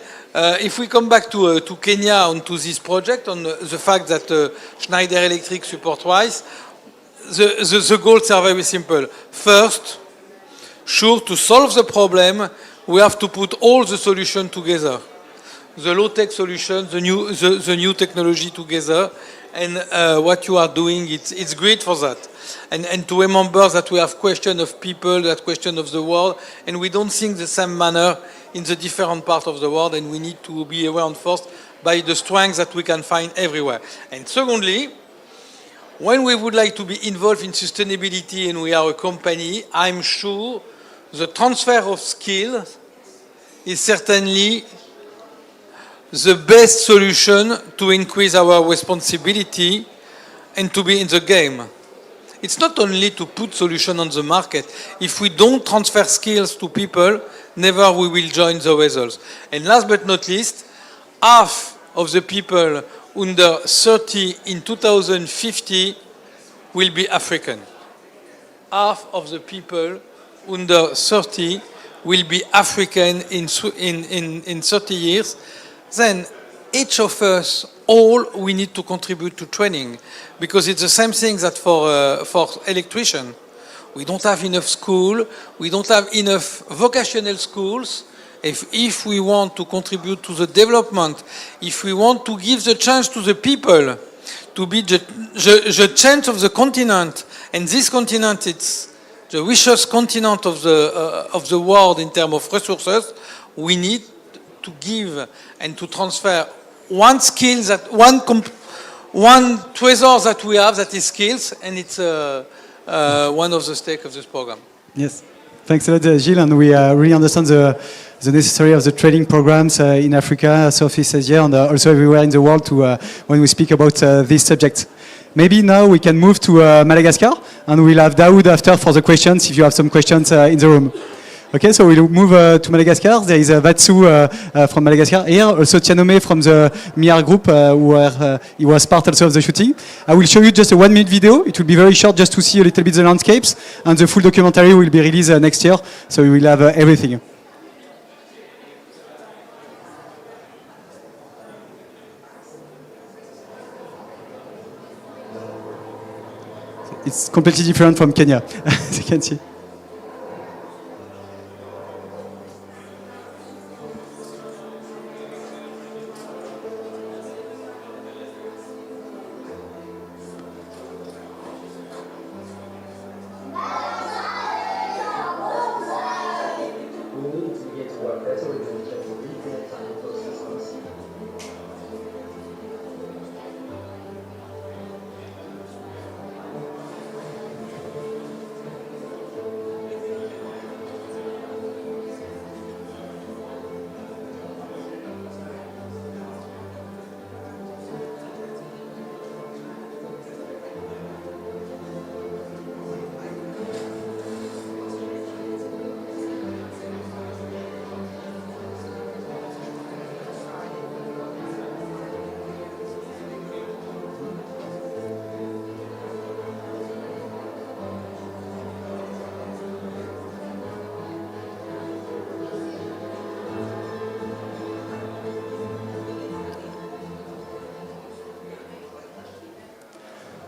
if we come back to Kenya onto this project, on the fact that Schneider Electric support RETROUVEZ, the goals are very simple. First, sure, to solve the problem, we have to put all the solutions together. The low-tech solution, the new technology together, and what you are doing, it's great for that. And to remember that we have question of people, that question of the world, and we don't think the same manner in the different parts of the world, and we need to be reinforced by the strengths that we can find everywhere. And secondly, when we would like to be involved in sustainability and we are a company, I'm sure the transfer of skills is certainly the best solution to increase our responsibility and to be in the game. It's not only to put solution on the market. If we don't transfer skills to people, never we will join the results. And last but not least, half of the people under 30 in 2050 will be African. Half of the people under 30 will be African in 30 years. Then each of us, all we need to contribute to training, because it's the same thing that for electrician. We don't have enough school, we don't have enough vocational schools. If we want to contribute to the development, if we want to give the chance to the people to be the change of the continent, and this continent, it's the richest continent of the world in terms of resources, we need to give and to transfer one skill, that one treasure that we have, that is skills, and it's one of the stakes of this program. Yes, thanks a lot, Gilles, and we really understand the necessary of the training programs in Africa, Southeast Asia, and also everywhere in the world to when we speak about this subject. Maybe now we can move to Madagascar, and we'll have Daoud after for the questions, if you have some questions in the room. Okay, so we'll move to Madagascar. There is Vatsu from Madagascar here, also Tianome from the MIAR group, where he was part also of the shooting. I will show you just a 1-minute video. It will be very short, just to see a little bit the landscapes, and the full documentary will be released next year, so we will have everything. It's completely different from Kenya, as you can see.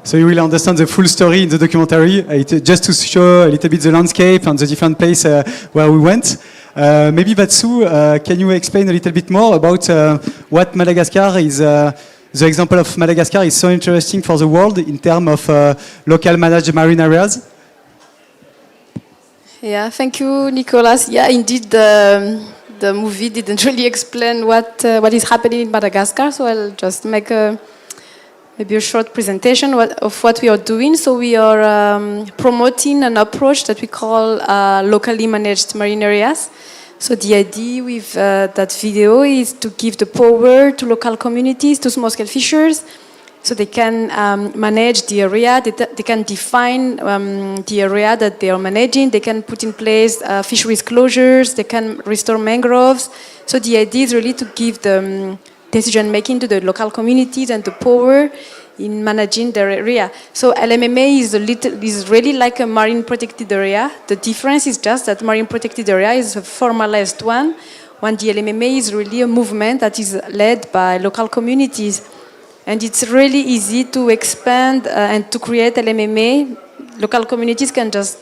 So you will understand the full story in the documentary, just to show a little bit the landscape and the different places where we went. Maybe Vatsu, can you explain a little bit more about what Madagascar is, the example of Madagascar is so interesting for the world in terms of local managed marine areas? Yeah, thank you, Nicolas. Yeah, indeed, the movie didn't really explain what is happening in Madagascar, so I'll just make maybe a short presentation of what we are doing. So we are promoting an approach that we call locally managed marine areas. So the idea with that video is to give the power to local communities, to small-scale fishers, so they can manage the area, they can define the area that they are managing, they can put in place fisheries closures, they can restore mangroves. So the idea is really to give the decision-making to the local communities and the power in managing their area. So LMMA is really like a marine protected area. The difference is just that marine protected area is a formalized one, when the LMMA is really a movement that is led by local communities. And it's really easy to expand and to create LMMA. Local communities can just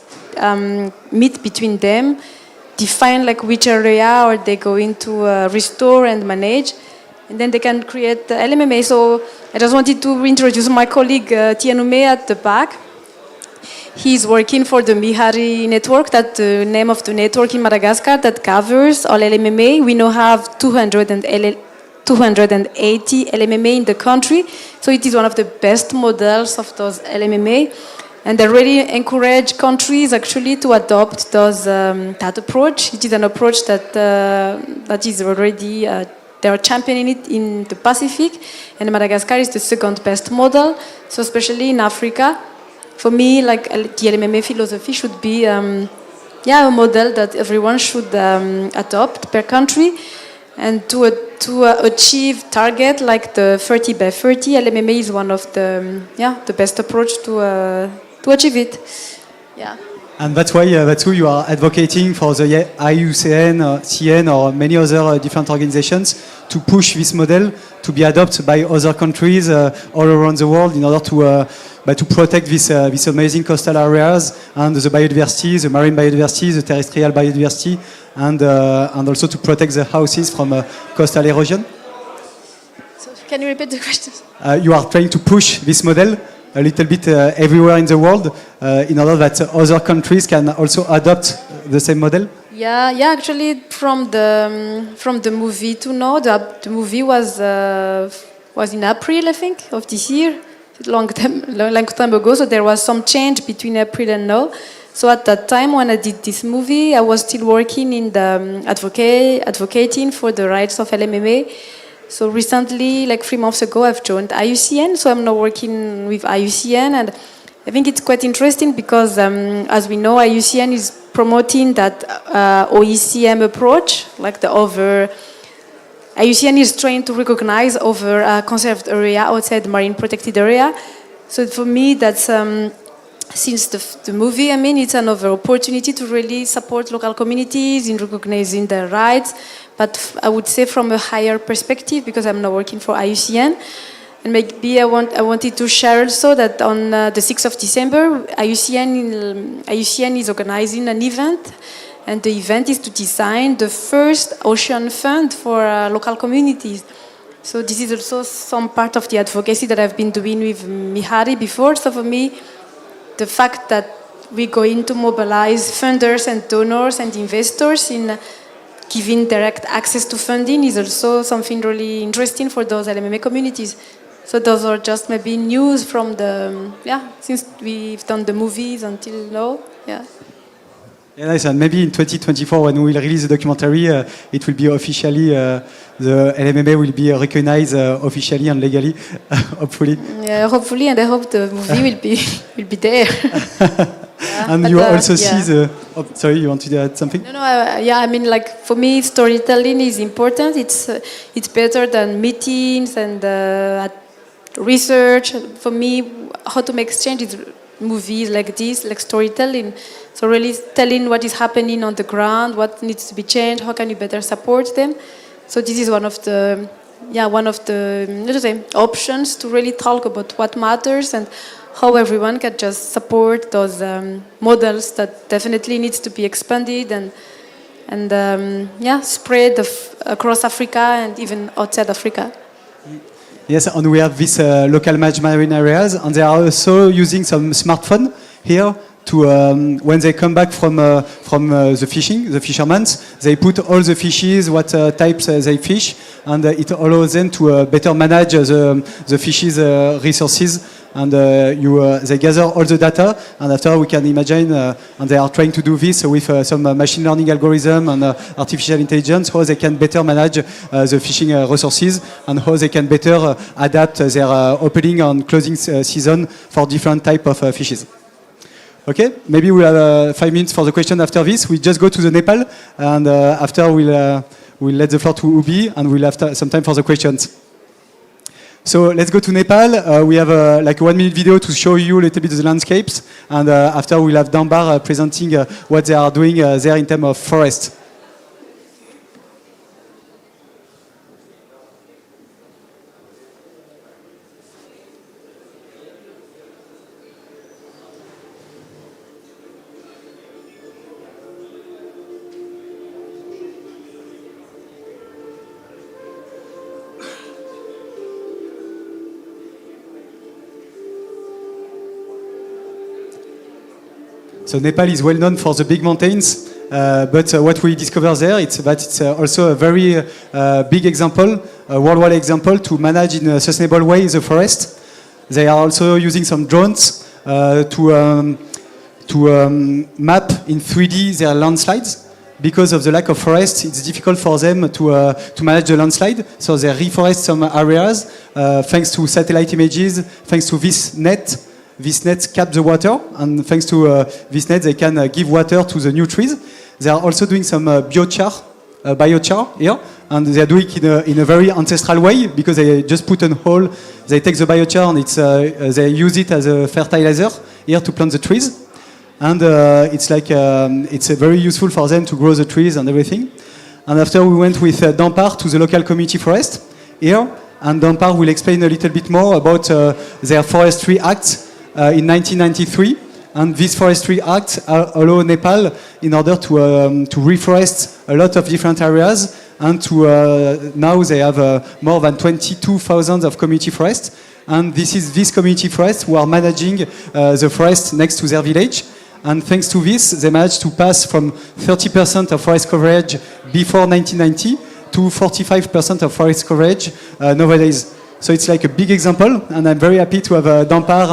meet between them, define like which area are they going to restore and manage, and then they can create the LMMA. So I just wanted to introduce my colleague Tianoume at the back. He's working for the Mihari network, that's the name of the network in Madagascar that covers all LMMA. We now have 280 LMMA in the country, so it is one of the best models of those LMMA. And they really encourage countries actually to adopt that approach. It is an approach that is already, they are championing it in the Pacific, and Madagascar is the second best model. So especially in Africa, for me, like the LMMA philosophy should be a model that everyone should adopt per country. And to achieve target like the 30 by 30, LMMA is one of the best approach to achieve it. Yeah. And that's why you are advocating for the IUCN, CN, or many other different organizations to push this model to be adopted by other countries all around the world in order to protect these amazing coastal areas and the biodiversity, the marine biodiversity, the terrestrial biodiversity, and also to protect the houses from coastal erosion. So can you repeat the question? You are trying to push this model a little bit everywhere in the world in order that other countries can also adopt the same model? Yeah. Actually, from the movie to now, the movie was in April, I think, of this year, long time ago. So there was some change between April and now. So at that time, when I did this movie, I was still working in the advocating for the rights of LMMA. So recently, like 3 months ago, I've joined IUCN. So I'm now working with IUCN, and I think it's quite interesting because, as we know, IUCN is promoting that OECM approach, like IUCN is trying to recognize over a conserved area outside the marine protected area. So for me, that's since the movie, it's another opportunity to really support local communities in recognizing their rights, but I would say from a higher perspective, because I'm now working for IUCN. And maybe I wanted to share also that on the 6th of December, IUCN is organizing an event, and the event is to design the first ocean fund for local communities. So this is also some part of the advocacy that I've been doing with Mihari before. So for me, the fact that we're going to mobilize funders and donors and investors in giving direct access to funding is also something really interesting for those LMMA communities. So those are just maybe news from since we've done the movies until now. Yeah, nice. And maybe in 2024, when we will release the documentary, it will be officially, the LMMA will be recognized officially and legally, hopefully. Yeah, hopefully, and I hope the movie will be there. And you also see the... Oh, sorry, you wanted to add something? No, for me, storytelling is important. It's better than meetings and research. For me, how to make exchange is movies like this, like storytelling. So really telling what is happening on the ground, what needs to be changed, how can you better support them. So this is one of the options to really talk about what matters and how everyone can just support those models that definitely needs to be expanded and spread across Africa and even outside Africa. Yes, and we have these local managed marine areas, and they are also using some smartphone here to when they come back from the fishermen, they put all the fishes, what types they fish, and it allows them to better manage the fishes resources. And they gather all the data, and after we can imagine, and they are trying to do this with some machine learning algorithm and artificial intelligence, how they can better manage the fishing resources and how they can better adapt their opening and closing season for different type of fishes. Okay, maybe we'll have 5 minutes for the question after this. We just go to the Nepal, and after we'll let the floor to Ubi, and we'll have some time for the questions. So let's go to Nepal. We have like a 1-minute video to show you a little bit of the landscapes, and after we'll have Dambar presenting what they are doing there in terms of forest. So Nepal is well known for the big mountains, but what we discover there is that it's also a very big example, a worldwide example to manage in a sustainable way the forest. They are also using some drones to map in 3D their landslides. Because of the lack of forest, it's difficult for them to manage the landslide. So they reforest some areas thanks to satellite images, thanks to this net. This net caps the water, and thanks to this net, they can give water to the new trees. They are also doing some biochar here, and they are doing it in a very ancestral way because they just put a hole. They take the biochar and they use it as a fertilizer here to plant the trees, and it's like it's very useful for them to grow the trees and everything. And after we went with Dampar to the local community forest here, and Dampar will explain a little bit more about their forestry act. In 1993, and this forestry act allow Nepal in order to reforest a lot of different areas, and to now they have more than 22,000 of community forests, and this community forest who are managing the forest next to their village, and thanks to this they managed to pass from 30% of forest coverage before 1990 to 45% of forest coverage nowadays. So it's like a big example, and I'm very happy to have Dampar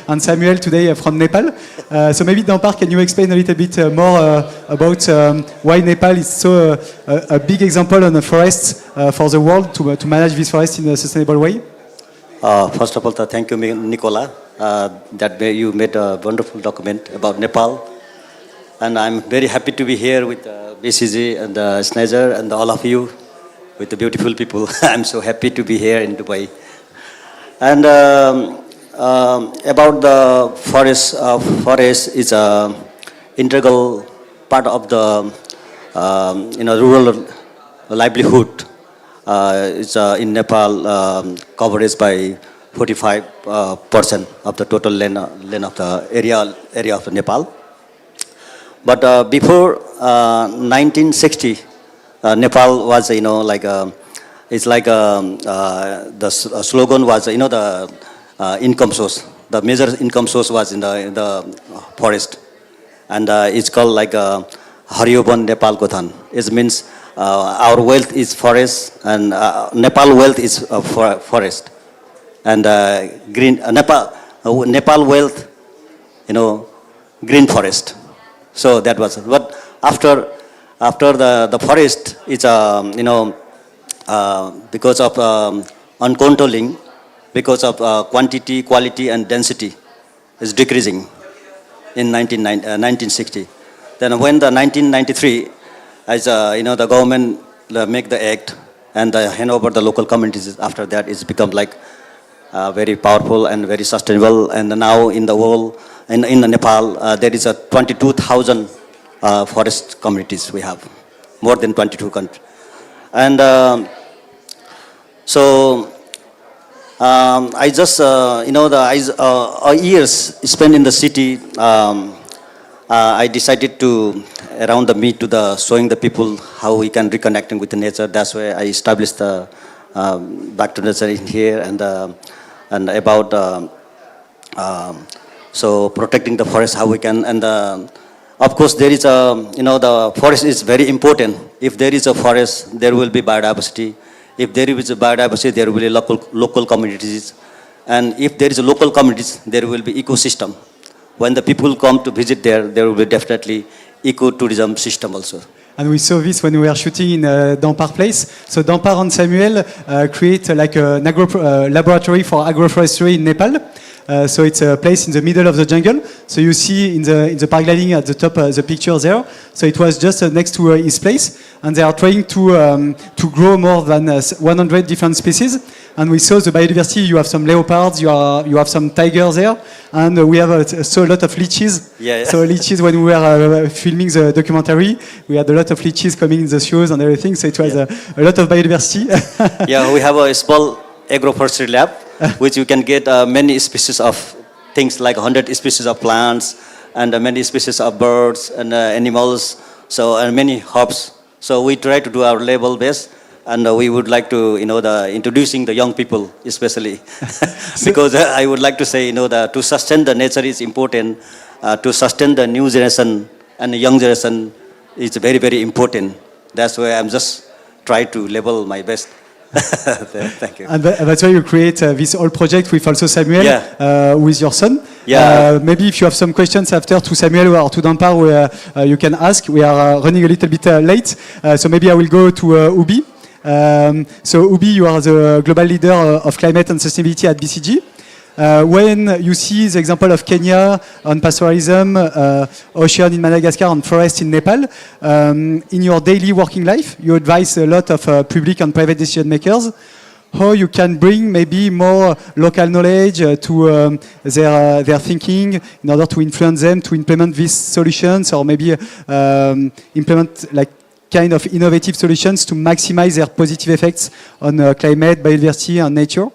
and Samuel today from Nepal. So maybe Dampar, can you explain a little bit more about why Nepal is so a big example on the forests for the world to manage this forest in a sustainable way? First of all, thank you, Nicola, that you made a wonderful document about Nepal. And I'm very happy to be here with BCG and Sneijder and all of you. With the beautiful people. I'm so happy to be here in Dubai. And about the forest, forest is an integral part of the rural livelihood. It's in Nepal coverage by 45% of the total land of the area of Nepal. But before 1960. Nepal was, it's like the slogan was, the income source. The major income source was in the forest, and it's called like Haryoban Nepal Kothan. It means our wealth is forest, and Nepal wealth is forest, and green Nepal wealth, green forest. So that was. But after the forest, it's because of uncontrolling, because of quantity, quality, and density is decreasing in 1960. Then when the 1993, as the government make the act and hand over the local communities, after that it's become like very powerful and very sustainable. And now in the world, in Nepal, there is a 22,000 forest communities we have, more than 22 countries. And so I just, years spent in the city, I decided to, around the meet to the showing the people how we can reconnecting with the nature. That's why I established the Back to Nature in here, and about so protecting the forest, how we can, and of course there is the forest is very important. If there is a forest, there will be biodiversity. If there is a biodiversity, there will be local communities, and if there is a local communities, there will be ecosystem. When the people come to visit there will be definitely ecotourism system also. And we saw this when we were shooting in Dampar place. So Dampar and Samuel create like a laboratory for agroforestry in Nepal. So it's a place in the middle of the jungle. So you see in the paragliding at the top the picture there. So it was just next to his place, and they are trying to grow more than 100 different species. And we saw the biodiversity. You have some leopards, you have some tigers there, and we have saw a lot of leeches. Yeah. So leeches, when we were filming the documentary, we had a lot of leeches coming in the shows and everything. So it was a lot of biodiversity. Yeah, we have a small agroforestry lab, which you can get many species of things like 100 species of plants and many species of birds and animals, so and many herbs. So we try to do our level best, and we would like to, introducing the young people especially, because I would like to say, to sustain the nature is important. To sustain the new generation and the young generation is very, very important. That's why I'm just trying to level my best. Thank you. And that's why you create this whole project with also Samuel, with your son. Yeah. Maybe if you have some questions after to Samuel or to Dampar, you can ask. We are running a little bit late, so maybe I will go to Ubi. So Ubi, you are the global leader of climate and sustainability at BCG. When you see the example of Kenya on pastoralism, ocean in Madagascar, and forest in Nepal, in your daily working life, you advise a lot of public and private decision makers how you can bring maybe more local knowledge to their thinking in order to influence them to implement these solutions, or maybe implement like kind of innovative solutions to maximize their positive effects on climate, biodiversity, and nature.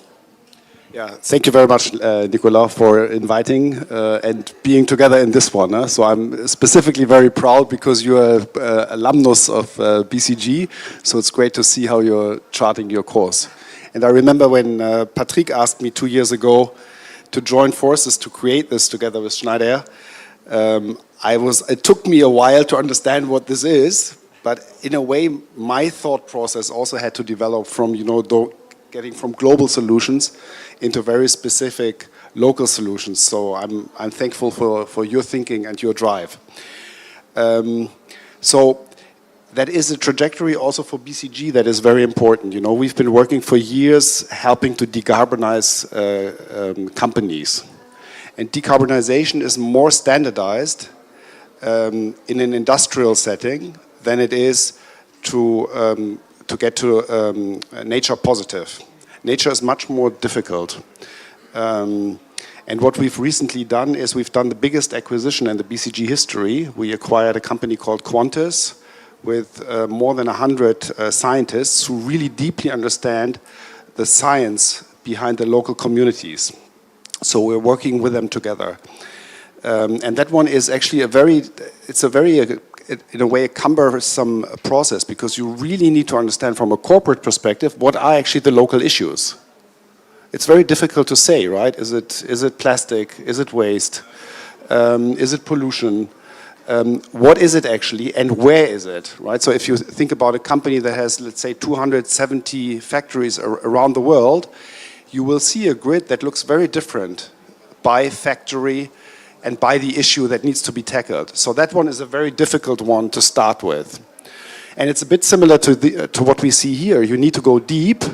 Yeah, thank you very much, Nicolas, for inviting and being together in this one. So I'm specifically very proud because you're alumnus of BCG, so it's great to see how you're charting your course. And I remember when Patrick asked me 2 years ago to join forces to create this together with Schneider, it took me a while to understand what this is, but in a way, my thought process also had to develop from, getting from global solutions into very specific local solutions. So I'm thankful for your thinking and your drive. So that is a trajectory also for BCG that is very important. We've been working for years helping to decarbonize companies. And decarbonization is more standardized in an industrial setting than it is to get to nature positive. Nature is much more difficult. And what we've recently done is we've done the biggest acquisition in the BCG history. We acquired a company called Qantas with more than 100 scientists who really deeply understand the science behind the local communities. So we're working with them together. And that one is actually in a way, a cumbersome process, because you really need to understand from a corporate perspective what are actually the local issues. It's very difficult to say, right? Is it plastic? Is it waste? Is it pollution? What is it actually, and where is it, right? So if you think about a company that has, let's say, 270 factories around the world, you will see a grid that looks very different by factory and by the issue that needs to be tackled. So that one is a very difficult one to start with. And it's a bit similar to what we see here. You need to go deep,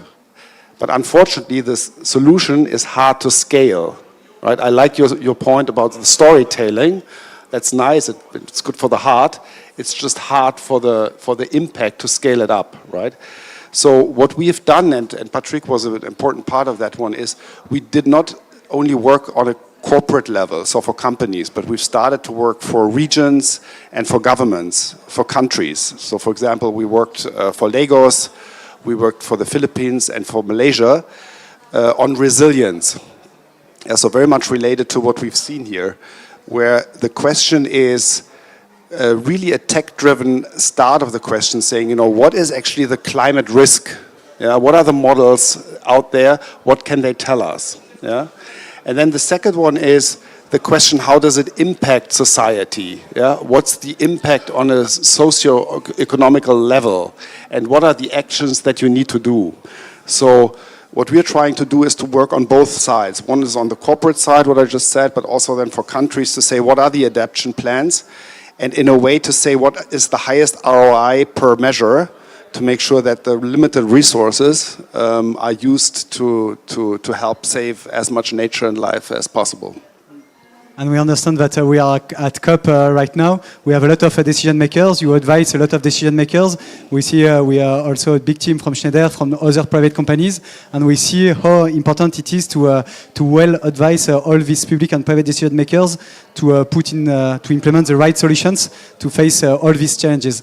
but unfortunately this solution is hard to scale, right? I like your point about the storytelling. That's nice, it's good for the heart. It's just hard for the impact to scale it up, right? So what we have done, and Patrick was an important part of that one, is we did not only work on a corporate level, so for companies, but we've started to work for regions and for governments, for countries. So for example, we worked for Lagos, we worked for the Philippines and for Malaysia on resilience. So very much related to what we've seen here, where the question is really a tech-driven start of the question, saying, what is actually the climate risk? Yeah, what are the models out there? What can they tell us? Yeah. And then the second one is the question, how does it impact society? Yeah? What's the impact on a socio-economical level? And what are the actions that you need to do? So what we're trying to do is to work on both sides. One is on the corporate side, what I just said, but also then for countries to say, what are the adaptation plans? And in a way to say, what is the highest ROI per measure to make sure that the limited resources are used to help save as much nature and life as possible. And we understand that we are at COP right now. We have a lot of decision makers. You advise a lot of decision makers. We see we are also a big team from Schneider, from other private companies, and we see how important it is to well advise all these public and private decision makers to to implement the right solutions to face all these challenges.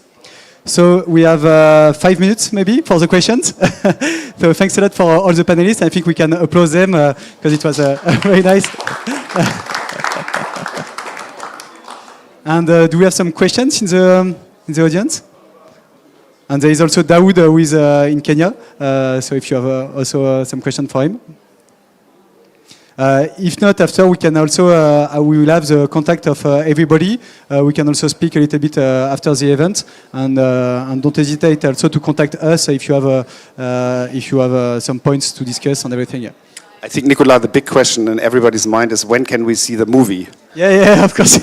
So we have 5 minutes maybe for the questions. So thanks a lot for all the panelists. I think we can applaud them because it was very nice. And do we have some questions in the audience? And there is also Dawood who is in Kenya. So if you have also some question for him. If not, after we can also, we will have the contact of everybody. We can also speak a little bit after the event, and don't hesitate also to contact us if you have some points to discuss and everything. Yeah. I think, Nicolas, the big question in everybody's mind is when can we see the movie? Yeah, of course.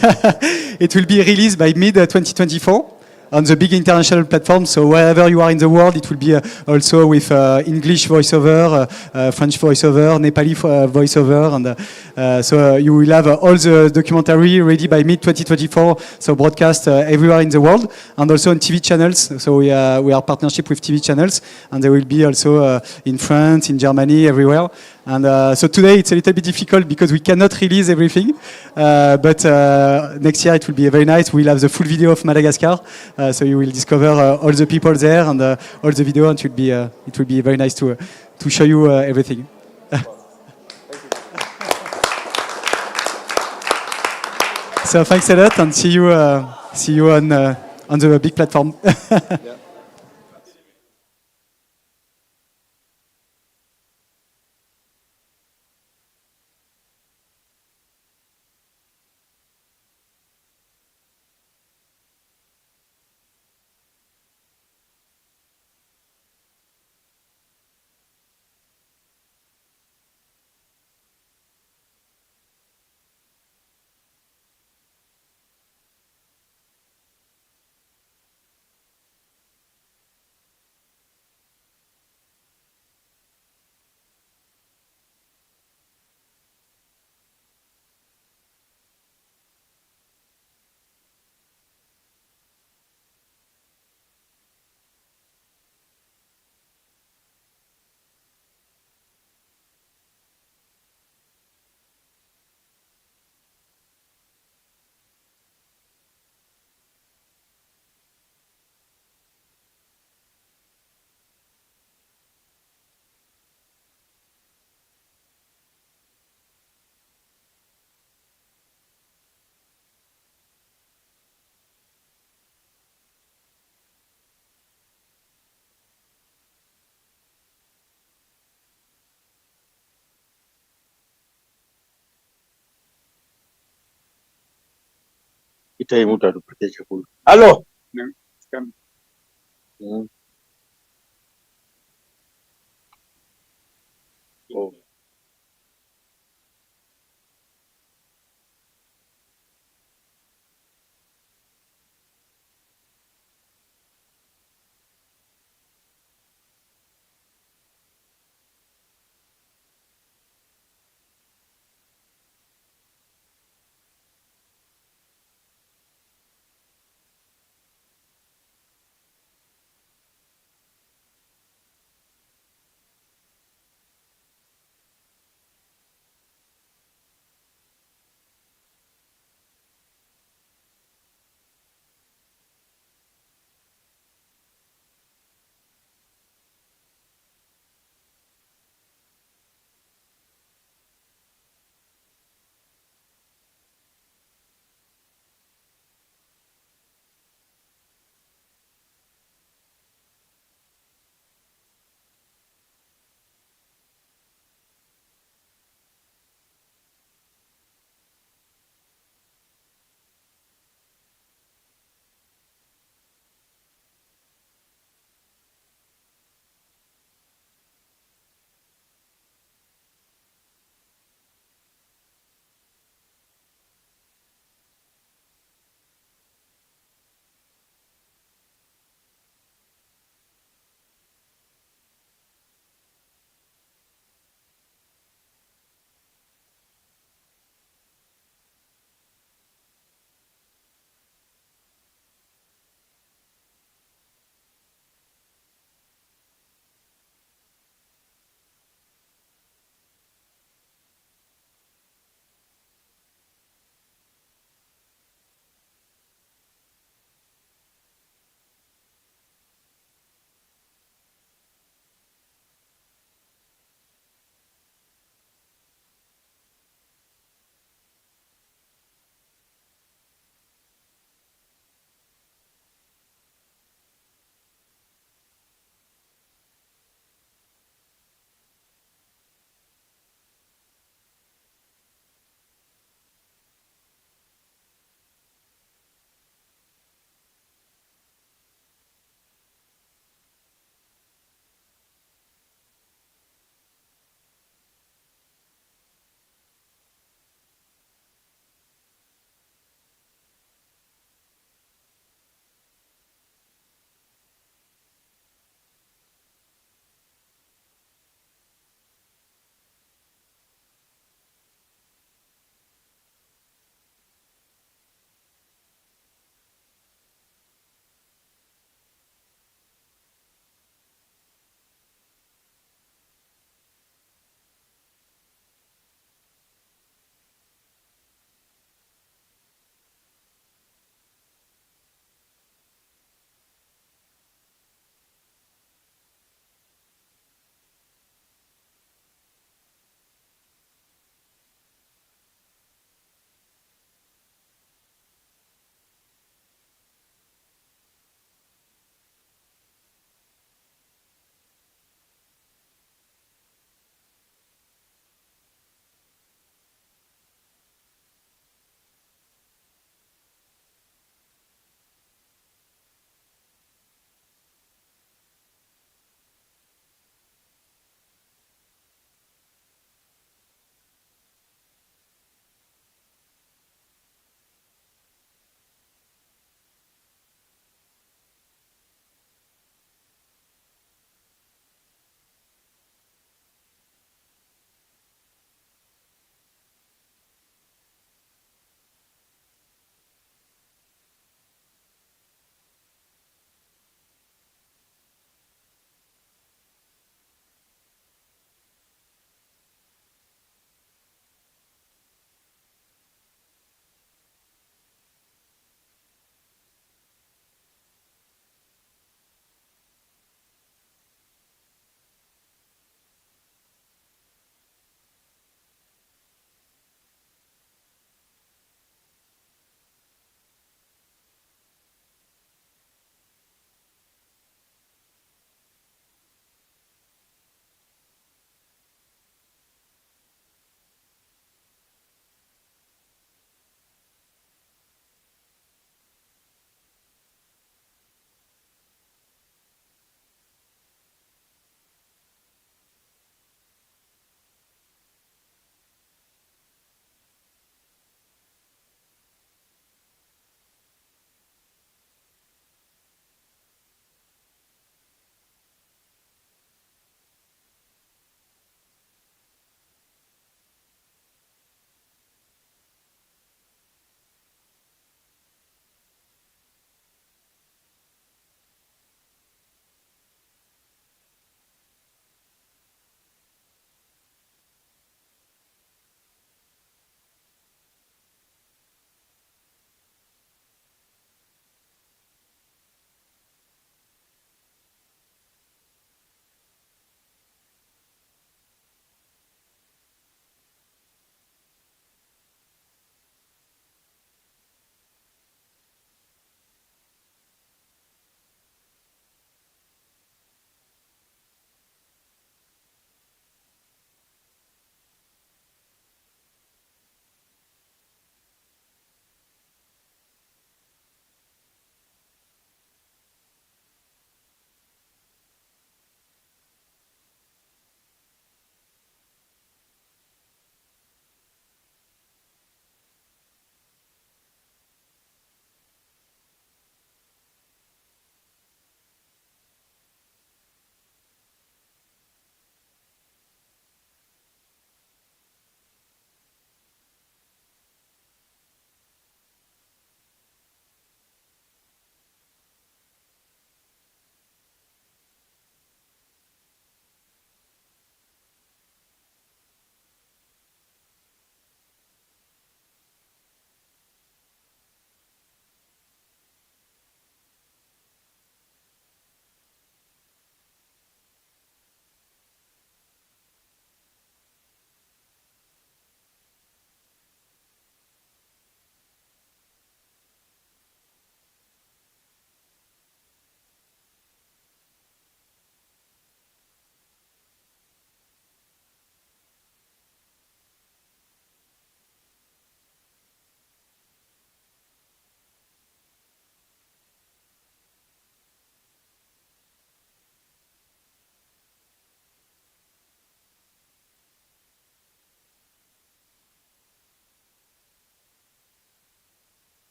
It will be released by mid-2024 on the big international platform. So wherever you are in the world, it will be also with English voiceover, French voiceover, Nepali voiceover. And so you will have all the documentary ready by mid-2024, so broadcast everywhere in the world, and also on TV channels. So we are partnership with TV channels, and they will be also in France, in Germany, everywhere. And so today it's a little bit difficult because we cannot release everything, but next year it will be very nice. We'll have the full video of Madagascar, so you will discover all the people there and all the video, and it will be very nice to show you everything. So thanks a lot, and see you on the big platform. Yeah. Hello. Oh.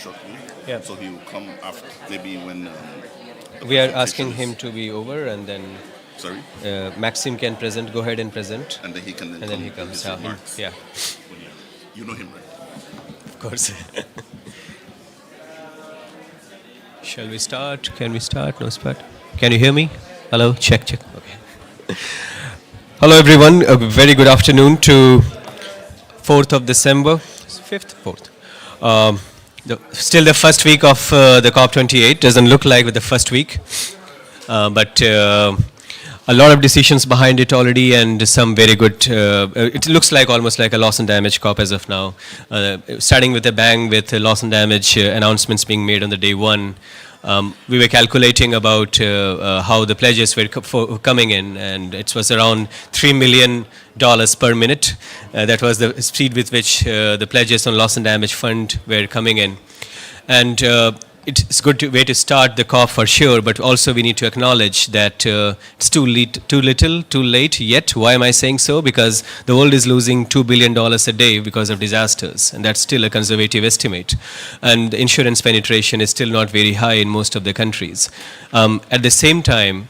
shortly. Yeah. So he will come after, maybe when... we are asking him to be over and then... Sorry? Maxime can present, go ahead and present. And then he can then and come then he with comes his out. remarks. Yeah. You know him, right? Of course. Shall we start? Can we start? No start. Can you hear me? Hello? Check, check. Okay. Hello everyone. A very good afternoon to 4th of December. 5th? 4th. Still the first week of the COP28. Doesn't look like with the first week. But a lot of decisions behind it already and some very good, it looks like almost like a loss and damage COP as of now. Starting with a bang with loss and damage announcements being made on the day one. We were calculating about how the pledges were coming in, and it was around $3 million per minute. That was the speed with which the pledges on loss and damage fund were coming in. And it's a good way to start the COP for sure, but also we need to acknowledge that it's too little, too late yet. Why am I saying so? Because the world is losing $2 billion a day because of disasters, and that's still a conservative estimate. And the insurance penetration is still not very high in most of the countries. At the same time,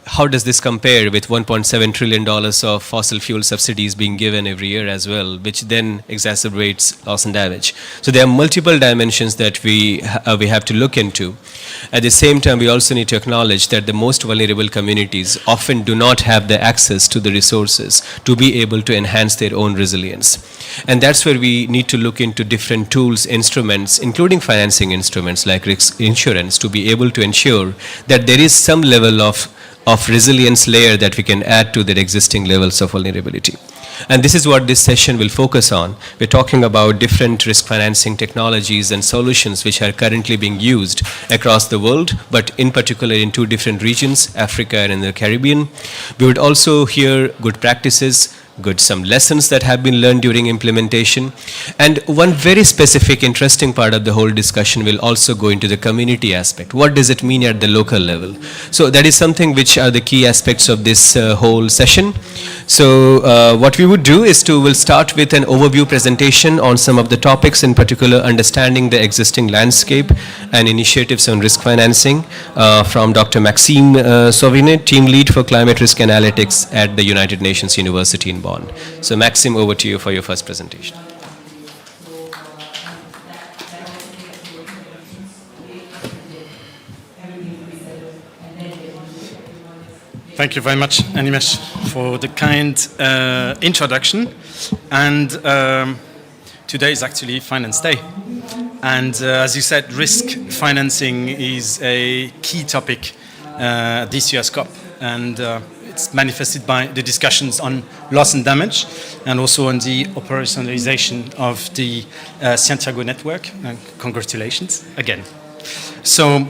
how does this compare with $1.7 trillion of fossil fuel subsidies being given every year as well, which then exacerbates loss and damage? So there are multiple dimensions that we have to look into. At the same time, we also need to acknowledge that the most vulnerable communities often do not have the access to the resources to be able to enhance their own resilience. And that's where we need to look into different tools, instruments, including financing instruments like risk insurance, to be able to ensure that there is some level of resilience layer that we can add to their existing levels of vulnerability. And this is what this session will focus on. We're talking about different risk financing technologies and solutions which are currently being used across the world, but in particular in two different regions, Africa and in the Caribbean. We would also hear good practices, some lessons that have been learned during implementation. And one very specific, interesting part of the whole discussion will also go into the community aspect. What does it mean at the local level? So that is something which are the key aspects of this whole session. So what we would do is we'll start with an overview presentation on some of the topics, in particular understanding the existing landscape and initiatives on risk financing from Dr. Maxime Sauvinet, Team Lead for Climate Risk Analytics at the United Nations University in Bonn. So Maxime, over to you for your first presentation. Thank you very much, Animesh, for the kind introduction. And today is actually Finance Day. And as you said, risk financing is a key topic this year's COP. And it's manifested by the discussions on loss and damage and also on the operationalization of the Santiago network. And congratulations again. So,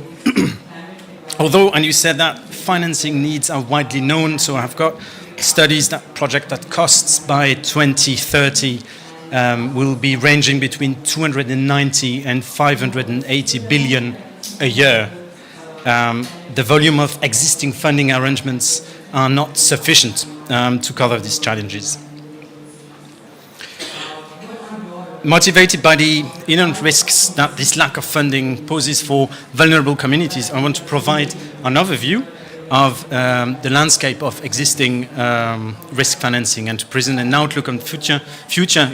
although, and you said that financing needs are widely known, so I've got studies that project that costs by 2030 will be ranging between 290 and 580 billion a year. The volume of existing funding arrangements are not sufficient to cover these challenges. Motivated by the inherent risks that this lack of funding poses for vulnerable communities, I want to provide an overview of the landscape of existing risk financing and to present an outlook on future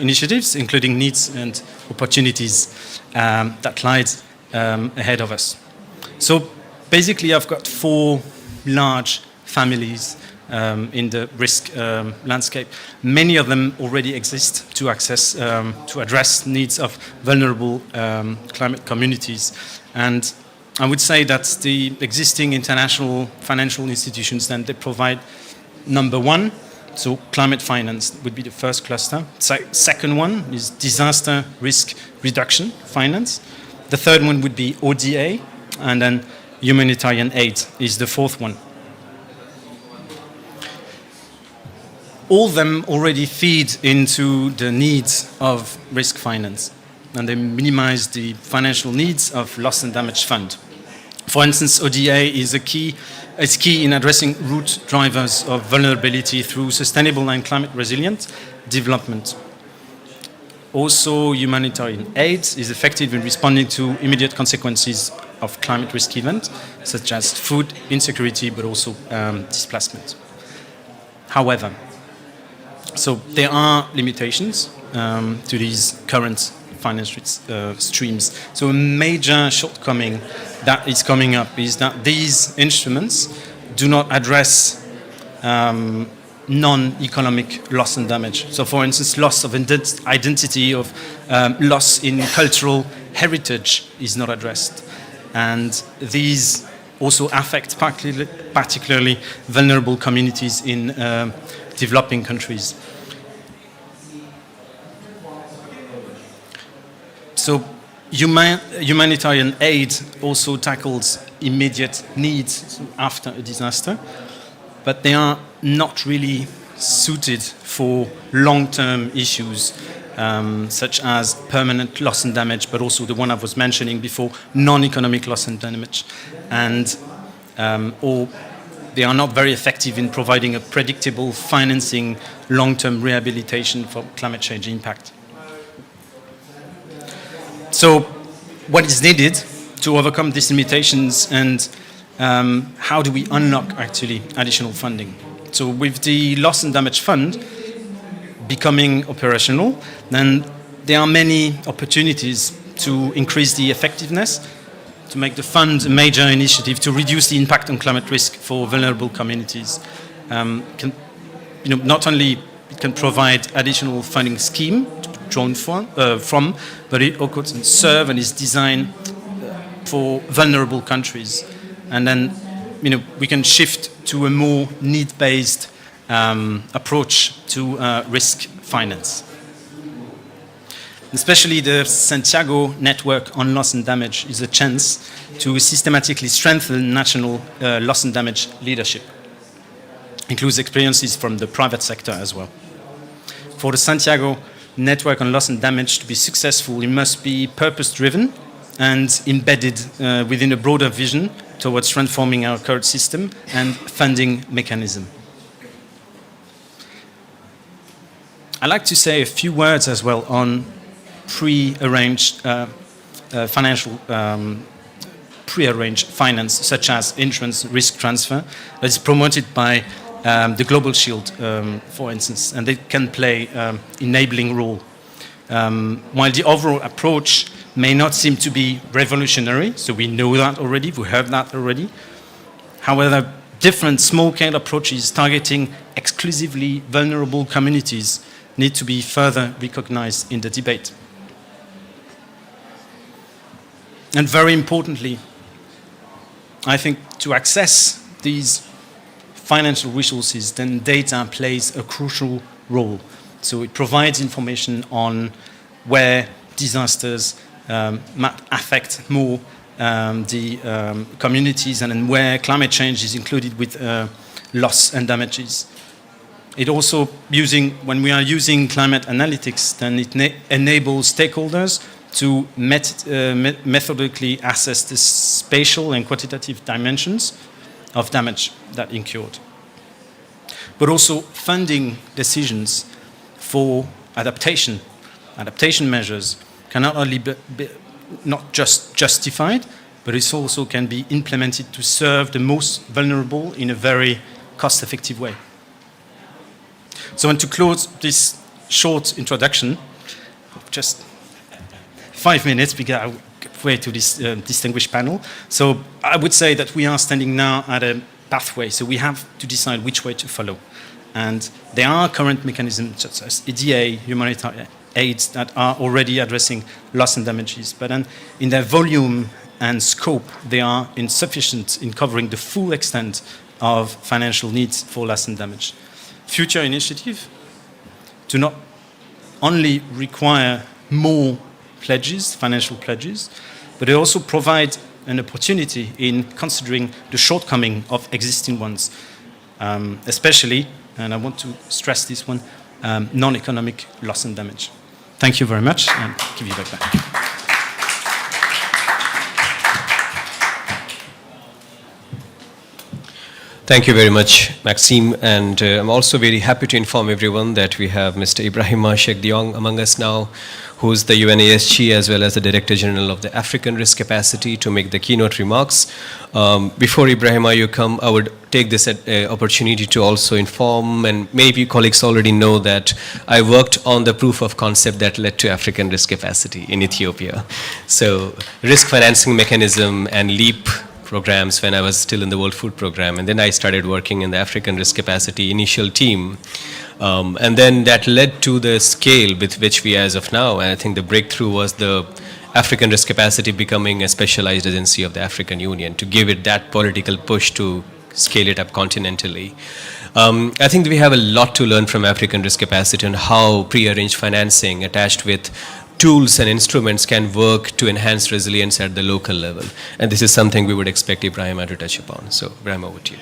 initiatives, including needs and opportunities that lie ahead of us. So basically, I've got four large families in the risk landscape. Many of them already exist to address needs of vulnerable climate communities. And I would say that the existing international financial institutions, then they provide number one, so climate finance would be the first cluster. Second one is disaster risk reduction finance. The third one would be ODA, and then humanitarian aid is the fourth one. All of them already feed into the needs of risk finance, and they minimize the financial needs of loss and damage fund. For instance, ODA is key in addressing root drivers of vulnerability through sustainable and climate resilient development. also humanitarian aid is effective in responding to immediate consequences of climate risk events, such as food insecurity, but also displacement. However, so there are limitations to these current finance streams. So a major shortcoming that is coming up is that these instruments do not address non-economic loss and damage. So for instance, loss of identity, of loss in cultural heritage is not addressed. And these also affect particularly vulnerable communities in developing countries. So humanitarian aid also tackles immediate needs after a disaster, but they are not really suited for long-term issues such as permanent loss and damage, but also the one I was mentioning before, non-economic loss and damage. And or they are not very effective in providing a predictable financing long-term rehabilitation for climate change impact. So what is needed to overcome these limitations, and how do we unlock actually additional funding? So with the Loss and Damage Fund becoming operational, then there are many opportunities to increase the effectiveness, to make the fund a major initiative to reduce the impact on climate risk for vulnerable communities. Not only it can provide additional funding scheme drawn from, but it also can serve and is designed for vulnerable countries. And then, we can shift to a more need-based approach to risk finance. Especially the Santiago Network on Loss and Damage is a chance to systematically strengthen national loss and damage leadership. Includes experiences from the private sector as well. For the Santiago Network on Loss and Damage to be successful, it must be purpose-driven and embedded within a broader vision towards transforming our current system and funding mechanism. I'd like to say a few words as well on pre-arranged finance, such as insurance risk transfer, that is promoted by the Global Shield, for instance, and they can play enabling role. While the overall approach may not seem to be revolutionary, so we know that already, we heard that already. However, different small-scale approaches targeting exclusively vulnerable communities need to be further recognized in the debate. And very importantly, I think to access these financial resources, then data plays a crucial role. So it provides information on where disasters might affect more the communities, and then where climate change is included with loss and damages. It also when we are using climate analytics, then it enables stakeholders to methodically assess the spatial and quantitative dimensions of damage that incurred. But also funding decisions for adaptation measures can not only be not just justified, but it also can be implemented to serve the most vulnerable in a very cost-effective way. So, and to close this short introduction, just 5 minutes, because I'll give way to this distinguished panel. So I would say that we are standing now at a pathway, so we have to decide which way to follow. And there are current mechanisms such as EDA, humanitarian aids, that are already addressing loss and damages, but then in their volume and scope, they are insufficient in covering the full extent of financial needs for loss and damage. Future initiatives do not only require more pledges, financial pledges, but they also provide an opportunity in considering the shortcoming of existing ones, especially, and I want to stress this one, non-economic loss and damage. Thank you very much, and give you back. Thank you very much, Maxime. And I'm also very happy to inform everyone that we have Mr. Ibrahima Sheikh Diong among us now, who's the UNASG as well as the Director General of the African Risk Capacity, to make the keynote remarks. Before Ibrahima, you come, I would take this opportunity to also inform, and maybe colleagues already know that I worked on the proof of concept that led to African risk capacity in Ethiopia. So risk financing mechanism and LEAP programs when I was still in the World Food Program, and then I started working in the African Risk Capacity initial team, and then that led to the scale with which we as of now, and I think the breakthrough was the African Risk Capacity becoming a specialized agency of the African Union to give it that political push to scale it up continentally. I think we have a lot to learn from African Risk Capacity on how pre-arranged financing attached with tools and instruments can work to enhance resilience at the local level. And this is something we would expect Ibrahima to touch upon. So, Ibrahima, over to you.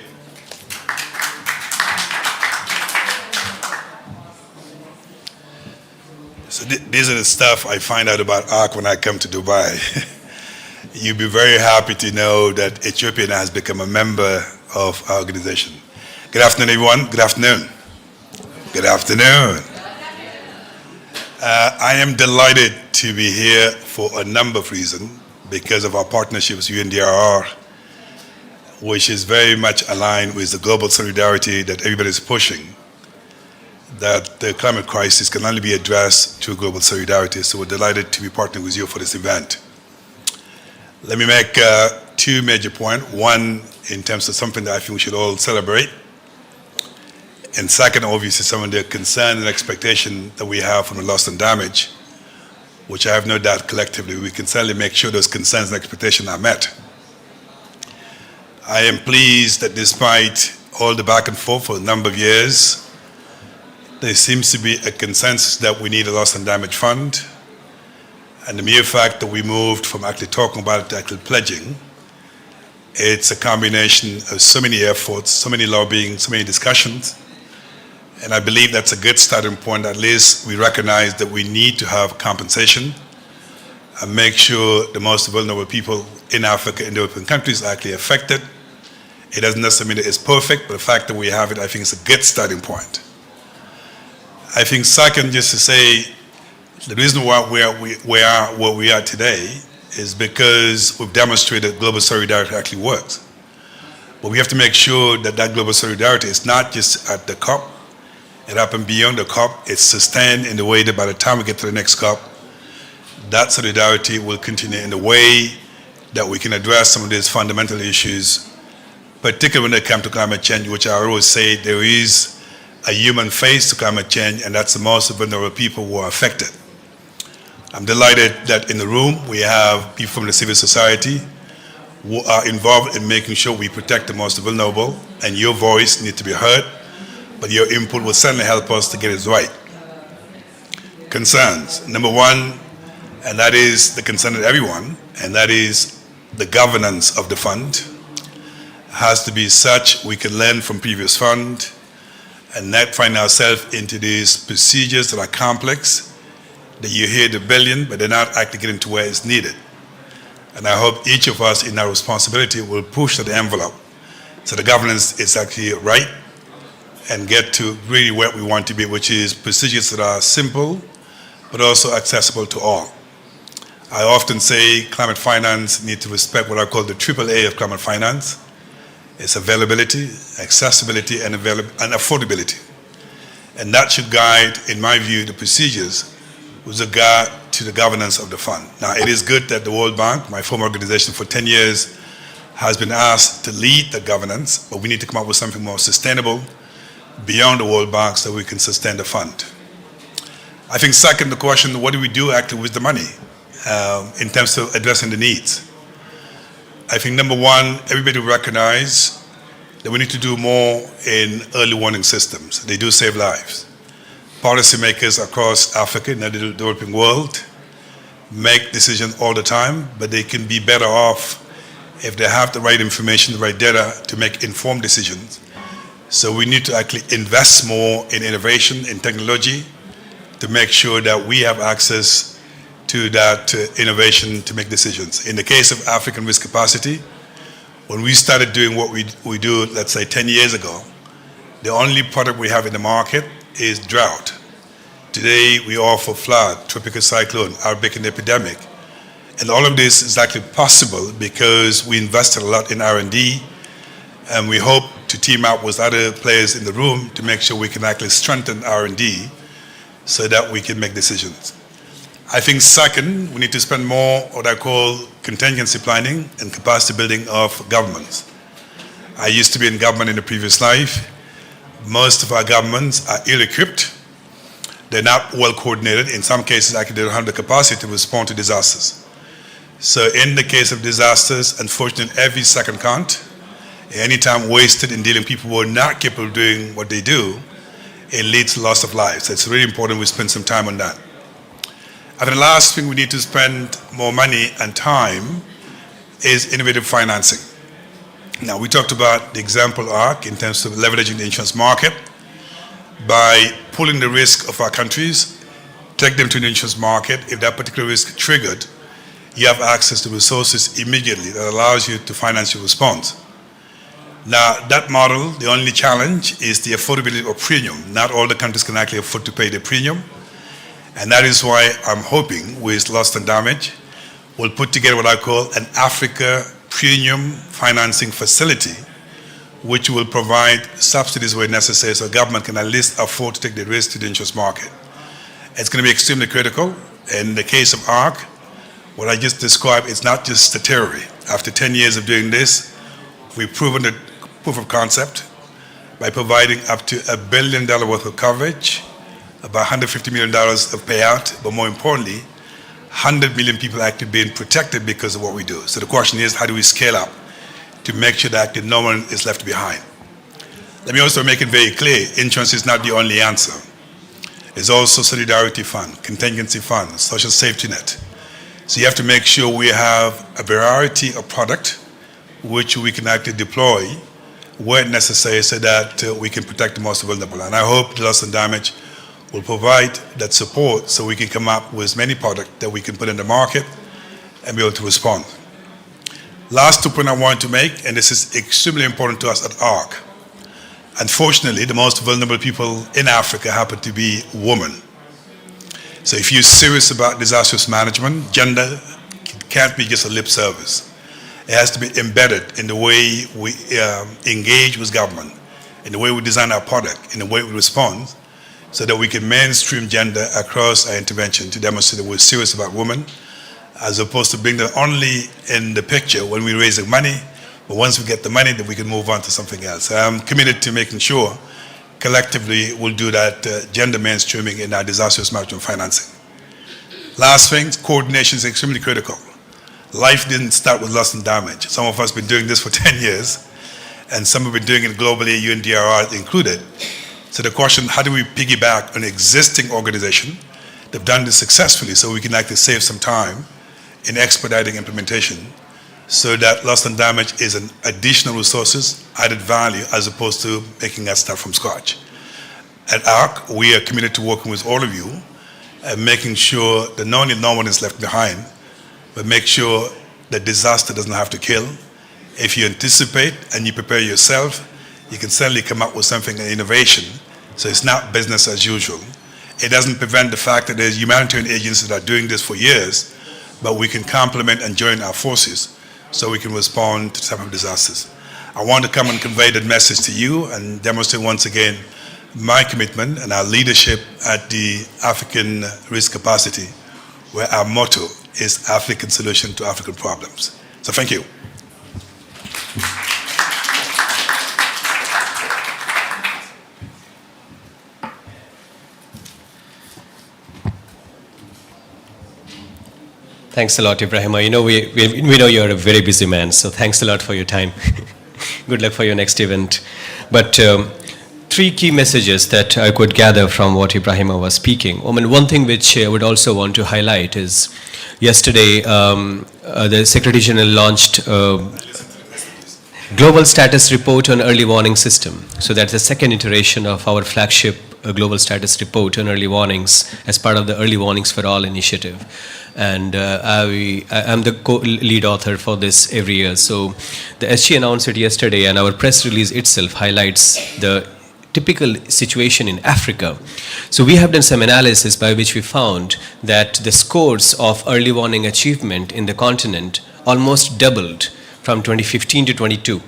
So these are the stuff I find out about ARC when I come to Dubai. You'll be very happy to know that Ethiopia has become a member of our organization. Good afternoon, everyone. Good afternoon. Good afternoon. I am delighted to be here for a number of reasons, because of our partnership with UNDRR, which is very much aligned with the global solidarity that everybody is pushing, that the climate crisis can only be addressed through global solidarity. So we're delighted to be partnering with you for this event. Let me make two major points. One, in terms of something that I think we should all celebrate. And second, obviously, some of the concern and expectation that we have from the loss and damage, which I have no doubt collectively we can certainly make sure those concerns and expectations are met. I am pleased that despite all the back and forth for a number of years, there seems to be a consensus that we need a loss and damage fund. And the mere fact that we moved from actually talking about it to actually pledging, it's a combination of so many efforts, so many lobbying, so many discussions. And I believe that's a good starting point. At least we recognize that we need to have compensation and make sure the most vulnerable people in Africa, in developing countries, are actually affected. It doesn't necessarily mean that it's perfect, but the fact that we have it, I think, is a good starting point. I think second, just to say, the reason why we are where we are today is because we've demonstrated global solidarity actually works. But we have to make sure that that global solidarity is not just at the COP. It happened beyond the COP. It's sustained in the way that by the time we get to the next COP, that solidarity will continue in the way that we can address some of these fundamental issues, particularly when it comes to climate change, which I always say there is a human face to climate change, and that's the most vulnerable people who are affected. I'm delighted that in the room we have people from the civil society who are involved in making sure we protect the most vulnerable, and your voice needs to be heard. But your input will certainly help us to get it right. Concerns. Number one, and that is the concern of everyone, and that is the governance of the fund has to be such we can learn from previous fund and not find ourselves into these procedures that are complex, that you hear the billion, but they're not actually getting to where it's needed. And I hope each of us in our responsibility will push the envelope so the governance is actually right, and get to really where we want to be, which is procedures that are simple, but also accessible to all. I often say climate finance needs to respect what I call the AAA of climate finance. It's availability, accessibility, and affordability. And that should guide, in my view, the procedures with regard to the governance of the fund. Now, it is good that the World Bank, my former organization for 10 years, has been asked to lead the governance, but we need to come up with something more sustainable beyond the World Bank so we can sustain the fund. I think second, the question, what do we do actually with the money in terms of addressing the needs? I think number one, everybody recognize that we need to do more in early warning systems. They do save lives. Policymakers across Africa and the developing world make decisions all the time, but they can be better off if they have the right information, the right data to make informed decisions. So we need to actually invest more in innovation, in technology, to make sure that we have access to that innovation to make decisions. In the case of African risk capacity, When we started doing what we do, let's say 10 years ago, the only product we have in the market is drought. Today we offer flood, tropical cyclone, outbreak and epidemic. And all of this is actually possible because we invested a lot in R&D, and we hope to team up with other players in the room to make sure we can actually strengthen R&D so that we can make decisions. I think second, we need to spend more what I call contingency planning and capacity building of governments. I used to be in government in a previous life. Most of our governments are ill-equipped. They're not well coordinated. In some cases, actually, they don't have the capacity to respond to disasters. So in the case of disasters, unfortunately, every second count. Any time wasted in dealing with people who are not capable of doing what they do, it leads to loss of lives. So it's really important we spend some time on that. And the last thing we need to spend more money and time is innovative financing. Now, we talked about the example ARC in terms of leveraging the insurance market. By pulling the risk of our countries, take them to the insurance market. If that particular risk triggered, you have access to resources immediately that allows you to finance your response. Now, that model, the only challenge is the affordability of premium. Not all the countries can actually afford to pay the premium. And that is why I'm hoping with Loss and Damage, we'll put together what I call an Africa Premium Financing Facility, which will provide subsidies where necessary so government can at least afford to take the risk to the insurance market. It's going to be extremely critical. In the case of ARC, what I just described is not just a theory. After 10 years of doing this, we've proven the proof of concept by providing up to $1 billion worth of coverage, about $150 million of payout, but more importantly, 100 million people actually being protected because of what we do. So the question is, how do we scale up to make sure that no one is left behind? Let me also make it very clear, insurance is not the only answer. There's also solidarity fund, contingency fund, social safety net. So you have to make sure we have a variety of product which we can actually deploy where necessary so that we can protect the most vulnerable. And I hope the Loss and Damage will provide that support so we can come up with many products that we can put in the market and be able to respond. Last 2 points I want to make, and this is extremely important to us at ARC. Unfortunately, the most vulnerable people in Africa happen to be women. So if you're serious about disaster management, gender can't be just a lip service. It has to be embedded in the way we engage with government, in the way we design our product, in the way we respond, so that we can mainstream gender across our intervention to demonstrate that we're serious about women, as opposed to being only in the picture when we raise the money, but once we get the money, then we can move on to something else. I'm committed to making sure collectively we'll do that gender mainstreaming in our disaster management financing. Last thing, coordination is extremely critical. Life didn't start with Loss and Damage. Some of us have been doing this for 10 years, and some have been doing it globally, UNDRR included. So the question, how do we piggyback on an existing organization that have done this successfully so we can actually save some time in expediting implementation so that Loss and Damage is an additional resources, added value, as opposed to making us start from scratch. At ARC, we are committed to working with all of you and making sure that not only no one is left behind, but make sure that disaster doesn't have to kill. If you anticipate and you prepare yourself, you can certainly come up with something, an innovation, so it's not business as usual. It doesn't prevent the fact that there's humanitarian agencies that are doing this for years, but we can complement and join our forces so we can respond to type of disasters. I want to come and convey that message to you and demonstrate once again my commitment and our leadership at the African Risk Capacity, where our motto is African solution to African problems. So thank you. Thanks a lot, Ibrahima. You know, we know you're a very busy man, so thanks a lot for your time. Good luck for your next event. But 3 key messages that I could gather from what Ibrahima was speaking. I mean, one thing which I would also want to highlight is yesterday the Secretary General launched Global Status Report on Early Warning System. So that's the second iteration of our flagship Global Status Report on Early Warnings as part of the Early Warnings for All initiative. and I'm the lead author for this every year. So the SG announced it yesterday, and our press release itself highlights the typical situation in Africa. So we have done some analysis by which we found that the scores of early warning achievement in the continent almost doubled from 2015 to 22.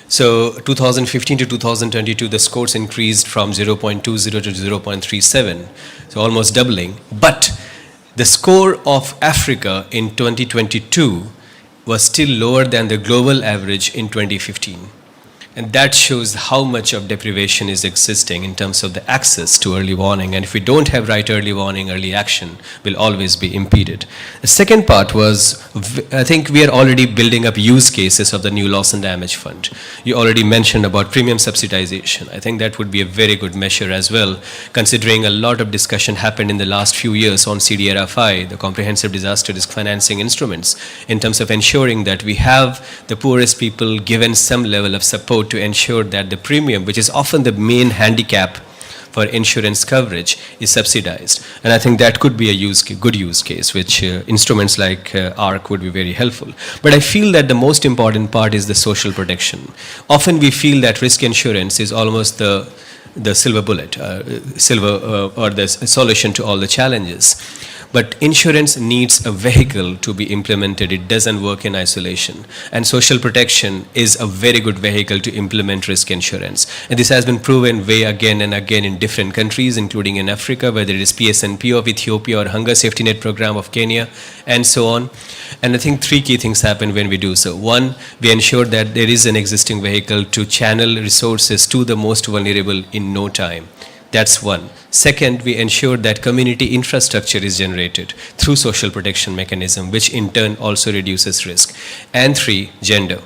So 2015 to 2022, the scores increased from 0.20 to 0.37, so almost doubling. But the score of Africa in 2022 was still lower than the global average in 2015. And that shows how much of deprivation is existing in terms of the access to early warning. And if we don't have right early warning, early action will always be impeded. The second part was, I think we are already building up use cases of the new loss and damage fund. You already mentioned about premium subsidization. I think that would be a very good measure as well, considering a lot of discussion happened in the last few years on CDRFI, the comprehensive disaster risk financing instruments, in terms of ensuring that we have the poorest people given some level of support to ensure that the premium, which is often the main handicap for insurance coverage, is subsidized. And I think that could be a good use case, which instruments like ARC would be very helpful. But I feel that the most important part is the social protection. Often we feel that risk insurance is almost the silver bullet, or the solution to all the challenges. But insurance needs a vehicle to be implemented. It doesn't work in isolation. And social protection is a very good vehicle to implement risk insurance. And this has been proven way again and again in different countries, including in Africa, whether it is PSNP of Ethiopia or Hunger Safety Net Program of Kenya, and so on. And I think three key things happen when we do so. One, we ensure that there is an existing vehicle to channel resources to the most vulnerable in no time. That's one. Second, we ensure that community infrastructure is generated through social protection mechanism, which in turn also reduces risk. And three, gender.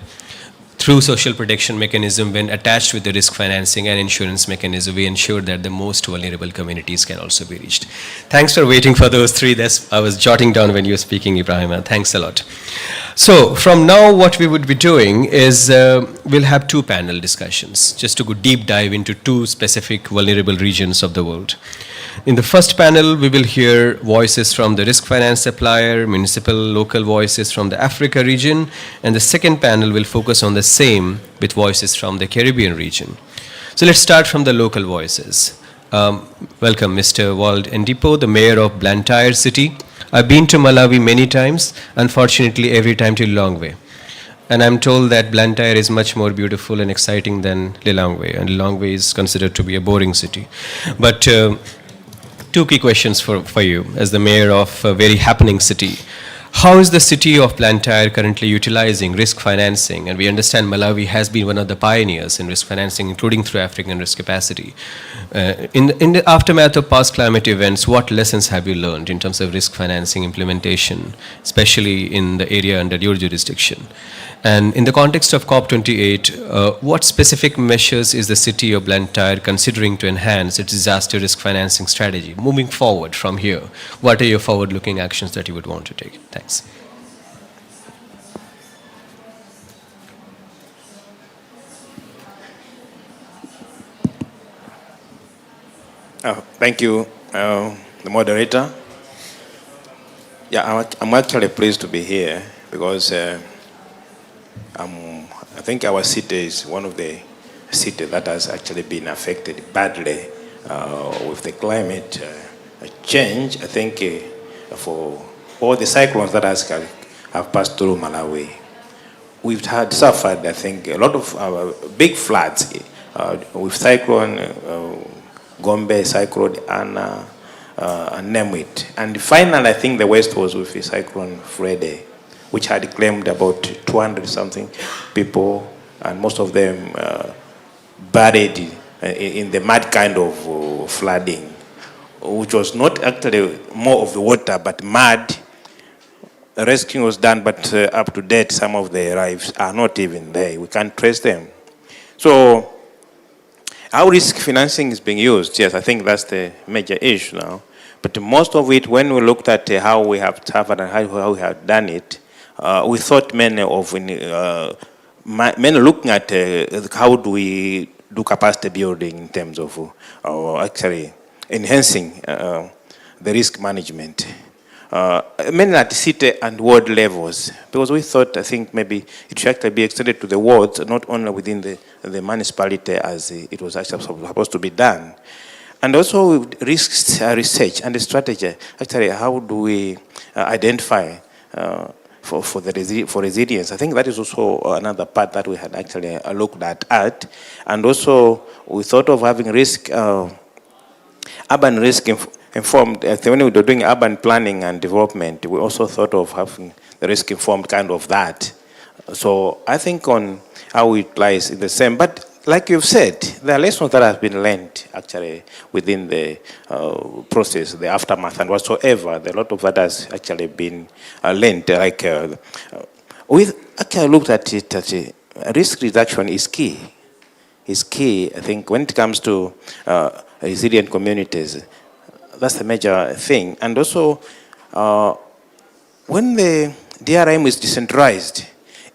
Through social protection mechanism, when attached with the risk financing and insurance mechanism, we ensure that the most vulnerable communities can also be reached. Thanks for waiting for those three. I was jotting down when you were speaking, Ibrahima. Thanks a lot. So from now, what we would be doing is we'll have two panel discussions, just to go deep dive into two specific vulnerable regions of the world. In the first panel, we will hear voices from the risk finance supplier, municipal, local voices from the Africa region, and the second panel will focus on the same with voices from the Caribbean region. So let's start from the local voices. Welcome, Mr. Wald Ndipo, the mayor of Blantyre City. I've been to Malawi many times, unfortunately every time to Lilongwe. And I'm told that Blantyre is much more beautiful and exciting than Lilongwe, and Lilongwe is considered to be a boring city. But two key questions for you as the mayor of a very happening city. How is the city of Blantyre currently utilizing risk financing? And we understand Malawi has been one of the pioneers in risk financing, including through African risk capacity. In the aftermath of past climate events, what lessons have you learned in terms of risk financing implementation, especially in the area under your jurisdiction? And in the context of COP28, what specific measures is the city of Blantyre considering to enhance its disaster risk financing strategy? Moving forward from here, what are your forward-looking actions that you would want to take? Thanks. Thank you, the moderator. Yeah, I'm actually pleased to be here because I think our city is one of the cities that has actually been affected badly with the climate change. I think for all the cyclones that have passed through Malawi, we've suffered, I think, a lot of big floods with cyclone Gombe, cyclone Anna, and name it. And finally, I think the West was with the cyclone Freddy, which had claimed about 200-something people, and most of them buried in the mud kind of flooding, which was not actually more of the water, but mud. Rescue was done, but up to date, some of the lives are not even there. We can't trace them. So how risk financing is being used, yes, I think that's the major issue now. But most of it, when we looked at how we have suffered and how we have done it, we thought many looking at how do we do capacity building in terms of actually enhancing the risk management. mainly at city and ward levels, because we thought, I think maybe it should actually be extended to the wards, not only within the municipality as it was actually supposed to be done. And also with risks research and the strategy, actually how do we identify for resilience? I think that is also another part that we had actually looked at. And also we thought of having urban risk informed. When we were doing urban planning and development, we also thought of having the risk informed kind of that. So I think on how it lies in the same, but like you've said, there are lessons that have been learned actually within the process, the aftermath and whatsoever. A lot of that has actually been learned. Like we actually looked at it that risk reduction is key. Is key, I think, when it comes to resilient communities. That's the major thing. And also, when the DRM is decentralized,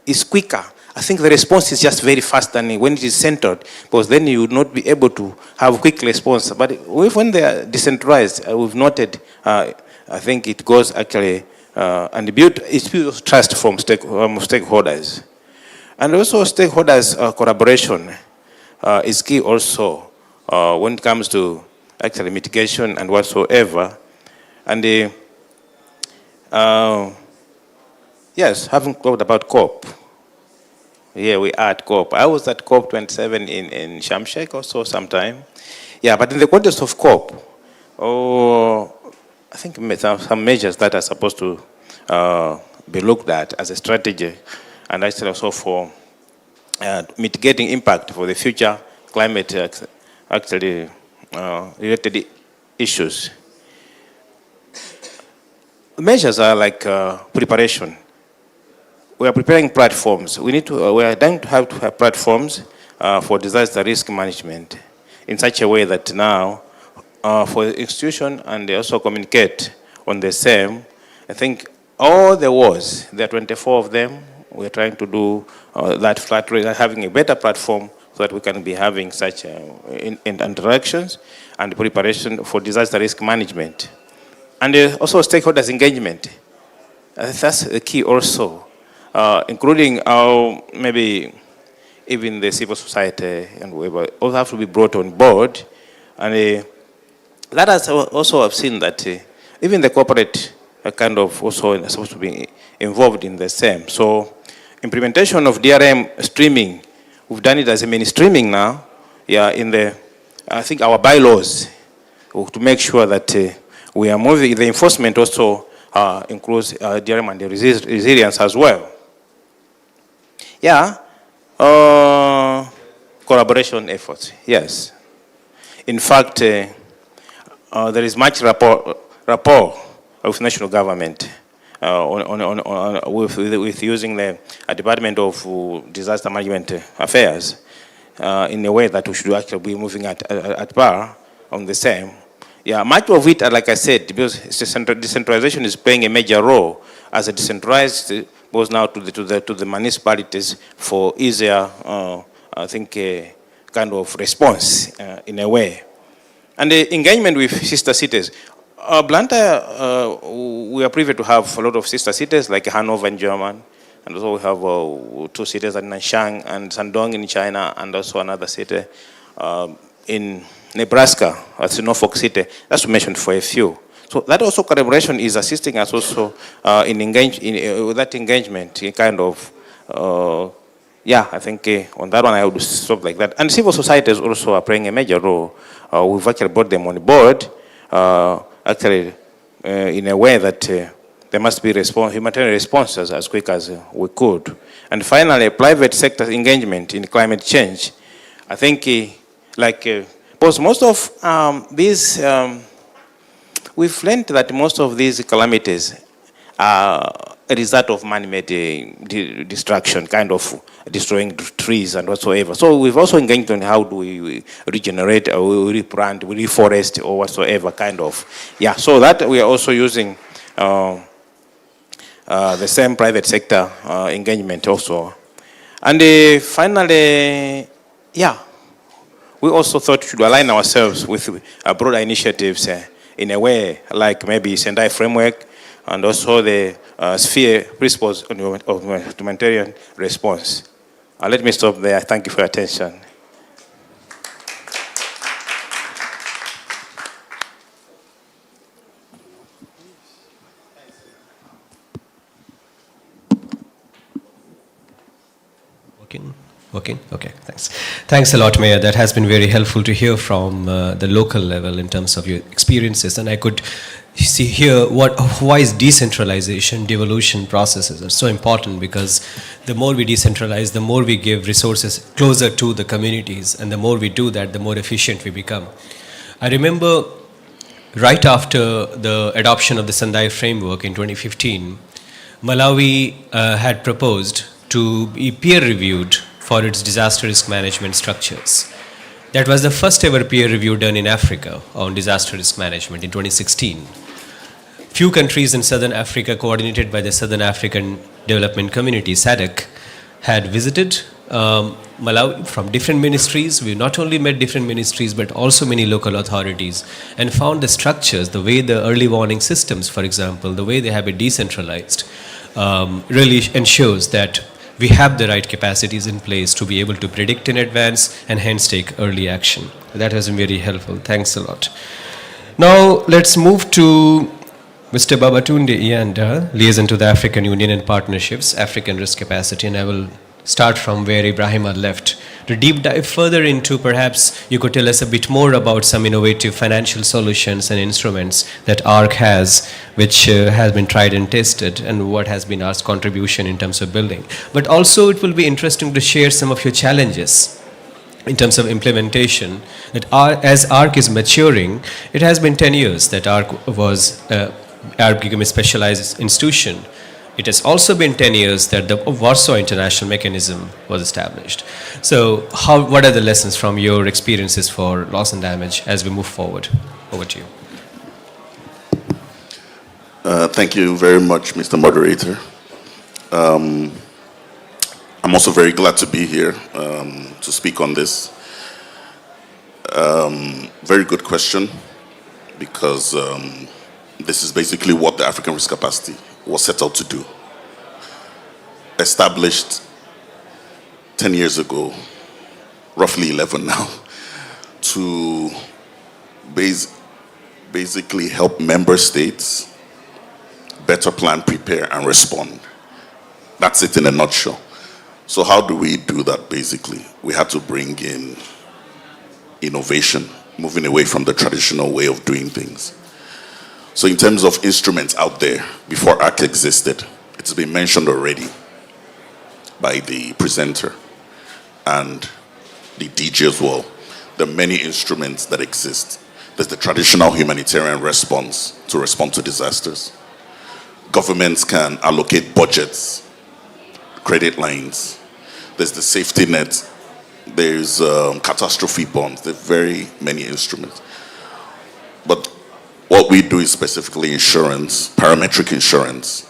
it's quicker. I think the response is just very fast than when it is centered, because then you would not be able to have quick response. But when they are decentralized, we've noted, I think it goes actually, and it builds trust from stakeholders. And also stakeholders collaboration is key also when it comes to actually mitigation and whatsoever. And yes, having talked about COP. Yeah, we are at COP. I was at COP27 in Sharm el-Sheikh also sometime. Yeah, but in the context of COP, I think some measures that are supposed to be looked at as a strategy, and actually also for mitigating impact for the future climate actually related issues. Measures are like preparation. We are preparing platforms. We are going to have platforms for disaster risk management in such a way that now for the institution and they also communicate on the same. I think all the wars, there are 24 of them, we are trying to do that flat rate, having a better platform so that we can be having such interactions and preparation for disaster risk management. And also stakeholders engagement. That's the key also. Including maybe even the civil society and whoever, all have to be brought on board. And that has also I've seen that even the corporate kind of also supposed to be involved in the same. So implementation of DRM streaming, we've done it as a mainstreaming now. Yeah, in I think our bylaws to make sure that we are moving. The enforcement also includes DRM and the resilience as well. Yeah, collaboration efforts, yes. In fact, there is much rapport with national government with using the Department of Disaster Management Affairs in a way that we should actually be moving at par on the same. Yeah, much of it, like I said, because decentralization is playing a major role as a decentralized goes now to the municipalities for easier, I think, kind of response in a way. And the engagement with sister cities. Blantyre, we are privileged to have a lot of sister cities like Hanover in Germany, and also we have 2 cities at Nanshang and Shandong in China, and also another city in Nebraska, that's Norfolk City. That's to mention for a few. So that also collaboration is assisting us also with that engagement, kind of, yeah, I think on that one I would stop like that. And civil societies also are playing a major role. We've actually brought them on board, actually in a way that there must be humanitarian responses as quick as we could. And finally, private sector engagement in climate change. I think because most of these, we've learned that most of these calamities are a result of man-made destruction, kind of destroying trees and whatsoever. So we've also engaged on how do we regenerate, or we replant, we reforest, or whatsoever kind of. Yeah, so that we are also using the same private sector engagement also. And finally, yeah, we also thought we should align ourselves with broader initiatives in a way, like maybe Sendai framework, and also the sphere principles of humanitarian response. Let me stop there. Thank you for your attention. Working? Okay, thanks. Thanks a lot, Mayor. That has been very helpful to hear from the local level in terms of your experiences. And I could see here why is decentralization, devolution processes are so important, because the more we decentralize, the more we give resources closer to the communities. And the more we do that, the more efficient we become. I remember right after the adoption of the Sendai framework in 2015, Malawi had proposed to be peer-reviewed for its disaster risk management structures. That was the first ever peer review done in Africa on disaster risk management in 2016. Few countries in Southern Africa, coordinated by the Southern African Development Community, SADC, had visited Malawi from different ministries. We not only met different ministries, but also many local authorities, and found the structures, the way the early warning systems, for example, the way they have been decentralized, really ensures that we have the right capacities in place to be able to predict in advance and hence take early action. That has been very helpful. Thanks a lot. Now let's move to Mr. Babatunde Iyanda, Liaison to the African Union and Partnerships, African Risk Capacity, and I will start from where Ibrahima left. To deep dive further into, perhaps you could tell us a bit more about some innovative financial solutions and instruments that ARC has, which has been tried and tested, and what has been ARC's contribution in terms of building. But also it will be interesting to share some of your challenges in terms of implementation. That as ARC is maturing, it has been 10 years that ARC became a specialized institution. It has also been 10 years that the Warsaw International Mechanism was established. So what are the lessons from your experiences for loss and damage as we move forward? Over to you. Thank you very much, Mr. Moderator. I'm also very glad to be here to speak on this. Very good question, because this is basically what the African Risk Capacity was set out to do. Established 10 years ago, roughly 11 now, to basically help member states better plan, prepare, and respond. That's it in a nutshell. So how do we do that, basically? We had to bring in innovation, moving away from the traditional way of doing things. So in terms of instruments out there, before ARC existed, it's been mentioned already by the presenter and the DJ as well. There are many instruments that exist. There's the traditional humanitarian response to respond to disasters. Governments can allocate budgets, credit lines. There's the safety net. There's catastrophe bonds. There are very many instruments. But what we do is specifically insurance, parametric insurance.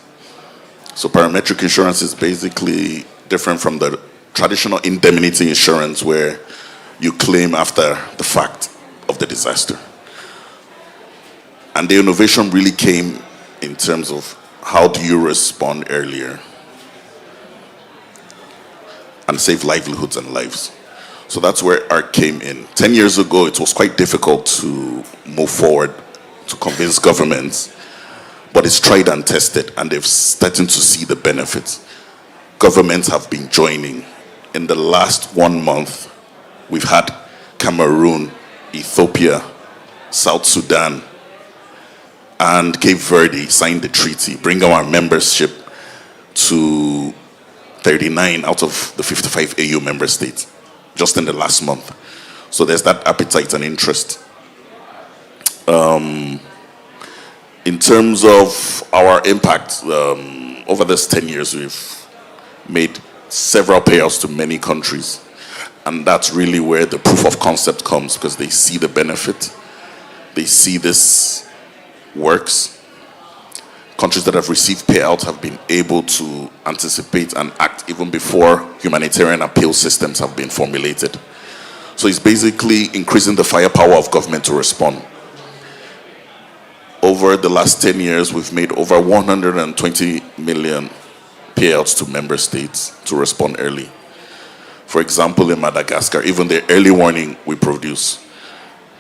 So parametric insurance is basically different from the traditional indemnity insurance where you claim after the fact of the disaster. And the innovation really came in terms of how do you respond earlier and save livelihoods and lives. So that's where ARC came in. 10 years ago, it was quite difficult to move forward to convince governments, but it's tried and tested, and they're starting to see the benefits. Governments have been joining. In the last 1 month, we've had Cameroon, Ethiopia, South Sudan, and Cape Verde sign the treaty, bring our membership to 39 out of the 55 AU member states, just in the last month. So there's that appetite and interest. In terms of our impact, over this 10 years, we've made several payouts to many countries. And that's really where the proof of concept comes, because they see the benefit. They see this works. Countries that have received payouts have been able to anticipate and act even before humanitarian appeal systems have been formulated. So it's basically increasing the firepower of government to respond. over the last 10 years, we've made over 120 million payouts to member states to respond early. For example, in Madagascar, even the early warning we produce,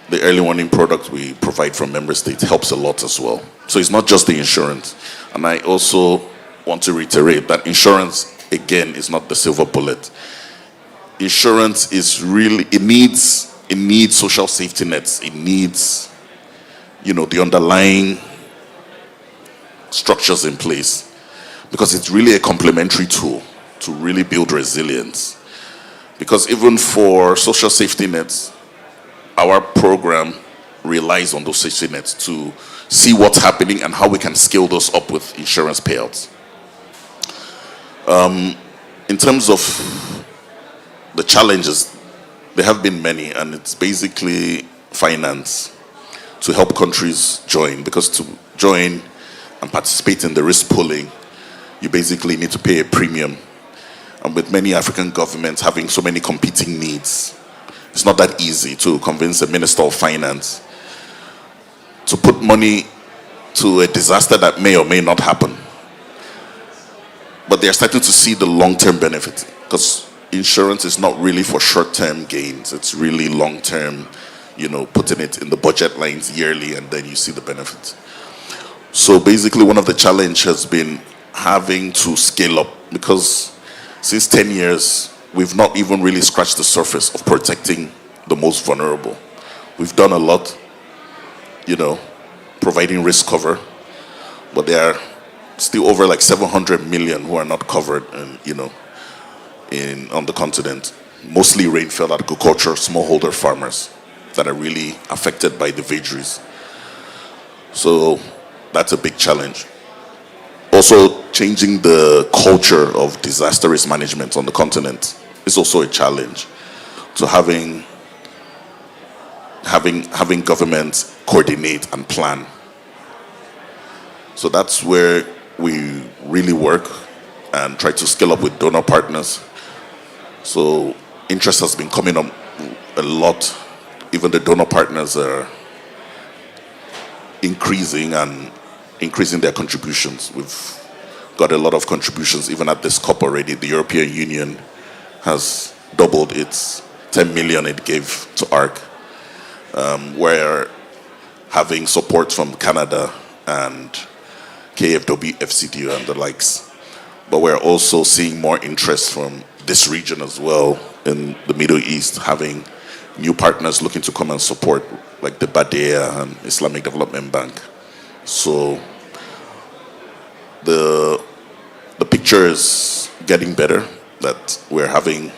the early warning product we provide from member states helps a lot as well. So it's not just the insurance. And I also want to reiterate that insurance, again, is not the silver bullet. Insurance is really, it needs social safety nets. It needs, the underlying structures in place, because it's really a complementary tool to really build resilience. Because even for social safety nets, our program relies on those safety nets to see what's happening and how we can scale those up with insurance payouts. In terms of the challenges, there have been many, and it's basically finance to help countries join, because to join and participate in the risk pooling, you basically need to pay a premium. And with many African governments having so many competing needs, it's not that easy to convince a minister of finance to put money to a disaster that may or may not happen. But they are starting to see the long-term benefit, because insurance is not really for short-term gains. It's really long-term, putting it in the budget lines yearly, and then you see the benefits. So basically, one of the challenges has been having to scale up, because since 10 years, we've not even really scratched the surface of protecting the most vulnerable. We've done a lot, providing risk cover, but there are still over like 700 million who are not covered, on the continent. Mostly rainfed agriculture, smallholder farmers that are really affected by the vagaries. So that's a big challenge. Also, changing the culture of disaster risk management on the continent is also a challenge. So having governments coordinate and plan. So that's where we really work and try to scale up with donor partners. So interest has been coming up a lot. Even the donor partners are increasing their contributions. We've got a lot of contributions even at this COP already. The European Union has doubled its 10 million it gave to ARC. We're having support from Canada and KFW, FCDO and the likes. But we're also seeing more interest from this region as well, in the Middle East, having new partners looking to come and support, like the Badea and Islamic Development Bank. So the picture is getting better, that we're having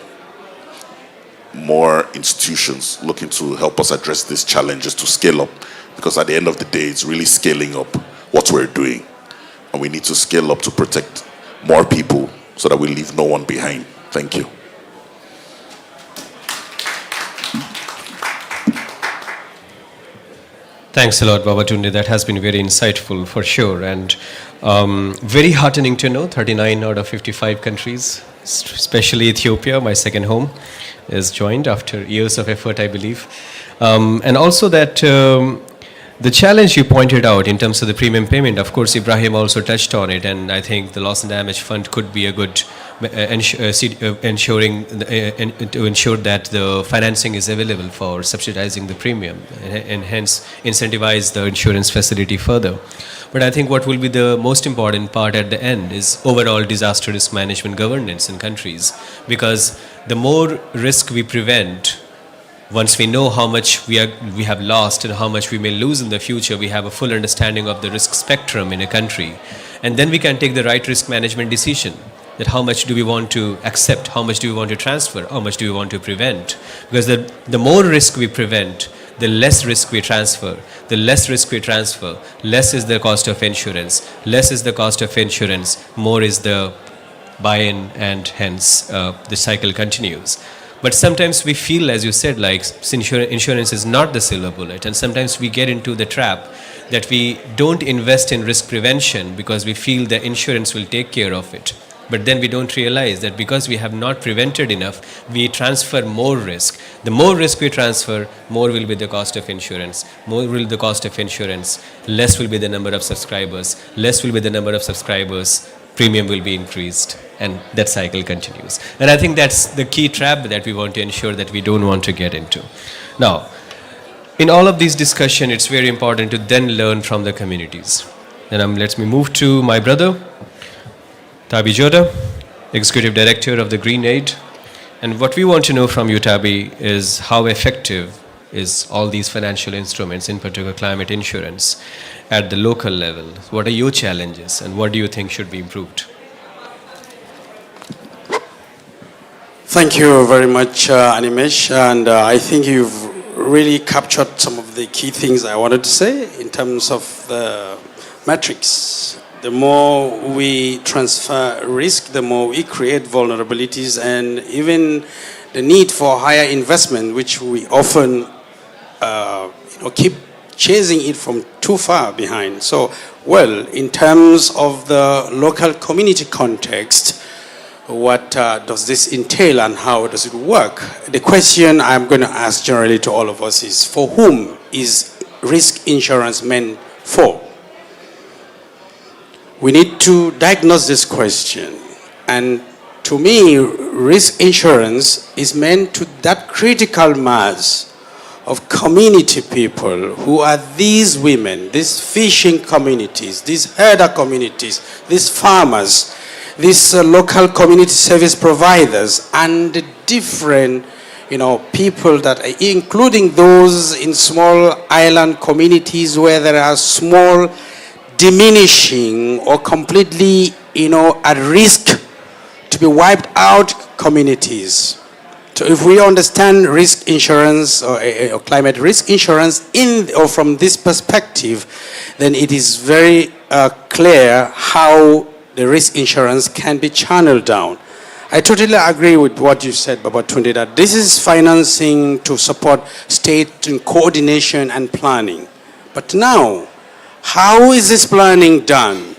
more institutions looking to help us address these challenges to scale up, because at the end of the day, it's really scaling up what we're doing. And we need to scale up to protect more people so that we leave no one behind. Thank you. Thanks a lot, Babatunde. That has been very insightful for sure, and very heartening to know 39 out of 55 countries, especially Ethiopia, my second home, is joined after years of effort, I believe. And also that the challenge you pointed out in terms of the premium payment, of course, Ibrahim also touched on it, and I think the loss and damage fund could be a good ensuring to ensure that the financing is available for subsidizing the premium, and hence incentivize the insurance facility further. But I think what will be the most important part at the end is overall disaster risk management governance in countries, because the more risk we prevent, once we know how much we have lost and how much we may lose in the future, we have a full understanding of the risk spectrum in a country. And then we can take the right risk management decision, that how much do we want to accept, how much do we want to transfer, how much do we want to prevent. Because the more risk we prevent, the less risk we transfer. The less risk we transfer, less is the cost of insurance. Less is the cost of insurance, more is the buy-in, and hence the cycle continues. But sometimes we feel, as you said, like insurance is not the silver bullet, and sometimes we get into the trap that we don't invest in risk prevention because we feel the insurance will take care of it. But then we don't realize that because we have not prevented enough, we transfer more risk. The more risk we transfer, more will be the cost of insurance. More will the cost of insurance. Less will be the number of subscribers. Less will be the number of subscribers. Premium will be increased. And that cycle continues. And I think that's the key trap that we want to ensure that we don't want to get into. Now, in all of these discussions, it's very important to then learn from the communities. And let me move to my brother, Tabi Joda, Executive Director of the Green Aid. And what we want to know from you, Tabi, is how effective is all these financial instruments, in particular climate insurance, at the local level? What are your challenges and what do you think should be improved? Thank you very much, Animesh. And I think you've really captured some of the key things I wanted to say in terms of the metrics. The more we transfer risk, the more we create vulnerabilities, and even the need for higher investment, which we often keep chasing it from too far behind. So, well, in terms of the local community context, what does this entail and how does it work? The question I'm going to ask generally to all of us is, for whom is risk insurance meant for? We need to diagnose this question. And to me, risk insurance is meant to that critical mass of community people who are these women, these fishing communities, these herder communities, these farmers, these local community service providers, and the different people that are, including those in small island communities where there are small, diminishing or completely, at risk to be wiped out communities. So if we understand risk insurance or climate risk insurance from this perspective, then it is very clear how the risk insurance can be channeled down. I totally agree with what you said, Babatunde, that this is financing to support state in coordination and planning. But now, how is this planning done?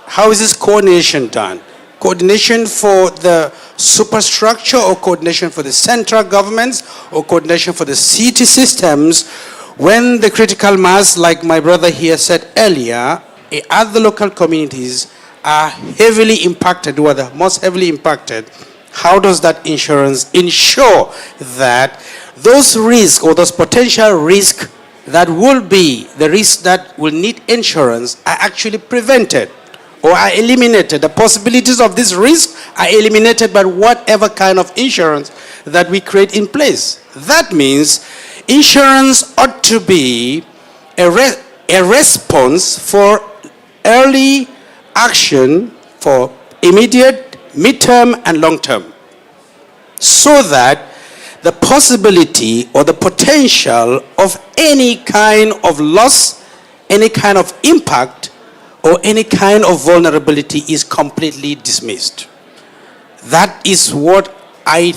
How is this coordination done? Coordination for the superstructure, or coordination for the central governments, or coordination for the city systems, when the critical mass, like my brother here said earlier, other local communities are heavily impacted, or the most heavily impacted? How does that insurance ensure that those risks or those potential risks that will be the risks that will need insurance are actually prevented or are eliminated? The possibilities of this risk are eliminated by whatever kind of insurance that we create in place. That means insurance ought to be a response for early action for immediate, midterm, and long term, so that the possibility or the potential of any kind of loss, any kind of impact, or any kind of vulnerability is completely dismissed. That is what I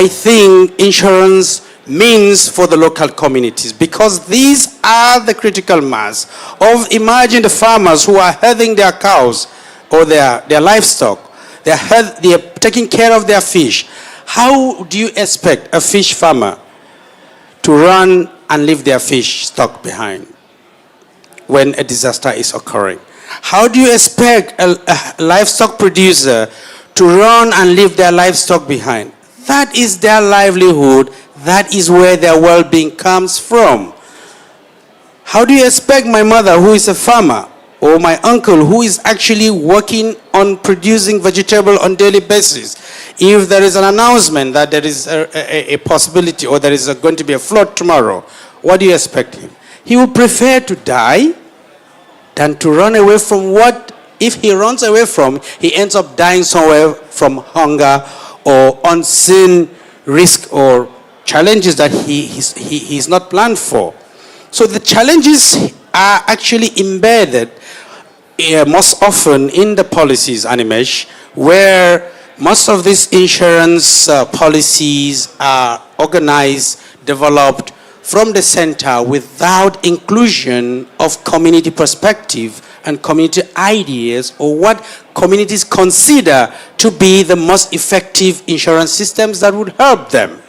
think insurance means for the local communities, because these are the critical mass of, imagine the farmers who are herding their cows or their livestock. They are taking care of their fish. How do you expect a fish farmer to run and leave their fish stock behind when a disaster is occurring? How do you expect a livestock producer to run and leave their livestock behind? That is their livelihood. That is where their well-being comes from. How do you expect my mother, who is a farmer, or my uncle, who is actually working on producing vegetable on daily basis, if there is an announcement that there is a possibility or there is going to be a flood tomorrow, what do you expect him? He would prefer to die than to run away from what, if he runs away from, he ends up dying somewhere from hunger or unseen risk or challenges that he's not planned for. So the challenges are actually embedded most often in the policies, Animesh, where most of these insurance policies are organized, developed from the center without inclusion of community perspective and community ideas, or what communities consider to be the most effective insurance systems that would help them,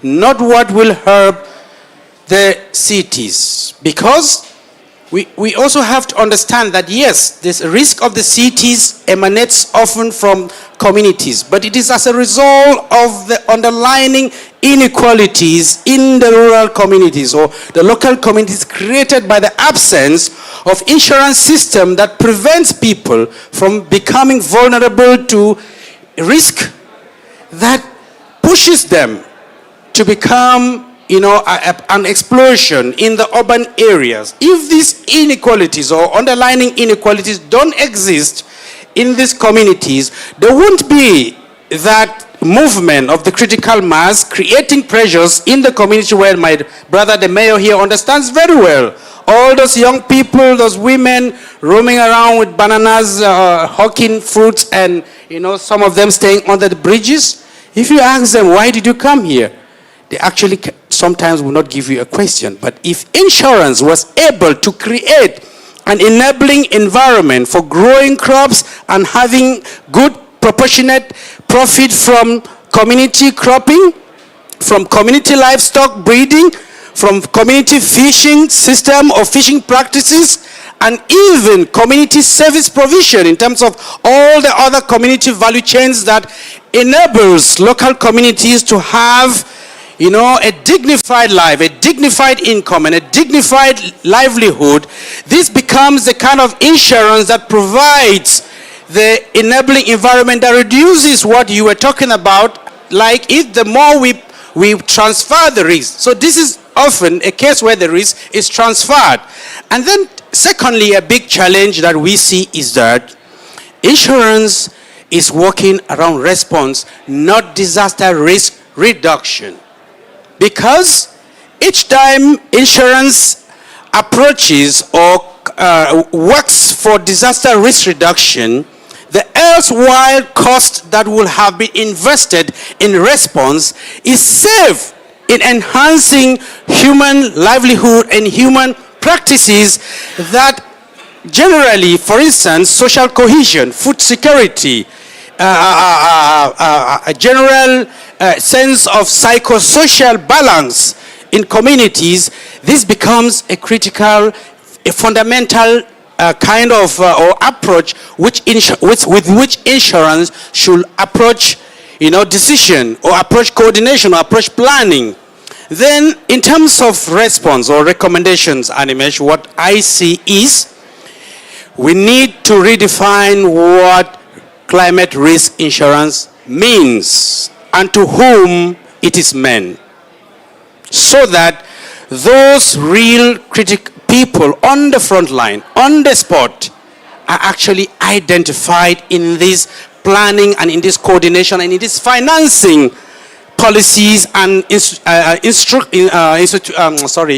not what will help the cities. Because we also have to understand that yes, this risk of the cities emanates often from communities, but it is as a result of the underlying inequalities in the rural communities or the local communities created by the absence of insurance system that prevents people from becoming vulnerable to risk that pushes them to become an explosion in the urban areas. If these inequalities or underlying inequalities don't exist in these communities, there won't be that movement of the critical mass creating pressures in the community where my brother, the mayor here, understands very well. All those young people, those women roaming around with bananas, hawking fruits, and some of them staying under the bridges. If you ask them, why did you come here? They actually sometimes will not give you a question. But if insurance was able to create an enabling environment for growing crops and having good proportionate profit from community cropping, from community livestock breeding, from community fishing system or fishing practices, and even community service provision in terms of all the other community value chains that enables local communities to have a dignified life, a dignified income, and a dignified livelihood, this becomes the kind of insurance that provides the enabling environment that reduces what you were talking about, like if the more we transfer the risk. So this is often a case where the risk is transferred. And then secondly, a big challenge that we see is that insurance is working around response, not disaster risk reduction. Because each time insurance approaches or works for disaster risk reduction, the erstwhile cost that will have been invested in response is saved in enhancing human livelihood and human practices that generally, for instance, social cohesion, food security, a general sense of psychosocial balance in communities, this becomes a critical, a fundamental kind of or approach with which insurance should approach decision or approach coordination or approach planning. Then in terms of response or recommendations, Animesh, what I see is we need to redefine what climate risk insurance means and to whom it is meant, so that those real people on the front line, on the spot, are actually identified in this planning and in this coordination and in this financing policies and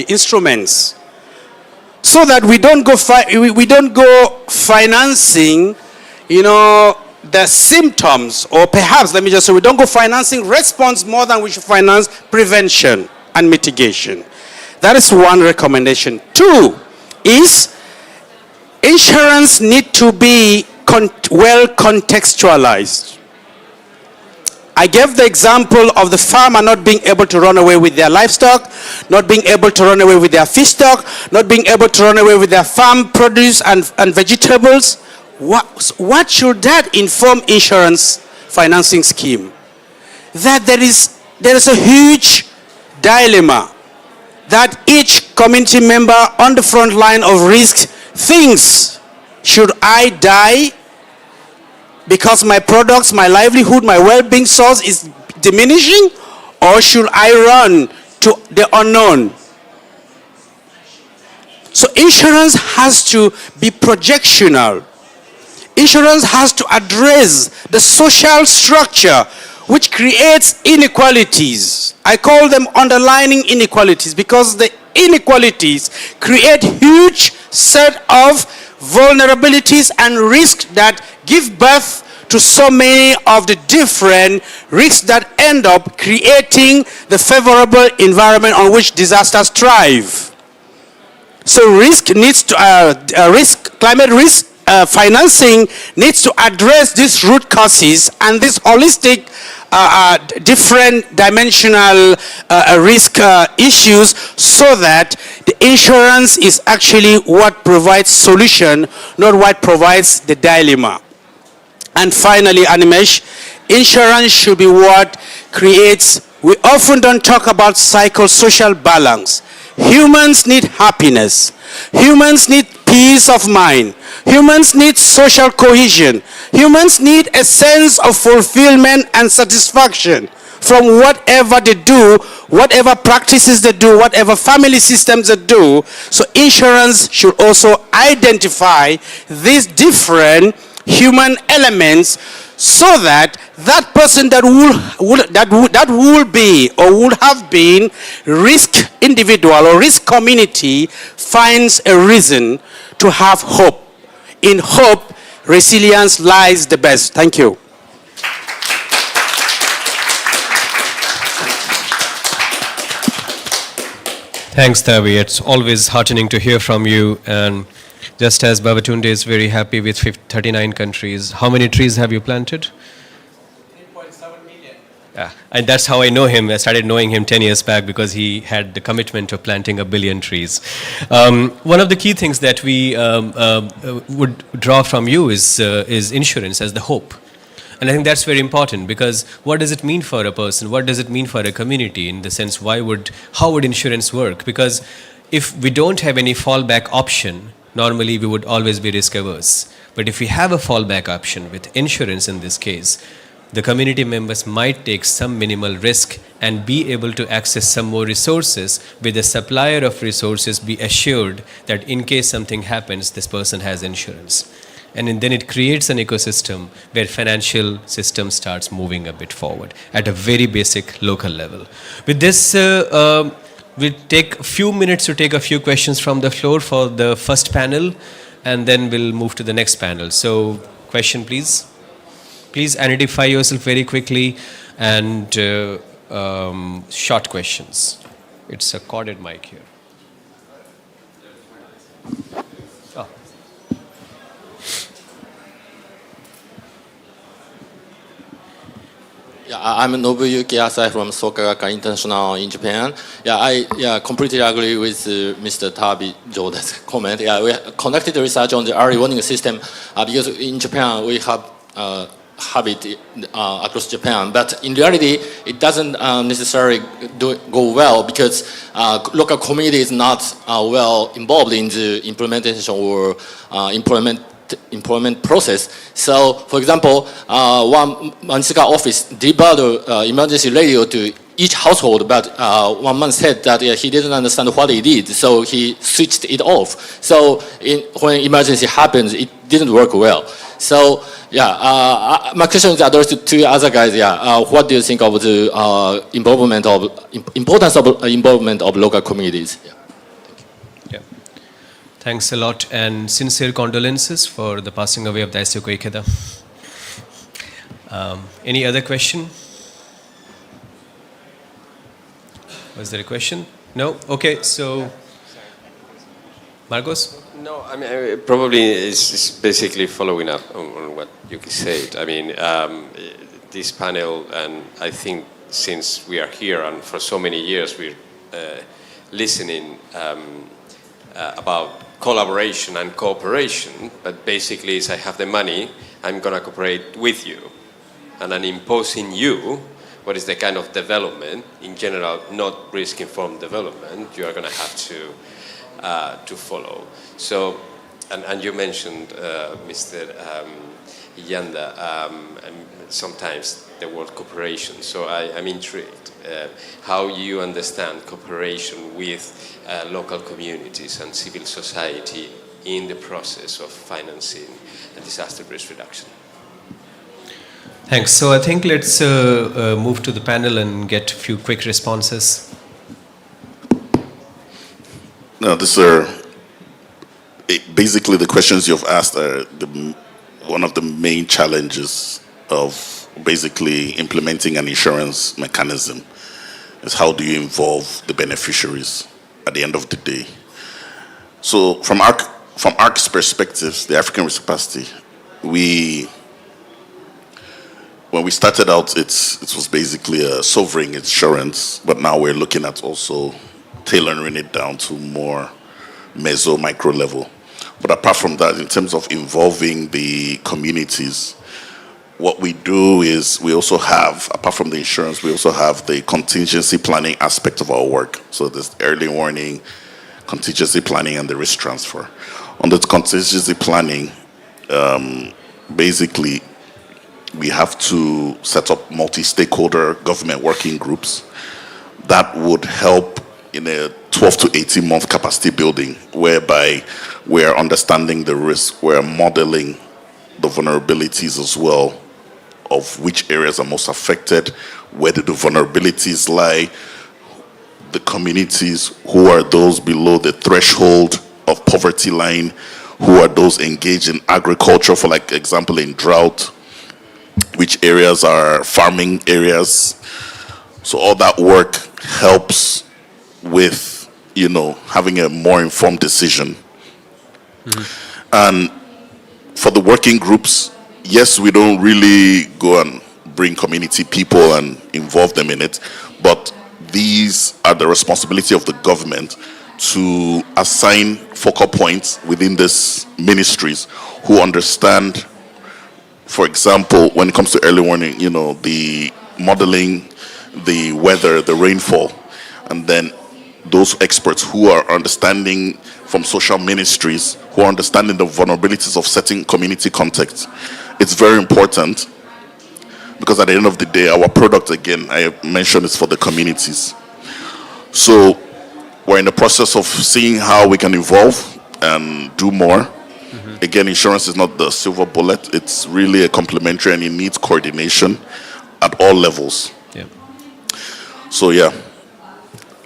instruments, so that we don't go financing, the symptoms, or perhaps let me just say we don't go financing response more than we should finance prevention and mitigation. That is one recommendation. Two is insurance need to be well contextualized. I gave the example of the farmer not being able to run away with their livestock, not being able to run away with their fish stock, not being able to run away with their farm produce and vegetables. What should that inform insurance financing scheme? That there is a huge dilemma that each community member on the front line of risk thinks, should I die because my products, my livelihood, my well-being source is diminishing, or should I run to the unknown? So insurance has to be projectional. Insurance has to address the social structure which creates inequalities. I call them underlying inequalities because the inequalities create huge set of vulnerabilities and risks that give birth to so many of the different risks that end up creating the favorable environment on which disasters thrive. So climate risk financing needs to address these root causes and this holistic different dimensional risk issues so that the insurance is actually what provides solution, not what provides the dilemma. And finally, Animesh, insurance should be what creates, we often don't talk about psychosocial balance. Humans need happiness. Humans need peace of mind. Humans need social cohesion. Humans need a sense of fulfillment and satisfaction from whatever they do, whatever practices they do, whatever family systems they do. So insurance should also identify these different human elements so that that person that will be or would have been risk individual or risk community finds a reason to have hope. In hope, resilience lies the best. Thank you. Thanks, Tavi. It's always heartening to hear from you. And just as Babatunde is very happy with 39 countries, how many trees have you planted? 3.7 million. Yeah, and that's how I know him. I started knowing him 10 years back because he had the commitment of planting 1 billion trees. One of the key things that we would draw from you is insurance as the hope. And I think that's very important because what does it mean for a person? What does it mean for a community in the sense how would insurance work? Because if we don't have any fallback option, normally we would always be risk averse. But if we have a fallback option with insurance in this case, the community members might take some minimal risk and be able to access some more resources with the supplier of resources be assured that in case something happens, this person has insurance. And then it creates an ecosystem where financial system starts moving a bit forward at a very basic local level. With this, we'll take a few minutes to take a few questions from the floor for the first panel, and then we'll move to the next panel. So, question please. Please identify yourself very quickly and short questions. It's a corded mic here. Oh. Yeah, I'm Nobuyuki Asai from Sokagaka International in Japan. Yeah, I completely agree with Mr. Tabi Joda's comment. Yeah, we conducted research on the early warning system because in Japan we have it across Japan, but in reality it doesn't necessarily go well because local community is not well involved in the implementation or employment process. So, for example, one municipal office delivered emergency radio to each household, but one man said that he didn't understand what he did, so he switched it off. So, when emergency happens, it didn't work well. So, yeah, my question is addressed to other guys. Yeah, what do you think of the importance of involvement of local communities? Yeah. Thanks a lot, and sincere condolences for the passing away of Daisuke Ikeda. Any other question? Was there a question? No? Okay, so Marcos? No, I mean, probably it's basically following up on what Yuki said. I mean, this panel, and I think since we are here and for so many years we're listening about collaboration and cooperation, but basically is I have the money, I'm going to cooperate with you. And I'm imposing you what is the kind of development, in general, not risk-informed development, you are going to have to follow. So, and you mentioned, Mr. Yanda, sometimes the word cooperation. So I'm intrigued how you understand cooperation with local communities and civil society in the process of financing disaster risk reduction. Thanks. So I think let's move to the panel and get a few quick responses. No, these are basically the questions you've asked are one of the main challenges of basically implementing an insurance mechanism is how do you involve the beneficiaries at the end of the day. So from ARC's perspective, the African Risk Capacity, when we started out, it was basically a sovereign insurance, but now we're looking at also tailoring it down to more micro level. But apart from that, in terms of involving the communities, what we do is we also have, apart from the insurance, we also have the contingency planning aspect of our work. So there's early warning, contingency planning, and the risk transfer. On the contingency planning, basically, we have to set up multi-stakeholder government working groups that would help in a 12 to 18 month capacity building, whereby we're understanding the risk, we're modeling the vulnerabilities as well, of which areas are most affected, where do the vulnerabilities lie, the communities, who are those below the threshold of poverty line, who are those engaged in agriculture, for like example in drought, which areas are farming areas. So all that work helps with, having a more informed decision. And for the working groups, yes, we don't really go and bring community people and involve them in it, but these are the responsibility of the government to assign focal points within these ministries who understand, for example, when it comes to early warning, the modeling, the weather, the rainfall, and then those experts who are understanding from social ministries, who are understanding the vulnerabilities of certain community contexts. It's very important because at the end of the day, our product, again, I mentioned, is for the communities. So we're in the process of seeing how we can evolve and do more. Again, insurance is not the silver bullet. It's really a complementary, and it needs coordination at all levels. Yeah. So yeah,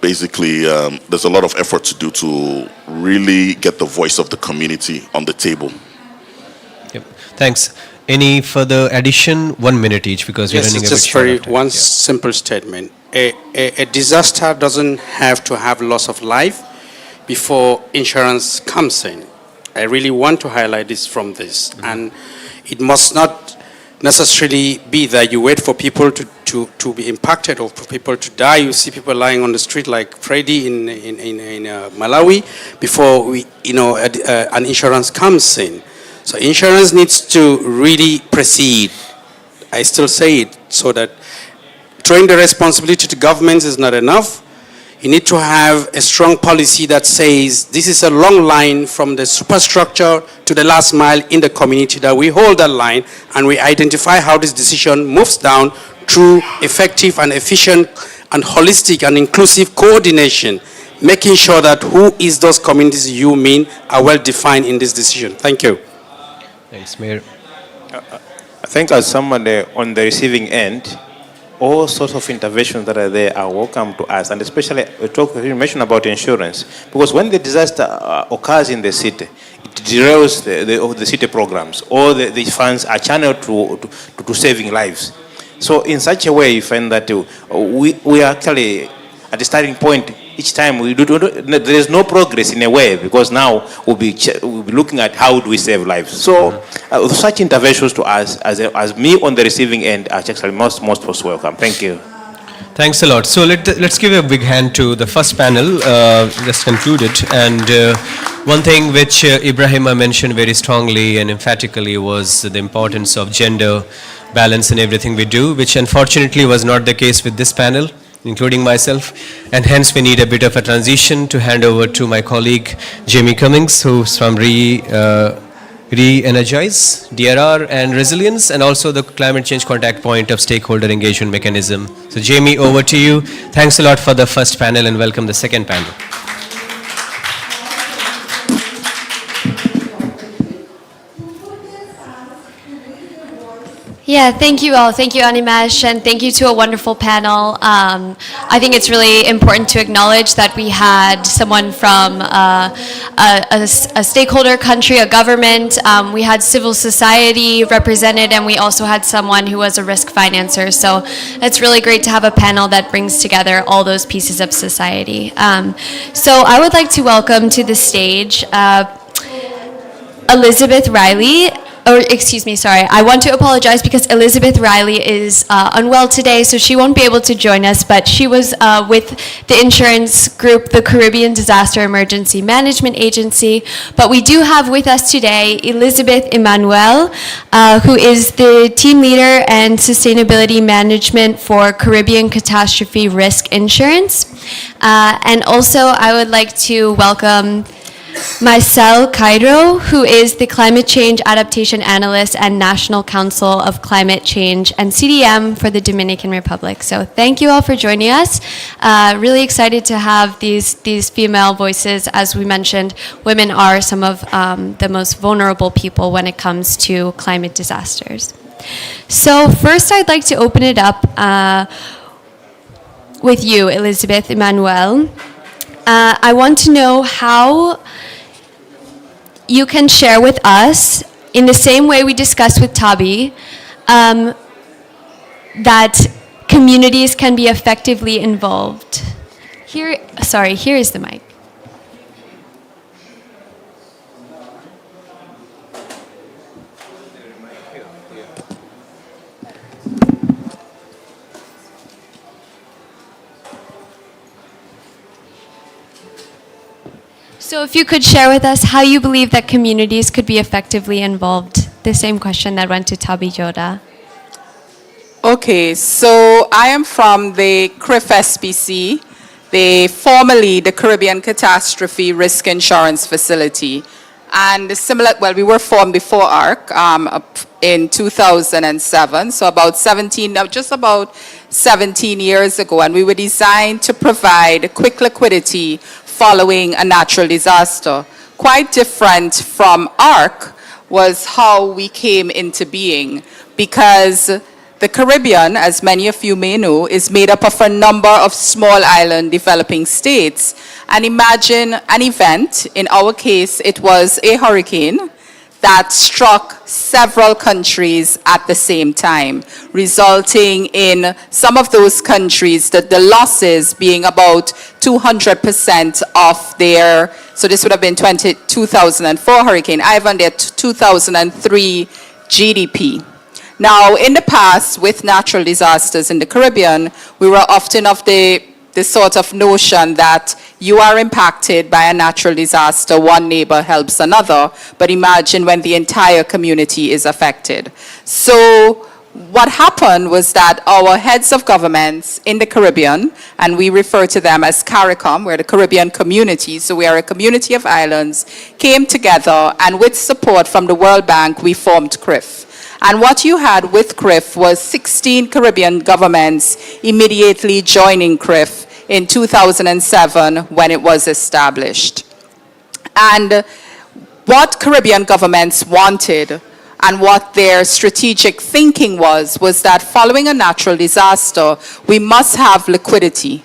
basically, there's a lot of effort to do to really get the voice of the community on the table. Yep. Thanks. Any further addition? 1 minute each, because we're running a bit just short very of time. one simple statement. A disaster doesn't have to have loss of life before insurance comes in. I really want to highlight this from this. And it must not necessarily be that you wait for people to be impacted or for people to die. You see people lying on the street like Freddy in Malawi before an insurance comes in. So insurance needs to really precede. I still say it, so that throwing the responsibility to governments is not enough. You need to have a strong policy that says this is a long line from the superstructure to the last mile in the community, that we hold that line and we identify how this decision moves down through effective and efficient and holistic and inclusive coordination, making sure that who is those communities you mean are well defined in this decision. Thank you. Thanks, Mayor. I think as someone on the receiving end, all sorts of interventions that are there are welcome to us, and especially you mentioned about insurance, because when the disaster occurs in the city, it derails the city programs. All the funds are channeled to saving lives. So in such a way, you find that we are actually at the starting point. Each time there is no progress in a way, because now we'll be looking at how do we save lives. So such interventions to us, as me on the receiving end, are actually most welcome. Thank you. Thanks a lot. So let's give a big hand to the first panel, just concluded. And one thing which Ibrahima mentioned very strongly and emphatically was the importance of gender balance in everything we do, which unfortunately was not the case with this panel, including myself, and hence we need a bit of a transition to hand over to my colleague Jamie Cummings, who's from Re-Energize, DRR and Resilience, and also the Climate Change Contact Point of Stakeholder Engagement Mechanism. So Jamie, over to you. Thanks a lot for the first panel and welcome the second panel. Yeah, thank you all. Thank you, Animesh, and thank you to a wonderful panel. I think it's really important to acknowledge that we had someone from a stakeholder country, a government. We had civil society represented, and we also had someone who was a risk financer. So it's really great to have a panel that brings together all those pieces of society. So I would like to welcome to the stage Elizabeth Riley. Or excuse me, sorry. I want to apologize because Elizabeth Riley is unwell today, so she won't be able to join us, but she was with the insurance group, the Caribbean Disaster Emergency Management Agency. But we do have with us today Elizabeth Emmanuel, who is the team leader and sustainability management for Caribbean Catastrophe Risk Insurance. And also I would like to welcome Marcel Cairo, who is the Climate Change Adaptation Analyst and National Council of Climate Change and CDM for the Dominican Republic. So thank you all for joining us. Really excited to have these female voices. As we mentioned, women are some of the most vulnerable people when it comes to climate disasters. So first I'd like to open it up with you, Elizabeth Emmanuel. I want to know how you can share with us, in the same way we discussed with Tabi, that communities can be effectively involved. Here is the mic. So if you could share with us how you believe that communities could be effectively involved. The same question that went to Tabi Joda. Okay, so I am from the CRIF SPC, formerly the Caribbean Catastrophe Risk Insurance Facility. And similar, well, we were formed before ARC in 2007, so just about 17 years ago. And we were designed to provide quick liquidity following a natural disaster. Quite different from ARC was how we came into being, because the Caribbean, as many of you may know, is made up of a number of small island developing states. And imagine an event, in our case it was a hurricane, that struck several countries at the same time, resulting in some of those countries, the losses being about 200% of their, so this would have been 2004 Hurricane Ivan, their 2003 GDP. Now, in the past, with natural disasters in the Caribbean, we were often of the sort of notion that you are impacted by a natural disaster, one neighbor helps another, but imagine when the entire community is affected. So what happened was that our heads of governments in the Caribbean, and we refer to them as CARICOM, we're the Caribbean community, so we are a community of islands, came together, and with support from the World Bank, we formed CRIF. And what you had with CRIF was 16 Caribbean governments immediately joining CRIF in 2007 when it was established. And what Caribbean governments wanted and what their strategic thinking was that following a natural disaster, we must have liquidity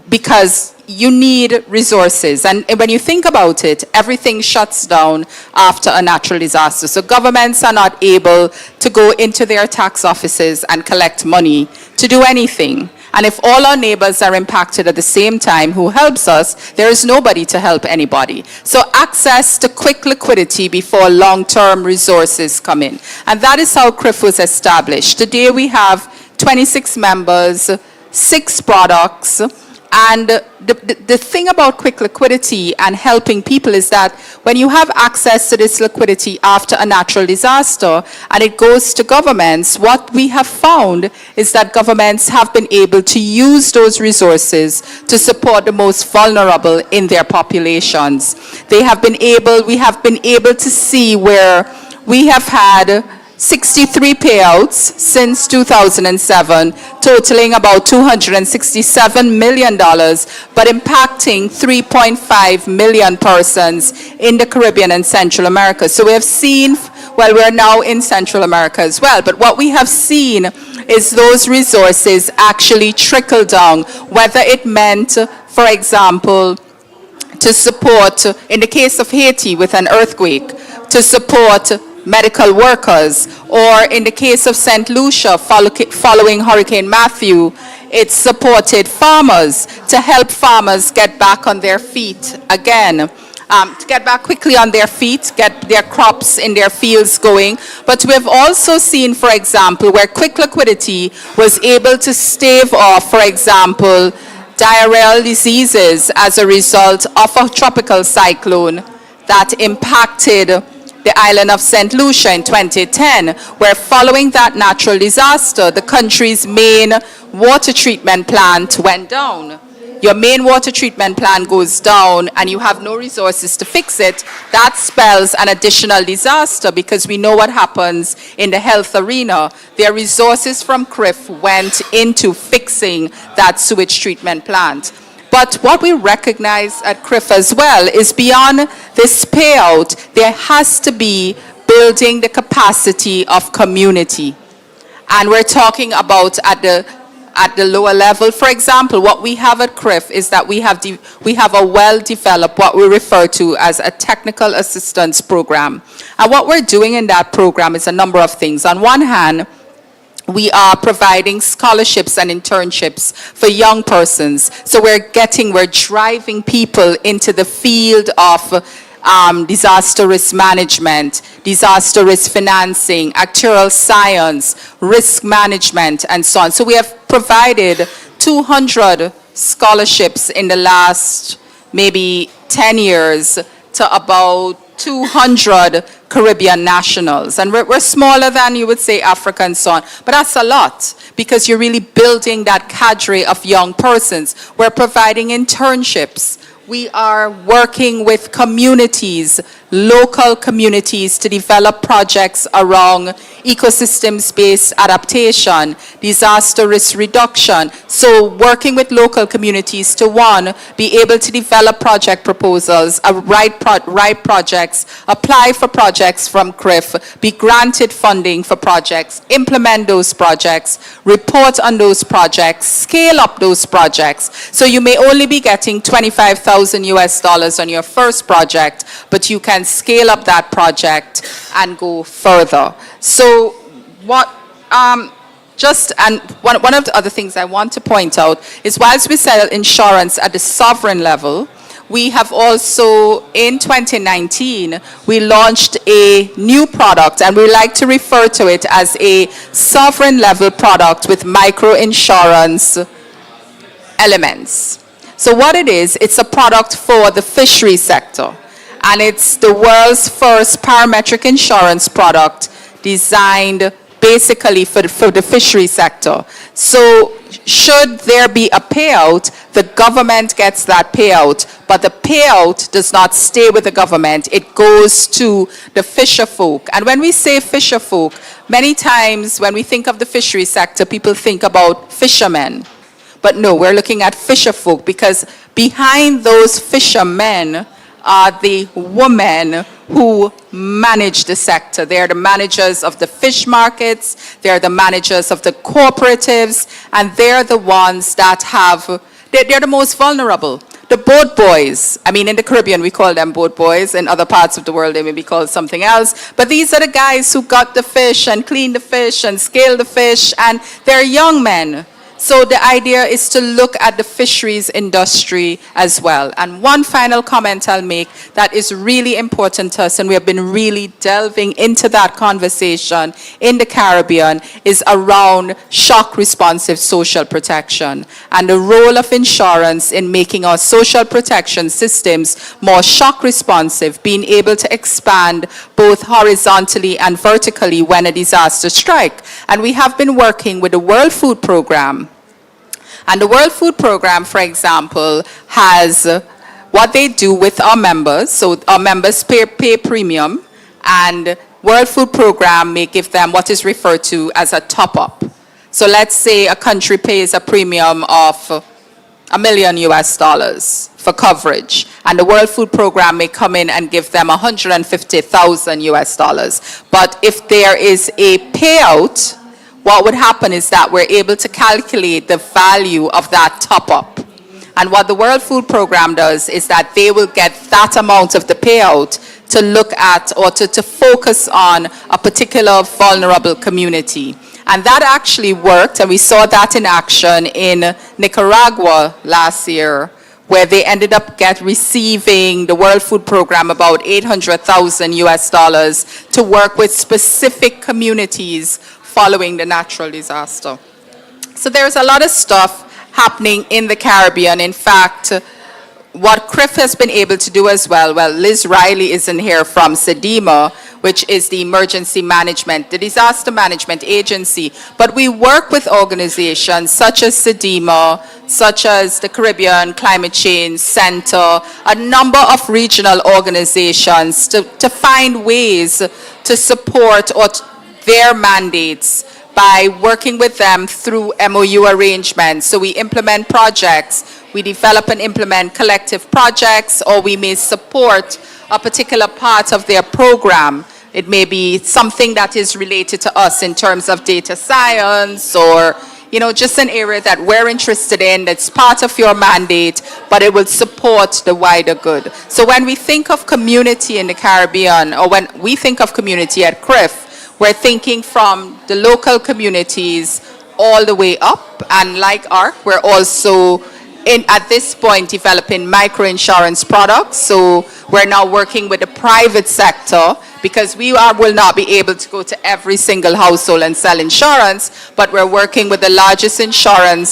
because you need resources. And when you think about it, everything shuts down after a natural disaster. So governments are not able to go into their tax offices and collect money to do anything. And if all our neighbors are impacted at the same time, who helps us? There is nobody to help anybody. So access to quick liquidity before long-term resources come in. And that is how CRIF was established. Today we have 26 members, 6 products, and the thing about quick liquidity and helping people is that when you have access to this liquidity after a natural disaster and it goes to governments, what we have found is that governments have been able to use those resources to support the most vulnerable in their populations. We have been able to see where we have had 63 payouts since 2007, totaling about $267 million, but impacting 3.5 million persons in the Caribbean and Central America. So we have seen Well, we're now in Central America as well. But what we have seen is those resources actually trickle down, whether it meant, for example, to support, in the case of Haiti with an earthquake, to support medical workers, or in the case of St. Lucia following Hurricane Matthew, it supported farmers to help farmers get back on their feet again. To get back quickly on their feet, get their crops in their fields going. But we've also seen, for example, where quick liquidity was able to stave off, for example, diarrheal diseases as a result of a tropical cyclone that impacted the island of St. Lucia in 2010, where following that natural disaster, the country's main water treatment plant went down. Your main water treatment plant goes down and you have no resources to fix it. That spells an additional disaster, because we know what happens in the health arena. Their resources from CRIF went into fixing that sewage treatment plant. But what we recognize at CRIF as well is, beyond this payout, there has to be building the capacity of community. And we're talking about at the lower level. For example, what we have at CRIF is that we have a well-developed, what we refer to as a technical assistance program. And what we're doing in that program is a number of things. On one hand, we are providing scholarships and internships for young persons. So we're driving people into the field of disaster risk management, disaster risk financing, actuarial science, risk management, and so on. So we have provided 200 scholarships in the last maybe 10 years to about 200 Caribbean nationals. And we're smaller than, you would say, Africa and so on. But that's a lot, because you're really building that cadre of young persons. We're providing internships. We are working with communities, local communities, to develop projects around ecosystems-based adaptation, disaster risk reduction. So working with local communities to, one, be able to develop project proposals, write projects, apply for projects from CRIF, be granted funding for projects, implement those projects, report on those projects, scale up those projects. So you may only be getting $25,000 US on your first project, but you can scale up that project and go further. So what, one of the other things I want to point out is, whilst we sell insurance at the sovereign level, we have also, in 2019, we launched a new product, and we like to refer to it as a sovereign level product with micro insurance elements. So what it is, it's a product for the fishery sector, and it's the world's first parametric insurance product designed basically for the fishery sector. So should there be a payout, the government gets that payout, but the payout does not stay with the government. It goes to the fisher folk. And when we say fisher folk, many times when we think of the fishery sector, people think about fishermen. But no, we're looking at fisher folk, because behind those fishermen are the women who manage the sector. They're the managers of the fish markets, they're the managers of the cooperatives, and they're the ones that they're the most vulnerable. The boat boys, I mean, in the Caribbean we call them boat boys, in other parts of the world they may be called something else, but these are the guys who got the fish and clean the fish and scale the fish, and they're young men. So the idea is to look at the fisheries industry as well. And one final comment I'll make that is really important to us, and we have been really delving into that conversation in the Caribbean, is around shock responsive social protection and the role of insurance in making our social protection systems more shock responsive, being able to expand both horizontally and vertically when a disaster strikes. And we have been working with the World Food Programme. And the World Food Programme, for example, has what they do with our members. So our members pay premium, and World Food Programme may give them what is referred to as a top-up. So let's say a country pays a premium of $1 million for coverage, and the World Food Program may come in and give them $150,000. But if there is a payout, what would happen is that we're able to calculate the value of that top-up. And what the World Food Program does is that they will get that amount of the payout to look at or to focus on a particular vulnerable community. And that actually worked, and we saw that in action in Nicaragua last year, where they ended up receiving the World Food Program about $800,000 to work with specific communities following the natural disaster. So there's a lot of stuff happening in the Caribbean. In fact, what CRIF has been able to do as well, Liz Riley is in here from SEDEMA, which is the emergency management, the disaster management agency. But we work with organizations such as SEDEMA, such as the Caribbean Climate Change Center, a number of regional organizations to find ways to support their mandates by working with them through MOU arrangements. So we implement projects, we develop and implement collective projects, or we may support a particular part of their program. It may be something that is related to us in terms of data science, or just an area that we're interested in that's part of your mandate, but it will support the wider good. So when we think of community in the Caribbean, or when we think of community at CRIF, we're thinking from the local communities all the way up, and like ARC, we're also at this point developing microinsurance products. So we're now working with the private sector, because we will not be able to go to every single household and sell insurance, but we're working with the largest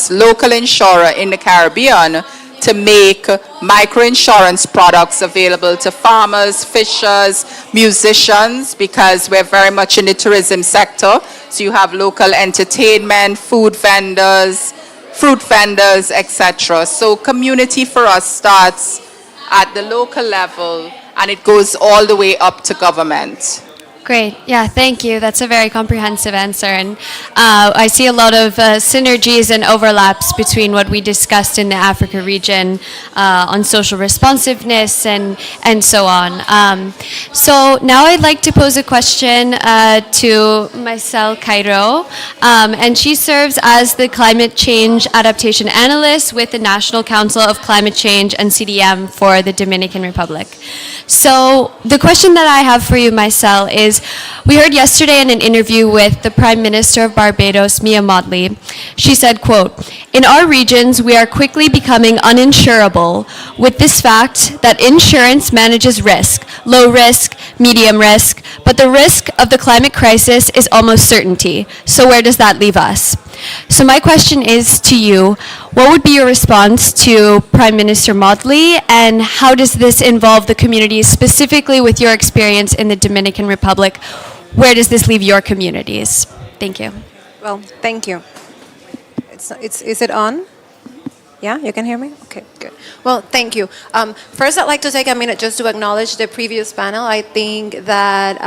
local insurer in the Caribbean to make microinsurance products available to farmers, fishers, musicians, because we're very much in the tourism sector. So you have local entertainment, food vendors, fruit vendors, etc. So community for us starts at the local level, and it goes all the way up to government. Great. Yeah, thank you. That's a very comprehensive answer. And I see a lot of synergies and overlaps between what we discussed in the Africa region on social responsiveness and so on. So now I'd like to pose a question to Marcel Cairo. And she serves as the Climate Change Adaptation Analyst with the National Council of Climate Change and CDM for the Dominican Republic. So the question that I have for you, Marcel, is we heard yesterday in an interview with the Prime Minister of Barbados, Mia Mottley. She said, quote, "In our regions, we are quickly becoming uninsurable with this fact that insurance manages risk, low risk, medium risk, but the risk of the climate crisis is almost certainty. So where does that leave us?" So my question is to you, what would be your response to Prime Minister Mottley, and how does this involve the communities, specifically with your experience in the Dominican Republic? Where does this leave your communities? Thank you. Well, thank you. Is it on? Yeah, you can hear me? Okay, good. Well, thank you. First, I'd like to take a minute just to acknowledge the previous panel. I think that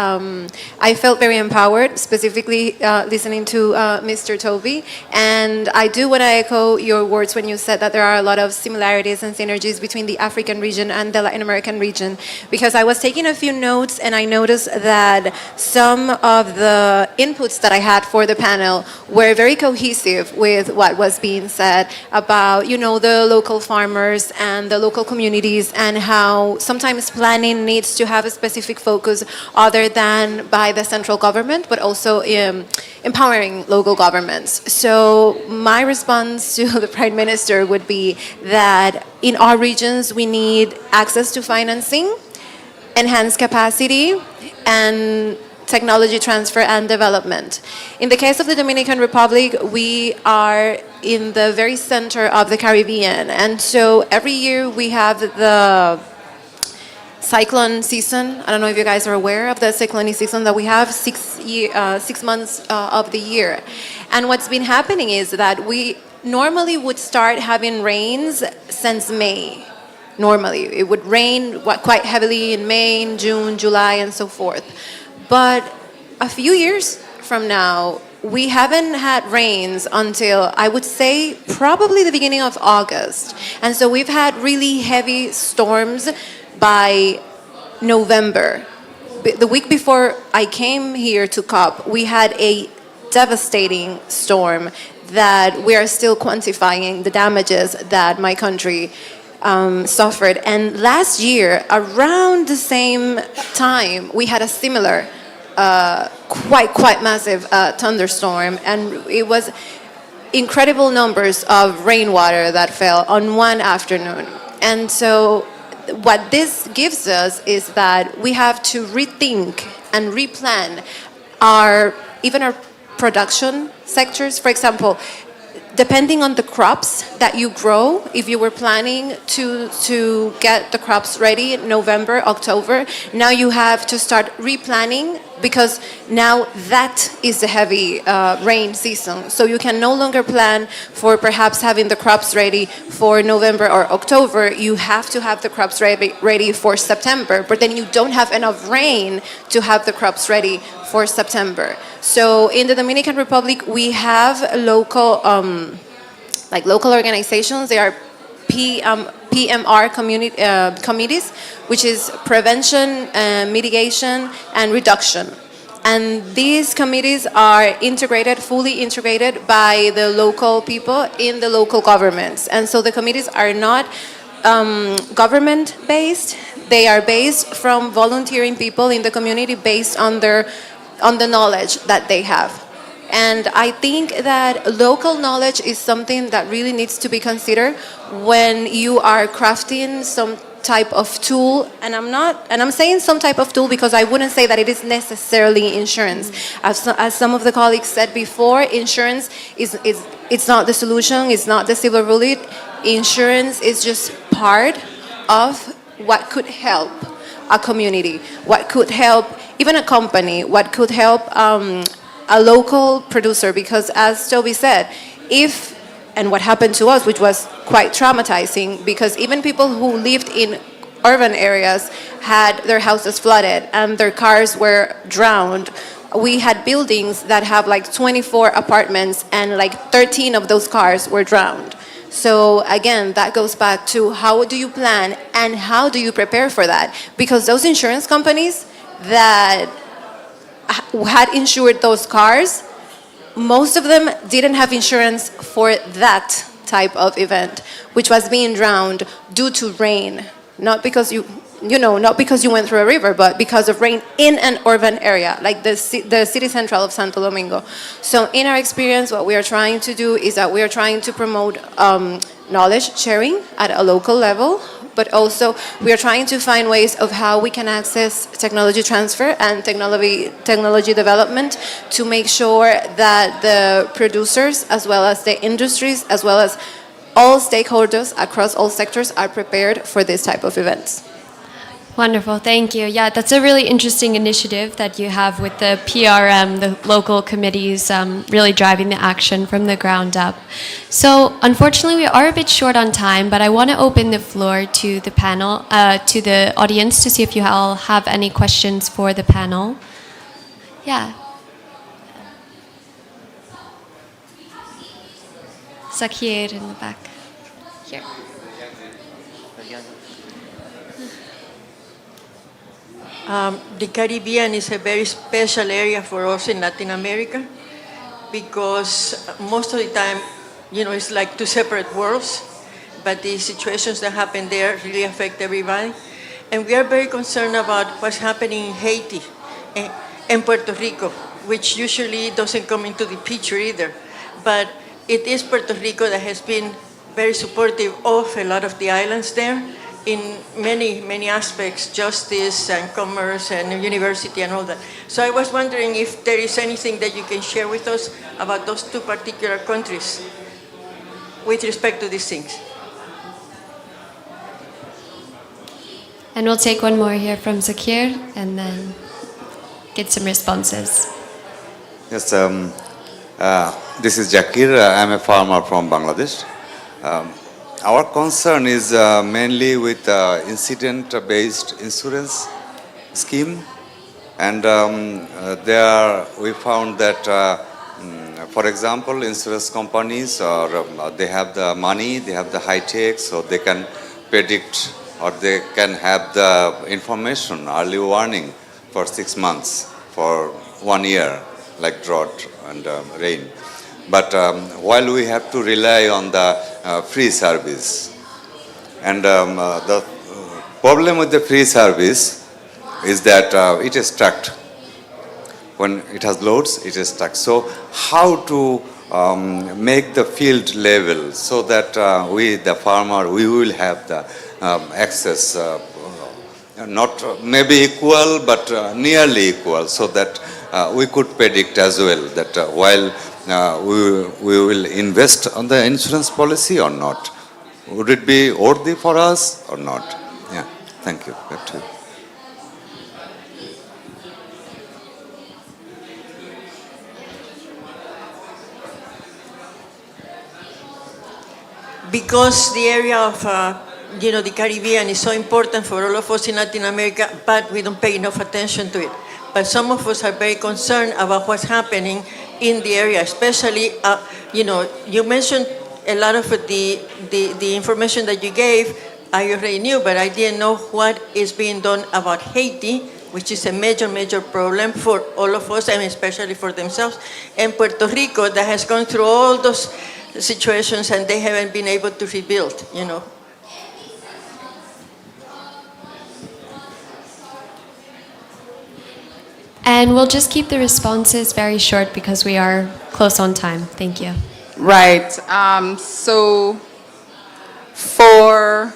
I felt very empowered, specifically listening to Mr. Toby. And I do want to echo your words when you said that there are a lot of similarities and synergies between the African region and the Latin American region. Because I was taking a few notes, and I noticed that some of the inputs that I had for the panel were very cohesive with what was being said about, the local farmers and the local communities, and how sometimes planning needs to have a specific focus other than by the central government, but also empowering local governments. So my response to the Prime Minister would be that in our regions, we need access to financing, enhanced capacity, and technology transfer and development. In the case of the Dominican Republic, we are in the very center of the Caribbean, and so every year we have the cyclone season. I don't know if you guys are aware of the cyclone season that we have 6 months of the year. And what's been happening is that we normally would start having rains since May. Normally, it would rain quite heavily in May, June, July, and so forth. But a few years from now, we haven't had rains until, I would say, probably the beginning of August. And so we've had really heavy storms by November. The week before I came here to COP, we had a devastating storm that we are still quantifying the damages that my country suffered. And last year, around the same time, we had a similar quite massive thunderstorm, and it was incredible numbers of rainwater that fell on one afternoon. And so what this gives us is that we have to rethink and replan even our production sectors. For example, depending on the crops that you grow, if you were planning to get the crops ready in November, October, now you have to start replanning, because now that is the heavy rain season. So you can no longer plan for perhaps having the crops ready for November or October. You have to have the crops ready for September, but then you don't have enough rain to have the crops ready for September. So in the Dominican Republic, we have local organizations. They are PMR committees, which is prevention, mitigation, and reduction. And these committees are fully integrated by the local people in the local governments. And so the committees are not government-based. They are based from volunteering people in the community based on the knowledge that they have. And I think that local knowledge is something that really needs to be considered when you are crafting some type of tool. And I'm saying some type of tool because I wouldn't say that it is necessarily insurance. As some of the colleagues said before, insurance it's not the solution, it's not the silver bullet. Insurance is just part of what could help a community, what could help even a company, what could help a local producer. Because as Toby said, and what happened to us, which was quite traumatizing, because even people who lived in urban areas had their houses flooded and their cars were drowned. We had buildings that have like 24 apartments and like 13 of those cars were drowned. So again, that goes back to how do you plan and how do you prepare for that? Because those insurance companies that had insured those cars, most of them didn't have insurance for that type of event, which was being drowned due to rain. Not because not because you went through a river, but because of rain in an urban area, like the city central of Santo Domingo. So in our experience, what we are trying to do is that we are trying to promote knowledge sharing at a local level, but also we are trying to find ways of how we can access technology transfer and technology development to make sure that the producers, as well as the industries, as well as all stakeholders across all sectors are prepared for this type of events. Wonderful, thank you. Yeah, that's a really interesting initiative that you have with the PRM, the local committees, really driving the action from the ground up. So, unfortunately, we are a bit short on time, but I want to open the floor to the panel, to the audience, to see if you all have any questions for the panel. Yeah. Zakir in the back. Here. The Caribbean is a very special area for us in Latin America because most of the time, it's like two separate worlds, but the situations that happen there really affect everybody. And we are very concerned about what's happening in Haiti and Puerto Rico, which usually doesn't come into the picture either. But it is Puerto Rico that has been very supportive of a lot of the islands there in many aspects, justice and commerce and university and all that. So I was wondering if there is anything that you can share with us about those two particular countries with respect to these things. And we'll take one more here from Zakir and then get some responses. Yes, this is Zakir. I'm a farmer from Bangladesh. Our concern is mainly with incident-based insurance scheme, and there we found that For example, insurance companies, they have the money, they have the high tech, so they can predict or they can have the information, early warning for 6 months, for 1 year, like drought and rain. But while we have to rely on the free service, and the problem with the free service is that it is tracked. When it has loads, it is stuck. So how to make the field level so that we, the farmer, we will have the access, not maybe equal, but nearly equal, so that we could predict as well that while we will invest on the insurance policy or not. Would it be worthy for us or not? Yeah, thank you. Back to you. Because the area of the Caribbean is so important for all of us in Latin America, but we don't pay enough attention to it. But some of us are very concerned about what's happening in the area, especially, you mentioned a lot of the information that you gave, I already knew, but I didn't know what is being done about Haiti, which is a major, major problem for all of us, and especially for themselves, and Puerto Rico that has gone through all those situations and they haven't been able to rebuild, And we'll just keep the responses very short because we are close on time. Thank you. Right. So for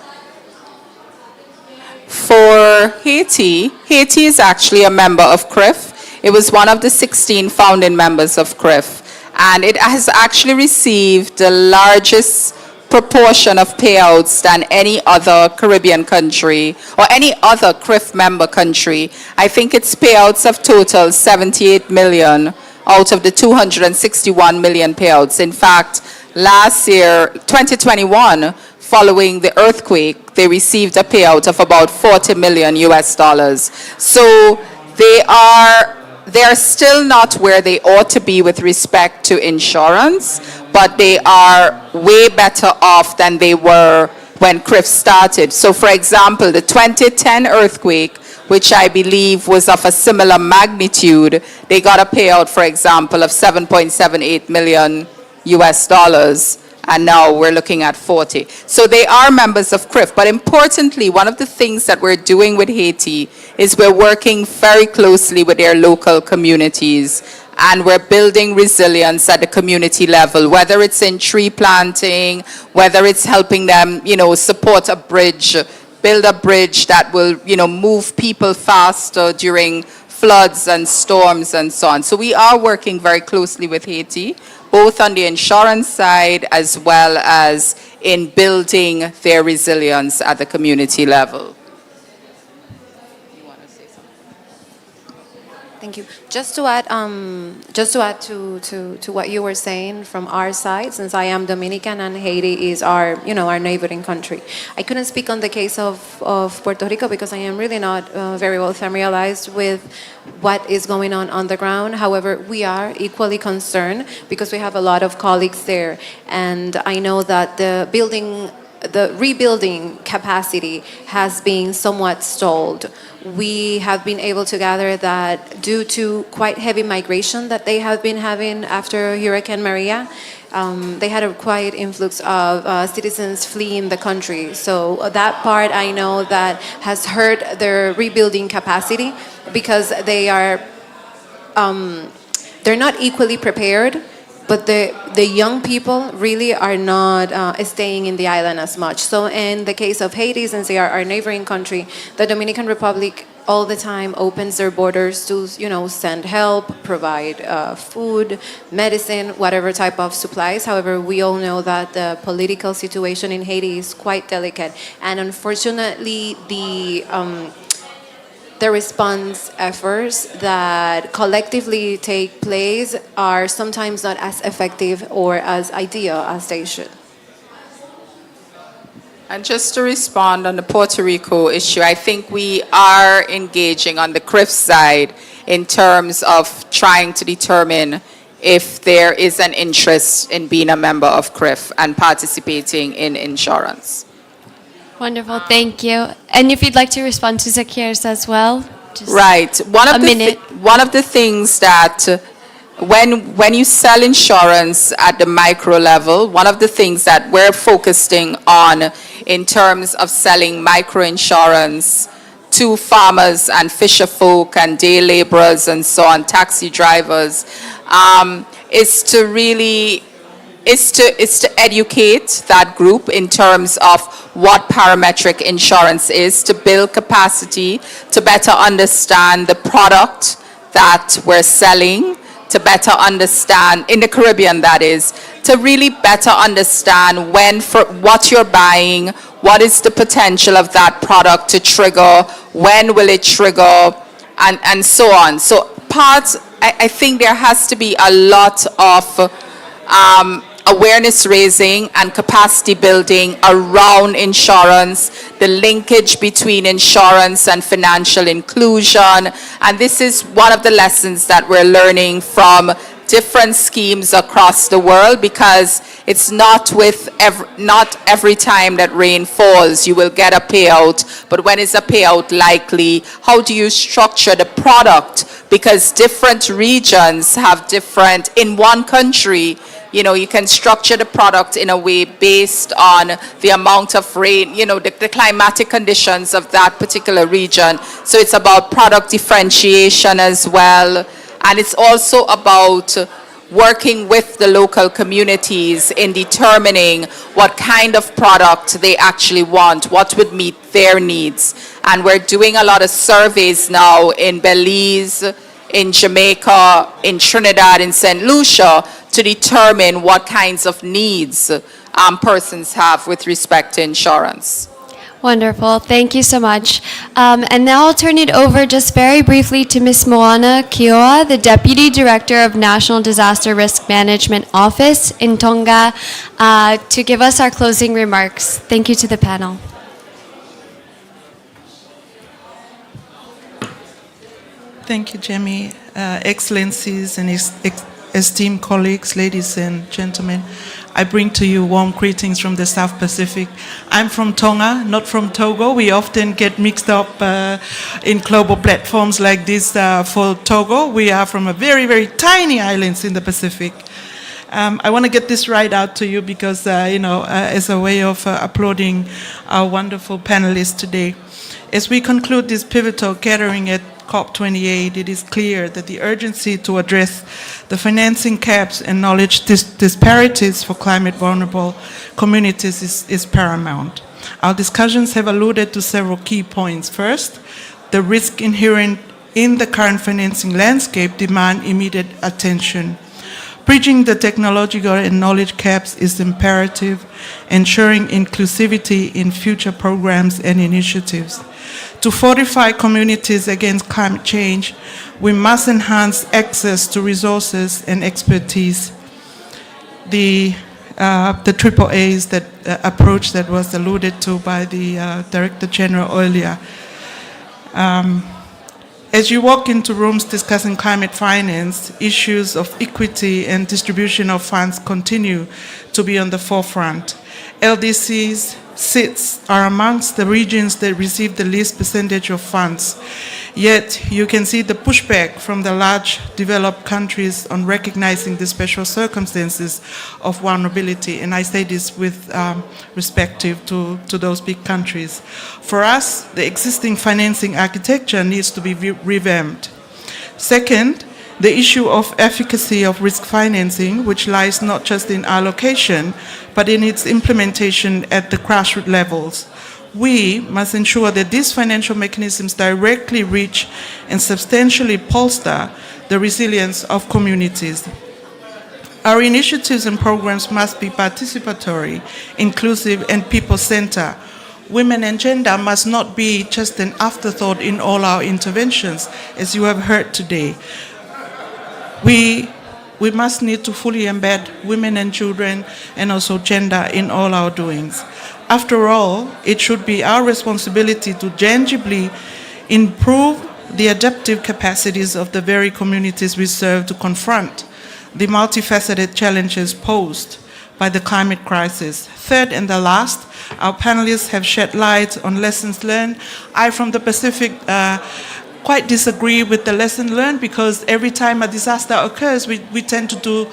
Haiti, Haiti is actually a member of CRIF. It was one of the 16 founding members of CRIF. And it has actually received the largest proportion of payouts than any other Caribbean country or any other CRIF member country. I think its payouts have totaled 78 million out of the 261 million payouts. In fact, last year, 2021, following the earthquake, they received a payout of about 40 million US dollars. So they are still not where they ought to be with respect to insurance, but they are way better off than they were when CRIF started. So for example, the 2010 earthquake, which I believe was of a similar magnitude, they got a payout, for example, of 7.78 million US dollars. And now we're looking at 40. So they are members of CRIF. But importantly, one of the things that we're doing with Haiti is we're working very closely with their local communities. And we're building resilience at the community level, whether it's in tree planting, whether it's helping them, support a bridge, build a bridge that will, move people faster during floods and storms and so on. So we are working very closely with Haiti, both on the insurance side as well as in building their resilience at the community level. Thank you. Just to add to what you were saying from our side, since I am Dominican and Haiti is our neighboring country. I couldn't speak on the case of Puerto Rico because I am really not very well familiarized with what is going on the ground. However, we are equally concerned because we have a lot of colleagues there, and I know that the rebuilding capacity has been somewhat stalled. We have been able to gather that due to quite heavy migration that they have been having after Hurricane Maria, they had a quite influx of citizens fleeing the country. So that part I know that has hurt their rebuilding capacity because they are, they're not equally prepared. But the young people really are not staying in the island as much. So in the case of Haiti, since they are our neighboring country, the Dominican Republic all the time opens their borders to, send help, provide food, medicine, whatever type of supplies. However, we all know that the political situation in Haiti is quite delicate. And unfortunately, the response efforts that collectively take place are sometimes not as effective or as ideal as they should. And just to respond on the Puerto Rico issue, I think we are engaging on the CRIF side in terms of trying to determine if there is an interest in being a member of CRIF and participating in insurance. Wonderful, thank you. And if you'd like to respond to Zakir's as well, just Right. One of the things that when you sell insurance at the micro level, one of the things that we're focusing on in terms of selling micro insurance to farmers and fisher folk and day laborers and so on, taxi drivers, is to educate that group in terms of what parametric insurance is, to build capacity, to better understand the product that we're selling, to better understand, in the Caribbean that is, to really better understand what you're buying, what is the potential of that product to trigger, when will it trigger, and so on. So I think there has to be a lot of awareness raising and capacity building around insurance, the linkage between insurance and financial inclusion. And this is one of the lessons that we're learning from different schemes across the world, because it's not every time that rain falls you will get a payout, but when is a payout likely? How do you structure the product? Because different regions have different, in one country, you can structure the product in a way based on the amount of rain, the climatic conditions of that particular region. So it's about product differentiation as well. And it's also about working with the local communities in determining what kind of product they actually want, what would meet their needs. And we're doing a lot of surveys now in Belize, in Jamaica, in Trinidad, in St. Lucia, to determine what kinds of needs persons have with respect to insurance. Wonderful, thank you so much. And now I'll turn it over just very briefly to Ms. Moana Kioa, the Deputy Director of National Disaster Risk Management Office in Tonga, to give us our closing remarks. Thank you to the panel. Thank you, Jamie. Excellencies and esteemed colleagues, ladies and gentlemen, I bring to you warm greetings from the South Pacific. I'm from Tonga, not from Togo. We often get mixed up in global platforms like this for Togo. We are from a very, very tiny islands in the Pacific. I want to get this right out to you because, as a way of applauding our wonderful panelists today. As we conclude this pivotal gathering at COP28, it is clear that the urgency to address the financing gaps and knowledge disparities for climate vulnerable communities is paramount. Our discussions have alluded to several key points. First, the risk inherent in the current financing landscape demand immediate attention. Bridging the technological and knowledge gaps is imperative, ensuring inclusivity in future programs and initiatives. To fortify communities against climate change, we must enhance access to resources and expertise. The triple A's approach that was alluded to by the Director General earlier. As you walk into rooms discussing climate finance, issues of equity and distribution of funds continue to be on the forefront. LDCs, SITs are amongst the regions that receive the least percentage of funds. Yet, you can see the pushback from the large developed countries on recognizing the special circumstances of vulnerability, and I say this with respect to those big countries. For us, the existing financing architecture needs to be revamped. Second, the issue of efficacy of risk financing, which lies not just in allocation, but in its implementation at the grassroots levels. We must ensure that these financial mechanisms directly reach and substantially bolster the resilience of communities. Our initiatives and programs must be participatory, inclusive, and people-centered. Women and gender must not be just an afterthought in all our interventions, as you have heard today. We must need to fully embed women and children and also gender in all our doings. After all, it should be our responsibility to tangibly improve the adaptive capacities of the very communities we serve to confront the multifaceted challenges posed by the climate crisis. Third and the last, our panelists have shed light on lessons learned. I, from the Pacific, quite disagree with the lesson learned, because every time a disaster occurs, we tend to do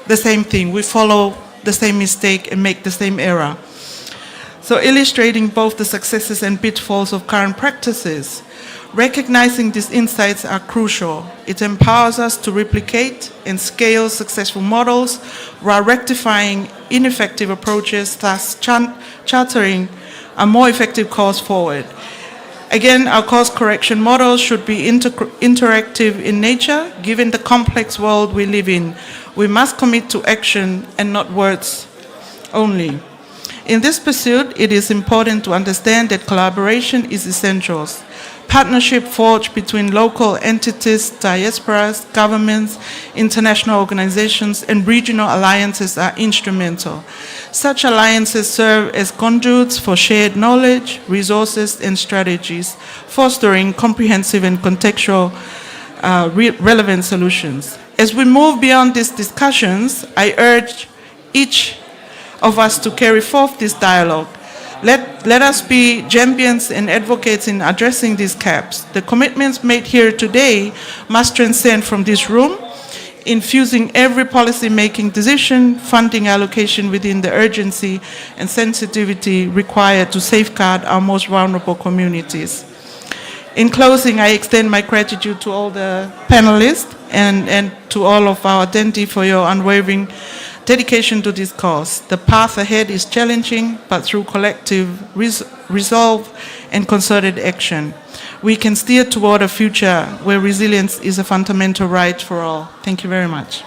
the same thing. We follow the same mistake and make the same error. So illustrating both the successes and pitfalls of current practices, recognizing these insights are crucial. It empowers us to replicate and scale successful models while rectifying ineffective approaches, thus chartering a more effective course forward. Again, our course correction models should be interactive in nature, given the complex world we live in. We must commit to action and not words only. In this pursuit, it is important to understand that collaboration is essential. Partnership forged between local entities, diasporas, governments, international organizations, and regional alliances are instrumental. Such alliances serve as conduits for shared knowledge, resources, and strategies, fostering comprehensive and contextual relevant solutions. As we move beyond these discussions, I urge each of us to carry forth this dialogue. Let us be champions and advocates in addressing these gaps. The commitments made here today must transcend from this room, infusing every policy-making decision, funding allocation within the urgency and sensitivity required to safeguard our most vulnerable communities. In closing, I extend my gratitude to all the panelists and to all of our attendees for your unwavering dedication to this cause. The path ahead is challenging, but through collective resolve and concerted action, we can steer toward a future where resilience is a fundamental right for all. Thank you very much.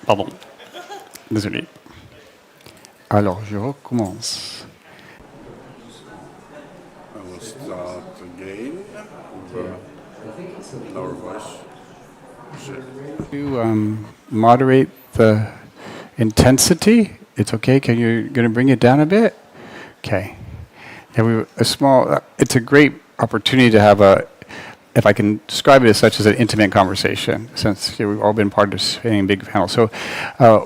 Pardon. Désolé. Alors, je recommence. I will start again with our voice. To moderate the intensity, it's okay. Can you going to bring it down a bit? Okay. Yeah, it's a great opportunity to have if I can describe it as such, as an intimate conversation, since we've all been participating in big panels. So,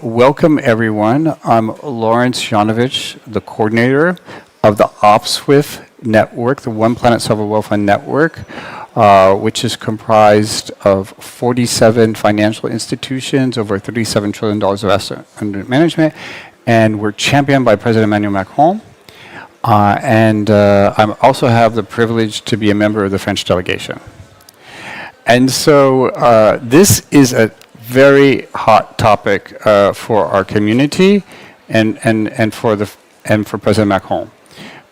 welcome everyone. I'm Lawrence Janovich, the coordinator of the OPSWIFT network, the One Planet Sovereign Wealth Fund network, which is comprised of 47 financial institutions, over $37 trillion of assets under management, and we're championed by President Emmanuel Macron. I also have the privilege to be a member of the French delegation. And so this is a very hot topic for our community and for President Macron.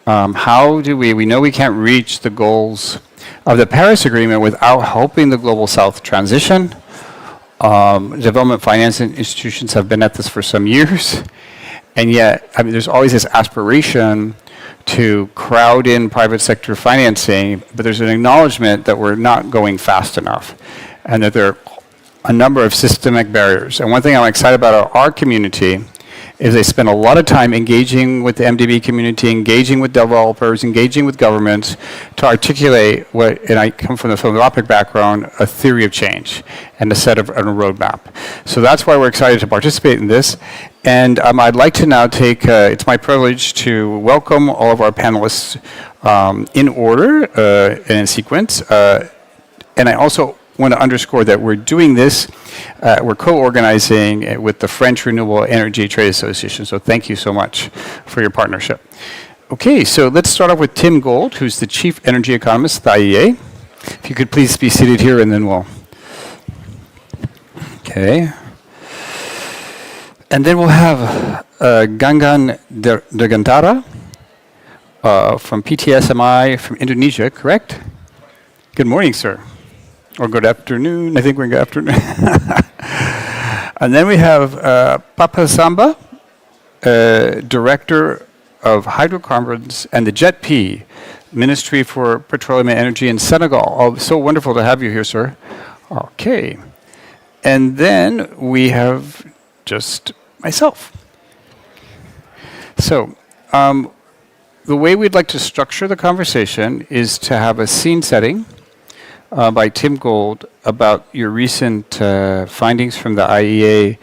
How do we know we can't reach the goals of the Paris Agreement without helping the Global South transition. Development finance institutions have been at this for some years, and yet, there's always this aspiration to crowd in private sector financing, but there's an acknowledgement that we're not going fast enough, and that there are a number of systemic barriers. And one thing I'm excited about our community is they spend a lot of time engaging with the MDB community, engaging with developers, engaging with governments to articulate what, and I come from the philanthropic background, a theory of change and a roadmap. So that's why we're excited to participate in this. And I'd like to now it's my privilege to welcome all of our panelists in order and in sequence. And I also want to underscore that we're doing this, we're co-organizing with the French Renewable Energy Trade Association. So thank you so much for your partnership. Okay, so let's start off with Tim Gold, who's the Chief Energy Economist at the IEA. If you could please be seated here and then we'll... Okay. And then we'll have Gangan Dirgantara from PTSMI from Indonesia, correct? Good morning, sir. Or good afternoon. I think we're in good afternoon. And then we have Papa Samba, Director of Hydrocarbons and the JETP, Ministry for Petroleum and Energy in Senegal. Oh, so wonderful to have you here, sir. Okay. And then we have just myself. So, the way we'd like to structure the conversation is to have a scene setting by Tim Gold about your recent findings from the IEA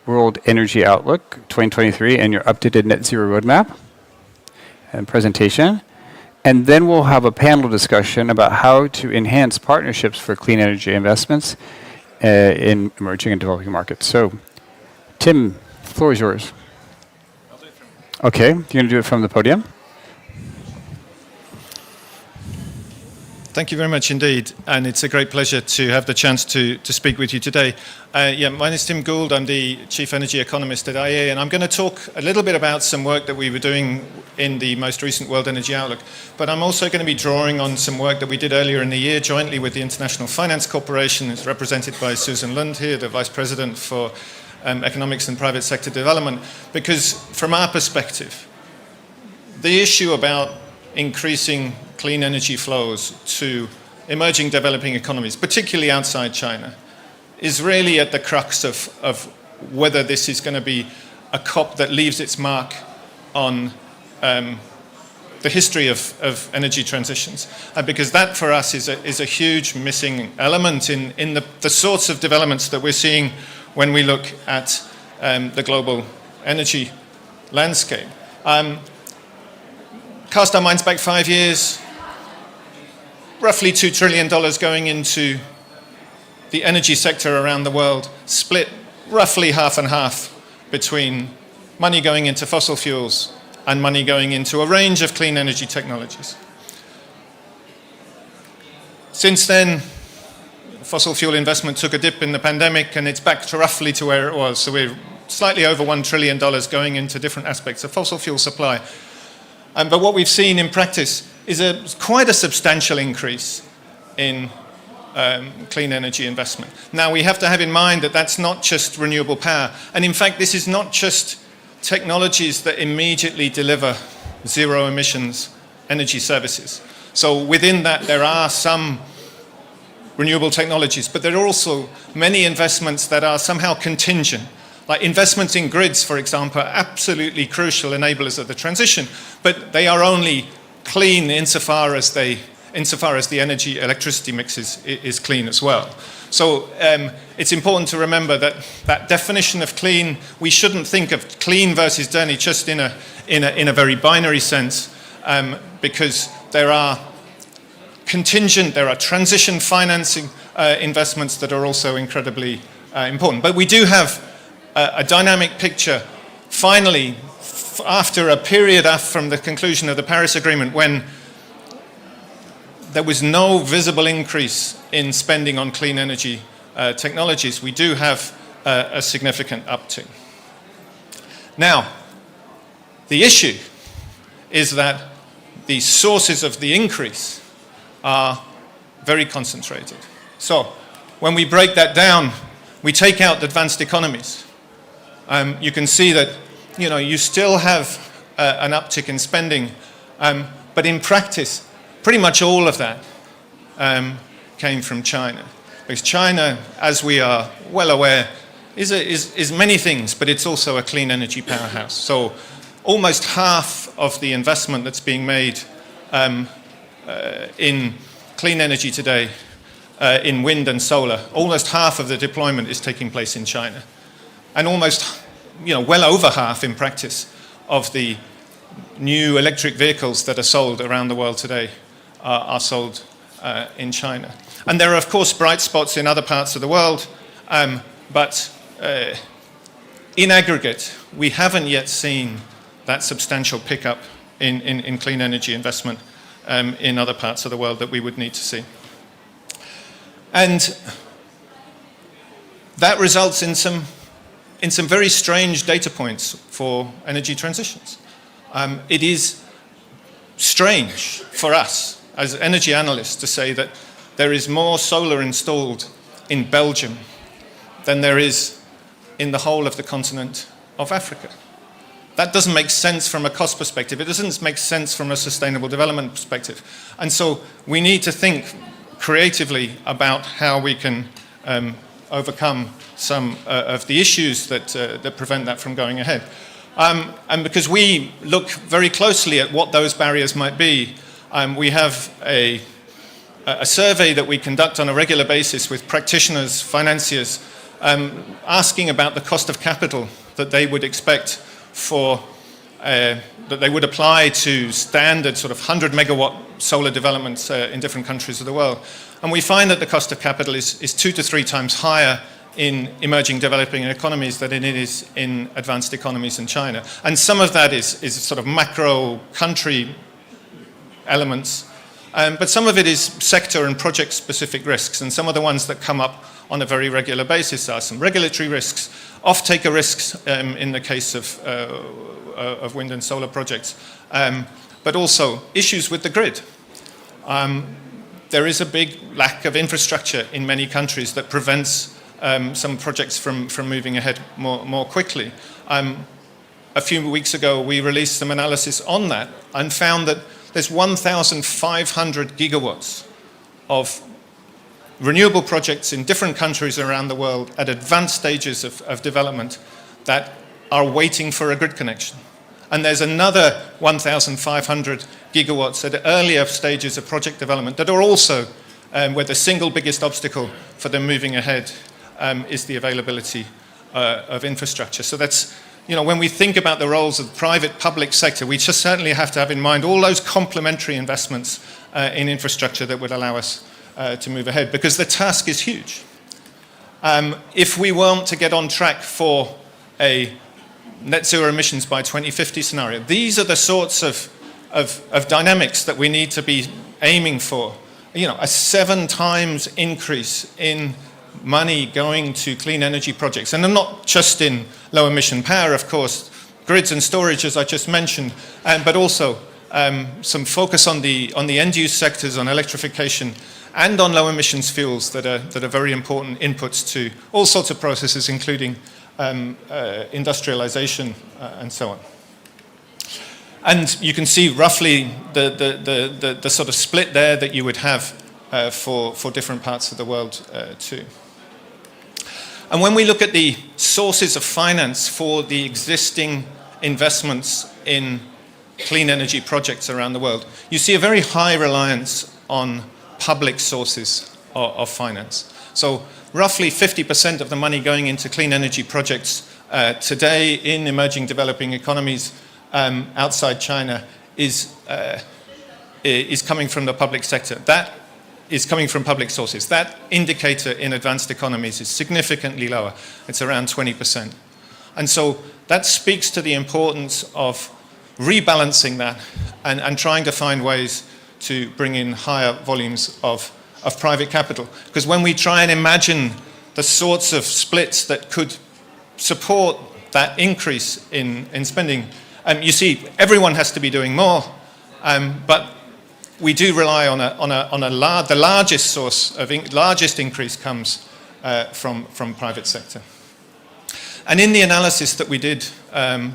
World Energy Outlook 2023 and your updated net zero roadmap and presentation. And then we'll have a panel discussion about how to enhance partnerships for clean energy investments in emerging and developing markets. So, Tim, the floor is yours. Okay, you're going to do it from the podium? Thank you very much indeed, and it's a great pleasure to have the chance to speak with you today. My name is Tim Gould. I'm the Chief Energy Economist at IEA, and I'm going to talk a little bit about some work that we were doing in the most recent World Energy Outlook, but I'm also going to be drawing on some work that we did earlier in the year jointly with the International Finance Corporation. It's represented by Susan Lund here, the Vice President for Economics and Private Sector Development, because from our perspective, the issue about increasing clean energy flows to emerging developing economies, particularly outside China, is really at the crux of whether this is going to be a COP that leaves its mark on the history of energy transitions. Because that for us is a huge missing element in the sorts of developments that we're seeing when we look at the global energy landscape. Cast our minds back 5 years, roughly $2 trillion going into the energy sector around the world, split roughly half and half between money going into fossil fuels and money going into a range of clean energy technologies. Since then, fossil fuel investment took a dip in the pandemic and it's back to roughly to where it was. So we're slightly over $1 trillion going into different aspects of fossil fuel supply. But what we've seen in practice is quite a substantial increase in clean energy investment. Now, we have to have in mind that that's not just renewable power. And in fact, this is not just technologies that immediately deliver zero emissions energy services. So within that, there are some renewable technologies, but there are also many investments that are somehow contingent. Like investments in grids, for example, are absolutely crucial enablers of the transition, but they are only clean insofar as the electricity mix is clean as well. So it's important to remember that that definition of clean, we shouldn't think of clean versus dirty just in a very binary sense, because there are contingent, there are transition financing investments that are also incredibly important. But we do have a dynamic picture, finally, after a period from the conclusion of the Paris Agreement when there was no visible increase in spending on clean energy technologies, we do have a significant uptick. Now, the issue is that the sources of the increase are very concentrated. So, when we break that down, we take out advanced economies. You can see that, you still have an uptick in spending, but in practice, pretty much all of that came from China. Because China, as we are well aware, is many things, but it's also a clean energy powerhouse. So almost half of the investment that's being made in clean energy today, in wind and solar, almost half of the deployment is taking place in China. And almost, well over half in practice of the new electric vehicles that are sold around the world today are sold in China. And there are, of course, bright spots in other parts of the world, but in aggregate, we haven't yet seen that substantial pickup in clean energy investment in other parts of the world that we would need to see. And that results in some very strange data points for energy transitions. It is strange for us as energy analysts to say that there is more solar installed in Belgium than there is in the whole of the continent of Africa. That doesn't make sense from a cost perspective. It doesn't make sense from a sustainable development perspective. And so we need to think creatively about how we can overcome some of the issues that prevent that from going ahead. And because we look very closely at what those barriers might be, we have a survey that we conduct on a regular basis with practitioners, financiers, asking about the cost of capital that they would expect that they would apply to standard sort of 100 megawatt solar developments in different countries of the world. And we find that the cost of capital is 2 to 3 times higher in emerging developing economies than it is in advanced economies in China. And some of that is sort of macro country elements, but some of it is sector and project specific risks, and some of the ones that come up on a very regular basis are some regulatory risks, off-taker risks in the case of wind and solar projects, but also issues with the grid. There is a big lack of infrastructure in many countries that prevents some projects from moving ahead more quickly. A few weeks ago, we released some analysis on that and found that there's 1,500 gigawatts of renewable projects in different countries around the world at advanced stages of development that are waiting for a grid connection. And there's another 1,500 gigawatts at earlier stages of project development that are also where the single biggest obstacle for them moving ahead is the availability of infrastructure. So that's, when we think about the roles of the private public sector, we just certainly have to have in mind all those complementary investments in infrastructure that would allow us to move ahead, because the task is huge. If we want to get on track for a net zero emissions by 2050 scenario, these are the sorts of dynamics that we need to be aiming for. A 7 times increase in money going to clean energy projects, and not just in low emission power, of course, grids and storage, as I just mentioned, but also some focus on the end-use sectors, on electrification, and on low-emissions fuels that are very important inputs to all sorts of processes, including industrialization and so on. And you can see roughly the sort of split there that you would have for different parts of the world too. And when we look at the sources of finance for the existing investments in clean energy projects around the world, you see a very high reliance on public sources of finance. So roughly 50% of the money going into clean energy projects today in emerging developing economies outside China is coming from the public sector. That is coming from public sources. That indicator in advanced economies is significantly lower. It's around 20%. And so that speaks to the importance of rebalancing that and trying to find ways to bring in higher volumes of private capital. Because when we try and imagine the sorts of splits that could support that increase in spending, you see everyone has to be doing more, but we do rely on the largest source of largest increase comes from private sector. And in the analysis that we did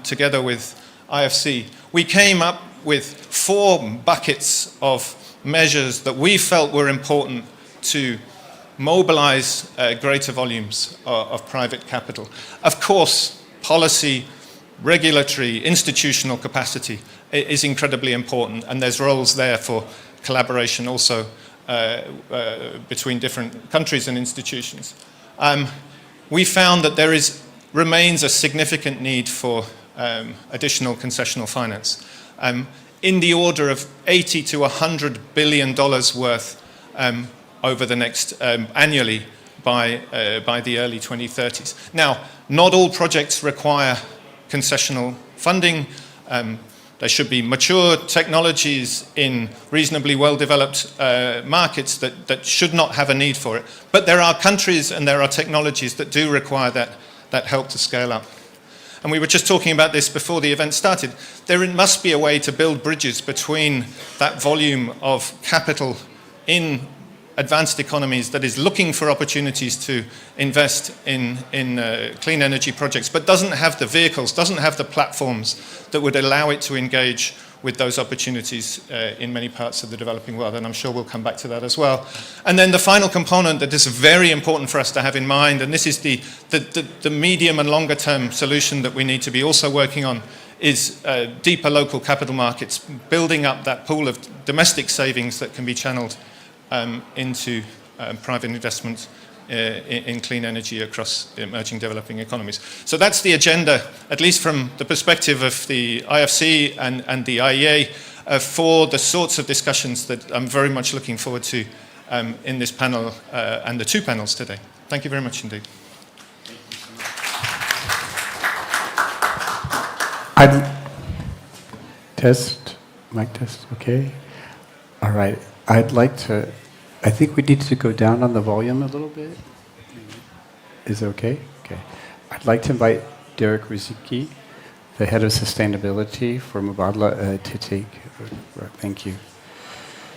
together with IFC, we came up with 4 buckets of measures that we felt were important to mobilize greater volumes of private capital. Of course, policy, regulatory, institutional capacity is incredibly important, and there's roles there for collaboration also between different countries and institutions. We found that there remains a significant need for additional concessional finance in the order of $80 to $100 billion worth over the next annually by the early 2030s. Now, not all projects require concessional funding. There should be mature technologies in reasonably well-developed markets that should not have a need for it. But there are countries and there are technologies that do require that help to scale up. And we were just talking about this before the event started. There must be a way to build bridges between that volume of capital in advanced economies that is looking for opportunities to invest in clean energy projects, but doesn't have the vehicles, doesn't have the platforms that would allow it to engage with those opportunities in many parts of the developing world, and I'm sure we'll come back to that as well. And then the final component that is very important for us to have in mind, and this is the medium and longer term solution that we need to be also working on, is deeper local capital markets, building up that pool of domestic savings that can be channeled into private investment in clean energy across emerging developing economies. So that's the agenda, at least from the perspective of the IFC and the IEA, for the sorts of discussions that I'm very much looking forward to in this panel and the 2 panels today. Thank you very much indeed. Test, mic test, okay. All right, I think we need to go down on the volume a little bit. Is it okay? Okay. I'd like to invite Derek Riziki, the head of sustainability for Mubadala, to take. Thank you.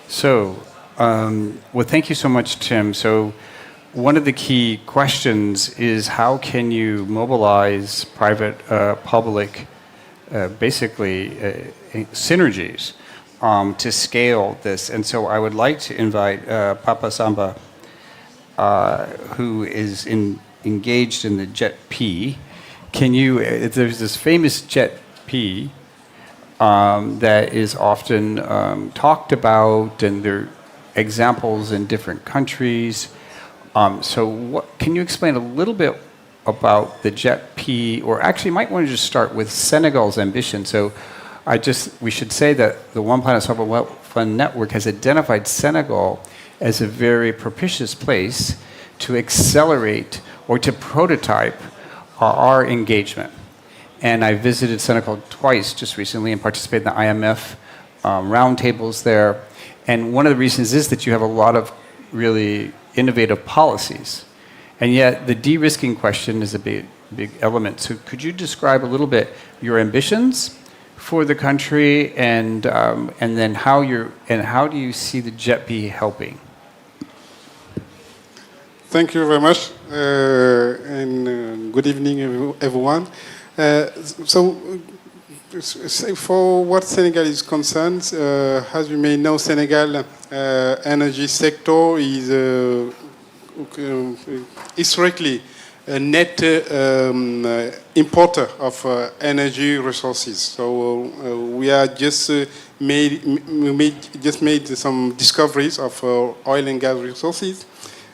So, well, thank you so much, Tim. So, one of the key questions is how can you mobilize private, public, basically synergies to scale this. And so I would like to invite Papa Samba, who is engaged in the JET-P. There's this famous JET-P that is often talked about, and there are examples in different countries. So can you explain a little bit about the JET-P, or actually you might want to just start with Senegal's ambition. So we should say that the One Planet Sovereign Wealth Fund Network has identified Senegal as a very propitious place to accelerate or to prototype our engagement. And I visited Senegal twice just recently and participated in the IMF roundtables there. And one of the reasons is that you have a lot of really innovative policies. And yet the de-risking question is a big element. So could you describe a little bit your ambitions for the country, and then how do you see the JETP helping? Thank you very much, and good evening, everyone. For what Senegal is concerned, as you may know, Senegal energy sector is historically a net importer of energy resources. So we are just made some discoveries of oil and gas resources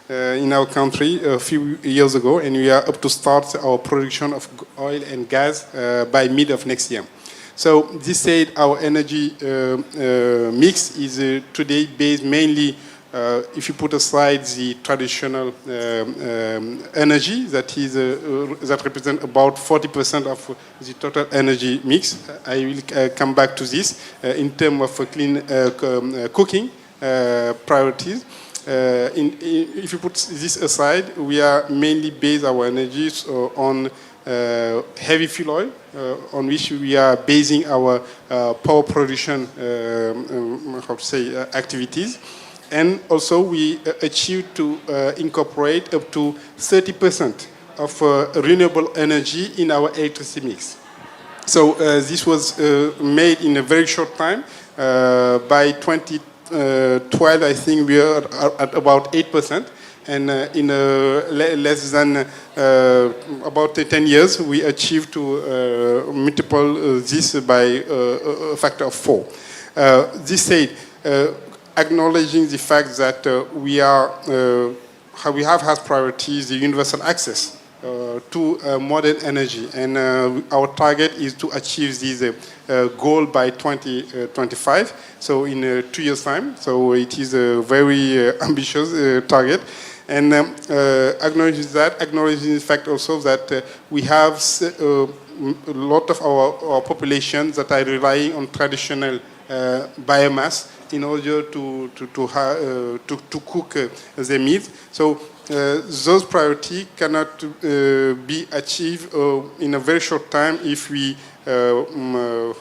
in our country a few years ago, and we are up to start our production of oil and gas by mid of next year. So this said, our energy mix is today based mainly, if you put aside the traditional energy that represents about 40% of the total energy mix. I will come back to this in terms of clean cooking priorities. If you put this aside, we are mainly based our energies on heavy fuel oil, on which we are basing our power production activities. And also we achieved to incorporate up to 30% of renewable energy in our electricity mix. So this was made in a very short time. By 2012, I think we are at about 8%. And in less than about 10 years, we achieved to multiple this by a factor of 4. This said, acknowledging the fact that we have as priorities the universal access to modern energy, and our target is to achieve this goal by 2025, so in 2 years' time. So it is a very ambitious target. And acknowledging the fact also that we have a lot of our populations that are relying on traditional biomass in order to cook their meat. So those priorities cannot be achieved in a very short time if we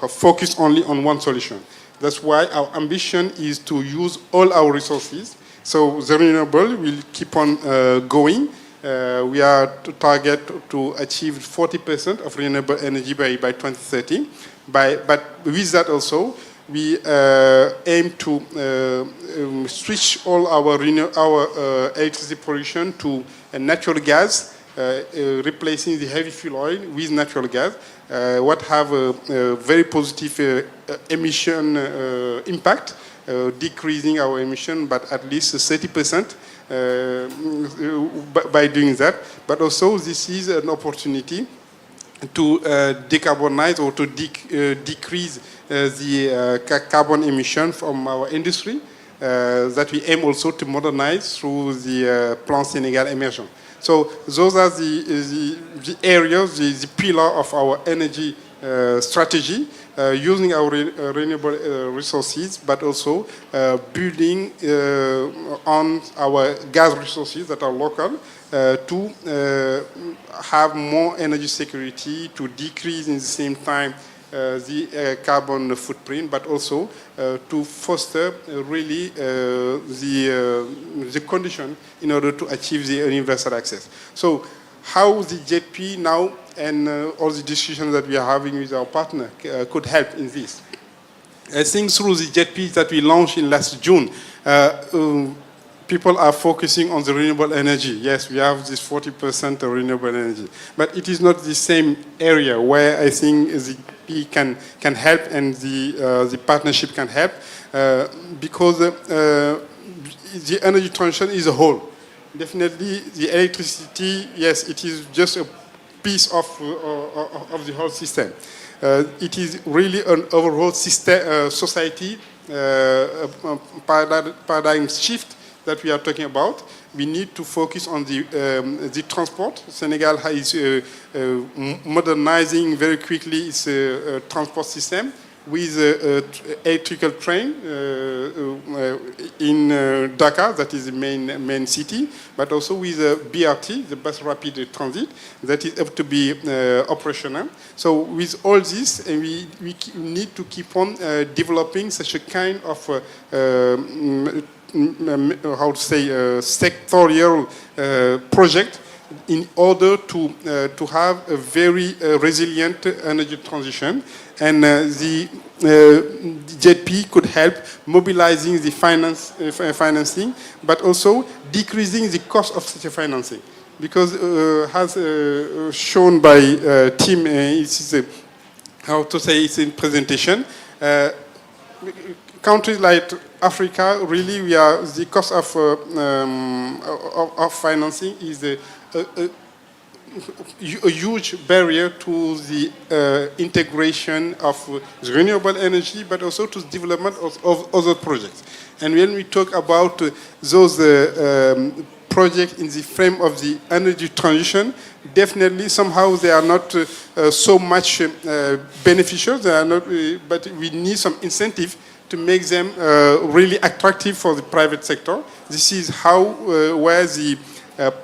focus only on one solution. That's why our ambition is to use all our resources. So the renewable will keep on going. We are to target to achieve 40% of renewable energy by 2030. But with that also, we aim to switch all our electricity production to natural gas, replacing the heavy fuel oil with natural gas, what have a very positive emission impact, decreasing our emission, but at least 30% by doing that. But also, this is an opportunity to decarbonize or to decrease the carbon emission from our industry that we aim also to modernize through the Plan Sénégal Émergent. So those are the areas, the pillar of our energy strategy, using our renewable resources, but also building on our gas resources that are local to have more energy security, to decrease in the same time the carbon footprint, but also to foster really the condition in order to achieve the universal access. So how the JETP now and all the discussions that we are having with our partner could help in this. I think through the JETP that we launched in last June, people are focusing on the renewable energy. Yes, we have this 40% of renewable energy, but it is not the same area where I think the JETP can help and the partnership can help, because the energy transition is a whole. Definitely, the electricity, yes, it is just a piece of the whole system. It is really an overall system, society paradigm shift that we are talking about. We need to focus on the transport. Senegal is modernizing very quickly its transport system. with a electrical train in Dhaka, that is the main city, but also with a BRT, the bus rapid transit, that is up to be operational. So with all this, we need to keep on developing such a kind of how to say sectorial project in order to have a very resilient energy transition, and the JP could help mobilizing the financing, but also decreasing the cost of such a financing, because as shown by Tim, how to say it's in presentation. Countries like Africa, really, the cost of financing is a huge barrier to the integration of renewable energy, but also to the development of other projects. And when we talk about those projects in the frame of the energy transition, definitely somehow they are not so much beneficial. They are not, but we need some incentive to make them really attractive for the private sector. This is how, where the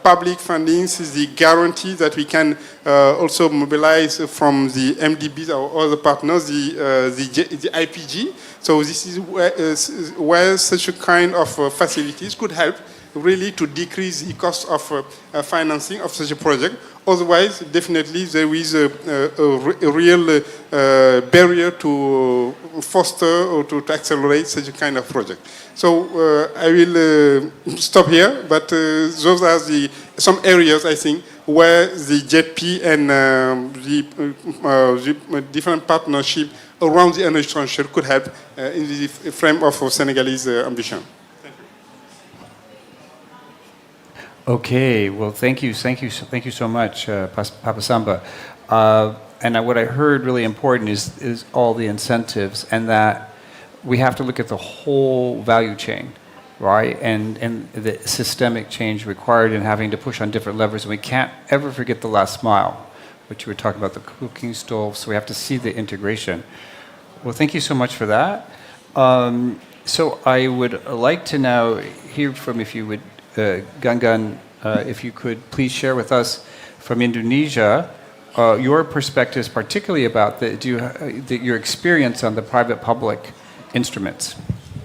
public funding is the guarantee that we can also mobilize from the MDBs or other partners, the IPG. So this is where such a kind of facilities could help really to decrease the cost of financing of such a project. Otherwise, definitely there is a real barrier to foster or to accelerate such a kind of project. So I will stop here, but those are some areas, I think, where the JP and the different partnership around the energy transition could help in the frame of Senegalese ambition. Okay, well, thank you so much, Papa Samba. And what I heard really important is all the incentives, and that we have to look at the whole value chain, right? And the systemic change required in having to push on different levers. And we can't ever forget the last mile, which you were talking about, the cooking stove. So we have to see the integration. Well, thank you so much for that. So I would like to now hear from, if you would, Gangan, if you could please share with us from Indonesia your perspectives, particularly about your experience on the private-public instruments.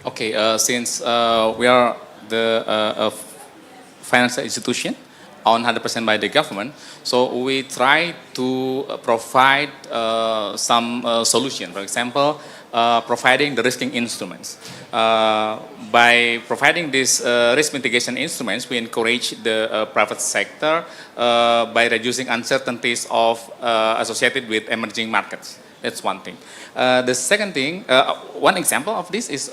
Okay, since we are the financial institution owned 100% by the government, so we try to provide some solution. For example, providing the risking instruments. By providing these risk mitigation instruments, we encourage the private sector by reducing uncertainties associated with emerging markets. That's one thing. The second thing, one example of this is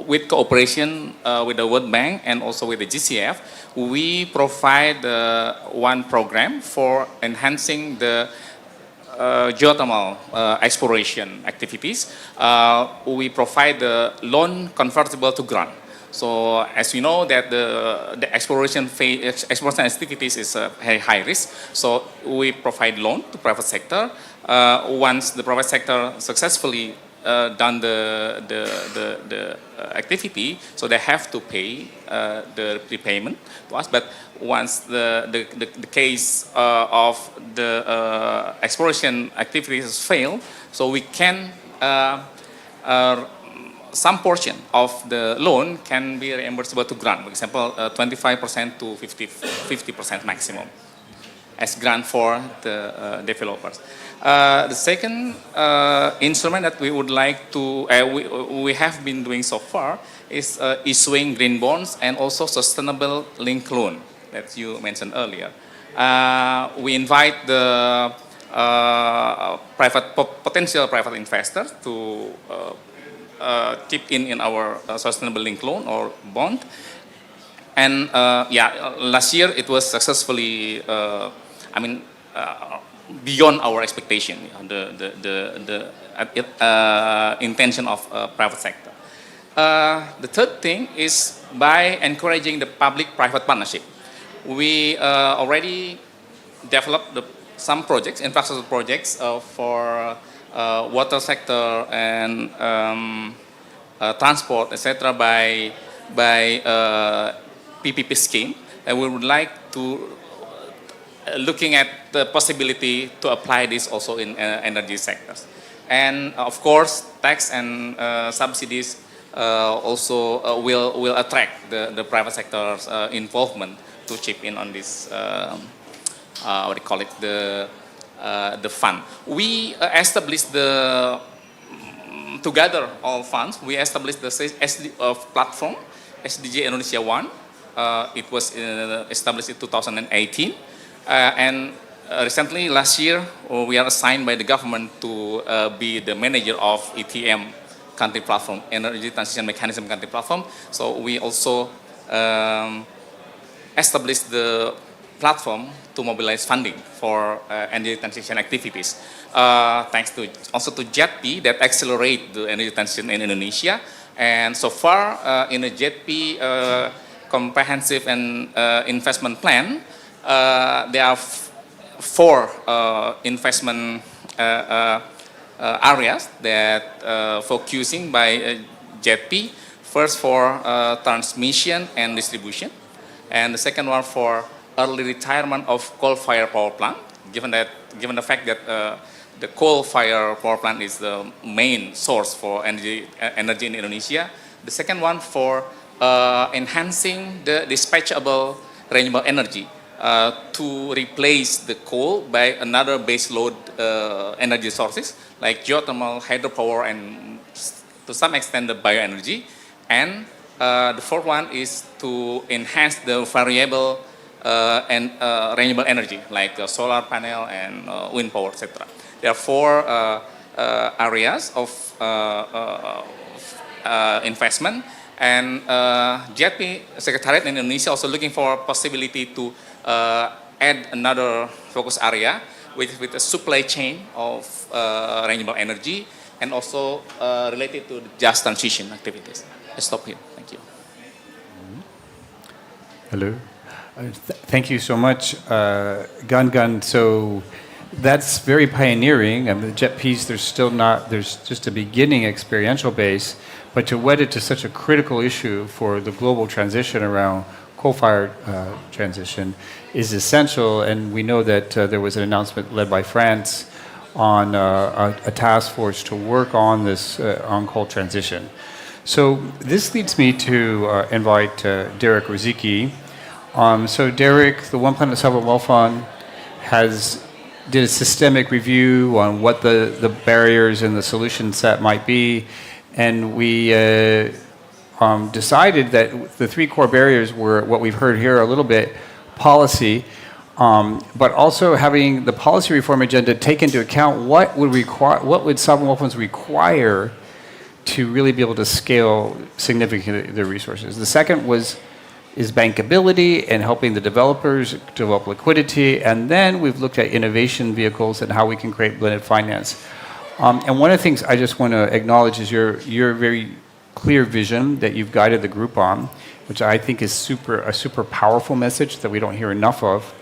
with cooperation with the World Bank and also with the GCF, we provide one program for enhancing the geothermal exploration activities. We provide the loan convertible to grant. So as you know that the exploration activities is a very high risk. So we provide loan to private sector. Once the private sector successfully done the activity, so they have to pay the prepayment to us. But once the case of the exploration activities fail, so we can some portion of the loan can be reimbursable to grant. For example, 25% to 50% maximum as grant for the developers. The second instrument that we would like to, we have been doing so far is issuing green bonds and also sustainable linked loan that you mentioned earlier. We invite the potential private investors to chip in our sustainable linked loan or bond. And last year it was successfully, beyond our expectation, the intention of private sector. The third thing is by encouraging the public-private partnership. We already developed some projects, infrastructure projects for water sector and transport, etc., by PPP scheme, and we would like to looking at the possibility to apply this also in energy sectors. And of course, tax and subsidies also will attract the private sector's involvement to chip in on this, what do you call it, the fund. We established together all funds, we established the platform, SDG Indonesia 1. It was established in 2018. And recently, last year, we are assigned by the government to be the manager of ETM country platform, Energy Transition Mechanism country platform. So we also established the platform to mobilize funding for energy transition activities. Thanks to also to JETP that accelerate the energy transition in Indonesia. And so far, in the JETP comprehensive and investment plan, there are 4 investment areas that focusing by JETP. First for transmission and distribution, and the second one for early retirement of coal-fired power plant. Given the fact that the coal-fired power plant is the main source for energy in Indonesia. The second one for enhancing the dispatchable renewable energy. To replace the coal by another base load energy sources like geothermal, hydropower, and to some extent the bioenergy. And the fourth one is to enhance the variable and renewable energy like solar panel and wind power, etc. There are 4 areas of investment, and JETP Secretariat in Indonesia also looking for a possibility to add another focus area with a supply chain of renewable energy and also related to the just transition activities. I stop here. Thank you. Hello. Thank you so much, Gan. So that's very pioneering. And the JETPs, there's just a beginning experiential base, but to wed it to such a critical issue for the global transition around coal-fired transition is essential. And we know that there was an announcement led by France on a task force to work on this on coal transition. So this leads me to invite Derek Riziki. So Derek, the One Planet Sovereign Wealth Fund did a systemic review on what the barriers and the solution set might be, and we decided that the 3 core barriers were what we've heard here a little bit: policy, but also having the policy reform agenda take into account what would sovereign wealth funds require to really be able to scale significantly their resources. The second is bankability and helping the developers develop liquidity. And then we've looked at innovation vehicles and how we can create blended finance. And one of the things I just want to acknowledge is your very clear vision that you've guided the group on, which I think is a super powerful message that we don't hear enough of,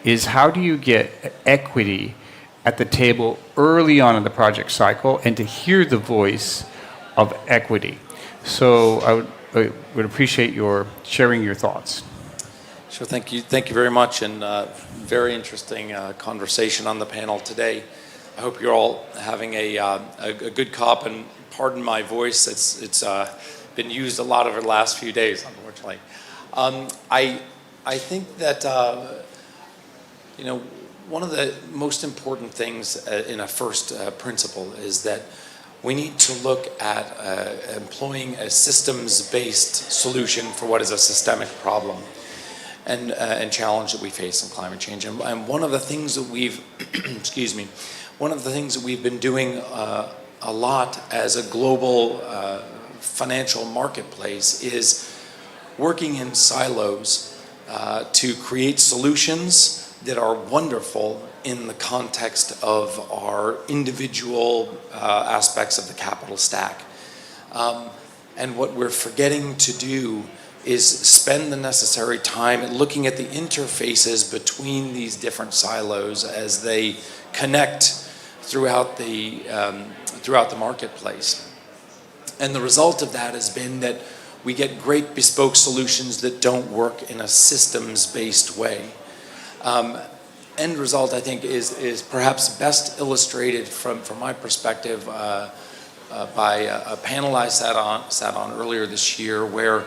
is how do you get equity at the table early on in the project cycle and to hear the voice of equity. So I would appreciate your sharing your thoughts. Sure, thank you very much, and very interesting conversation on the panel today. I hope you're all having a good COP, and pardon my voice, it's been used a lot over the last few days, unfortunately. I think that one of the most important things in a first principle is that we need to look at employing a systems-based solution for what is a systemic problem and challenge that we face in climate change. And one of the things that we've, excuse me, one of the things that we've been doing a lot as a global financial marketplace is working in silos to create solutions that are wonderful in the context of our individual aspects of the capital stack. And what we're forgetting to do is spend the necessary time looking at the interfaces between these different silos as they connect throughout the marketplace. And the result of that has been that we get great bespoke solutions that don't work in a systems-based way. End result, I think, is perhaps best illustrated from my perspective by a panel I sat on earlier this year, where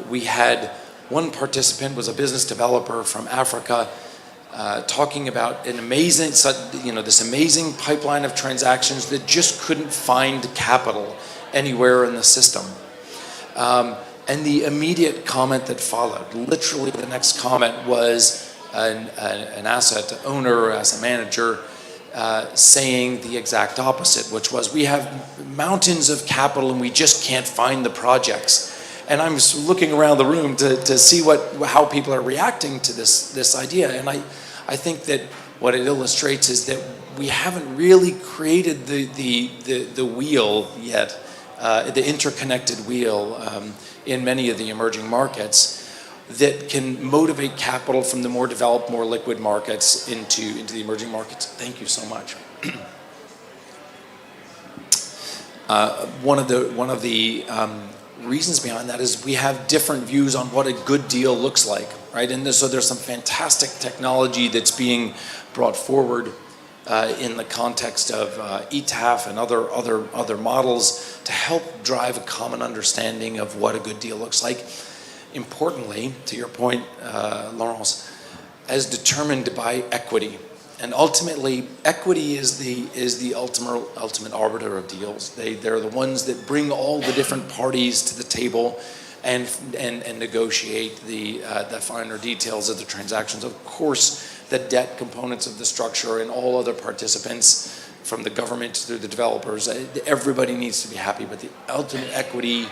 we had one participant was a business developer from Africa, talking about an amazing, this amazing pipeline of transactions that just couldn't find capital anywhere in the system. And the immediate comment that followed, literally the next comment, was an asset owner, asset manager, saying the exact opposite, which was, we have mountains of capital and we just can't find the projects. And I'm looking around the room to see how people are reacting to this idea. And I think that what it illustrates is that we haven't really created the wheel yet, the interconnected wheel in many of the emerging markets that can motivate capital from the more developed, more liquid markets into the emerging markets. Thank you so much. One of the reasons behind that is we have different views on what a good deal looks like, right? And so there's some fantastic technology that's being brought forward in the context of ETAF and other models to help drive a common understanding of what a good deal looks like. Importantly, to your point, Laurence, as determined by equity. And ultimately, equity is the ultimate arbiter of deals. They're the ones that bring all the different parties to the table and negotiate the finer details of the transactions. Of course, the debt components of the structure and all other participants, from the government to the developers, everybody needs to be happy. But the ultimate equity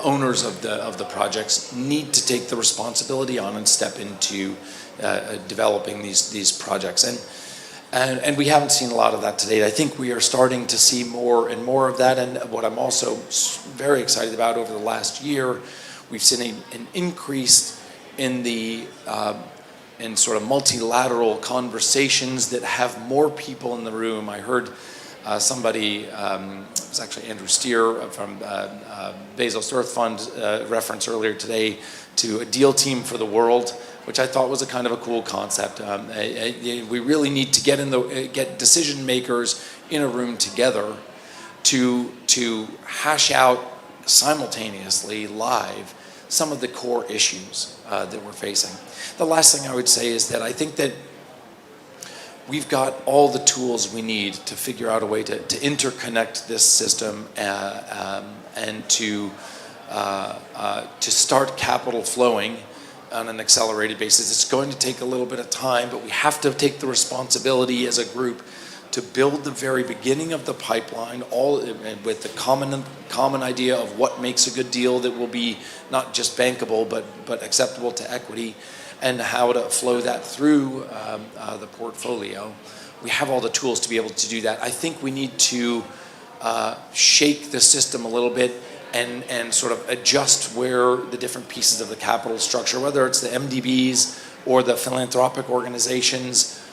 owners of the projects need to take the responsibility on and step into developing these projects. And we haven't seen a lot of that to date. I think we are starting to see more and more of that. And what I'm also very excited about, over the last year, we've seen an increase in in sort of multilateral conversations that have more people in the room. I heard somebody, it was actually Andrew Steer from Bezos Earth Fund, reference earlier today to a deal team for the world, which I thought was a kind of a cool concept. We really need to get decision makers in a room together to hash out simultaneously, live, some of the core issues that we're facing. The last thing I would say is that I think that we've got all the tools we need to figure out a way to interconnect this system and to start capital flowing on an accelerated basis. It's going to take a little bit of time, but we have to take the responsibility as a group to build the very beginning of the pipeline, all with the common idea of what makes a good deal that will be not just bankable but acceptable to equity, and how to flow that through the portfolio. We have all the tools to be able to do that. I think we need to shake the system a little bit and sort of adjust where the different pieces of the capital structure, whether it's the MDBs or the philanthropic organizations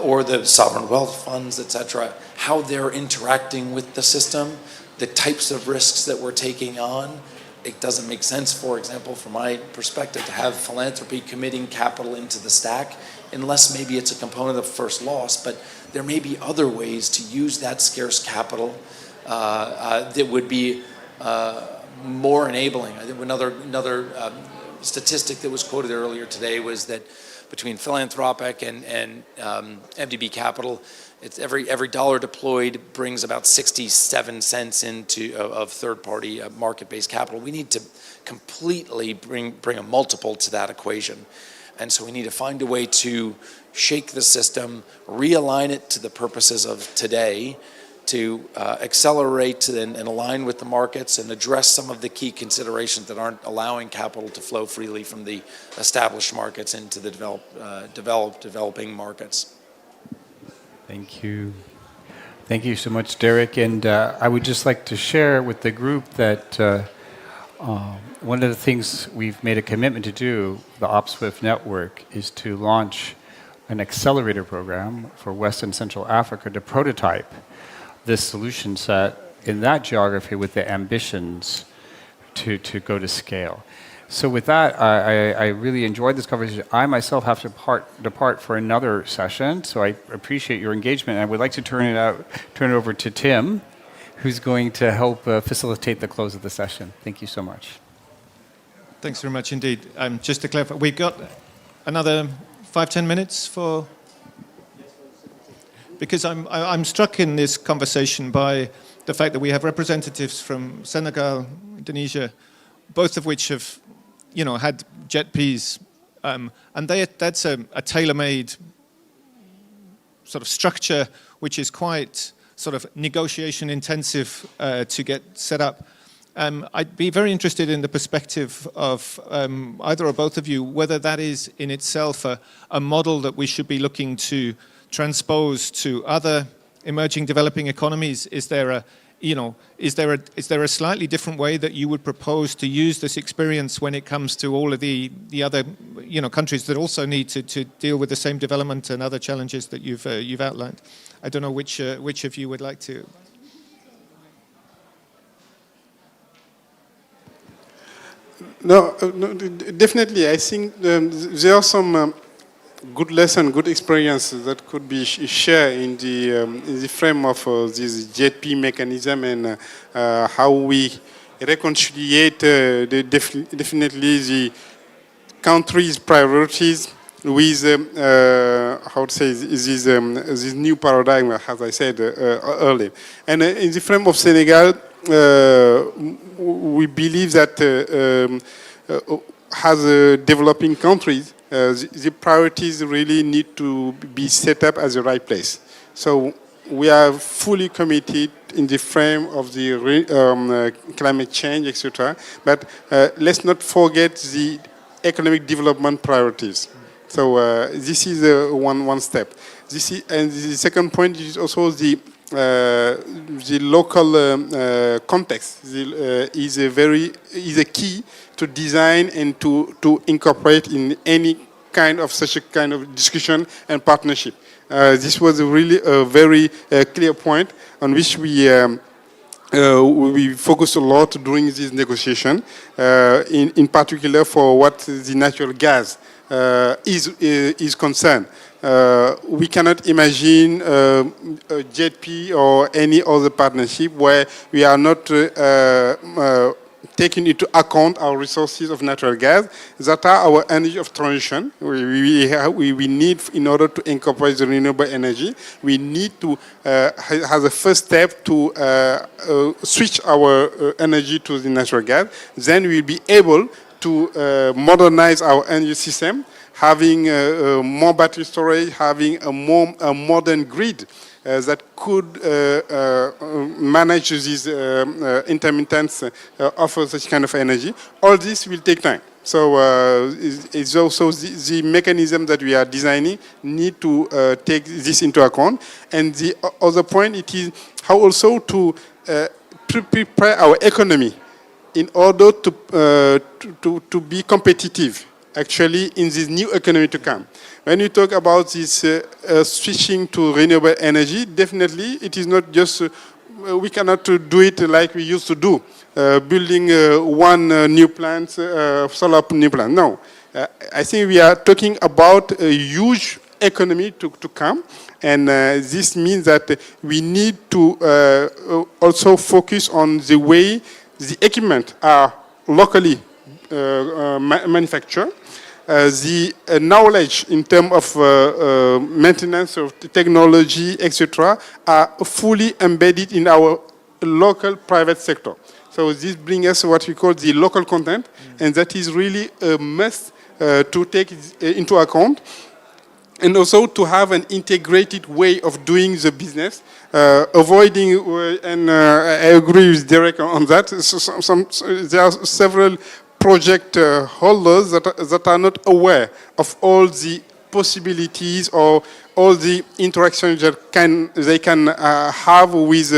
or the sovereign wealth funds, etc., how they're interacting with the system, the types of risks that we're taking on. It doesn't make sense, for example, from my perspective, to have philanthropy committing capital into the stack unless maybe it's a component of first loss. But there may be other ways to use that scarce capital that would be more enabling. I think another statistic that was quoted earlier today was that between philanthropic and MDB capital, it's every dollar deployed brings about 67 cents of third-party market-based capital. We need to completely bring a multiple to that equation. And so we need to find a way to shake the system, realign it to the purposes of today, to accelerate and align with the markets and address some of the key considerations that aren't allowing capital to flow freely from the established markets into the developing markets. Thank you. Thank you so much, Derek. And I would just like to share with the group that One of the things we've made a commitment to do, the OpSwift network, is to launch an accelerator program for West and Central Africa to prototype this solution set in that geography with the ambitions to go to scale. So with that, I really enjoyed this conversation. I myself have to depart for another session, so I appreciate your engagement. And I would like to turn it over to Tim, who's going to help facilitate the close of the session. Thank you so much. Thanks very much indeed. Just to clarify, we've got another 5-10 minutes for... Because I'm struck in this conversation by the fact that we have representatives from Senegal, Indonesia, both of which have, had JETPs, and that's a tailor-made sort of structure which is quite sort of negotiation intensive to get set up. I'd be very interested in the perspective of either or both of you, whether that is in itself a model that we should be looking to transpose to other emerging developing economies. Is there a slightly different way that you would propose to use this experience when it comes to all of the other countries that also need to deal with the same development and other challenges that you've outlined? I don't know which of you would like to. No, definitely. I think there are some good lessons, good experiences that could be shared in the frame of this JP mechanism and how we reconciliate definitely the country's priorities with how to say this new paradigm, as I said earlier. And in the frame of Senegal, we believe that as developing countries, the priorities really need to be set up at the right place. So we are fully committed in the frame of the climate change, etc. But let's not forget the economic development priorities. So this is one step. And the second point is also the local context is a key to design and to incorporate in any kind of such a kind of discussion and partnership. This was really a very clear point on which we focused a lot during this negotiation, in particular for what the natural gas is concerned. We cannot imagine a JETP or any other partnership where we are not taking into account our resources of natural gas that are our energy of transition. We need, in order to incorporate the renewable energy, we need to, as a first step, to switch our energy to the natural gas. Then we'll be able to modernize our energy system, having more battery storage, having a more modern grid that could manage this intermittence of such kind of energy. All this will take time. So it's also the mechanism that we are designing need to take this into account. And the other point, it is how also to prepare our economy in order to be competitive, actually, in this new economy to come. When you talk about this switching to renewable energy, definitely it is not just, we cannot do it like we used to do, building one new plant, solar new plant. No, I think we are talking about a huge economy to come. And this means that we need to also focus on the way the equipment are locally manufactured. The knowledge in terms of maintenance of technology, etc., are fully embedded in our local private sector. So this brings us what we call the local content, and that is really a must to take into account, and also to have an integrated way of doing the business, avoiding, and I agree with Derek on that, there are several project holders that are not aware of all the possibilities or all the interactions that they can have with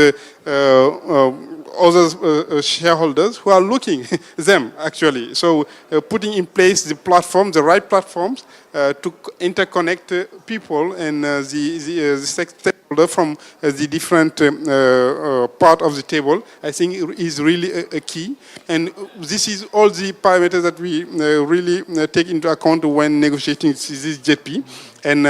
other shareholders who are looking them actually. So putting in place the platform, the right platforms to interconnect people and the stakeholder from the different part of the table, I think is really a key. And this is all the parameters that we really take into account when negotiating this JP. And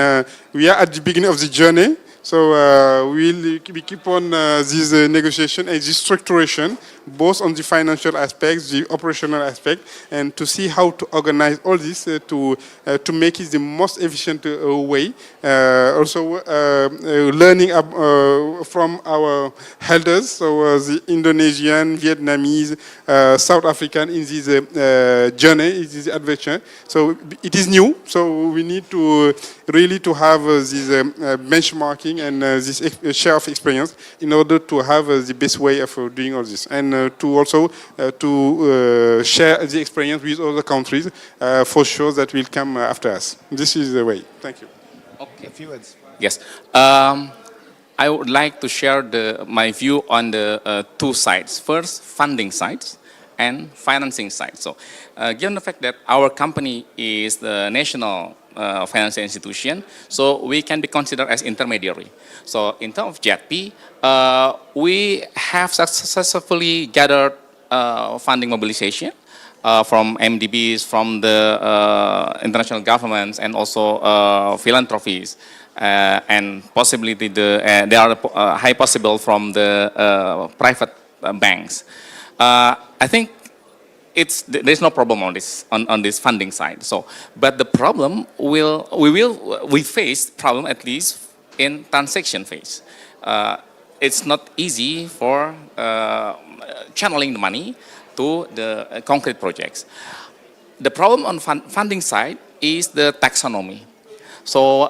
we are at the beginning of the journey. So we keep on this negotiation and this structuration, both on the financial aspects, the operational aspect, and to see how to organize all this to make it the most efficient way. Also learning from our elders, so the Indonesian, Vietnamese, South African in this journey, in this adventure. So it is new, so we need to really to have this benchmarking and this share of experience in order to have the best way of doing all this, and to also to share the experience with other countries for sure that will come after us. This is the way. Thank you. Okay. A few words. Yes. I would like to share my view on the two sides. First, funding sides and financing side. So given the fact that our company is the national financial institution, so we can be considered as intermediary. So in terms of JETP, we have successfully gathered funding mobilization from MDBs, from the international governments, and also philanthropies, and possibly there are high possible from the private banks. I think there's no problem on this funding side. So, but the problem we face problem at least in transaction phase. It's not easy for channeling the money to the concrete projects. The problem on funding side is the taxonomy. So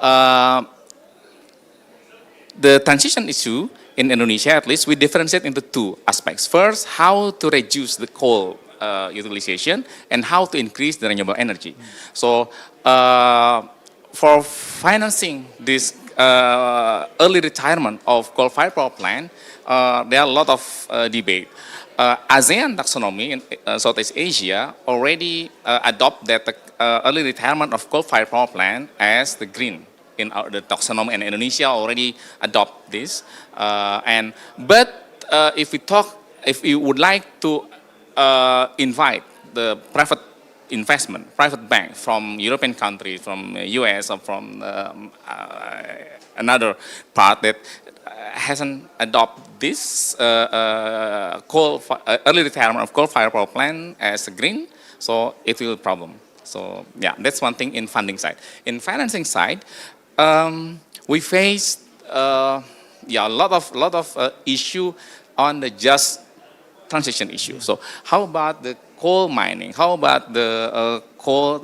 the transition issue in Indonesia, at least, we differentiate into two aspects. First, how to reduce the coal utilization and how to increase the renewable energy. So for financing this early retirement of coal-fired power plant, there are a lot of debate. ASEAN taxonomy in Southeast Asia already adopt that early retirement of coal-fired power plant as the green in the taxonomy, and Indonesia already adopt this. But if we would like to invite the private investment, private bank from European countries, from US, or from another part that hasn't adopted this early retirement of coal-fired power plant as a green, so it will be a problem. So yeah, that's one thing in funding side. In financing side, we face a lot of issue on the just transition issue. So how about the coal mining? How about the coal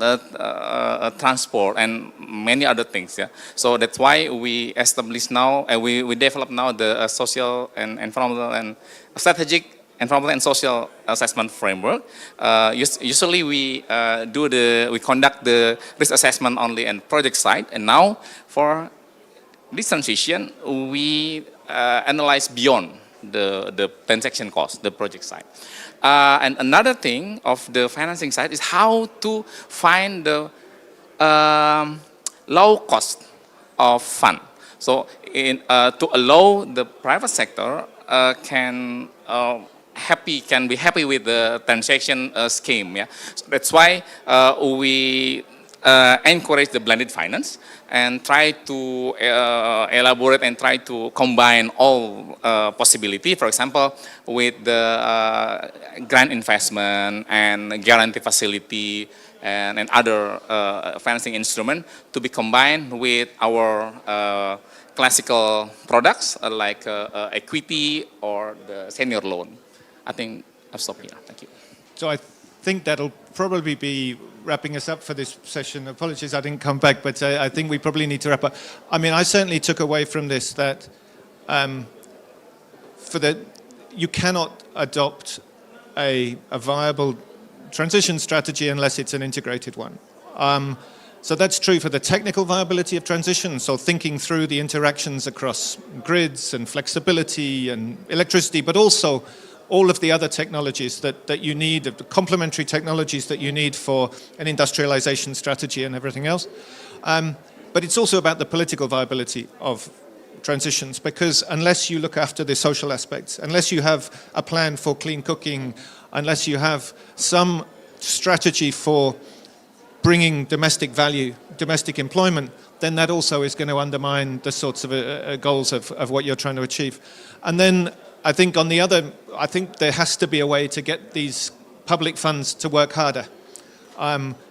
transport and many other things? Yeah. So that's why we establish now, we develop now the social and environmental and strategic environmental and social assessment framework. Usually we conduct the risk assessment only in project side, and now for this transition we analyze beyond the transaction cost, the project side. And another thing of the financing side is how to find the low cost of fund. So to allow the private sector can be happy with the transaction scheme. Yeah, so that's why we encourage the blended finance and try to elaborate and try to combine all possibility. For example, with the grant investment and guarantee facility and other financing instrument to be combined with our classical products like equity or the senior loan. I think I'll stop here. Thank you. So I think that'll probably be wrapping us up for this session. Apologies I didn't come back, but I think we probably need to wrap up. I mean, I certainly took away from this that you cannot adopt a viable transition strategy unless it's an integrated one. So that's true for the technical viability of transition, so thinking through the interactions across grids and flexibility and electricity, but also all of the other technologies that you need, the complementary technologies that you need for an industrialization strategy and everything else. But it's also about the political viability of transitions, because unless you look after the social aspects, unless you have a plan for clean cooking, unless you have some strategy for bringing domestic value, domestic employment, then that also is going to undermine the sorts of goals of what you're trying to achieve. And then I think on the other, I think there has to be a way to get these public funds to work harder.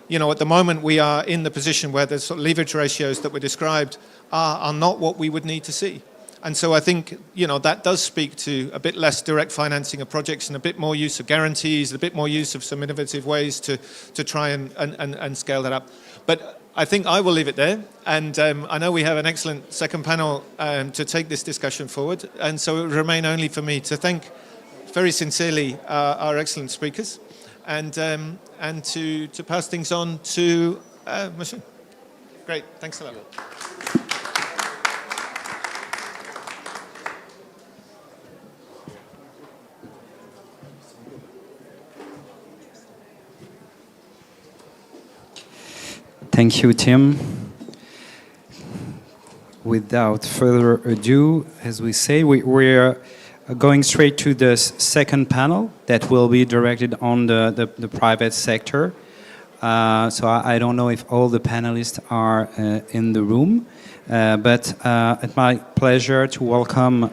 You know, at the moment we are in the position where the sort of leverage ratios that were described are not what we would need to see. And so I think, you know, that does speak to a bit less direct financing of projects and a bit more use of guarantees, a bit more use of some innovative ways to try and scale that up. But I think I will leave it there. And I know we have an excellent second panel to take this discussion forward. And so it would remain only for me to thank very sincerely our excellent speakers and to pass things on to Monsieur. Great, thanks a lot. Thank you, Tim. Without further ado, as we say, we're going straight to the second panel that will be directed on the private sector. So I don't know if all the panelists are in the room, but it's my pleasure to welcome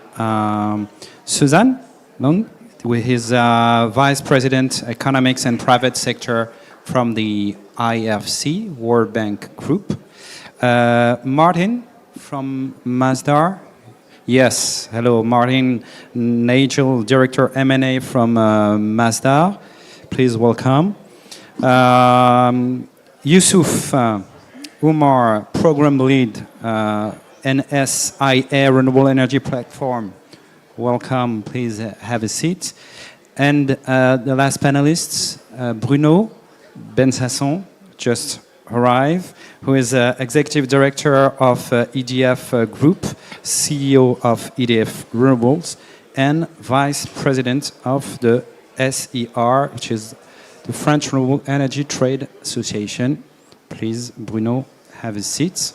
Suzanne Long, who is Vice President Economics and Private Sector from the IFC, World Bank Group. Martin from Masdar. Yes, hello, Martin Nagel, Director M&A from Masdar. Please welcome. Yusuf Umar, Program Lead, NSIA Renewable Energy Platform. Welcome, please have a seat. And the last panelists, Bruno Bensasson, just arrived, who is Executive Director of EDF Group, CEO of EDF Renewables, and Vice President of the SER, which is the French Renewable Energy Trade Association. Please, Bruno, have a seat.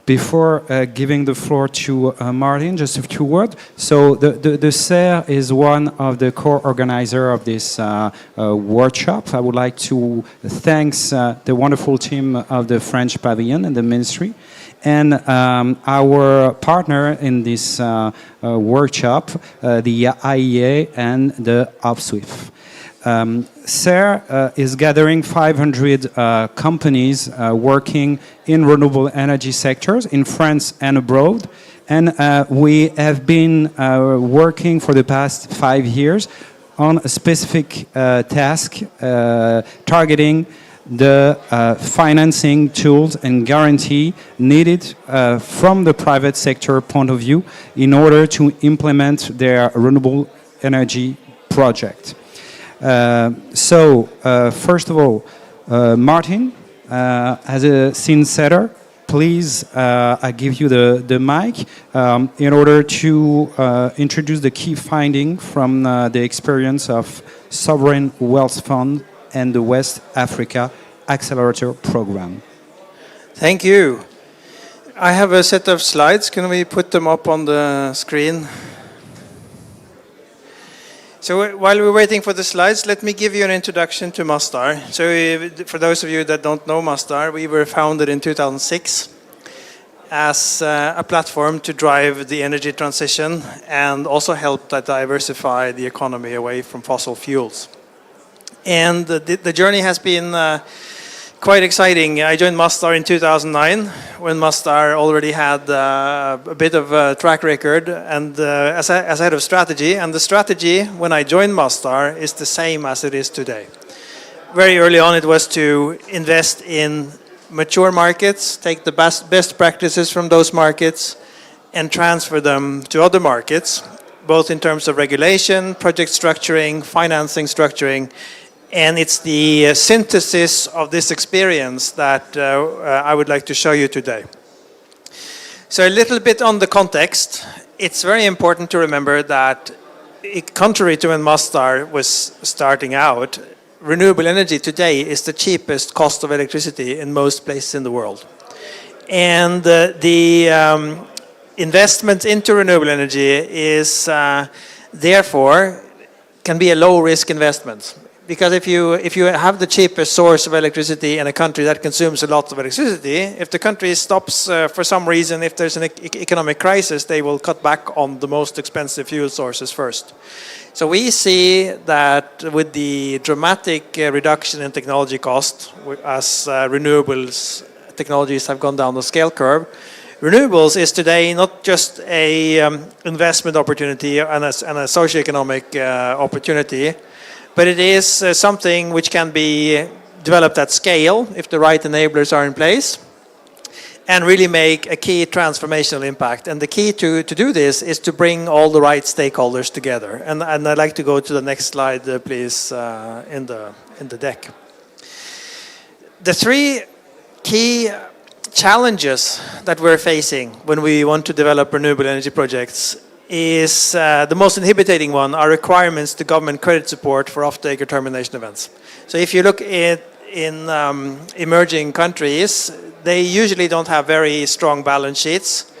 Before giving the floor to Martin, just a few words. So the SER is one of the core organizers of this workshop. I would like to thank the wonderful team of the French pavilion and the ministry, and our partner in this workshop, the IEA and the OPSWIFT. SER is gathering 500 companies working in renewable energy sectors in France and abroad. And we have been working for the past 5 years on a specific task targeting the financing tools and guarantee needed from the private sector point of view in order to implement their renewable energy project. First of all, Martin, as a scene setter, please, I give you the mic in order to introduce the key finding from the experience of Sovereign Wealth Fund and the West Africa Accelerator Program. Thank you. I have a set of slides. Can we put them up on the screen? So while we're waiting for the slides, let me give you an introduction to Masdar. So for those of you that don't know Masdar, we were founded in 2006 as a platform to drive the energy transition and also help to diversify the economy away from fossil fuels. And the journey has been quite exciting. I joined Masdar in 2009 when Masdar already had a bit of a track record and as head of strategy. And the strategy when I joined Masdar is the same as it is today. Very early on it was to invest in mature markets, take the best practices from those markets and transfer them to other markets, both in terms of regulation, project structuring, financing structuring. And it's the synthesis of this experience that I would like to show you today. So a little bit on the context. It's very important to remember that contrary to when Mastar was starting out, renewable energy today is the cheapest cost of electricity in most places in the world. And the investment into renewable energy is therefore can be a low-risk investment. Because if you have the cheapest source of electricity in a country that consumes a lot of electricity, if the country stops for some reason, if there's an economic crisis, they will cut back on the most expensive fuel sources first. So we see that with the dramatic reduction in technology cost, as renewables technologies have gone down the scale curve, renewables is today not just a investment opportunity and a socioeconomic opportunity, but it is something which can be developed at scale if the right enablers are in place and really make a key transformational impact. And the key to do this is to bring all the right stakeholders together. And I'd like to go to the next slide, please, in the deck. The three key challenges that we're facing when we want to develop renewable energy projects is the most inhibiting one are requirements to government credit support for off-taker termination events. So if you look at in emerging countries, they usually don't have very strong balance sheets,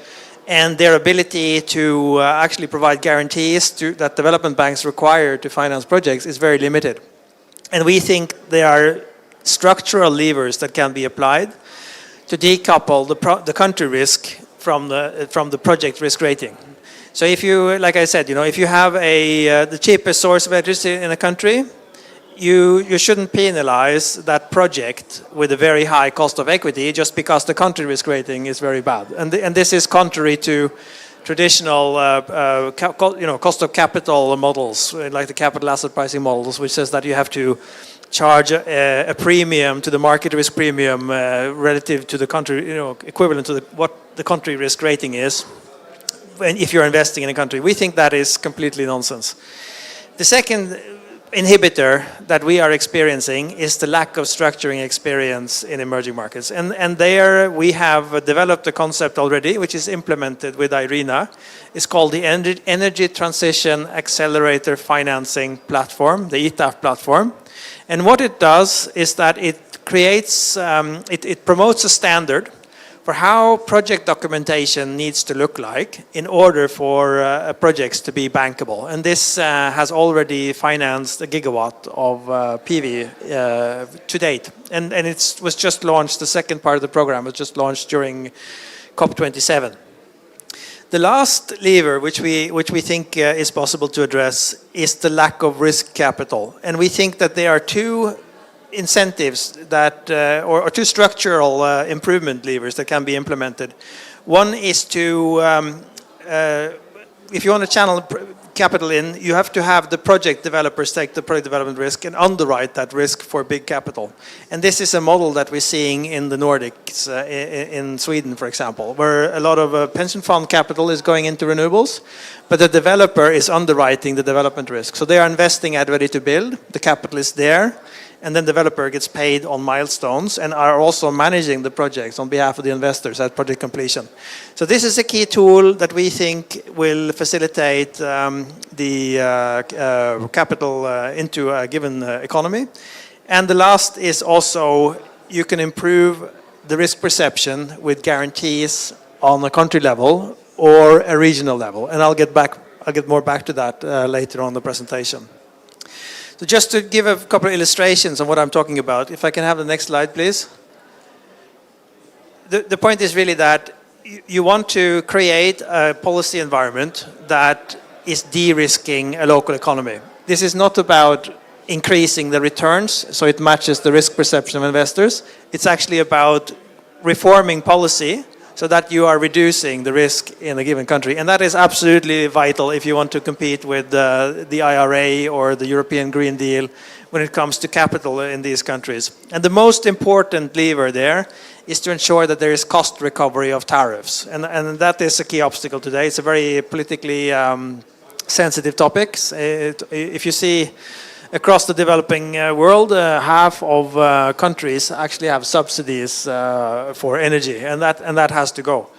and their ability to actually provide guarantees that development banks require to finance projects is very limited. And we think there are structural levers that can be applied to decouple the country risk from the project risk rating. So if you, like I said, if you have the cheapest source of electricity in a country, you shouldn't penalize that project with a very high cost of equity just because the country risk rating is very bad. And this is contrary to traditional cost of capital models, like the capital asset pricing models, which says that you have to charge a premium to the market risk premium relative to the country, equivalent to what the country risk rating is. And if you're investing in a country, we think that is completely nonsense. The second inhibitor that we are experiencing is the lack of structuring experience in emerging markets. And there we have developed a concept already, which is implemented with IRENA. It's called the Energy Transition Accelerator Financing Platform, the ETAF platform. And what it does is that it creates, it promotes a standard for how project documentation needs to look like in order for projects to be bankable. And this has already financed 1 gigawatt of PV to date. And it was just launched, the second part of the program was just launched during COP27. The last lever which we think is possible to address is the lack of risk capital. And we think that there are two incentives that, or two structural improvement levers that can be implemented. One is to, if you want to channel capital in, you have to have the project developers take the project development risk and underwrite that risk for big capital. And this is a model that we're seeing in the Nordics, in Sweden, for example, where a lot of pension fund capital is going into renewables, but the developer is underwriting the development risk. So they are investing at ready to build, the capital is there, and then the developer gets paid on milestones and are also managing the projects on behalf of the investors at project completion. So this is a key tool that we think will facilitate the capital into a given economy. And the last is also you can improve the risk perception with guarantees on a country level or a regional level. And I'll get more back to that later on in the presentation. So just to give a couple of illustrations on what I'm talking about, if I can have the next slide, please. The point is really that you want to create a policy environment that is de-risking a local economy. This is not about increasing the returns so it matches the risk perception of investors. It's actually about reforming policy so that you are reducing the risk in a given country. And that is absolutely vital if you want to compete with the IRA or the European Green Deal when it comes to capital in these countries. And the most important lever there is to ensure that there is cost recovery of tariffs. And that is a key obstacle today. It's a very politically sensitive topic. If you see across the developing world, half of countries actually have subsidies for energy, and that has to go.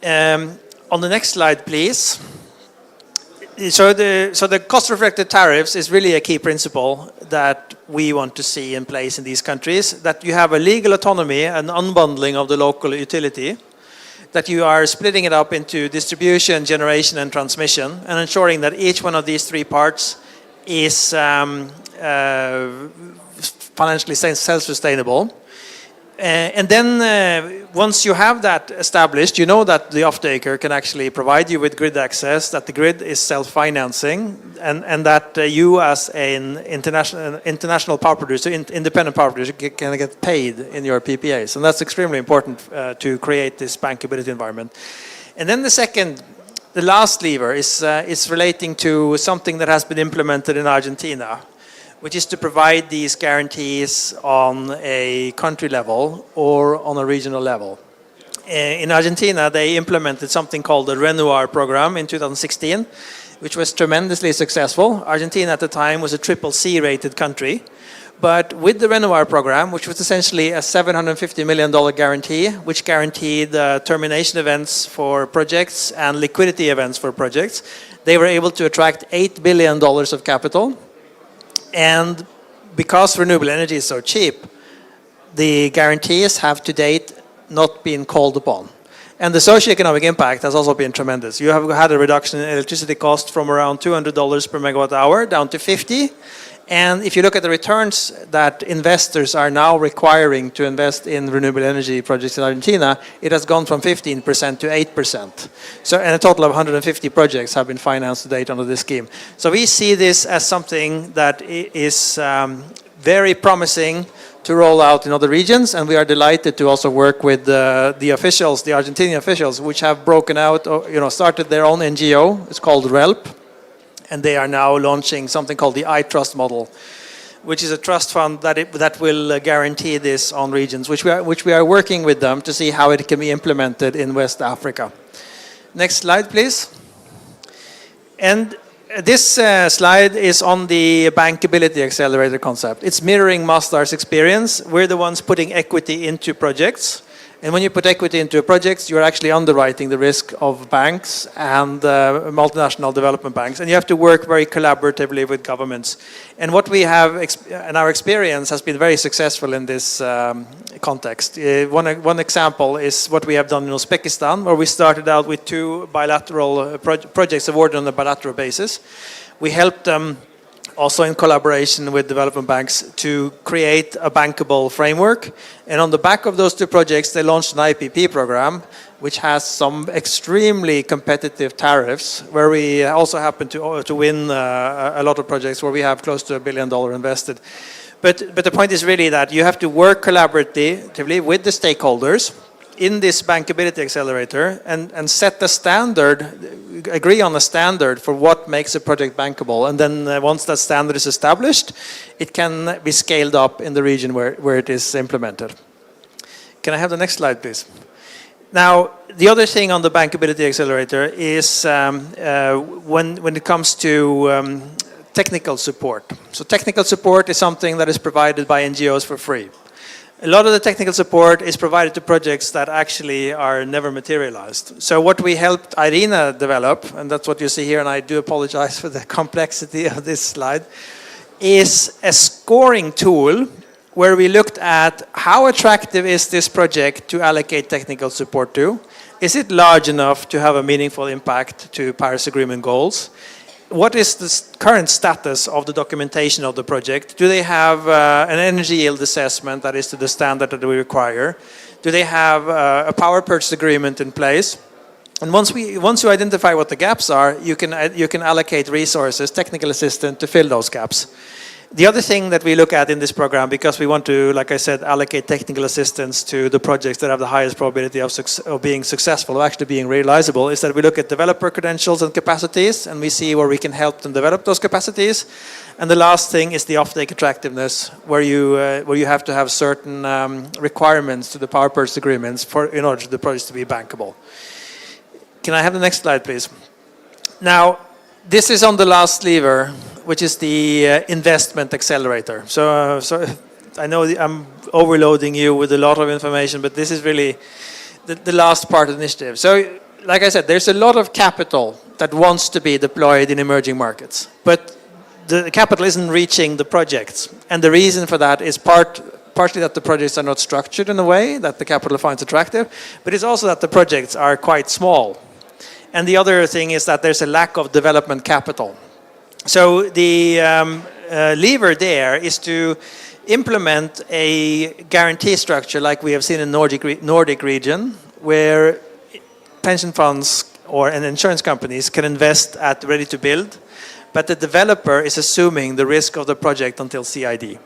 On the next slide, please. So the cost-reflected tariffs is really a key principle that we want to see in place in these countries, that you have a legal autonomy and unbundling of the local utility, that you are splitting it up into distribution, generation, and transmission, and ensuring that each one of these three parts is financially self-sustainable. And then once you have that established, you know that the off-taker can actually provide you with grid access, that the grid is self-financing, and that you as an international power producer, independent power producer, can get paid in your PPAs. And that's extremely important to create this bankability environment. And then the last lever is relating to something that has been implemented in Argentina, which is to provide these guarantees on a country level or on a regional level. In Argentina, they implemented something called the RENOUVEZ program in 2016, which was tremendously successful. Argentina at the time was a CCC rated country. But with the RENOUVEZ program, which was essentially a $750 million guarantee, which guaranteed termination events for projects and liquidity events for projects, they were able to attract $8 billion of capital. And because renewable energy is so cheap, the guarantees have to date not been called upon. And the socioeconomic impact has also been tremendous. You have had a reduction in electricity cost from around $200 per megawatt hour down to 50. And if you look at the returns that investors are now requiring to invest in renewable energy projects in Argentina, it has gone from 15% to 8%. So, and a total of 150 projects have been financed to date under this scheme. So we see this as something that is very promising to roll out in other regions, and we are delighted to also work with the officials, the Argentinian officials, which have broken out, started their own NGO. It's called RELP. And they are now launching something called the iTrust model, which is a trust fund that will guarantee this on regions, which we are working with them to see how it can be implemented in West Africa. Next slide, please. And this slide is on the bankability accelerator concept. It's mirroring Masdar's experience. We're the ones putting equity into projects. And when you put equity into projects, you're actually underwriting the risk of banks and multinational development banks. And you have to work very collaboratively with governments. And what we have, and our experience has been very successful in this context. One example is what we have done in Uzbekistan, where we started out with 2 bilateral projects awarded on a bilateral basis. We helped them also in collaboration with development banks to create a bankable framework. And on the back of those 2 projects, they launched an IPP program, which has some extremely competitive tariffs, where we also happen to win a lot of projects where we have close to $1 billion invested. But the point is really that you have to work collaboratively with the stakeholders in this bankability accelerator and set the standard, agree on a standard for what makes a project bankable. And then once that standard is established, it can be scaled up in the region where it is implemented. Can I have the next slide, please? Now, the other thing on the bankability accelerator is when it comes to technical support. So technical support is something that is provided by NGOs for free. A lot of the technical support is provided to projects that actually are never materialized. So what we helped IRENA develop, and that's what you see here, and I do apologize for the complexity of this slide, is a scoring tool where we looked at how attractive is this project to allocate technical support to? Is it large enough to have a meaningful impact to Paris Agreement goals? What is the current status of the documentation of the project? Do they have an energy yield assessment that is to the standard that we require? Do they have a power purchase agreement in place? And once you identify what the gaps are, you can allocate resources, technical assistance, to fill those gaps. The other thing that we look at in this program, because we want to, like I said, allocate technical assistance to the projects that have the highest probability of being successful, or actually being realizable, is that we look at developer credentials and capacities, and we see where we can help them develop those capacities. And the last thing is the offtake attractiveness, where you have to have certain requirements to the power purchase agreements in order for the projects to be bankable. Can I have the next slide, please? Now, this is on the last lever, which is the investment accelerator. So I know I'm overloading you with a lot of information, but this is really the last part of the initiative. So, like I said, there's a lot of capital that wants to be deployed in emerging markets. But the capital isn't reaching the projects. And the reason for that is partly that the projects are not structured in a way that the capital finds attractive, but it's also that the projects are quite small. And the other thing is that there's a lack of development capital. So the lever there is to implement a guarantee structure like we have seen in Nordic region, where pension funds and insurance companies can invest at ready to build, but the developer is assuming the risk of the project until COD.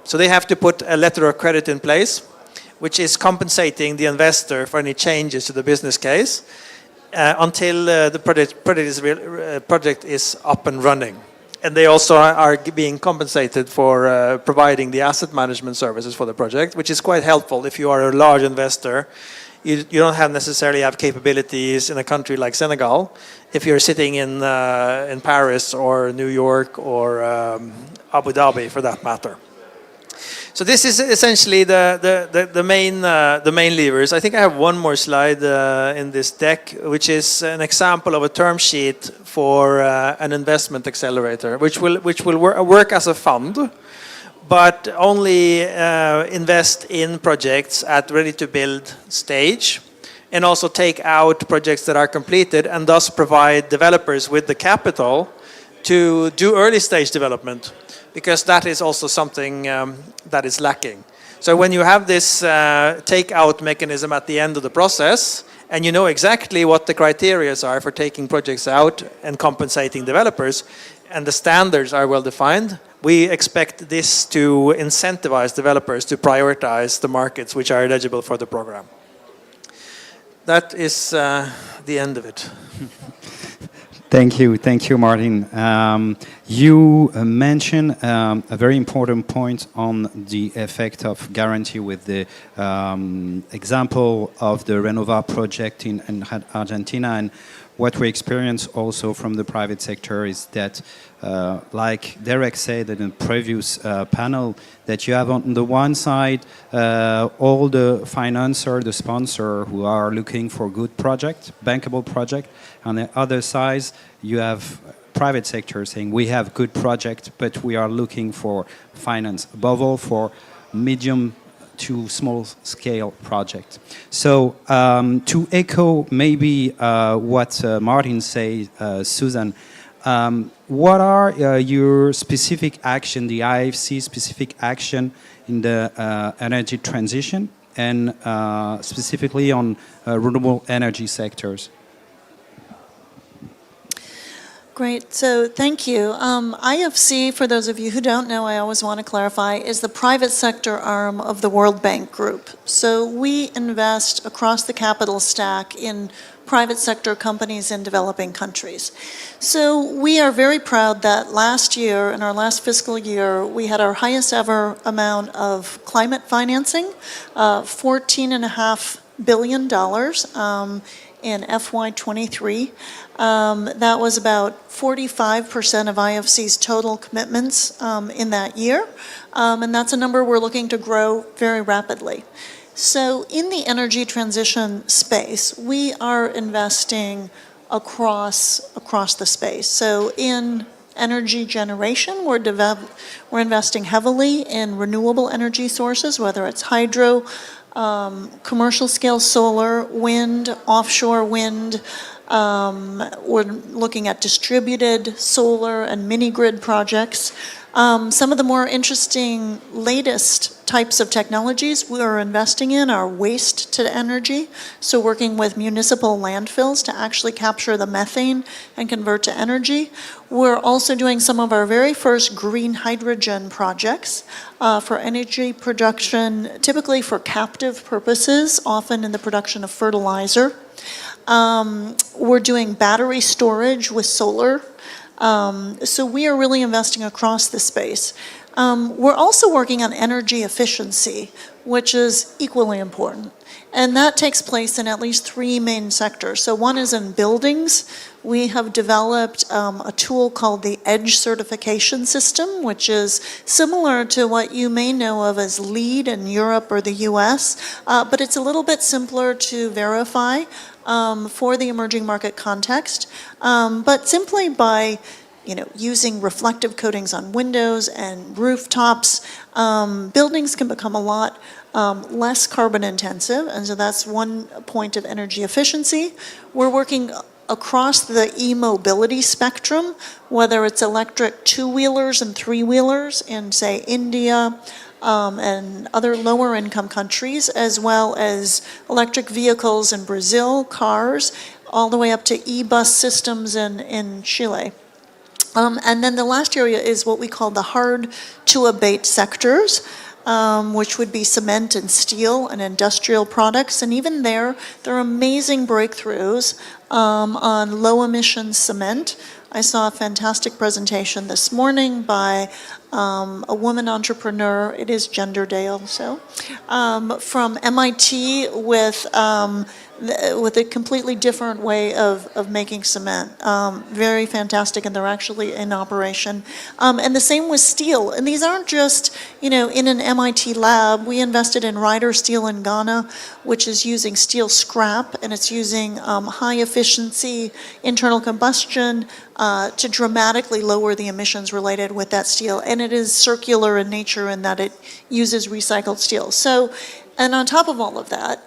So they have to put a letter of credit in place, which is compensating the investor for any changes to the business case until the project is up and running. And they also are being compensated for providing the asset management services for the project, which is quite helpful if you are a large investor. You don't necessarily have capabilities in a country like Senegal. If you're sitting in Paris or New York or Abu Dhabi, for that matter. So this is essentially the main levers. I think I have one more slide in this deck, which is an example of a term sheet for an investment accelerator, which will work as a fund, but only invest in projects at ready-to-build stage, and also take out projects that are completed, and thus provide developers with the capital to do early-stage development, because that is also something that is lacking. So when you have this take-out mechanism at the end of the process, and you know exactly what the criteria are for taking projects out and compensating developers, and the standards are well defined, we expect this to incentivize developers to prioritize the markets which are eligible for the program. That is the end of it. Thank you, Martin. You mentioned a very important point on the effect of guarantee with the example of the Renova project in Argentina, and what we experience also from the private sector is that, like Derek said in the previous panel, that you have on the one side all the financier, the sponsor who are looking for good project, bankable project. On the other side, you have private sector saying we have good project, but we are looking for finance, above all for medium to small scale project. So to echo maybe what Martin said, Susan, what are your specific action, the IFC specific action in the energy transition, and specifically on renewable energy sectors? Great, so thank you. IFC, for those of you who don't know, I always want to clarify, is the private sector arm of the World Bank Group. So we invest across the capital stack in private sector companies in developing countries. So we are very proud that last year, in our last fiscal year, we had our highest ever amount of climate financing, $14.5 billion in FY23. That was about 45% of IFC's total commitments in that year, and that's a number we're looking to grow very rapidly. So in the energy transition space, we are investing across the space. So in energy generation, we're investing heavily in renewable energy sources, whether it's hydro, commercial scale solar, wind, offshore wind. We're looking at distributed solar and mini-grid projects. Some of the more interesting latest types of technologies we are investing in are waste to energy, so working with municipal landfills to actually capture the methane and convert to energy. We're also doing some of our very first green hydrogen projects for energy production, typically for captive purposes, often in the production of fertilizer. We're doing battery storage with solar. So we are really investing across the space. We're also working on energy efficiency, which is equally important. And that takes place in at least three main sectors. So one is in buildings. We have developed a tool called the EDGE certification system, which is similar to what you may know of as LEED in Europe or the US, but it's a little bit simpler to verify. for the emerging market context. But simply by using reflective coatings on windows and rooftops, buildings can become a lot less carbon intensive, and so that's one point of energy efficiency. We're working across the e-mobility spectrum, whether it's electric two-wheelers and three-wheelers in, say, India and other lower income countries, as well as electric vehicles in Brazil, cars, all the way up to e-bus systems in Chile. And then the last area is what we call the hard-to-abate sectors, which would be cement and steel and industrial products. And even there are amazing breakthroughs on low-emission cement. I saw a fantastic presentation this morning by a woman entrepreneur, it is Gender Day also, from MIT with a completely different way of making cement. Very fantastic, and they're actually in operation. And the same with steel. And these aren't just, in an MIT lab. We invested in Ryder Steel in Ghana, which is using steel scrap, and it's using high efficiency internal combustion to dramatically lower the emissions related with that steel. And it is circular in nature in that it uses recycled steel. So, and on top of all of that,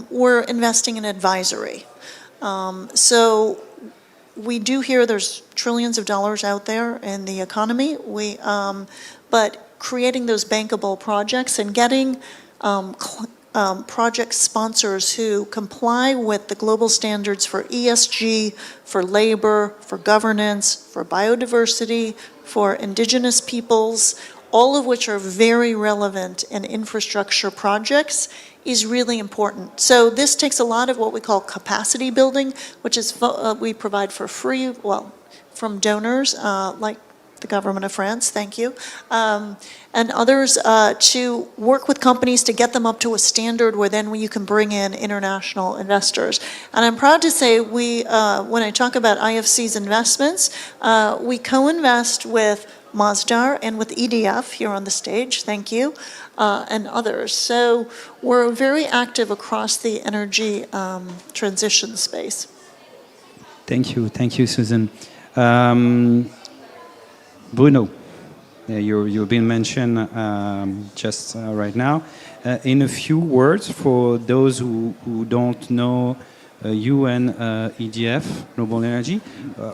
we're investing in advisory. So we do hear there's trillions of dollars out there in the economy. But creating those bankable projects and getting project sponsors who comply with the global standards for ESG, for labor, for governance, for biodiversity, for indigenous peoples, all of which are very relevant in infrastructure projects, is really important. So this takes a lot of what we call capacity building, which is we provide for free, well, from donors like the government of France, thank you, and others to work with companies to get them up to a standard where then you can bring in international investors. And I'm proud to say we, when I talk about IFC's investments, we co-invest with Masdar and with EDF here on the stage, thank you, and others. So we're very active across the energy transition space. Thank you, Susan. Bruno, you've been mentioned just right now. In a few words, for those who don't know you and EDF, Global Energy,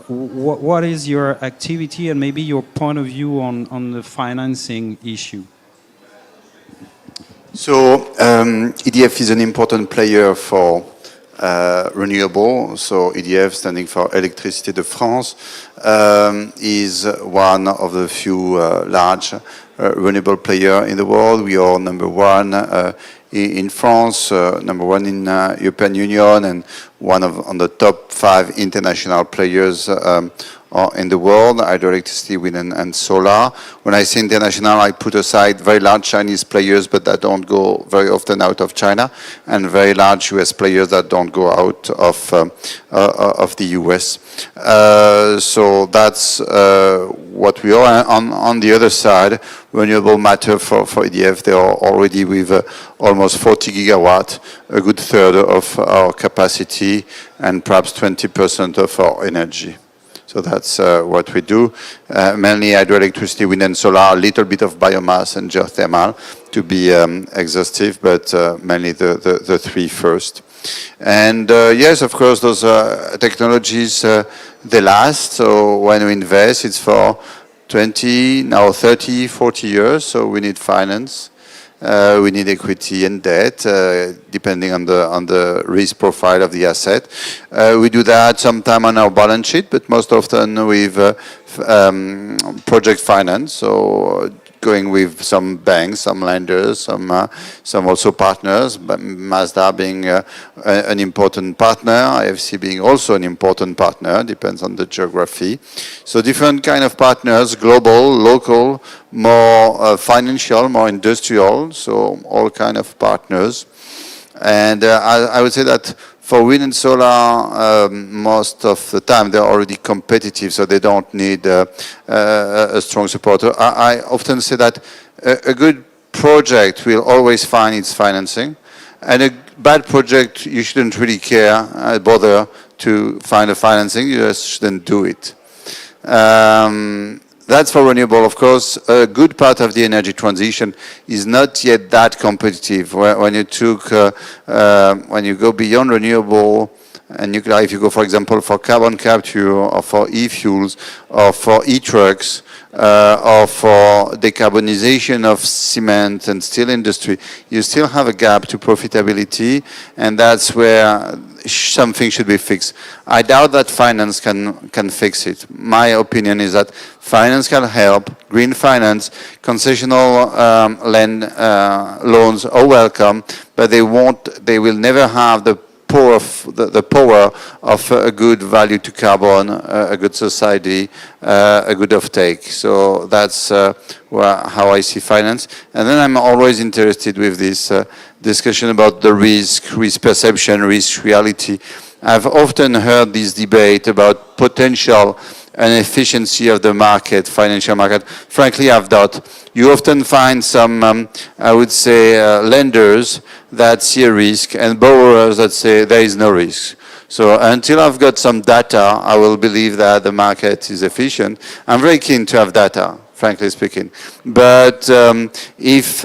what is your activity and maybe your point of view on the financing issue? So EDF is an important player for renewable. So EDF, standing for Electricité de France, is one of the few large renewable players in the world. We are number one in France, number one in European Union, and one on the top 5 international players in the world, hydroelectricity, wind and solar. When I say international, I put aside very large Chinese players, but that don't go very often out of China, and very large US players that don't go out of the US. So that's what we are. On the other side, renewable matter for EDF, they are already with almost 40 gigawatt, a good third of our capacity, and perhaps 20% of our energy. So that's what we do. Mainly hydroelectricity, wind and solar, a little bit of biomass and geothermal to be exhaustive, but mainly the 3 first. And yes, of course, those technologies, they last. So when we invest, it's for 20, now 30, 40 years. So we need finance. We need equity and debt, depending on the risk profile of the asset. We do that sometime on our balance sheet, but most often with project finance. So going with some banks, some lenders, some also partners. But Masdar being an important partner, IFC being also an important partner, depends on the geography. So different kind of partners, global, local, more financial, more industrial, so all kind of partners. And I would say that for wind and solar, most of the time they're already competitive, so they don't need a strong supporter. I often say that a good project will always find its financing, and a bad project, you shouldn't really care, bother to find the financing, you just shouldn't do it. That's for renewable. Of course, a good part of the energy transition is not yet that competitive. When you go beyond renewable and nuclear, if you go, for example, for carbon capture or for e-fuels or for e-trucks or for decarbonization of cement and steel industry, you still have a gap to profitability, and that's where something should be fixed. I doubt that finance can fix it. My opinion is that finance can help, green finance, concessional loans are welcome, but they will never have the power of a good value to carbon, a good society, a good offtake. So that's how I see finance. And then I'm always interested with this discussion about the risk perception, risk reality. I've often heard this debate about potential inefficiency of the market, financial market. Frankly, I've doubt. You often find some, I would say, lenders that see a risk and borrowers that say there is no risk. So until I've got some data, I will believe that the market is efficient. I'm very keen to have data, frankly speaking. But if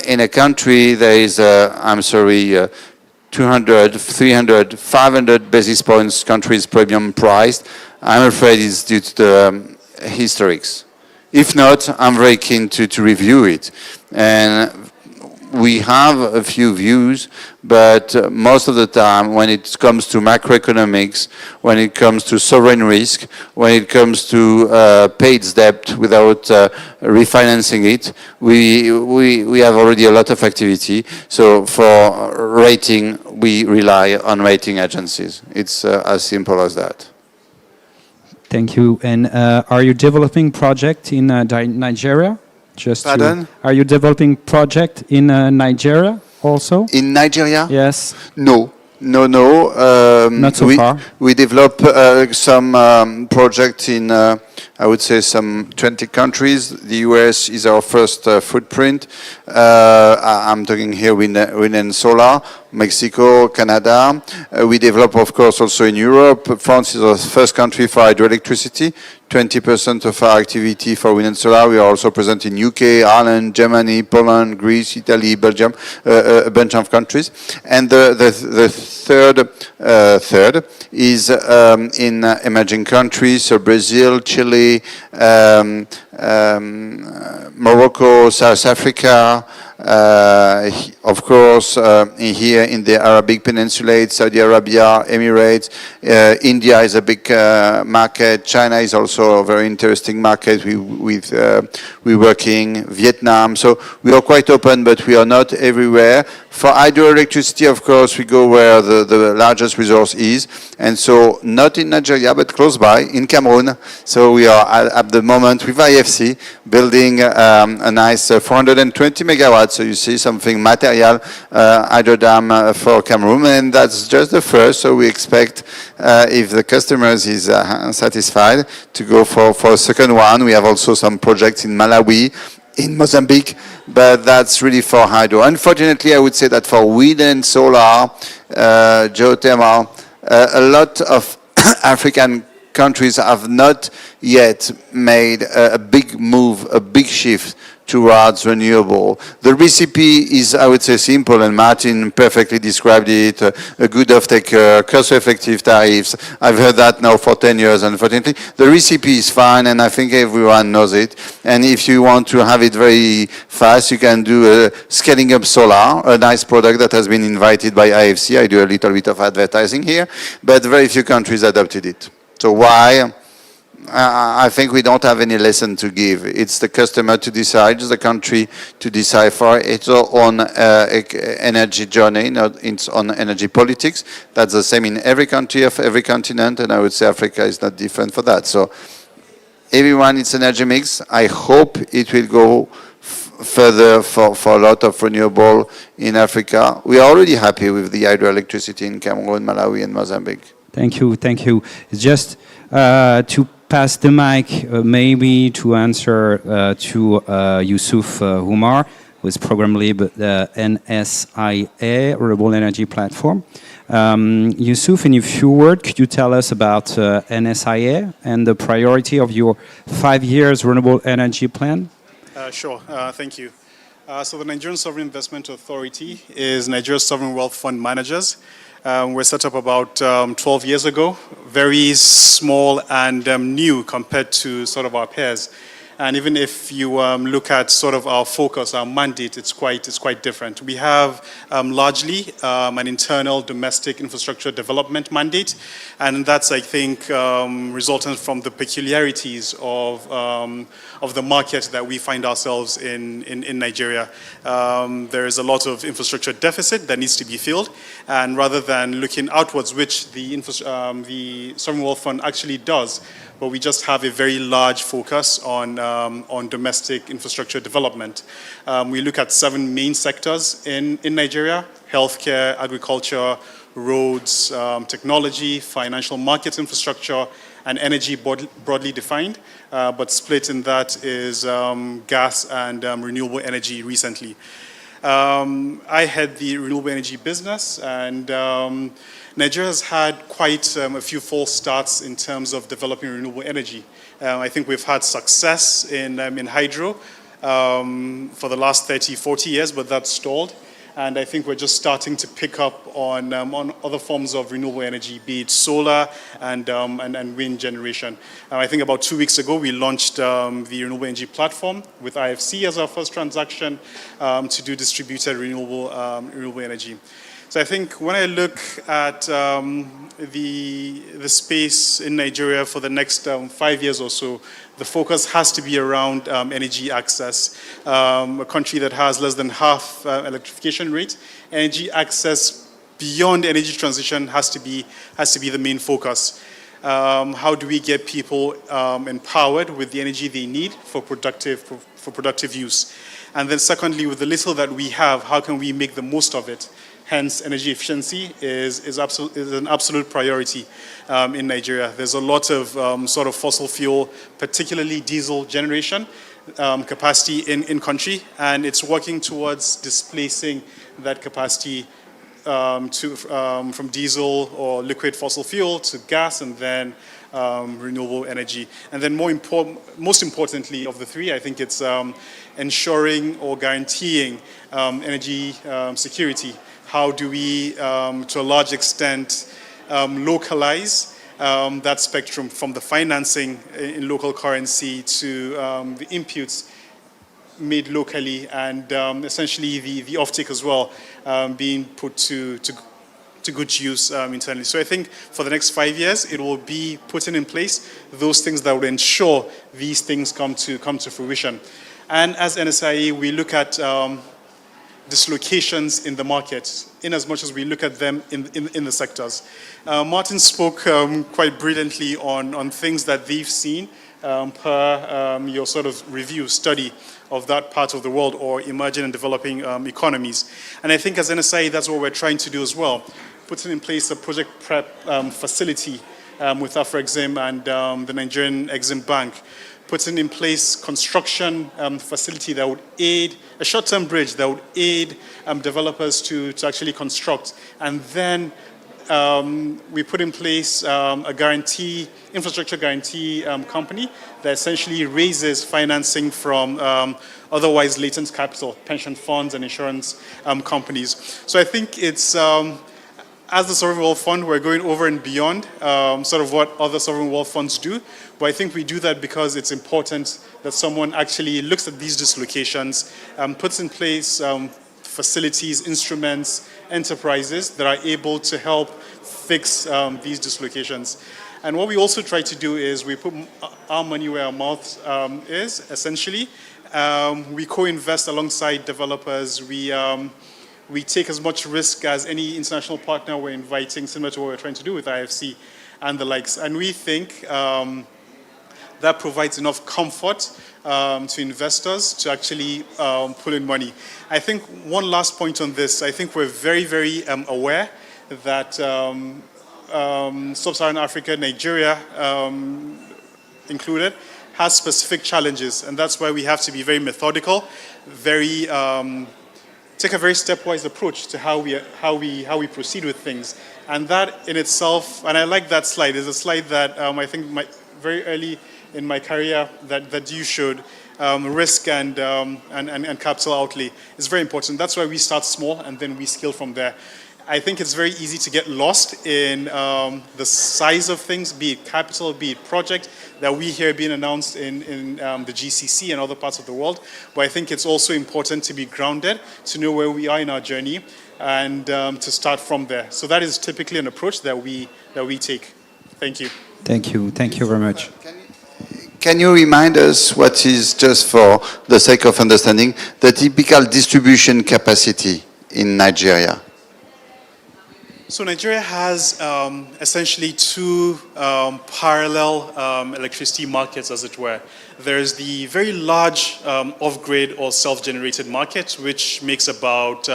in a country there is, 200, 300, 500 basis points countries premium priced, I'm afraid it's due to the historics. If not, I'm very keen to review it. And we have a few views, but most of the time when it comes to macroeconomics, when it comes to sovereign risk, when it comes to paid debt without refinancing it, we have already a lot of activity. So for rating, we rely on rating agencies. It's as simple as that. Thank you. And are you developing project in Nigeria? Pardon? Are you developing project in Nigeria also? In Nigeria? Yes. No. Not so far. We develop some project in, I would say, some 20 countries. The US is our first footprint. I'm talking here wind and solar. Mexico, Canada. We develop, of course, also in Europe. France is our first country for hydroelectricity. 20% of our activity for wind and solar. We are also present in UK, Ireland, Germany, Poland, Greece, Italy, Belgium, a bunch of countries. And the third is in emerging countries, so Brazil, Chile, Morocco, South Africa, of course, here in the Arabic Peninsula, Saudi Arabia, Emirates, India is a big market. China is also a very interesting market. We're working Vietnam, so we are quite open, but we are not everywhere. For hydroelectricity, of course, we go where the largest resource is, and so not in Nigeria, but close by, in Cameroon. So we are at the moment with IFC building a nice 420 megawatts. So you see something material, hydro dam for Cameroon, and that's just the first. So we expect, if the customers is satisfied, to go for a second one. We have also some projects in Malawi, in Mozambique, but that's really for hydro. Unfortunately, I would say that for wind and solar, geothermal, a lot of African countries have not yet made a big move, a big shift towards renewable. The recipe is, I would say, simple, and Martin perfectly described it, a good offtake, cost-effective tariffs. I've heard that now for 10 years, unfortunately. The recipe is fine, and I think everyone knows it. And if you want to have it very fast, you can do scaling up solar, a nice product that has been invited by IFC. I do a little bit of advertising here, but very few countries adopted it. So why? I think we don't have any lesson to give. It's the customer to decide, it's the country to decide for its own energy journey, not its own energy politics. That's the same in every country of every continent, and I would say Africa is not different for that. So everyone, it's energy mix. I hope it will go further for a lot of renewable in Africa. We are already happy with the hydroelectricity in Cameroon, Malawi, and Mozambique. Thank you, thank you. It's just to pass the mic, maybe to answer to Yusuf Umar. with program lead the NSIA, Renewable Energy Platform. Yusuf, in a few words, could you tell us about NSIA and the priority of your 5 years renewable energy plan? Sure, thank you. So the Nigerian Sovereign Investment Authority is Nigeria's sovereign wealth fund managers. We're set up about 12 years ago, very small and new compared to sort of our peers. And even if you look at sort of our focus, our mandate, it's quite different. We have largely an internal domestic infrastructure development mandate, and that's, I think, resultant from the peculiarities of the market that we find ourselves in Nigeria. There is a lot of infrastructure deficit that needs to be filled, and rather than looking outwards, which the Sovereign Wealth Fund actually does, but we just have a very large focus on domestic infrastructure development. We look at 7 main sectors in Nigeria: healthcare, agriculture, roads, technology, financial market infrastructure, and energy broadly defined. But split in that is gas and renewable energy recently. I head the renewable energy business, and Nigeria has had quite a few false starts in terms of developing renewable energy. I think we've had success in hydro for the last 30, 40 years, but that's stalled. And I think we're just starting to pick up on other forms of renewable energy, be it solar and wind generation. I think about 2 weeks ago, we launched the renewable energy platform with IFC as our first transaction to do distributed renewable energy. So I think when I look at the space in Nigeria for the next 5 years or so, the focus has to be around energy access. A country that has less than half electrification rate, energy access beyond energy transition has to be the main focus. How do we get people empowered with the energy they need for productive use? And then secondly, with the little that we have, how can we make the most of it? Hence, energy efficiency is an absolute priority in Nigeria. There's a lot of sort of fossil fuel, particularly diesel generation capacity in country, and it's working towards displacing that capacity from diesel or liquid fossil fuel to gas and then renewable energy. And then most importantly of the three, I think it's ensuring or guaranteeing energy security. How do we, to a large extent, localize that spectrum from the financing in local currency to the inputs made locally and essentially the offtake as well being put to good use internally. So I think for the next 5 years, it will be putting in place those things that would ensure these things come to fruition. And as NSIA, we look at dislocations in the market, in as much as we look at them in the sectors. Martin spoke quite brilliantly on things that they've seen per your sort of review, study of that part of the world or emerging and developing economies. And I think as NSIA, that's what we're trying to do as well, putting in place a project prep facility with Afrexim and the Nigerian Exim Bank, putting in place construction facility that would aid, a short-term bridge that would aid developers to actually construct. And then we put in place a guarantee, infrastructure guarantee company that essentially raises financing from otherwise latent capital, pension funds and insurance companies. So I think it's, as the Sovereign Wealth Fund, we're going over and beyond sort of what other Sovereign Wealth Funds do. But I think we do that because it's important that someone actually looks at these dislocations, puts in place facilities, instruments, enterprises that are able to help fix these dislocations. And what we also try to do is we put our money where our mouth is, essentially. We co-invest alongside developers. We take as much risk as any international partner we're inviting, similar to what we're trying to do with IFC and the likes. And we think that provides enough comfort to investors to actually pull in money. I think one last point on this, I think we're very, very aware that Sub-Saharan Africa, Nigeria included, has specific challenges, and that's why we have to be very methodical, very take a very stepwise approach to how we proceed with things. And that in itself, and I like that slide, is a slide that I think very early in my career that you showed, risk and capital outlay is very important. That's why we start small and then we scale from there. I think it's very easy to get lost in the size of things, be it capital, be it project, that we hear being announced in the GCC and other parts of the world. But I think it's also important to be grounded, to know where we are in our journey, and to start from there. So that is typically an approach that we take. Thank you. Thank you. Thank you very much. Can you remind us what is, just for the sake of understanding, the typical distribution capacity in Nigeria? So Nigeria has essentially two parallel electricity markets, as it were. There's the very large off-grid or self-generated market, which makes about,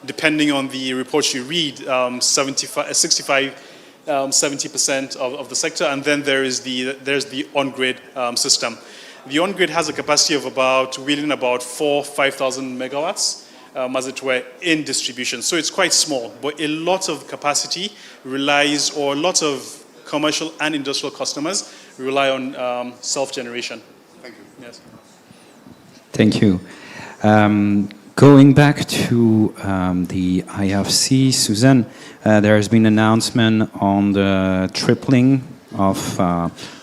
depending on the reports you read, 70% of the sector, and then there's the on-grid system. The on-grid has a capacity of within about 5,000 megawatts, as it were, in distribution. So it's quite small, but a lot of capacity relies, or a lot of commercial and industrial customers rely on self-generation. Thank you. Yes. Thank you. Going back to the IFC, Susan, there has been an announcement on the tripling of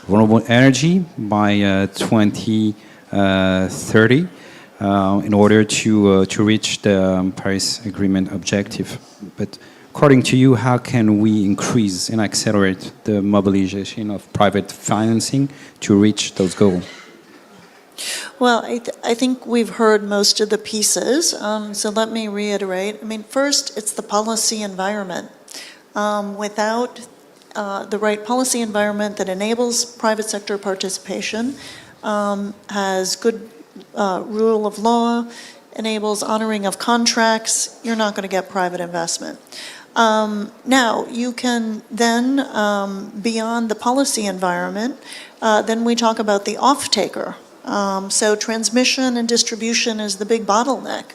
renewable energy by 2030 in order to reach the Paris Agreement objective. But according to you, how can we increase and accelerate the mobilization of private financing to reach those goals? Well, I think we've heard most of the pieces, so let me reiterate. I mean, first, it's the policy environment. Without the right policy environment that enables private sector participation, has good rule of law, enables honoring of contracts, you're not going to get private investment. Now, you can then, beyond the policy environment, then we talk about the off-taker. So transmission and distribution is the big bottleneck.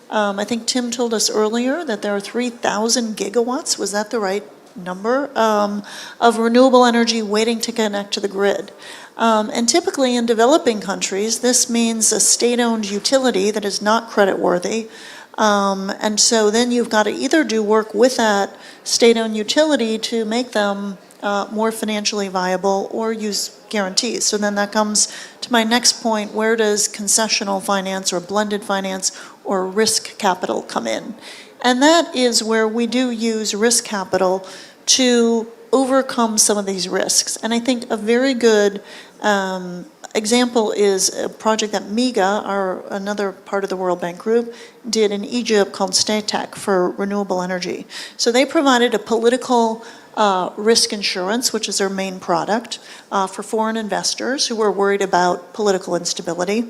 I think Tim told us earlier that there are 3,000 gigawatts, was that the right number, of renewable energy waiting to connect to the grid. And typically in developing countries, this means a state-owned utility that is not creditworthy. And so then you've got to either do work with that state-owned utility to make them more financially viable, or use guarantees. So then that comes to my next point: where does concessional finance or blended finance or risk capital come in? And that is where we do use risk capital to overcome some of these risks. And I think a very good example is a project that MIGA, another part of the World Bank Group, did in Egypt called STATEC for renewable energy. So they provided a political risk insurance, which is their main product, for foreign investors who were worried about political instability.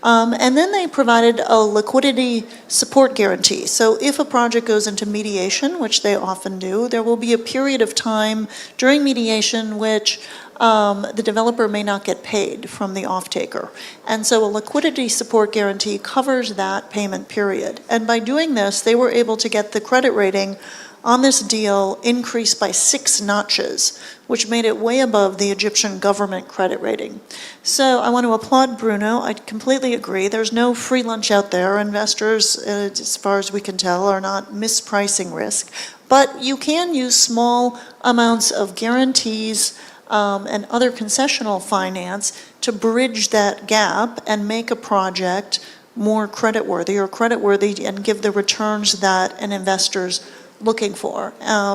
And then they provided a liquidity support guarantee. So if a project goes into mediation, which they often do, there will be a period of time during mediation which the developer may not get paid from the off-taker. And so a liquidity support guarantee covers that payment period. And by doing this, they were able to get the credit rating on this deal increased by 6 notches, which made it way above the Egyptian government credit rating. So I want to applaud Bruno. I completely agree. There's no free lunch out there. Investors, as far as we can tell, are not mispricing risk. But you can use small amounts of guarantees and other concessional finance to bridge that gap and make a project more creditworthy and give the returns that an investor's looking for.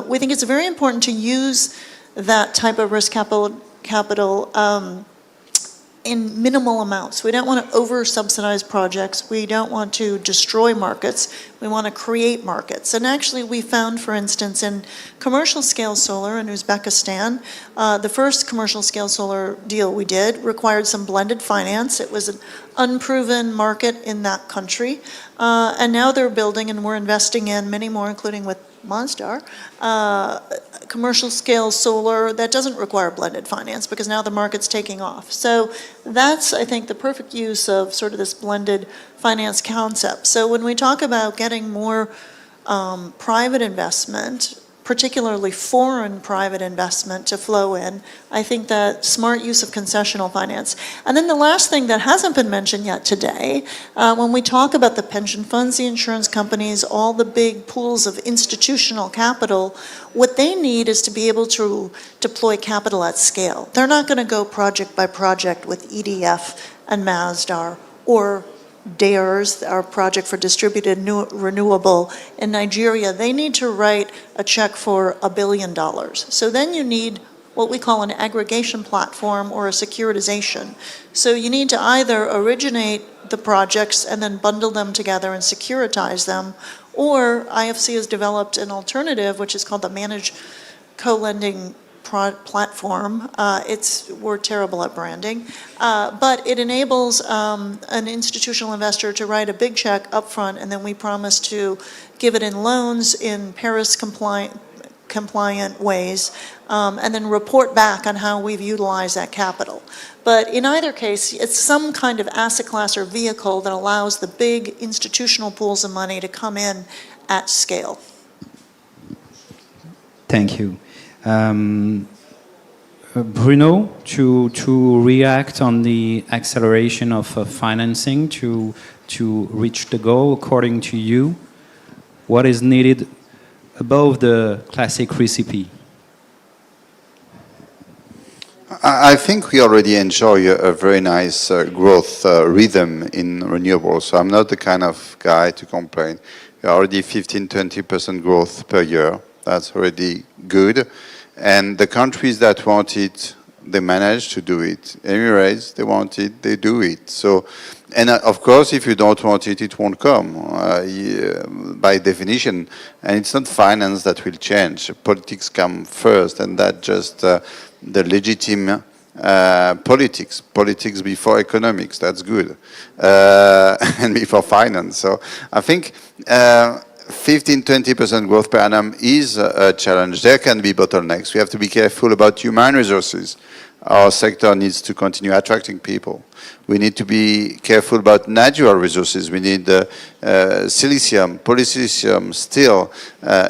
We think it's very important to use that type of risk capital in minimal amounts. We don't want to over-subsidize projects. We don't want to destroy markets. We want to create markets. And actually, we found, for instance, in commercial scale solar in Uzbekistan, the first commercial scale solar deal we did required some blended finance. It was an unproven market in that country. And now they're building, and we're investing in many more, including with Monster, commercial scale solar that doesn't require blended finance because now the market's taking off. So that's, I think, the perfect use of sort of this blended finance concept. So when we talk about getting more private investment, particularly foreign private investment to flow in, I think that smart use of concessional finance. And then the last thing that hasn't been mentioned yet today, when we talk about the pension funds, the insurance companies, all the big pools of institutional capital, what they need is to be able to deploy capital at scale. They're not going to go project by project with EDF and Masdar or DARES, our project for distributed renewable in Nigeria. They need to write a check for $1 billion. So then you need what we call an aggregation platform or a securitization. So you need to either originate the projects and then bundle them together and securitize them, or IFC has developed an alternative which is called the managed co-lending platform. We're terrible at branding, but it enables an institutional investor to write a big check upfront, and then we promise to give it in loans in Paris compliant ways, and then report back on how we've utilized that capital. But in either case, it's some kind of asset class or vehicle that allows the big institutional pools of money to come in at scale. Thank you. Bruno, to react on the acceleration of financing to reach the goal, according to you, what is needed above the classic recipe? I think we already enjoy a very nice growth rhythm in renewables, so I'm not the kind of guy to complain. We're already 15-20% growth per year. That's already good. And the countries that want it, they manage to do it. Emirates, they want it, they do it. So, and of course, if you don't want it, it won't come by definition. And it's not finance that will change. Politics come first, and that just the legitimate politics. Politics before economics, that's good. And before finance. So I think 15-20% growth per annum is a challenge. There can be bottlenecks. We have to be careful about human resources. Our sector needs to continue attracting people. We need to be careful about natural resources. We need silicium, polysilicium, steel.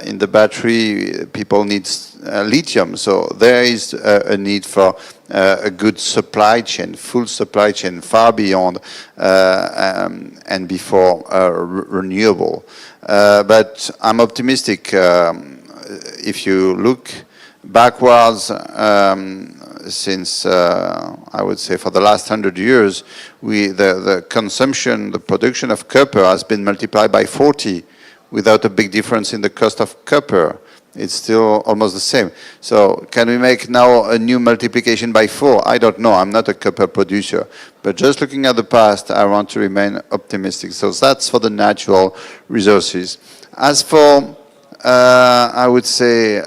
In the battery, people need lithium. So there is a need for a good supply chain, full supply chain, far beyond and before renewable. But I'm optimistic. If you look backwards, since I would say for the last 100 years, the consumption, the production of copper has been multiplied by 40 without a big difference in the cost of copper. It's still almost the same. So can we make now a new multiplication by 4? I don't know. I'm not a copper producer. But just looking at the past, I want to remain optimistic. So that's for the natural resources. As for, I would say,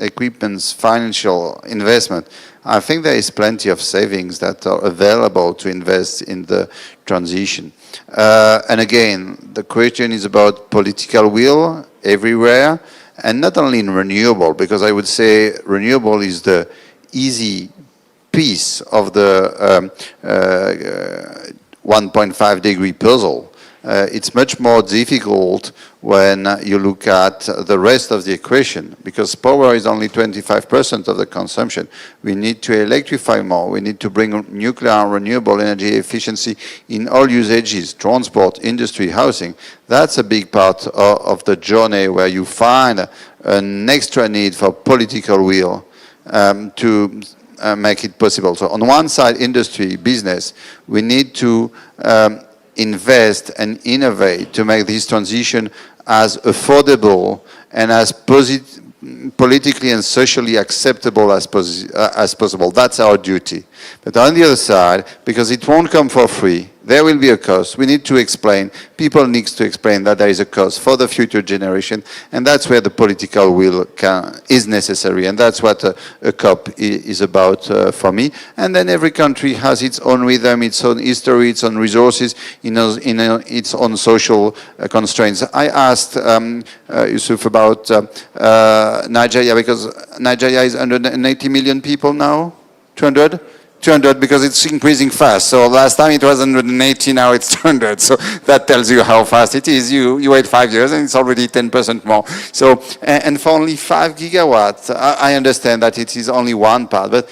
equipment's financial investment, I think there is plenty of savings that are available to invest in the transition. And again, the question is about political will everywhere, and not only in renewable, because I would say renewable is the easy piece of the 1.5 degree puzzle. It's much more difficult when you look at the rest of the equation, because power is only 25% of the consumption. We need to electrify more. We need to bring nuclear and renewable energy efficiency in all usages, transport, industry, housing. That's a big part of the journey where you find an extra need for political will to make it possible. So on one side, industry, business, we need to invest and innovate to make this transition as affordable and as politically and socially acceptable as possible. That's our duty. But on the other side, because it won't come for free, there will be a cost. We need to explain, people need to explain that there is a cost for the future generation, and that's where the political will is necessary, and that's what a COP is about for me. And then every country has its own rhythm, its own history, its own resources, its own social constraints. I asked Yusuf about Nigeria, because Nigeria is 180 million people now, 200? 200, because it's increasing fast. So last time it was 180, now it's 200. So that tells you how fast it is. You wait 5 years and it's already 10% more. So, and for only 5 gigawatts, I understand that it is only one part, but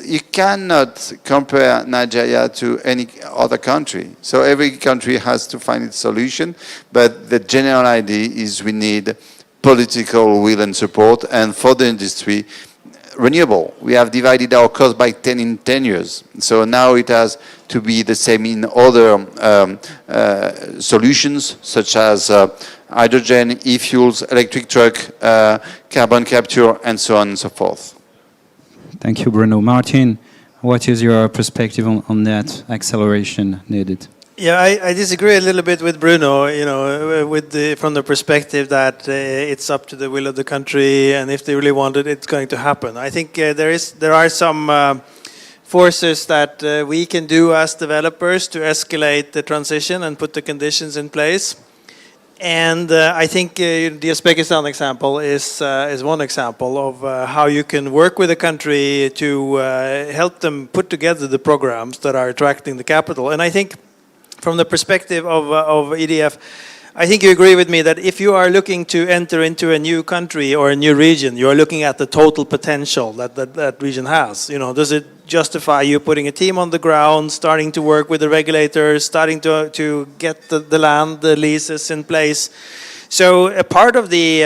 you cannot compare Nigeria to any other country. So every country has to find its solution, but the general idea is we need political will and support, and for the industry, renewable. We have divided our cost by 10 in 10 years. So now it has to be the same in other solutions, such as hydrogen, e-fuels, electric truck, carbon capture, and so on and so forth. Thank you, Bruno. Martin, what is your perspective on that acceleration needed? Yeah, I disagree a little bit with Bruno, you know, from the perspective that it's up to the will of the country, and if they really want it, it's going to happen. I think there are some forces that we can do as developers to escalate the transition and put the conditions in place. And I think the Uzbekistan example is one example of how you can work with a country to help them put together the programs that are attracting the capital. And I think from the perspective of EDF, I think you agree with me that if you are looking to enter into a new country or a new region, you are looking at the total potential that region has. You know, does it justify you putting a team on the ground, starting to work with the regulators, starting to get the land, the leases in place? So a part of the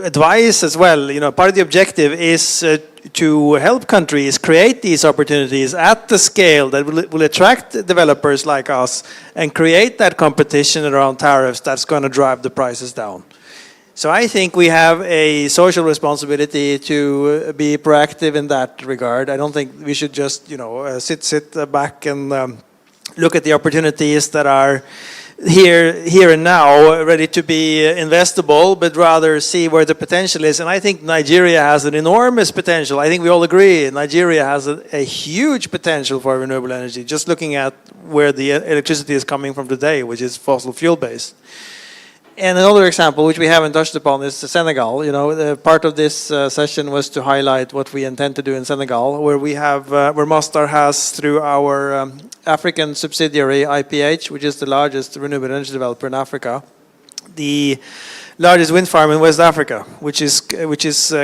advice as well, you know, part of the objective is to help countries create these opportunities at the scale that will attract developers like us and create that competition around tariffs that's going to drive the prices down. So I think we have a social responsibility to be proactive in that regard. I don't think we should just, you know, sit back and look at the opportunities that are here and now, ready to be investable, but rather see where the potential is. And I think Nigeria has an enormous potential. I think we all agree Nigeria has a huge potential for renewable energy, just looking at where the electricity is coming from today, which is fossil fuel based. And another example, which we haven't touched upon, is Senegal. You know, part of this session was to highlight what we intend to do in Senegal, where we have, where Masdar has, through our African subsidiary IPH, which is the largest renewable energy developer in Africa, the largest wind farm in West Africa, which is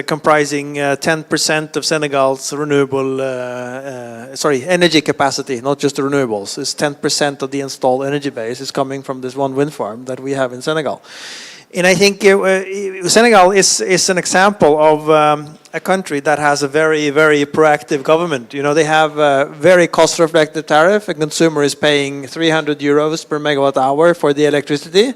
comprising 10% of Senegal's renewable, energy capacity, not just the renewables. It's 10% of the installed energy base is coming from this one wind farm that we have in Senegal. And I think Senegal is an example of a country that has a very, very proactive government. You know, they have a very cost-reflective tariff. A consumer is paying 300 euros per megawatt hour for the electricity.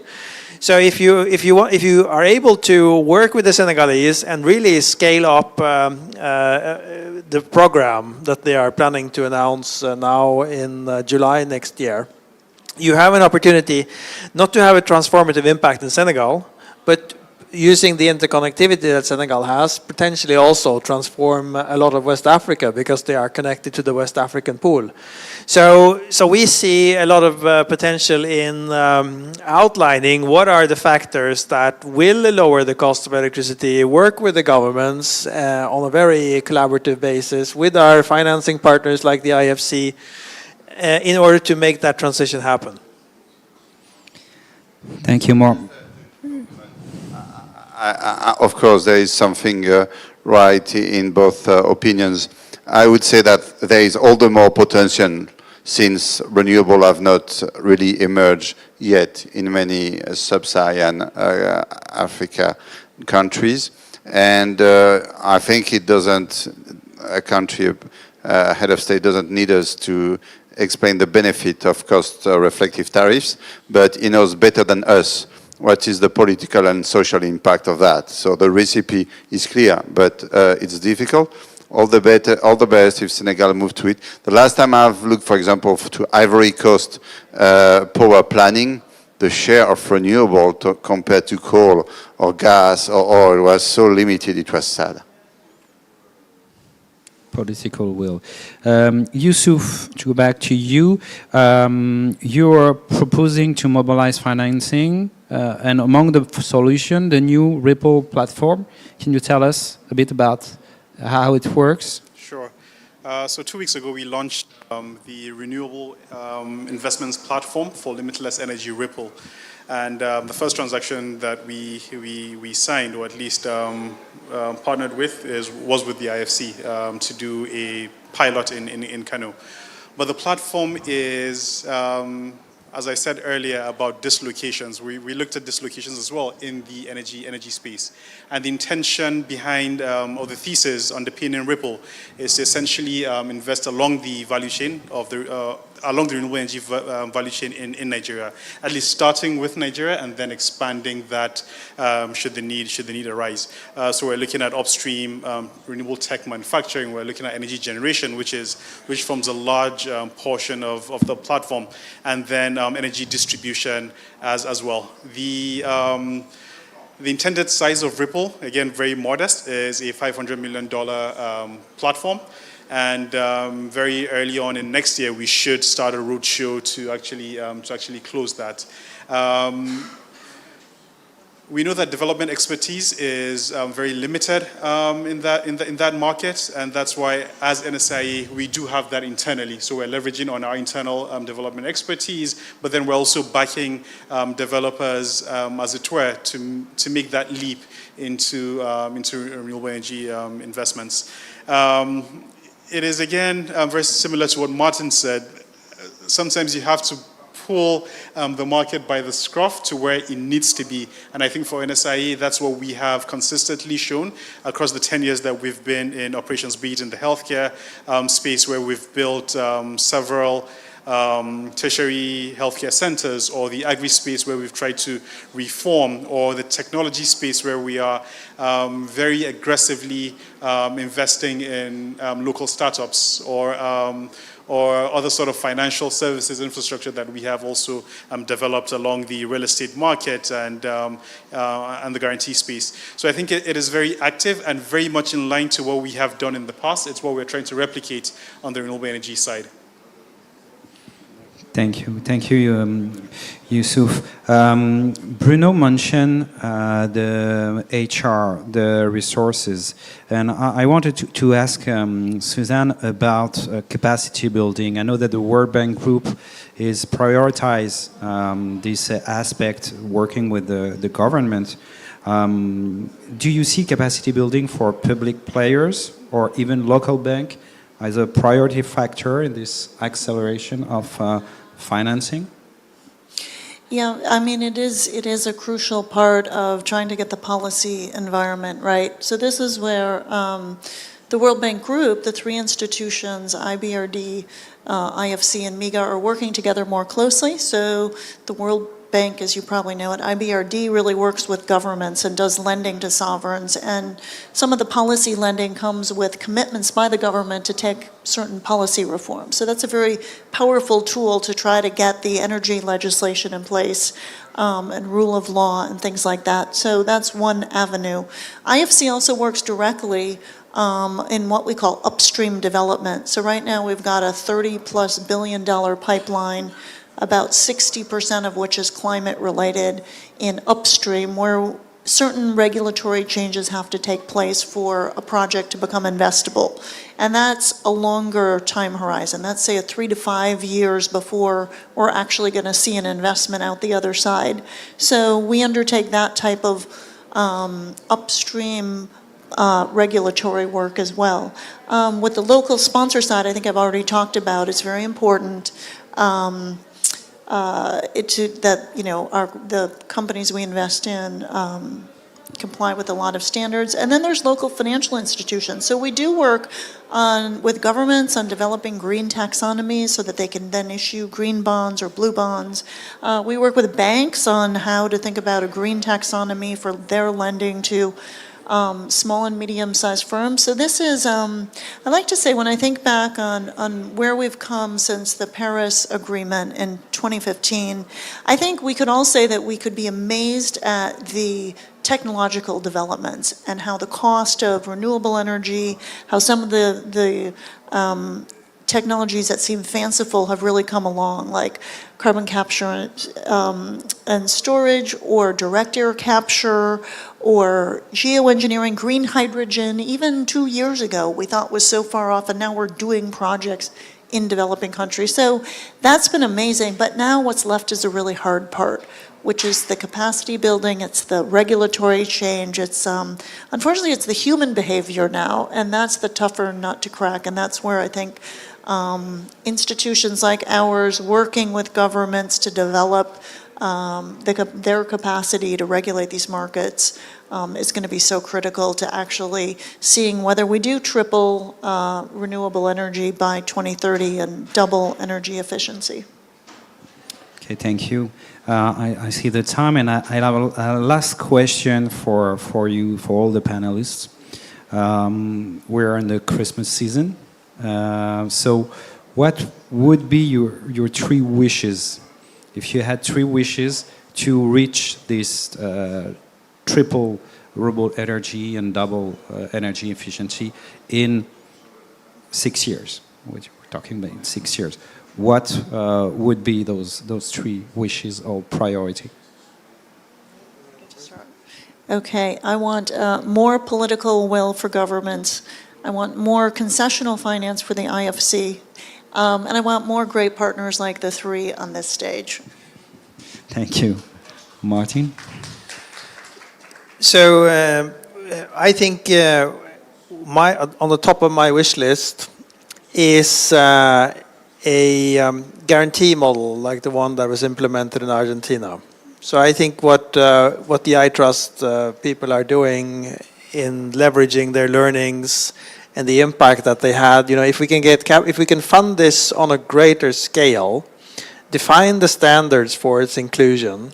So if you are able to work with the Senegalese and really scale up the program that they are planning to announce now in July next year, you have an opportunity not to have a transformative impact in Senegal, but using the interconnectivity that Senegal has, potentially also transform a lot of West Africa, because they are connected to the West African pool. So we see a lot of potential in outlining what are the factors that will lower the cost of electricity, work with the governments on a very collaborative basis with our financing partners like the IFC in order to make that transition happen. Thank you, Mark. Of course, there is something right in both opinions. I would say that there is all the more potential since renewable have not really emerged yet in many sub-Saharan Africa countries. And I think it doesn't, a country, head of state doesn't need us to explain the benefit of cost-reflective tariffs, but he knows better than us what is the political and social impact of that. So the recipe is clear, but it's difficult. all the best if Senegal move to it. The last time I've looked, for example, to Ivory Coast power planning, the share of renewable compared to coal or gas or oil was so limited, it was sad. Political will. Yusuf, to go back to you, you're proposing to mobilize financing, and among the solution, the new Ripple platform. Can you tell us a bit about how it works? Sure. So 2 weeks ago, we launched the renewable investments platform for limitless energy Ripple. And the first transaction that we signed, or at least partnered with, was with the IFC to do a pilot in Kano. But the platform is, as I said earlier, about dislocations. We looked at dislocations as well in the energy space. And the intention behind, or the thesis underpinning Ripple, is to essentially invest along the value chain of along the renewable energy value chain in Nigeria, at least starting with Nigeria and then expanding that should the need arise. So we're looking at upstream renewable tech manufacturing. We're looking at energy generation, which forms a large portion of the platform, and then energy distribution as well. The intended size of Ripple, again, very modest, is a $500 million platform. And very early on in next year, we should start a roadshow to actually close that. We know that development expertise is very limited in that market, and that's why, as NSIA, we do have that internally. So we're leveraging on our internal development expertise, but then we're also backing developers, as it were, to make that leap into renewable energy investments. It is, again, very similar to what Martin said. Sometimes you have to pull the market by the scruff to where it needs to be. And I think for NSIA, that's what we have consistently shown across the 10 years that we've been in operations, be it in the healthcare space, where we've built several tertiary healthcare centers, or the agri space where we've tried to reform, or the technology space where we are very aggressively investing in local startups, or other sort of financial services infrastructure that we have also developed along the real estate market and the guarantee space. So I think it is very active and very much in line to what we have done in the past. It's what we're trying to replicate on the renewable energy side. Thank you, Yusuf. Bruno mentioned the HR, the resources, and I wanted to ask Suzanne about capacity building. I know that the World Bank Group is prioritize this aspect, working with the government. Do you see capacity building for public players or even local bank as a priority factor in this acceleration of financing? Yeah, I mean, it is a crucial part of trying to get the policy environment right. So this is where the World Bank Group, the three institutions, IBRD, IFC, and MIGA, are working together more closely. So the World Bank, as you probably know it, IBRD really works with governments and does lending to sovereigns. And some of the policy lending comes with commitments by the government to take certain policy reforms. So that's a very powerful tool to try to get the energy legislation in place and rule of law and things like that. So that's one avenue. IFC also works directly in what we call upstream development. So right now we've got a $30+ billion pipeline, about 60% of which is climate related in upstream, where certain regulatory changes have to take place for a project to become investable. And that's a longer time horizon. That's, say, 3 to 5 years before we're actually going to see an investment out the other side. So we undertake that type of upstream regulatory work as well. With the local sponsor side, I think I've already talked about, it's very important that the companies we invest in comply with a lot of standards. And then there's local financial institutions. So we do work with governments on developing green taxonomies so that they can then issue green bonds or blue bonds. We work with banks on how to think about a green taxonomy for their lending to small and medium-sized firms. So this is, I like to say, when I think back on where we've come since the Paris Agreement in 2015, I think we could all say that we could be amazed at the technological developments and how the cost of renewable energy, how some of the technologies that seem fanciful have really come along, like carbon capture and storage, or direct air capture, or geoengineering, green hydrogen. Even 2 years ago, we thought was so far off, and now we're doing projects in developing countries. So that's been amazing, but now what's left is a really hard part, which is the capacity building, it's the regulatory change, it's, unfortunately, it's the human behavior now, and that's the tougher nut to crack, and that's where I think institutions like ours, working with governments to develop their capacity to regulate these markets, is going to be so critical to actually seeing whether we do triple renewable energy by 2030 and double energy efficiency. Okay, thank you. I see the time, and I have a last question for you, for all the panelists. We're in the Christmas season. So what would be your 3 wishes, if you had 3 wishes to reach this triple renewable energy and double energy efficiency in 6 years? We're talking about in 6 years. What would be those 3 wishes or priority? Okay, I want more political will for governments. I want more concessional finance for the IFC. And I want more great partners like the 3 on this stage. Thank you. Martin? So I think on the top of my wish list is a guarantee model like the one that was implemented in Argentina. So I think what the iTrust people are doing in leveraging their learnings and the impact that they had, if we can fund this on a greater scale, define the standards for its inclusion,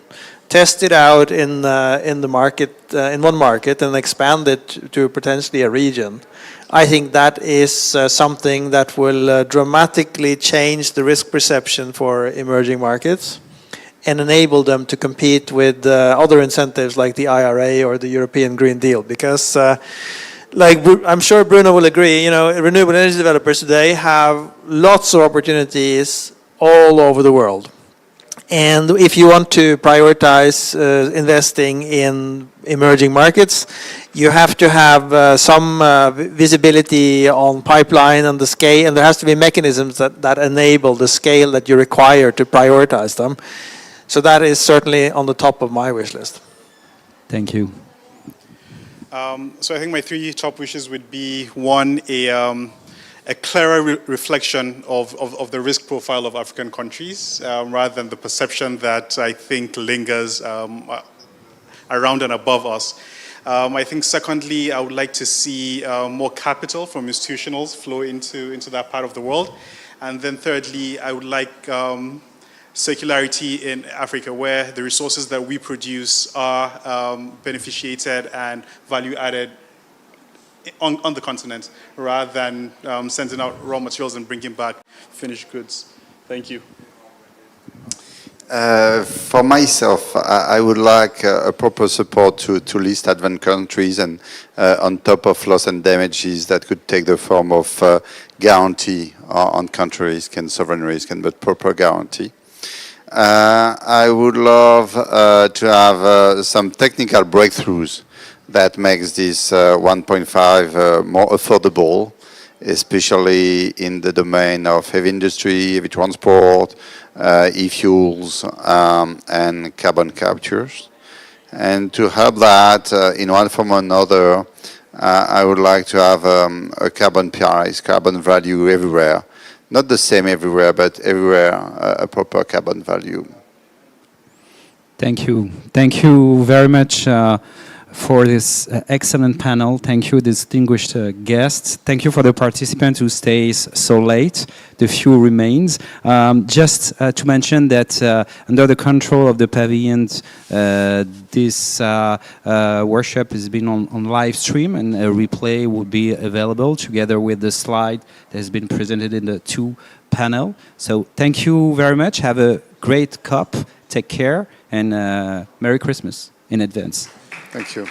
test it out in the market, in one market, and expand it to potentially a region. I think that is something that will dramatically change the risk perception for emerging markets and enable them to compete with other incentives like the IRA or the European Green Deal. Because, I'm sure Bruno will agree, renewable energy developers today have lots of opportunities all over the world. And if you want to prioritize investing in emerging markets, you have to have some visibility on pipeline and the scale, and there has to be mechanisms that enable the scale that you require to prioritize them. So that is certainly on the top of my wish list. Thank you. So I think my 3 top wishes would be, 1, a clearer reflection of the risk profile of African countries, rather than the perception that I think lingers around and above us. I think secondly, I would like to see more capital from institutionals flow into that part of the world. And then thirdly, I would like circularity in Africa, where the resources that we produce are beneficiated and value added on the continent, rather than sending out raw materials and bringing back finished goods. Thank you. For myself, I would like a proper support to least advanced countries, and on top of loss and damages that could take the form of guarantee on country risk and sovereign risk, but proper guarantee. I would love to have some technical breakthroughs that makes this 1.5 more affordable, especially in the domain of heavy industry, heavy transport, e-fuels, and carbon captures. And to help that in one form or another, I would like to have a carbon price, carbon value everywhere. Not the same everywhere, but everywhere a proper carbon value. Thank you. Thank you very much for this excellent panel. Thank you, distinguished guests. Thank you for the participants who stays so late. The few remains. Just to mention that under the control of the pavilions, this workshop has been on live stream, and a replay will be available together with the slide that has been presented in the two panel. So thank you very much. Have a great COP. Take care, and Merry Christmas in advance. Thank you.